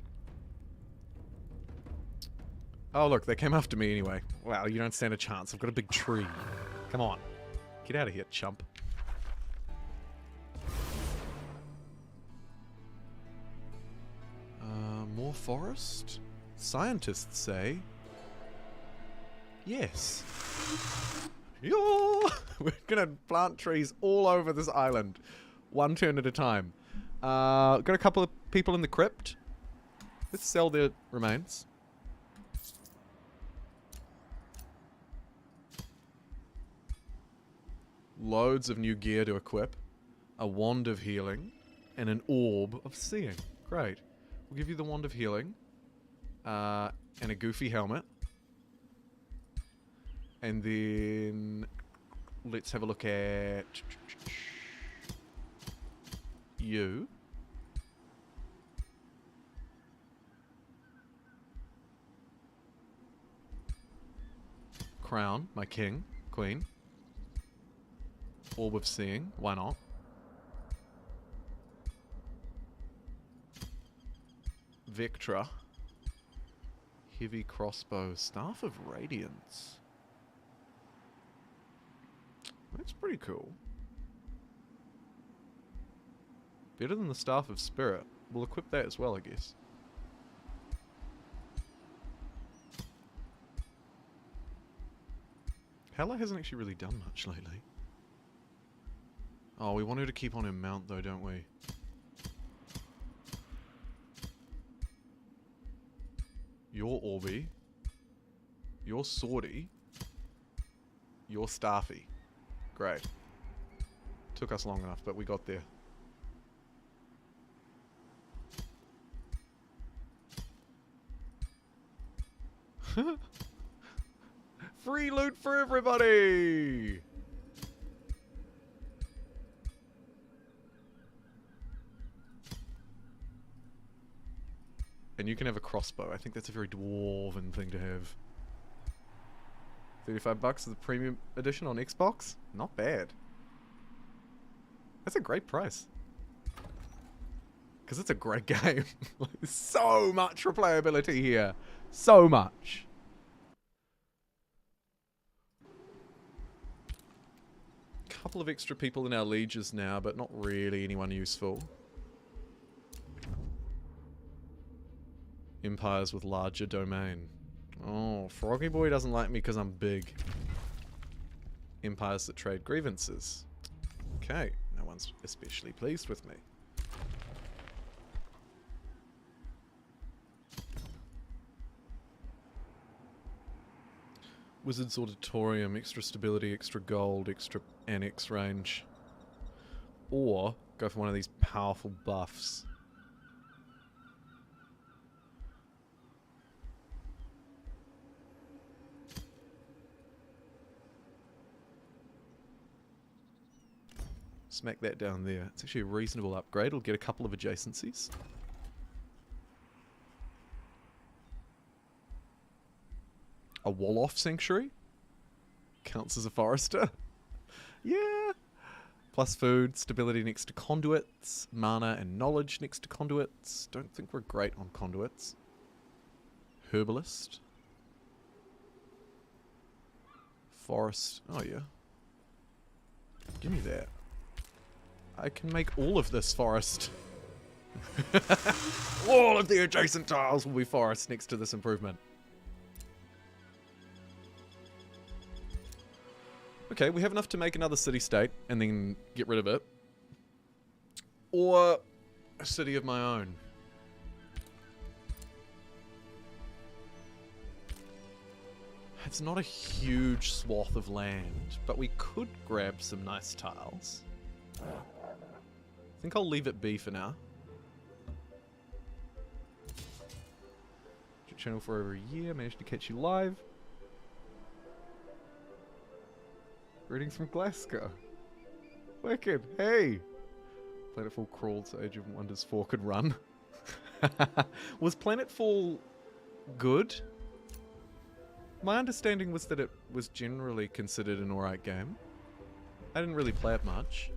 Oh look, they came after me anyway. Wow, you don't stand a chance. I've got a big tree. Come on. Get out of here, chump. More forest? Scientists say yes. Yo! We're gonna plant trees all over this island. 1 turn at a time. Got a couple of people in the crypt. Let's sell their remains. Loads of new gear to equip. A wand of healing. And an orb of seeing. Great. We'll give you the wand of healing. And a goofy helmet. And then let's have a look at you. Crown, my king, queen. Orb of seeing, why not? Vectra. Heavy crossbow, staff of radiance. That's pretty cool. Better than the Staff of Spirit. We'll equip that as well, I guess. Hela hasn't actually really done much lately. Oh, we want her to keep on her mount though, don't we? You're Orby. You're Swordy. You're Staffy. Great. Took us long enough, but we got there. Free loot for everybody! and you can have a crossbow. I think that's a very dwarven thing to have. $35 for the premium edition on Xbox? Not bad. That's a great price. Because it's a great game. There's so much replayability here. So much. Couple of extra people in our lieges now, but not really anyone useful. Empires with larger domain. Oh, Froggy Boy doesn't like me because I'm big. Empires that trade grievances. Okay, no one's especially pleased with me. Wizard's Auditorium, extra stability, extra gold, extra annex range. Or go for one of these powerful buffs. Smack that down there. It's actually a reasonable upgrade. It'll get a couple of adjacencies. A wall-off sanctuary? Counts as a forester? Yeah. Plus food, stability next to conduits, mana and knowledge next to conduits. Don't think we're great on conduits. Herbalist. Forest. Oh yeah. Give me that. I can make all of this forest. All of the adjacent tiles will be forest next to this improvement. Okay, we have enough to make another city-state and then get rid of it. Or a city of my own. It's not a huge swath of land, but we could grab some nice tiles. I think I'll leave it be for now. Channel for over a year, managed to catch you live. Greetings from Glasgow. Wicked, hey! Planetfall crawled so Age of Wonders 4 could run. Was Planetfall good? My understanding was that it was generally considered an alright game. I didn't really play it much.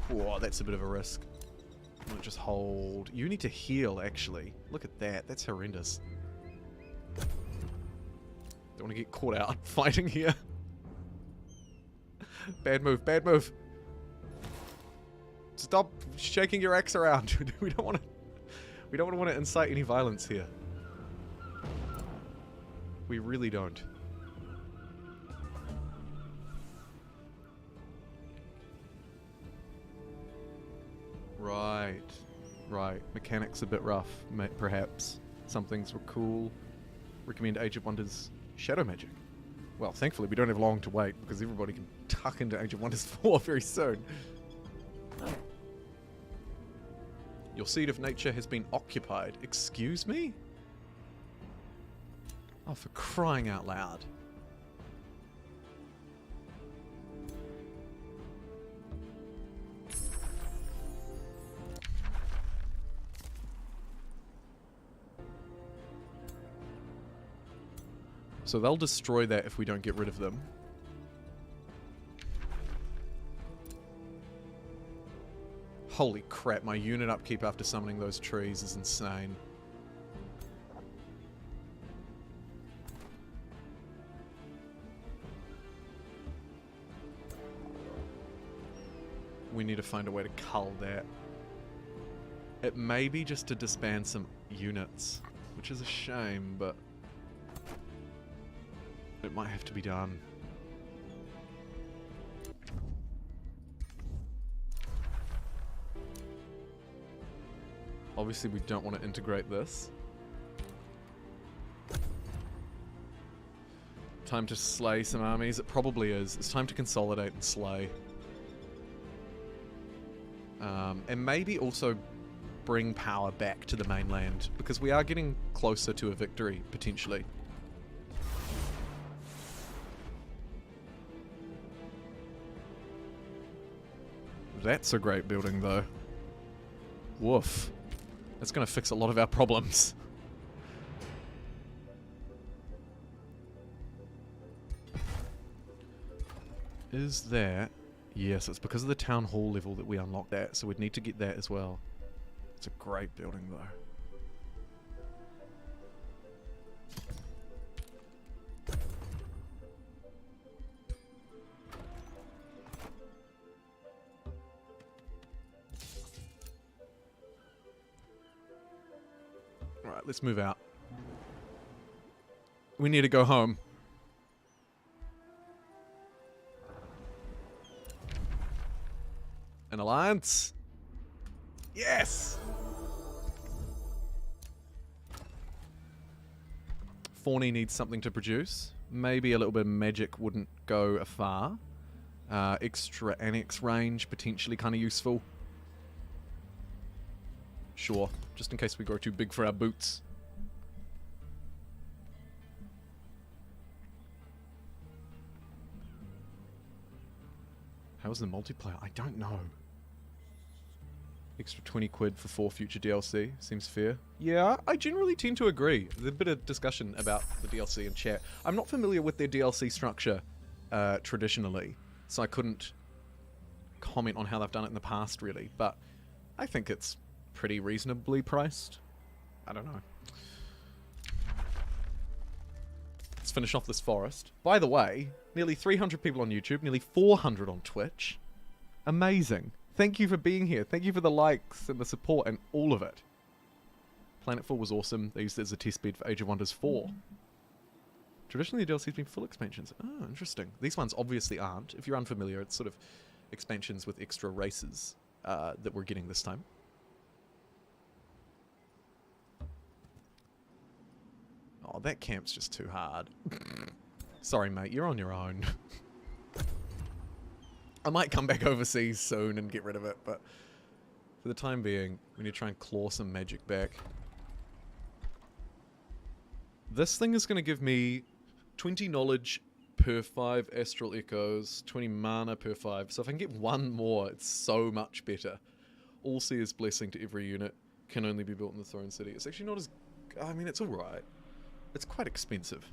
Whoa, that's a bit of a risk. I'll just hold. You need to heal, actually. Look at that. That's horrendous. Don't want to get caught out fighting here. Bad move, bad move. Stop shaking your axe around. We don't want to incite any violence here. We really don't. Right, right. Mechanics a bit rough, perhaps. Some things were cool. Recommend Age of Wonders Shadow Magic. Well, thankfully we don't have long to wait because everybody can tuck into Age of Wonders 4 very soon. Your seed of nature has been occupied. Excuse me? Oh, for crying out loud. So they'll destroy that if we don't get rid of them. Holy crap, my unit upkeep after summoning those trees is insane. We need to find a way to cull that. It may be just to disband some units, which is a shame, but it might have to be done. Obviously, we don't want to integrate this. Time to slay some armies. It probably is. It's time to consolidate and slay. And maybe also bring power back to the mainland, because we are getting closer to a victory, potentially. That's a great building, though. Woof. That's going to fix a lot of our problems. Is that... Yes, it's because of the town hall level that we unlocked that, so we'd need to get that as well. It's a great building, though. Alright, let's move out. We need to go home. An alliance? Yes! Fawny needs something to produce. Maybe a little bit of magic wouldn't go afar. Extra annex range, potentially kind of useful. Sure, just in case we grow too big for our boots. How's the multiplayer? I don't know. Extra 20 quid for 4 future DLC. Seems fair. Yeah, I generally tend to agree. There's a bit of discussion about the DLC in chat. I'm not familiar with their DLC structure traditionally, so I couldn't comment on how they've done it in the past, really. But I think it's pretty reasonably priced. I don't know. Let's finish off this forest. By the way, nearly 300 people on YouTube, nearly 400 on Twitch. Amazing. Thank you for being here. Thank you for the likes and the support and all of it. Planetfall was awesome. They used it as a test bed for Age of Wonders 4. Traditionally, the DLC's been full expansions. Oh, interesting. These ones obviously aren't. If you're unfamiliar, it's sort of expansions with extra races that we're getting this time. Oh, that camp's just too hard. Sorry, mate. You're on your own. I might come back overseas soon and get rid of it, but for the time being, we need to try and claw some magic back. This thing is going to give me 20 knowledge per 5 astral echoes, 20 mana per 5. So if I can get one more, it's so much better. All Seer's Blessing to every unit can only be built in the Throne City. It's actually not as... I mean, it's alright. It's quite expensive.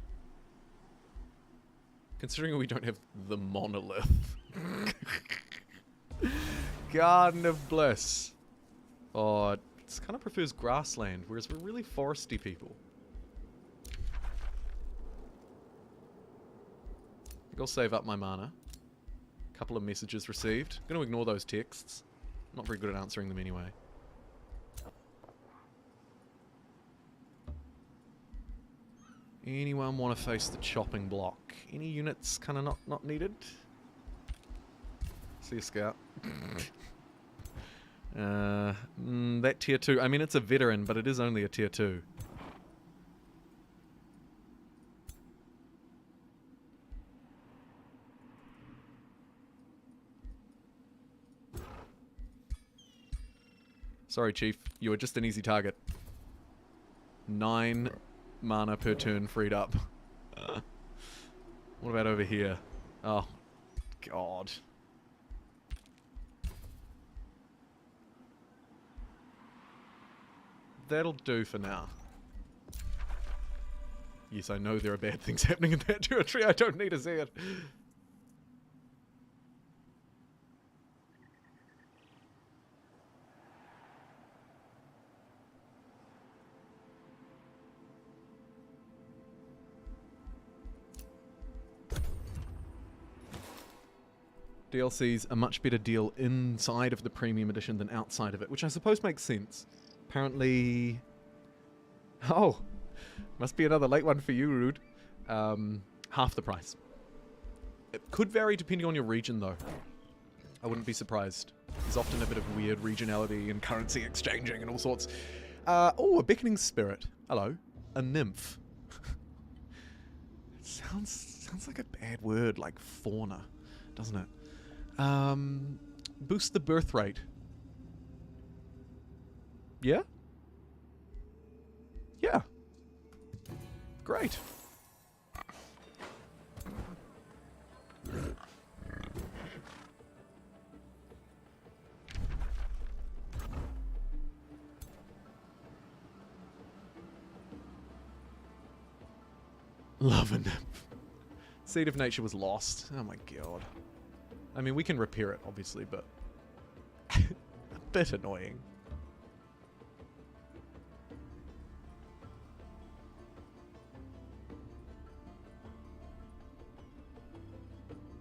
Considering we don't have the monolith. Garden of Bliss. Oh, it kind of prefers grassland, whereas we're really foresty people. I think I'll save up my mana. Couple of messages received. Gonna ignore those texts. Not very good at answering them anyway. Anyone want to face the chopping block? Any units kind of not needed? See a scout. That tier 2. I mean, it's a veteran, but it is only a tier 2. Sorry, Chief. You were just an easy target. 9 mana per turn freed up. What about over here? Oh, God. That'll do for now. Yes, I know there are bad things happening in that territory. I don't need to see it. DLC's a much better deal inside of the premium edition than outside of it, which I suppose makes sense. Apparently... Oh! Must be another late one for you, Rude. Half the price. It could vary depending on your region, though. I wouldn't be surprised. There's often a bit of weird regionality and currency exchanging and all sorts. Oh, a beckoning spirit. Hello. A nymph. It sounds like a bad word, like fauna, doesn't it? Boost the birth rate. Yeah? Yeah. Great. Love a nymph. Seed of nature was lost. Oh my god. I mean, we can repair it, obviously, but a bit annoying.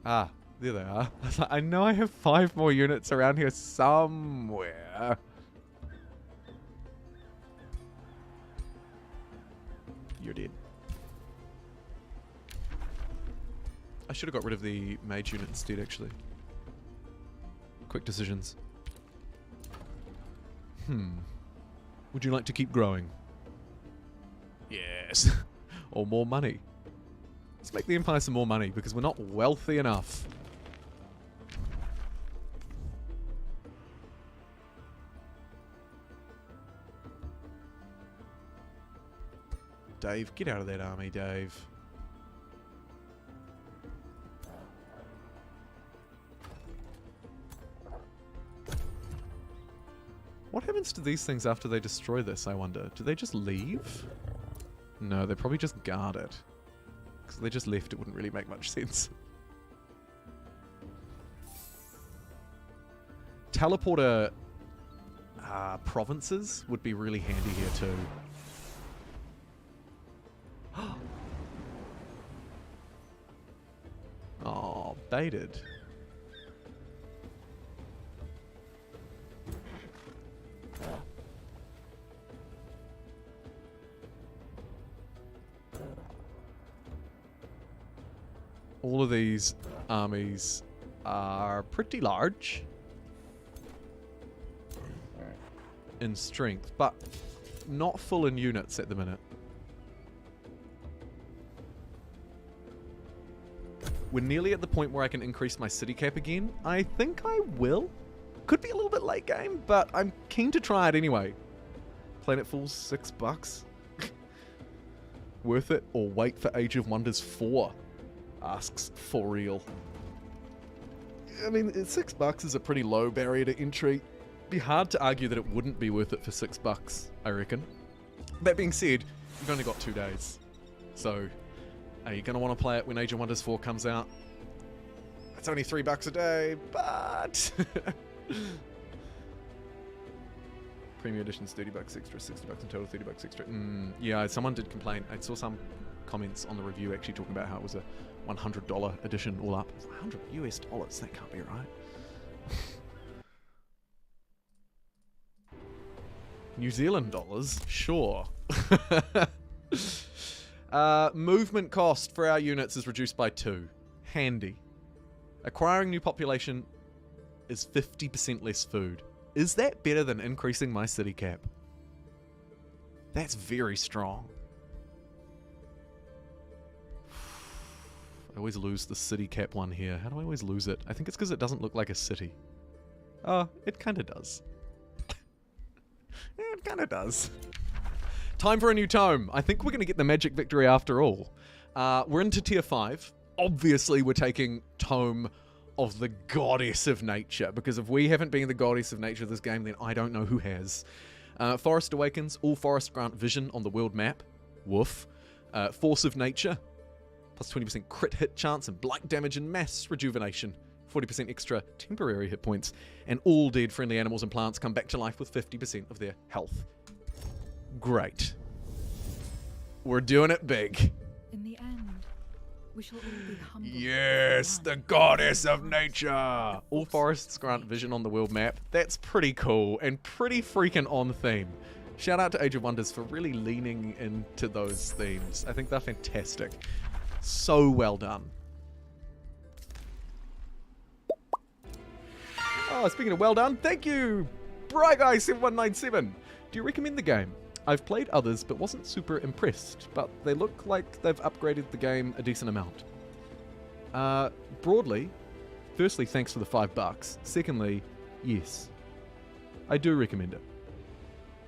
Ah, there they are. I was like, I know I have 5 more units around here somewhere. You're dead. I should have got rid of the mage unit instead, actually. Quick decisions. Would you like to keep growing? Yes. Or more money. Let's make the Empire some more money, because we're not wealthy enough. Dave, get out of that army, Dave. What happens to these things after they destroy this, I wonder? Do they just leave? No, they probably just guard it. Because if they just left, it wouldn't really make much sense. Teleporter provinces would be really handy here too. Oh, baited. All of these armies are pretty large in strength, but not full in units at the minute. We're nearly at the point where I can increase my city cap again. I think I will. Could be a little bit late game, but I'm keen to try it anyway. Planetfall's $6. Worth it, or wait for Age of Wonders 4? Asks For Real. I mean, $6 is a pretty low barrier to entry. Be hard to argue that it wouldn't be worth it for $6, I reckon. That being said, you've only got 2 days. So, are you going to want to play it when Age of Wonders 4 comes out? It's only $3 a day, but... Premium edition's $30 extra, $60 in total, $30 extra. Yeah, someone did complain. I saw some comments on the review actually talking about how it was a $100 edition all up. $100 that can't be right. New Zealand dollars? Sure. Movement cost for our units is reduced by 2. Handy. Acquiring new population is 50% less food. Is that better than increasing my city cap? That's very strong. I always lose the city cap one here. How do I always lose it? I think it's because it doesn't look like a city. Oh, it kind of does. Yeah, it kind of does. Time for a new tome. I think we're going to get the magic victory after all. We're into tier 5. Obviously, we're taking tome of the goddess of nature, because if we haven't been the goddess of nature of this game, then I don't know who has. Forest Awakens. All forests grant vision on the world map. Woof. Force of nature. Plus 20% crit hit chance and blight damage and mass rejuvenation. 40% extra temporary hit points. And all dead friendly animals and plants come back to life with 50% of their health. Great. We're doing it big. In the end, we shall all be humble. Yes, the goddess of nature. All forests grant vision on the world map. That's pretty cool and pretty freaking on theme. Shout out to Age of Wonders for really leaning into those themes. I think they're fantastic. So well done. Oh, speaking of well done, thank you, BryGuy7197. Do you recommend the game? I've played others, but wasn't super impressed, but they look like they've upgraded the game a decent amount. Broadly, firstly, thanks for the $5. Secondly, yes. I do recommend it.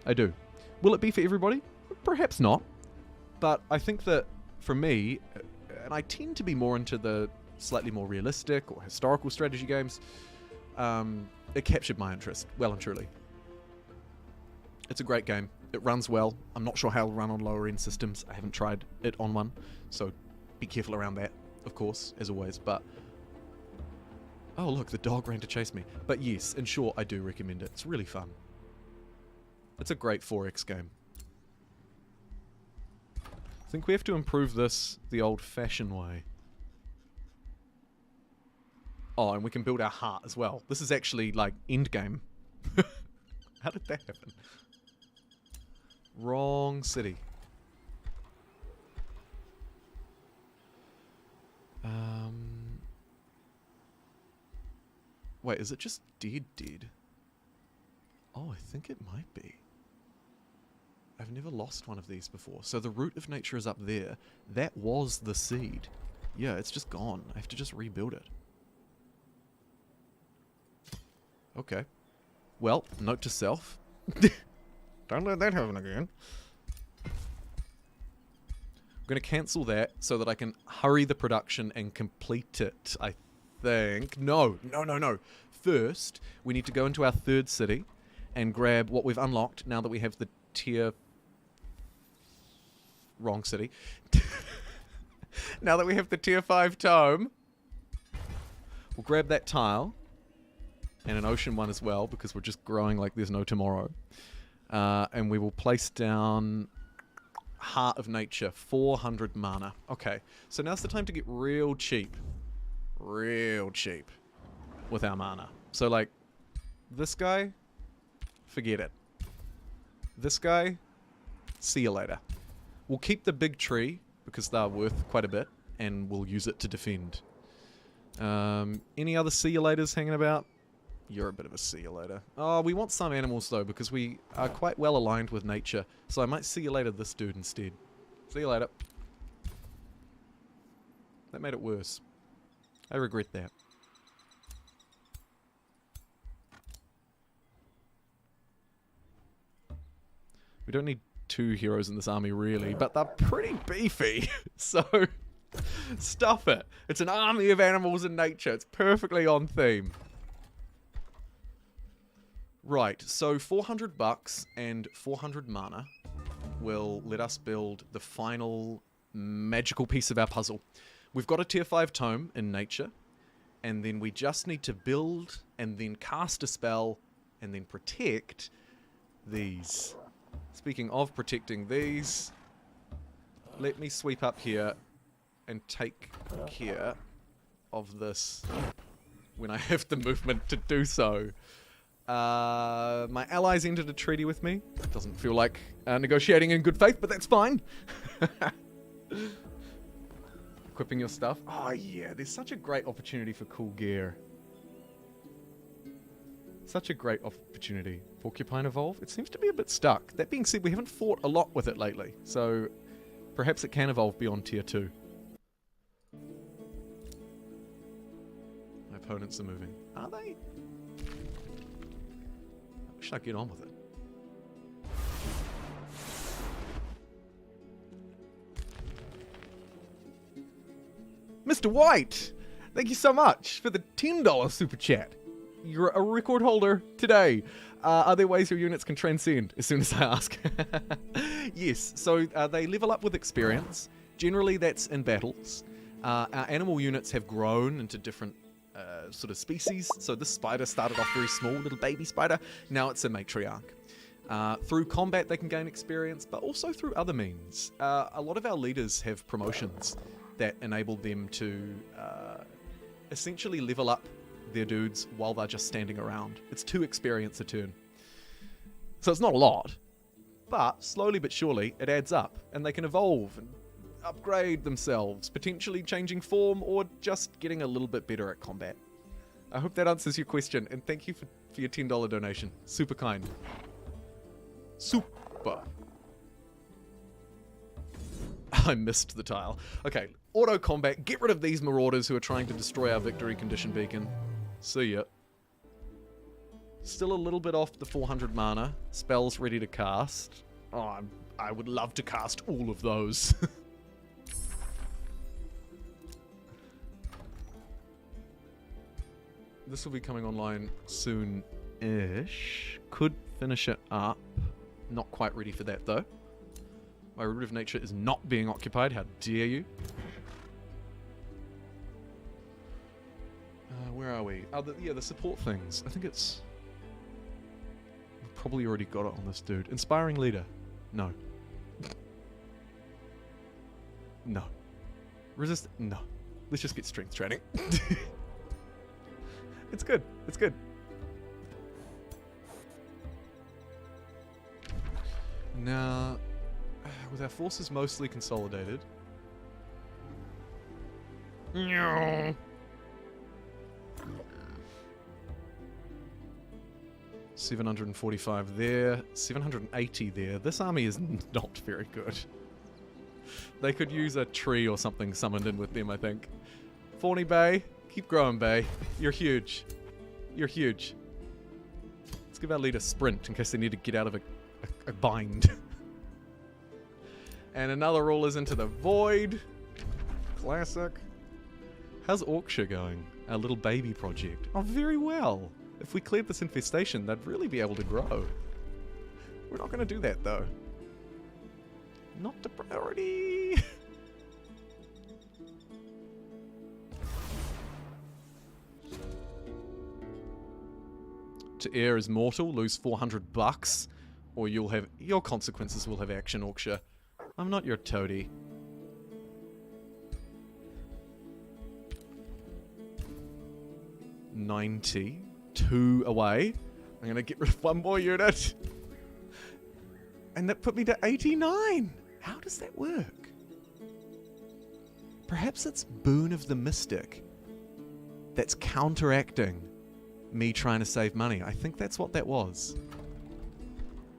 I do. Will it be for everybody? Perhaps not. But I think that, for me, and I tend to be more into the slightly more realistic or historical strategy games, it captured my interest, well and truly. It's a great game. It runs well. I'm not sure how it'll run on lower end systems. I haven't tried it on one, so be careful around that, of course, as always. But oh look, the dog ran to chase me. But yes, in short, I do recommend it. It's really fun. It's a great 4X game. I think we have to improve this the old-fashioned way. Oh, and we can build our heart as well. This is actually, like, endgame. How did that happen? Wrong city. Wait, is it just dead? Oh, I think it might be. I've never lost one of these before. So the root of nature is up there. That was the seed. Yeah, it's just gone. I have to just rebuild it. Okay. Well, note to self. Don't let that happen again. I'm going to cancel that so that I can hurry the production and complete it, I think. No. First, we need to go into our third city and grab what we've unlocked now that we have the tier... Wrong city. Now that we have the tier 5 tome, we'll grab that tile and an ocean one as well, because we're just growing like there's no tomorrow. And we will place down Heart of Nature, 400 mana. Okay, so now's the time to get real cheap. Real cheap with our mana. So like, this guy, forget it. This guy, see you later. We'll keep the big tree, because they're worth quite a bit, and we'll use it to defend. Any other see you laters hanging about? You're a bit of a see you later. Oh, we want some animals though, because we are quite well aligned with nature. So I might see you later this dude instead. See you later. That made it worse. I regret that. We don't need 2 heroes in this army really, but they're pretty beefy. So, stuff it. It's an army of animals and nature. It's perfectly on theme. Right, so 400 bucks and 400 mana will let us build the final magical piece of our puzzle. We've got a tier 5 tome in nature, and then we just need to build and then cast a spell and then protect these. Speaking of protecting these, let me sweep up here and take care of this when I have the movement to do so. My allies entered a treaty with me. Doesn't feel like negotiating in good faith, but that's fine. Equipping your stuff. Oh yeah, there's such a great opportunity for cool gear. Such a great opportunity. Porcupine Evolve? It seems to be a bit stuck. That being said, we haven't fought a lot with it lately, so perhaps it can evolve beyond tier 2. My opponents are moving. Are they? I wish I'd get on with it. Mr. White! Thank you so much for the $10 super chat. You're a record holder today. Are there ways your units can transcend as soon as I ask? Yes, so they level up with experience. Generally that's in battles. Our animal units have grown into different sort of species. So this spider started off very small, little baby spider. Now it's a matriarch. Through combat they can gain experience, but also through other means. A lot of our leaders have promotions that enable them to essentially level up their dudes while they're just standing around. It's 2 experience a turn. So it's not a lot, but slowly but surely it adds up, and they can evolve and upgrade themselves, potentially changing form or just getting a little bit better at combat. I hope that answers your question, and thank you for your $10 donation. Super kind. Super. I missed the tile. Okay, auto combat. Get rid of these marauders who are trying to destroy our victory condition beacon. See ya. Still a little bit off the 400 mana. Spells ready to cast. Oh, I would love to cast all of those. This will be coming online soon-ish. Could finish it up Not quite ready for that, though. My root of nature is not being occupied. How dare you? Where are we? Oh, yeah, the support things. I think it's... We've probably already got it on this dude. Inspiring leader. No. No. Resist... No. Let's just get strength training. It's good. It's good. Now, with our forces mostly consolidated... No. 745 there, 780 there. This army is not very good. They could use a tree or something summoned in with them, I think. Fawny Bay, keep growing, Bay. You're huge. You're huge. Let's give our leader sprint in case they need to get out of a bind. And another roll is into the void. Classic. How's Orkshire going? Our little baby project. Oh, very well. If we cleared this infestation, they'd really be able to grow. We're not going to do that, though. Not a priority. To err is mortal, lose 400 bucks, or you'll have your consequences will have action, Orkshire. I'm not your toady. $92 away. I'm gonna get rid of one more unit. And that put me to 89. How does that work? Perhaps it's Boon of the Mystic that's counteracting me trying to save money. I think that's what that was.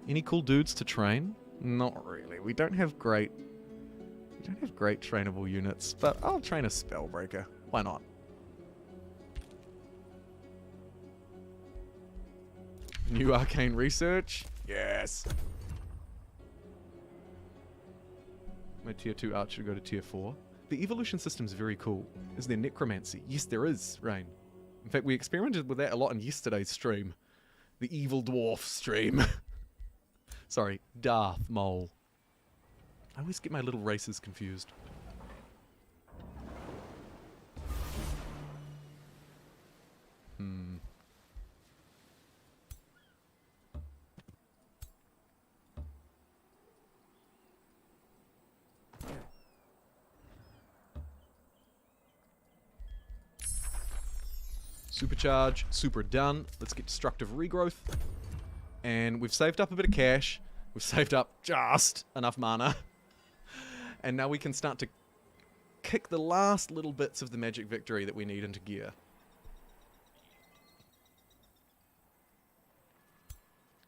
Any cool dudes to train? Not really. We don't have great trainable units, but I'll train a Spellbreaker. Why not? New arcane research? Yes. My tier 2 archer go to tier 4. The evolution system's very cool. Is there necromancy? Yes, there is, Rain. In fact, we experimented with that a lot in yesterday's stream. The evil dwarf stream. Sorry, Darth Mole. I always get my little races confused. Supercharge, super done. Let's get destructive regrowth. And we've saved up a bit of cash. We've saved up just enough mana. And now we can start to kick the last little bits of the magic victory that we need into gear.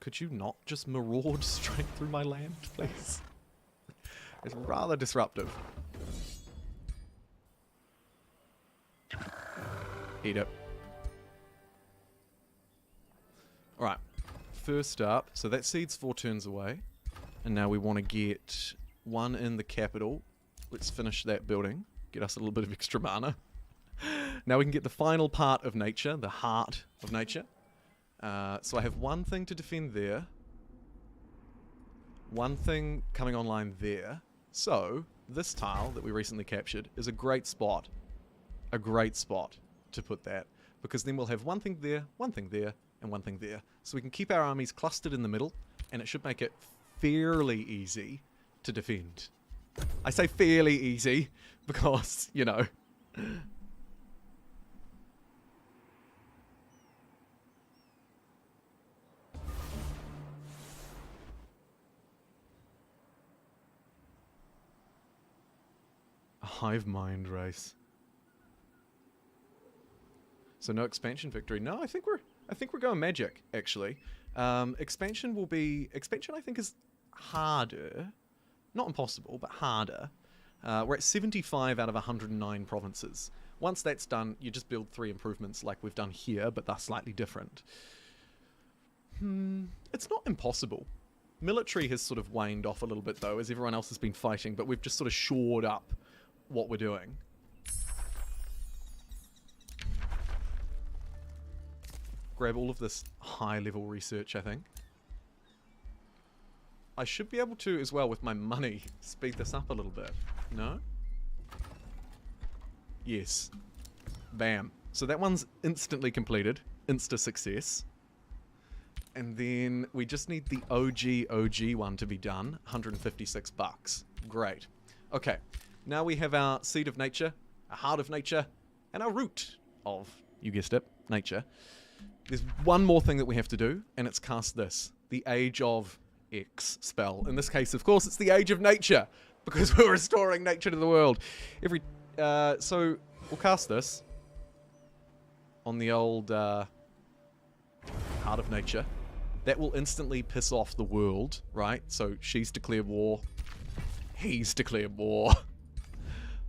Could you not just maraud straight through my land, please? It's rather disruptive. Eat it. Alright, first up, so that seed's 4 turns away. And now we want to get one in the capital. Let's finish that building. Get us a little bit of extra mana. Now we can get the final part of nature, the heart of nature. So I have one thing to defend there. One thing coming online there. So, this tile that we recently captured is a great spot. A great spot to put that. Because then we'll have one thing there, and one thing there. So we can keep our armies clustered in the middle, and it should make it fairly easy to defend. I say fairly easy because, you know. A hive mind race. So no expansion victory. No, I think we're going magic, actually. Expansion I think is harder. Not impossible, but harder. We're at 75 out of 109 provinces. Once that's done, you just build 3 improvements like we've done here, but they're slightly different. It's not impossible. Military has sort of waned off a little bit, though, as everyone else has been fighting, but we've just sort of shored up what we're doing. Grab all of this high-level research, I think. I should be able to, as well, with my money, speed this up a little bit. No? Yes. Bam. So that one's instantly completed. Insta success. And then we just need the OG one to be done. 156 bucks. Great. Okay. Now we have our seed of nature, our heart of nature, and our root of, you guessed it, nature. There's one more thing that we have to do, and it's cast this. The Age of X spell. In this case, of course, it's the Age of Nature, because we're restoring nature to the world. So we'll cast this on the old Heart of Nature. That will instantly piss off the world, right? So she's declared war. He's declared war.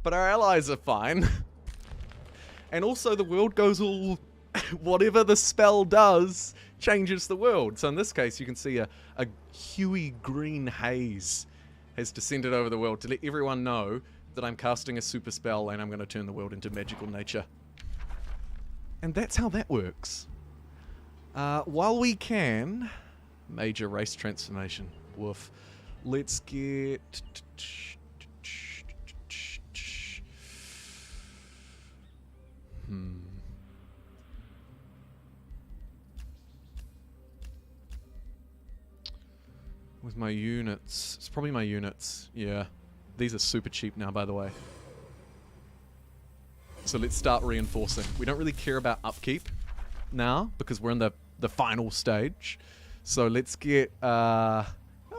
But our allies are fine. And also the world goes all... whatever the spell does changes the world. So in this case, you can see a huey green haze has descended over the world to let everyone know that I'm casting a super spell and I'm going to turn the world into magical nature. And that's how that works. While we can... Major race transformation. Woof. Let's get... With my units. It's probably my units. Yeah. These are super cheap now, by the way. So let's start reinforcing. We don't really care about upkeep now because we're in the final stage. So let's get... well,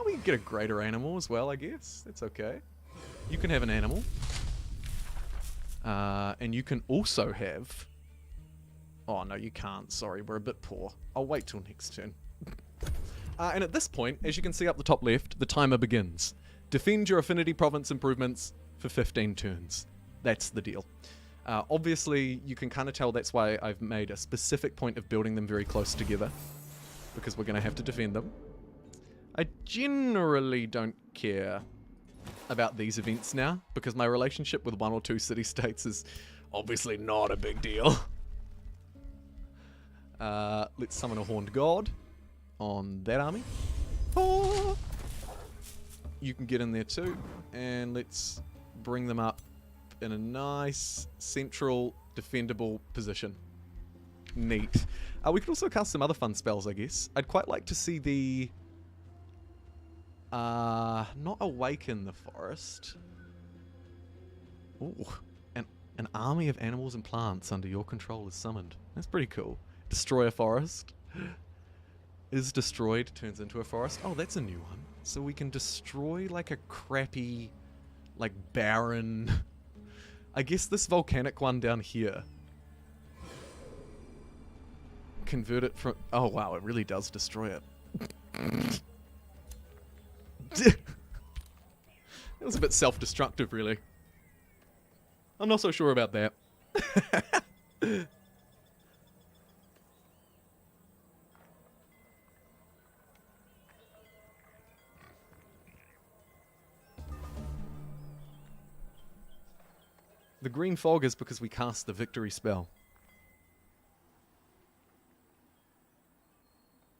we can get a greater animal as well, I guess. That's okay. You can have an animal. And you can also have... Oh, no, you can't. Sorry, we're a bit poor. I'll wait till next turn. And at this point, as you can see up the top left, the timer begins. Defend your affinity province improvements for 15 turns. That's the deal. Obviously, you can kind of tell that's why I've made a specific point of building them very close together. Because we're going to have to defend them. I generally don't care about these events now, because my relationship with 1 or 2 city-states is obviously not a big deal. Let's summon a Horned God on that army. Oh! You can get in there too, and let's bring them up in a nice, central, defendable position. Neat. We could also cast some other fun spells, I guess. I'd quite like to see the... not Awaken the Forest. Ooh. An army of animals and plants under your control is summoned. That's pretty cool. Destroy a forest. Is destroyed, turns into a forest. Oh, that's a new one. So we can destroy like a crappy, like barren... I guess this volcanic one down here. Convert it from... Oh wow, it really does destroy it. It was a bit self-destructive, really. I'm not so sure about that. The green fog is because we cast the victory spell.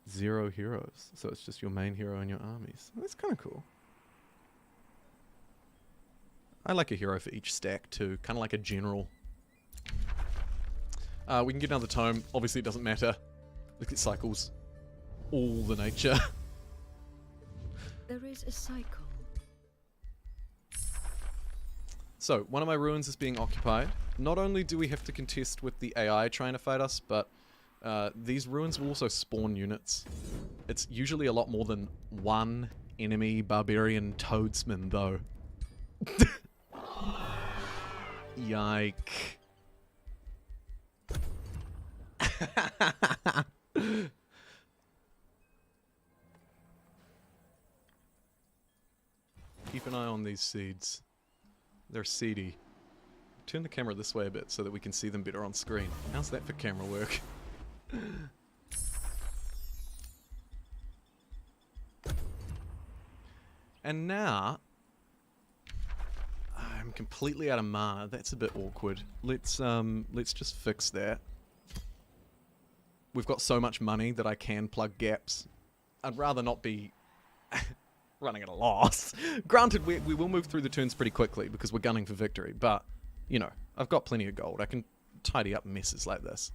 0 heroes. So it's just your main hero and your armies. That's kind of cool. I like a hero for each stack too. Kind of like a general. We can get another tome. Obviously it doesn't matter. Look at cycles. All the nature. There is a cycle. So, one of my ruins is being occupied. Not only do we have to contest with the AI trying to fight us, but these ruins will also spawn units. It's usually a lot more than one enemy barbarian toadsman, though. Yike. Keep an eye on these seeds. They're seedy. Turn the camera this way a bit so that we can see them better on screen. How's that for camera work? And now... I'm completely out of mana. That's a bit awkward. Let's just fix that. We've got so much money that I can plug gaps. I'd rather not be running at a loss. Granted, we will move through the turns pretty quickly because we're gunning for victory, but, you know, I've got plenty of gold. I can tidy up messes like this.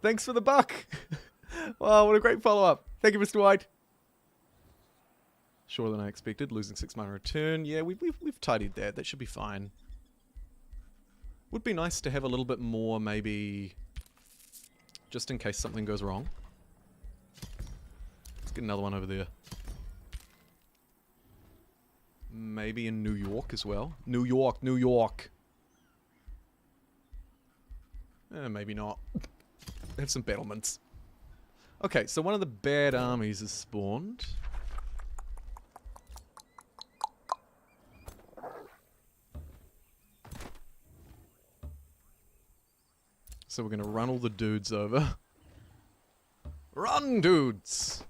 Thanks for the buck. Wow, what a great follow-up. Thank you, Mr. White. Shorter than I expected. Losing 6 mana a turn. Yeah, we've tidied that. That should be fine. Would be nice to have a little bit more, maybe, just in case something goes wrong. Let's get another one over there. Maybe in New York as well. New York, New York. Maybe not. Have some battlements. Okay, so one of the bad armies is spawned. So we're going to run all the dudes over. Run, dudes!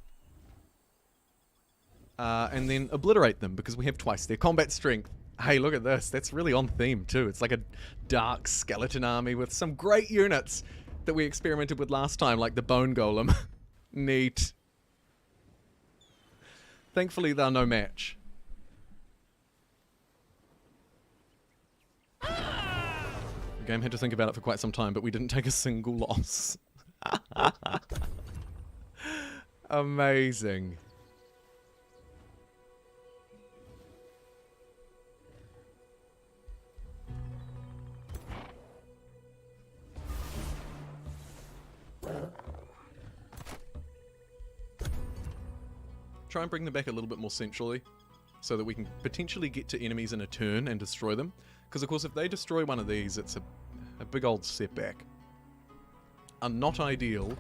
And then obliterate them, because we have twice their combat strength. Hey, look at this. That's really on theme, too. It's like a dark skeleton army with some great units that we experimented with last time, like the Bone Golem. Neat. Thankfully, they're no match. The game had to think about it for quite some time, but we didn't take a single loss. Amazing. Try and bring them back a little bit more centrally so that we can potentially get to enemies in a turn and destroy them. Because, of course, if they destroy one of these, it's a big old setback. A not ideal,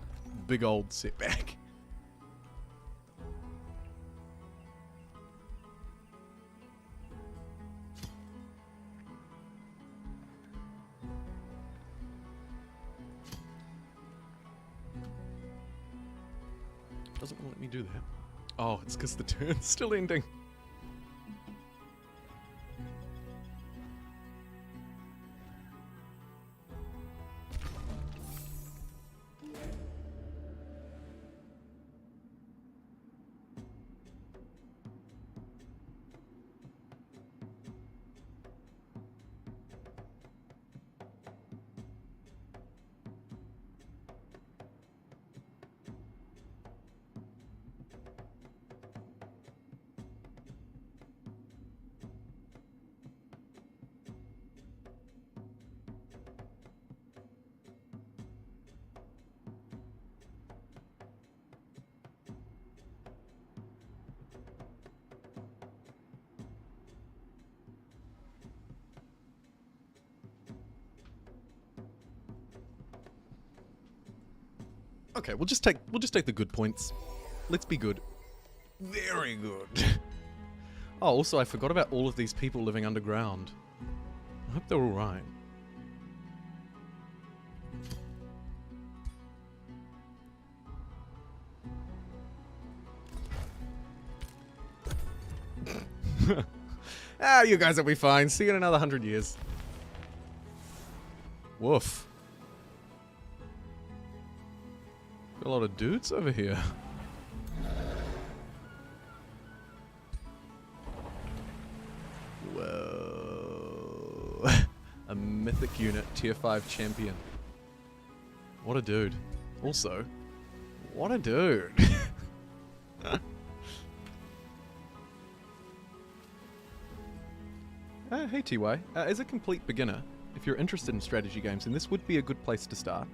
big old setback. Doesn't want to let me do that. Oh, it's because the turn's still ending. Okay, we'll just take the good points. Let's be good. Very good. Oh, also I forgot about all of these people living underground. I hope they're all right. Ah, you guys will be fine. See you in another 100 years. Woof. Got a lot of dudes over here. Whoa. A mythic unit, tier 5 champion. What a dude. Also, what a dude. Hey TY, as a complete beginner, if you're interested in strategy games, then this would be a good place to start.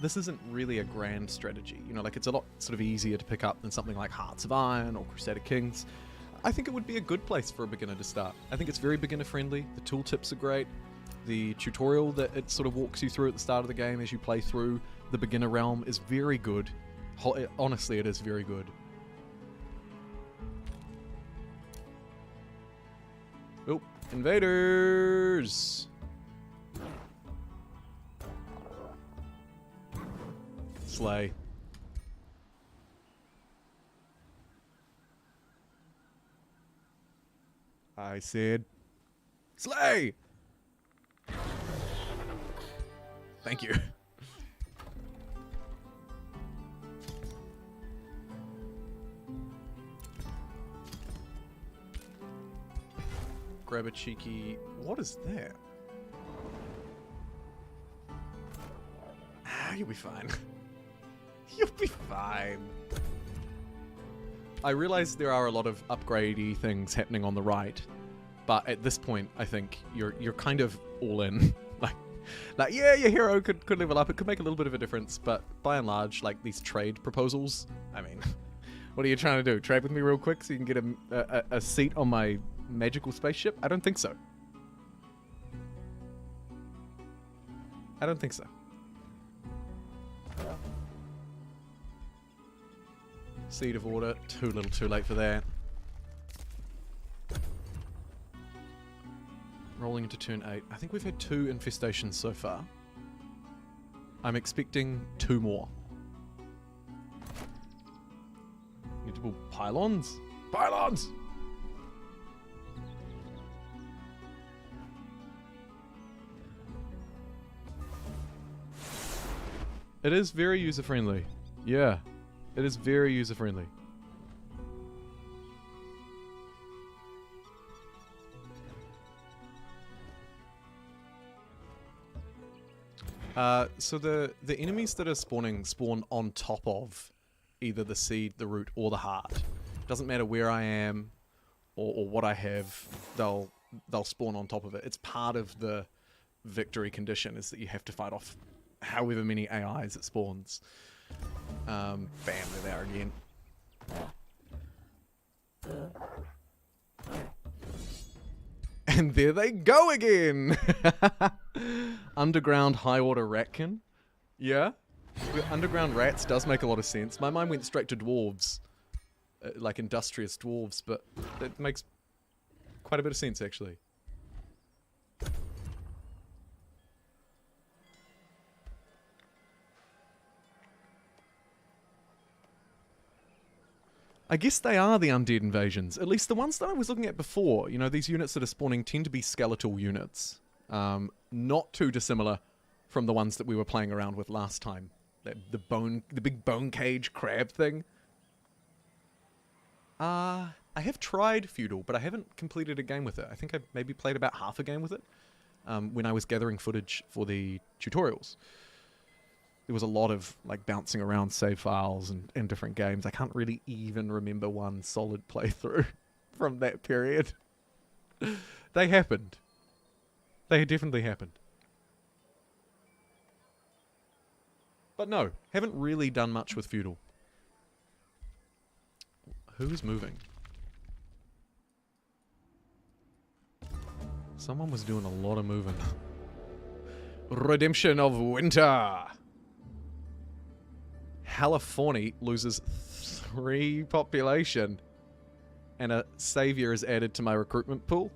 This isn't really a grand strategy, you know, like it's a lot sort of easier to pick up than something like Hearts of Iron or Crusader Kings. I think it would be a good place for a beginner to start. I think it's very beginner friendly, the tooltips are great, the tutorial that it sort of walks you through at the start of the game as you play through the beginner realm is very good. Honestly, it is very good. Oh, invaders! Slay. I said, slay! Thank you. grab a cheeky... What is that? You'll be fine. You'll be fine. I realize there are a lot of upgradey things happening on the right, but at this point, I think you're kind of all in. like yeah, your hero could level up. It could make a little bit of a difference, but by and large, like these trade proposals. I mean, what are you trying to do? Trade with me real quick so you can get a seat on my magical spaceship? I don't think so. I don't think so. Seed of Order, too little too late for that. Rolling into turn 8. I think we've had 2 infestations so far. I'm expecting 2 more. Need to pull pylons? Pylons! It is very user-friendly. Yeah. It is very user-friendly. So the enemies that are spawning spawn on top of either the seed, the root, or the heart. Doesn't matter where I am or what I have, they'll spawn on top of it. It's part of the victory condition is that you have to fight off however many AIs it spawns. Bam, they're there again. And there they go again! Underground high order ratkin. Yeah? Underground rats does make a lot of sense. My mind went straight to dwarves. Like industrious dwarves, but that makes quite a bit of sense actually. I guess they are the undead invasions. At least the ones that I was looking at before. You know, these units that are spawning tend to be skeletal units. Not too dissimilar from the ones that we were playing around with last time. The big bone cage crab thing. I have tried Feudal, but I haven't completed a game with it. I think I maybe played about half a game with it when I was gathering footage for the tutorials. There was a lot of like bouncing around save files and different games. I can't really even remember one solid playthrough from that period. They happened. They definitely happened. But no, haven't really done much with Feudal. Who's moving? Someone was doing a lot of moving. Redemption of Winter! California loses 3 population. And a savior is added to my recruitment pool.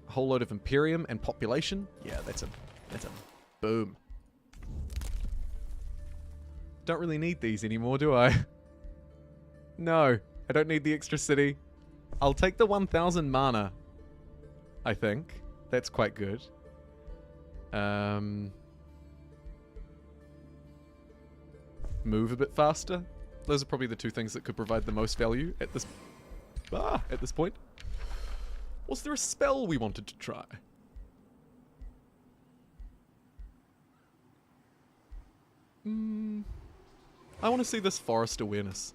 A whole load of Imperium and population. Yeah, that's a boom. Don't really need these anymore, do I? No, I don't need the extra city. I'll take the 1000 mana. I think. That's quite good. Move a bit faster. Those are probably the 2 things that could provide the most value at this point. Was there a spell we wanted to try? I want to see this forest awareness.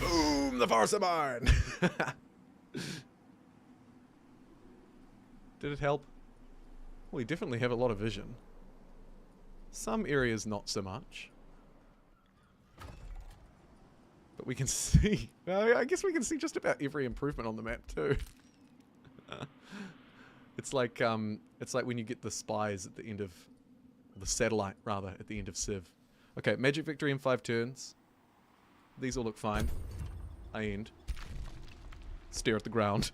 Boom! The forest of mine! Did it help? We definitely have a lot of vision. Some areas not so much. But we can see... Well, I guess we can see just about every improvement on the map too. It's like when you get the spies at the end of... The satellite, rather, at the end of Civ. Okay, magic victory in 5 turns. These all look fine. I end. Stare at the ground.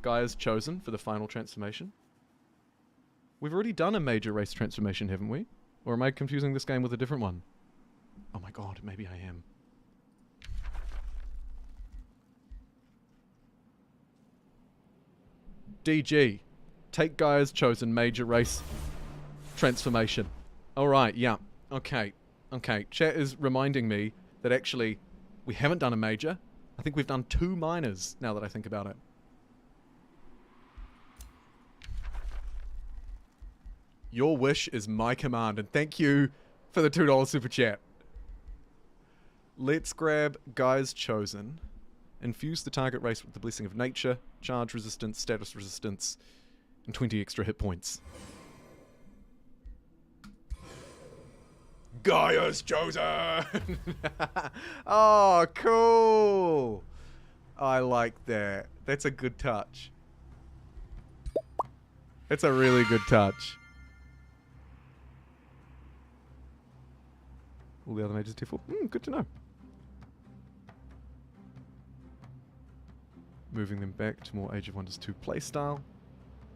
Gaia's chosen for the final transformation. We've already done a major race transformation, haven't we? Or am I confusing this game with a different one? Oh my god, maybe I am. DG. Take Gaia's chosen major race transformation. Alright, yeah. Okay. Okay. Chat is reminding me that actually we haven't done a major. I think we've done 2 miners, now that I think about it. Your wish is my command, and thank you for the $2 super chat. Let's grab Guys Chosen. Infuse the target race with the Blessing of Nature, charge resistance, status resistance, and 20 extra hit points. Gaia's Chosen! Oh, cool! I like that. That's a good touch. That's a really good touch. All the other mages tier 4. Good to know. Moving them back to more Age of Wonders 2 playstyle.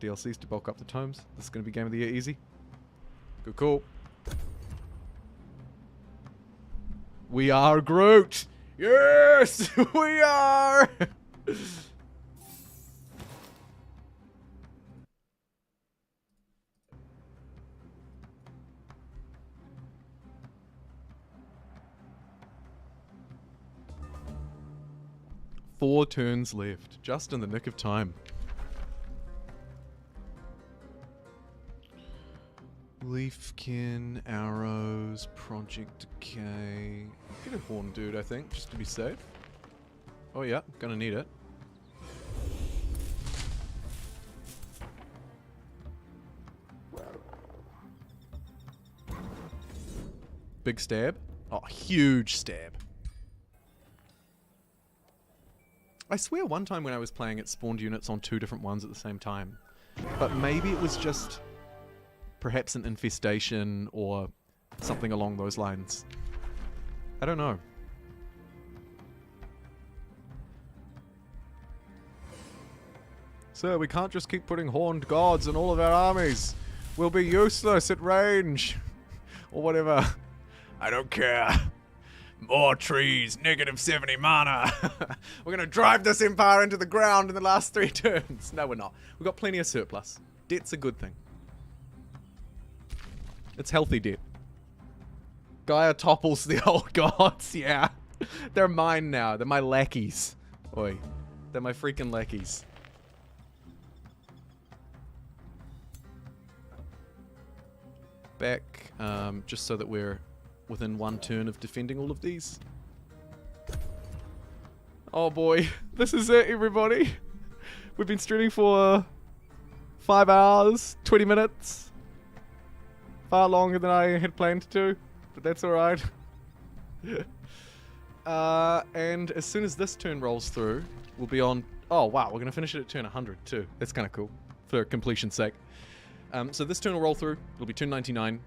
DLCs to bulk up the tomes. This is going to be Game of the Year easy. Good call. We are Groot! Yes! We are! Four turns left, just in the nick of time. Leafkin, arrows, Project Decay. Get a horn dude, I think, just to be safe. Oh yeah, gonna need it. Big stab. Oh, huge stab. I swear one time when I was playing it spawned units on 2 different ones at the same time. But maybe it was just perhaps an infestation or something along those lines. I don't know. Sir, we can't just keep putting horned gods in all of our armies. We'll be useless at range. Or whatever. I don't care. More trees, negative 70 mana. We're gonna drive this empire into the ground in the last 3 turns. No, we're not. We've got plenty of surplus. Debt's a good thing. It's healthy debt. Gaia topples the old gods, yeah. They're mine now. They're my lackeys. Oi. They're my freaking lackeys. Back, just so that we're within 1 turn of defending all of these. Oh boy, this is it, everybody. We've been streaming for 5 hours, 20 minutes. Far longer than I had planned to, but that's alright. And as soon as this turn rolls through, we'll be on... Oh wow, we're going to finish it at turn 100 too. That's kind of cool, for completion's sake. So this turn will roll through. It'll be turn 99.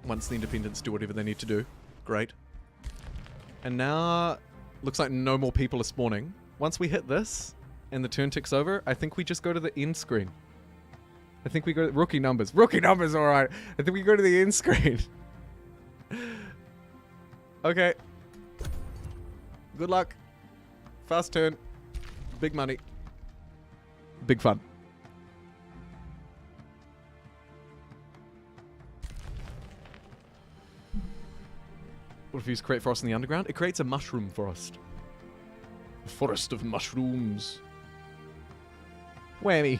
Once the independents do whatever they need to do. Great. And now, looks like no more people are spawning. Once we hit this, and the turn ticks over, I think we just go to the end screen. I think we go to rookie numbers. Rookie numbers, alright. I think we go to the end screen. Okay. Good luck. Fast turn. Big money. Big fun. What if you use create forest in the underground? It creates a mushroom forest. A forest of mushrooms. Whammy.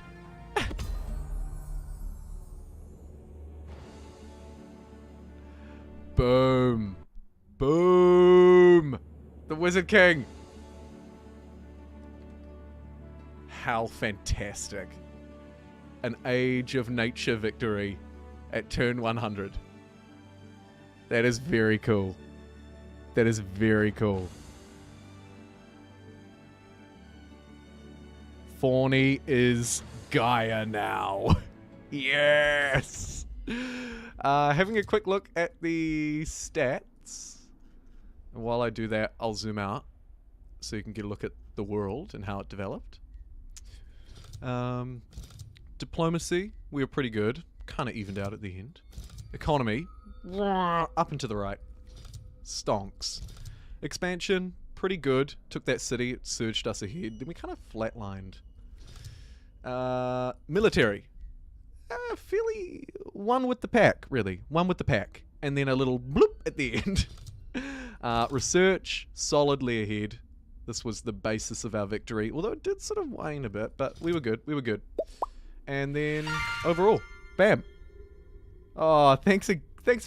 Boom. Boom. The Wizard King. How fantastic. An Age of Nature victory at turn 100. That is very cool. That is very cool. Fawny is Gaia now. Yes! Having a quick look at the stats. And while I do that, I'll zoom out so you can get a look at the world and how it developed. Diplomacy, we were pretty good. Kind of evened out at the end. Economy, up and to the right. Stonks. Expansion, pretty good. Took that city, it surged us ahead. Then we kind of flatlined. Military. Fairly one with the pack, really. One with the pack. And then a little bloop at the end. Research, solidly ahead. This was the basis of our victory, although it did sort of wane a bit, but we were good. We were good. And then overall, bam. Oh, thanks for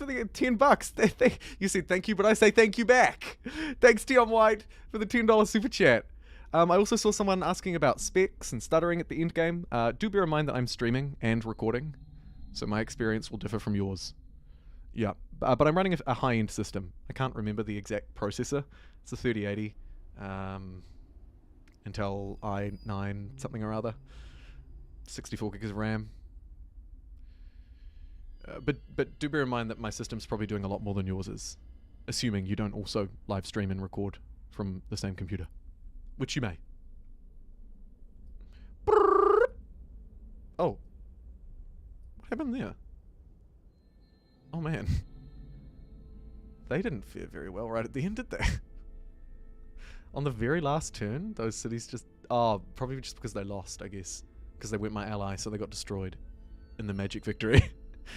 the $10. You said thank you, but I say thank you back. Thanks, Tion White, for the $10 super chat. I also saw someone asking about specs and stuttering at the end game. Do bear in mind that I'm streaming and recording, so my experience will differ from yours. Yeah, but I'm running a high-end system. I can't remember the exact processor. It's a 3080 Intel i9 something or other. 64 gigs of RAM. But do bear in mind that my system's probably doing a lot more than yours is, assuming you don't also live stream and record from the same computer, which you may. Oh, what happened there? Oh man, they didn't fare very well right at the end, did they? On the very last turn, those cities just... Oh, probably just because they lost, I guess. Because they weren't my ally, so they got destroyed in the magic victory.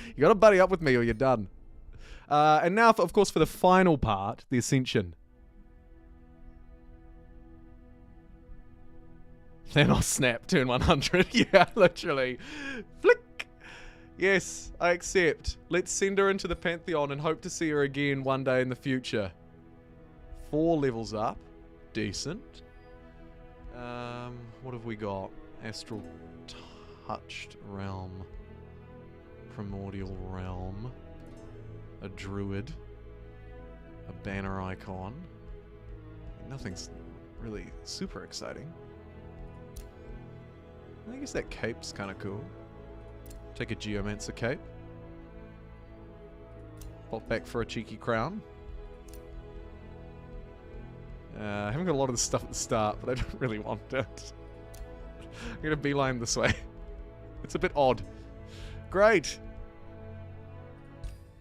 You gotta buddy up with me or you're done. And now, of course, for the final part, the Ascension. Thanos snap, turn 100. Yeah, literally. Flick! Yes, I accept. Let's send her into the Pantheon and hope to see her again one day in the future. 4 levels up. Decent. What have we got? Astral Touched Realm. Primordial Realm. A Druid. A banner icon. Nothing's really super exciting. I guess that cape's kind of cool. Take a Geomancer cape. Pop back for a cheeky crown. I haven't got a lot of the stuff at the start, but I don't really want it. I'm going to beeline this way. It's a bit odd. Great.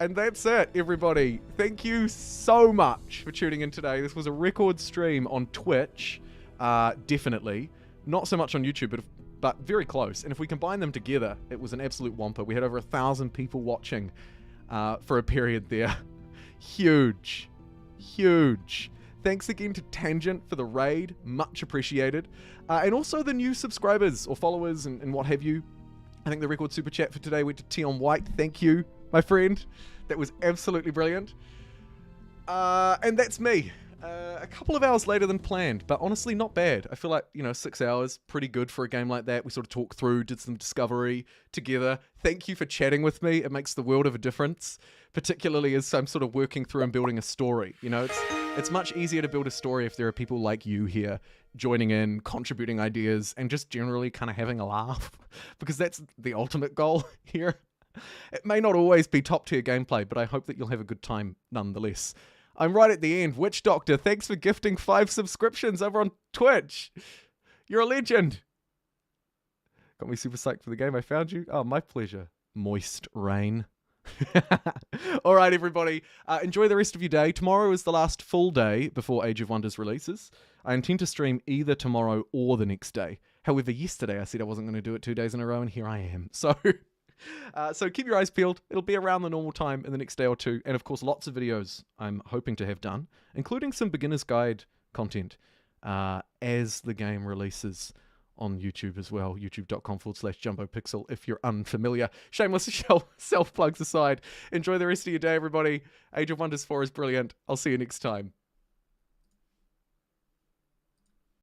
And that's it, everybody. Thank you so much for tuning in today. This was a record stream on Twitch. Definitely. Not so much on YouTube, but very close. And if we combine them together, it was an absolute whomper. We had over 1,000 people watching for a period there. Huge. Huge. Thanks again to Tangent for the raid. Much appreciated. And also the new subscribers or followers and what have you. I think the record super chat for today went to Tion White. Thank you, my friend. That was absolutely brilliant. And that's me. A couple of hours later than planned, but honestly not bad. I feel like, 6 hours, pretty good for a game like that. We sort of talked through, did some discovery together. Thank you for chatting with me. It makes the world of a difference, particularly as I'm sort of working through and building a story. It's much easier to build a story if there are people like you here joining in, contributing ideas, and just generally kind of having a laugh, because that's the ultimate goal here. It may not always be top tier gameplay, but I hope that you'll have a good time nonetheless. I'm right at the end. Witch Doctor, thanks for gifting 5 subscriptions over on Twitch. You're a legend. Got me super psyched for the game. I found you. Oh, my pleasure. Moist Rain. All right, everybody. Enjoy the rest of your day. Tomorrow is the last full day before Age of Wonders releases. I intend to stream either tomorrow or the next day. However, yesterday I said I wasn't going to do it 2 days in a row, and here I am. So keep your eyes peeled. It'll be around the normal time in the next day or two. And of course, lots of videos I'm hoping to have done, including some beginner's guide content as the game releases on YouTube as well. youtube.com/JumboPixel if you're unfamiliar. Shameless self-plugs aside. Enjoy the rest of your day, everybody. Age of Wonders 4 is brilliant. I'll see you next time.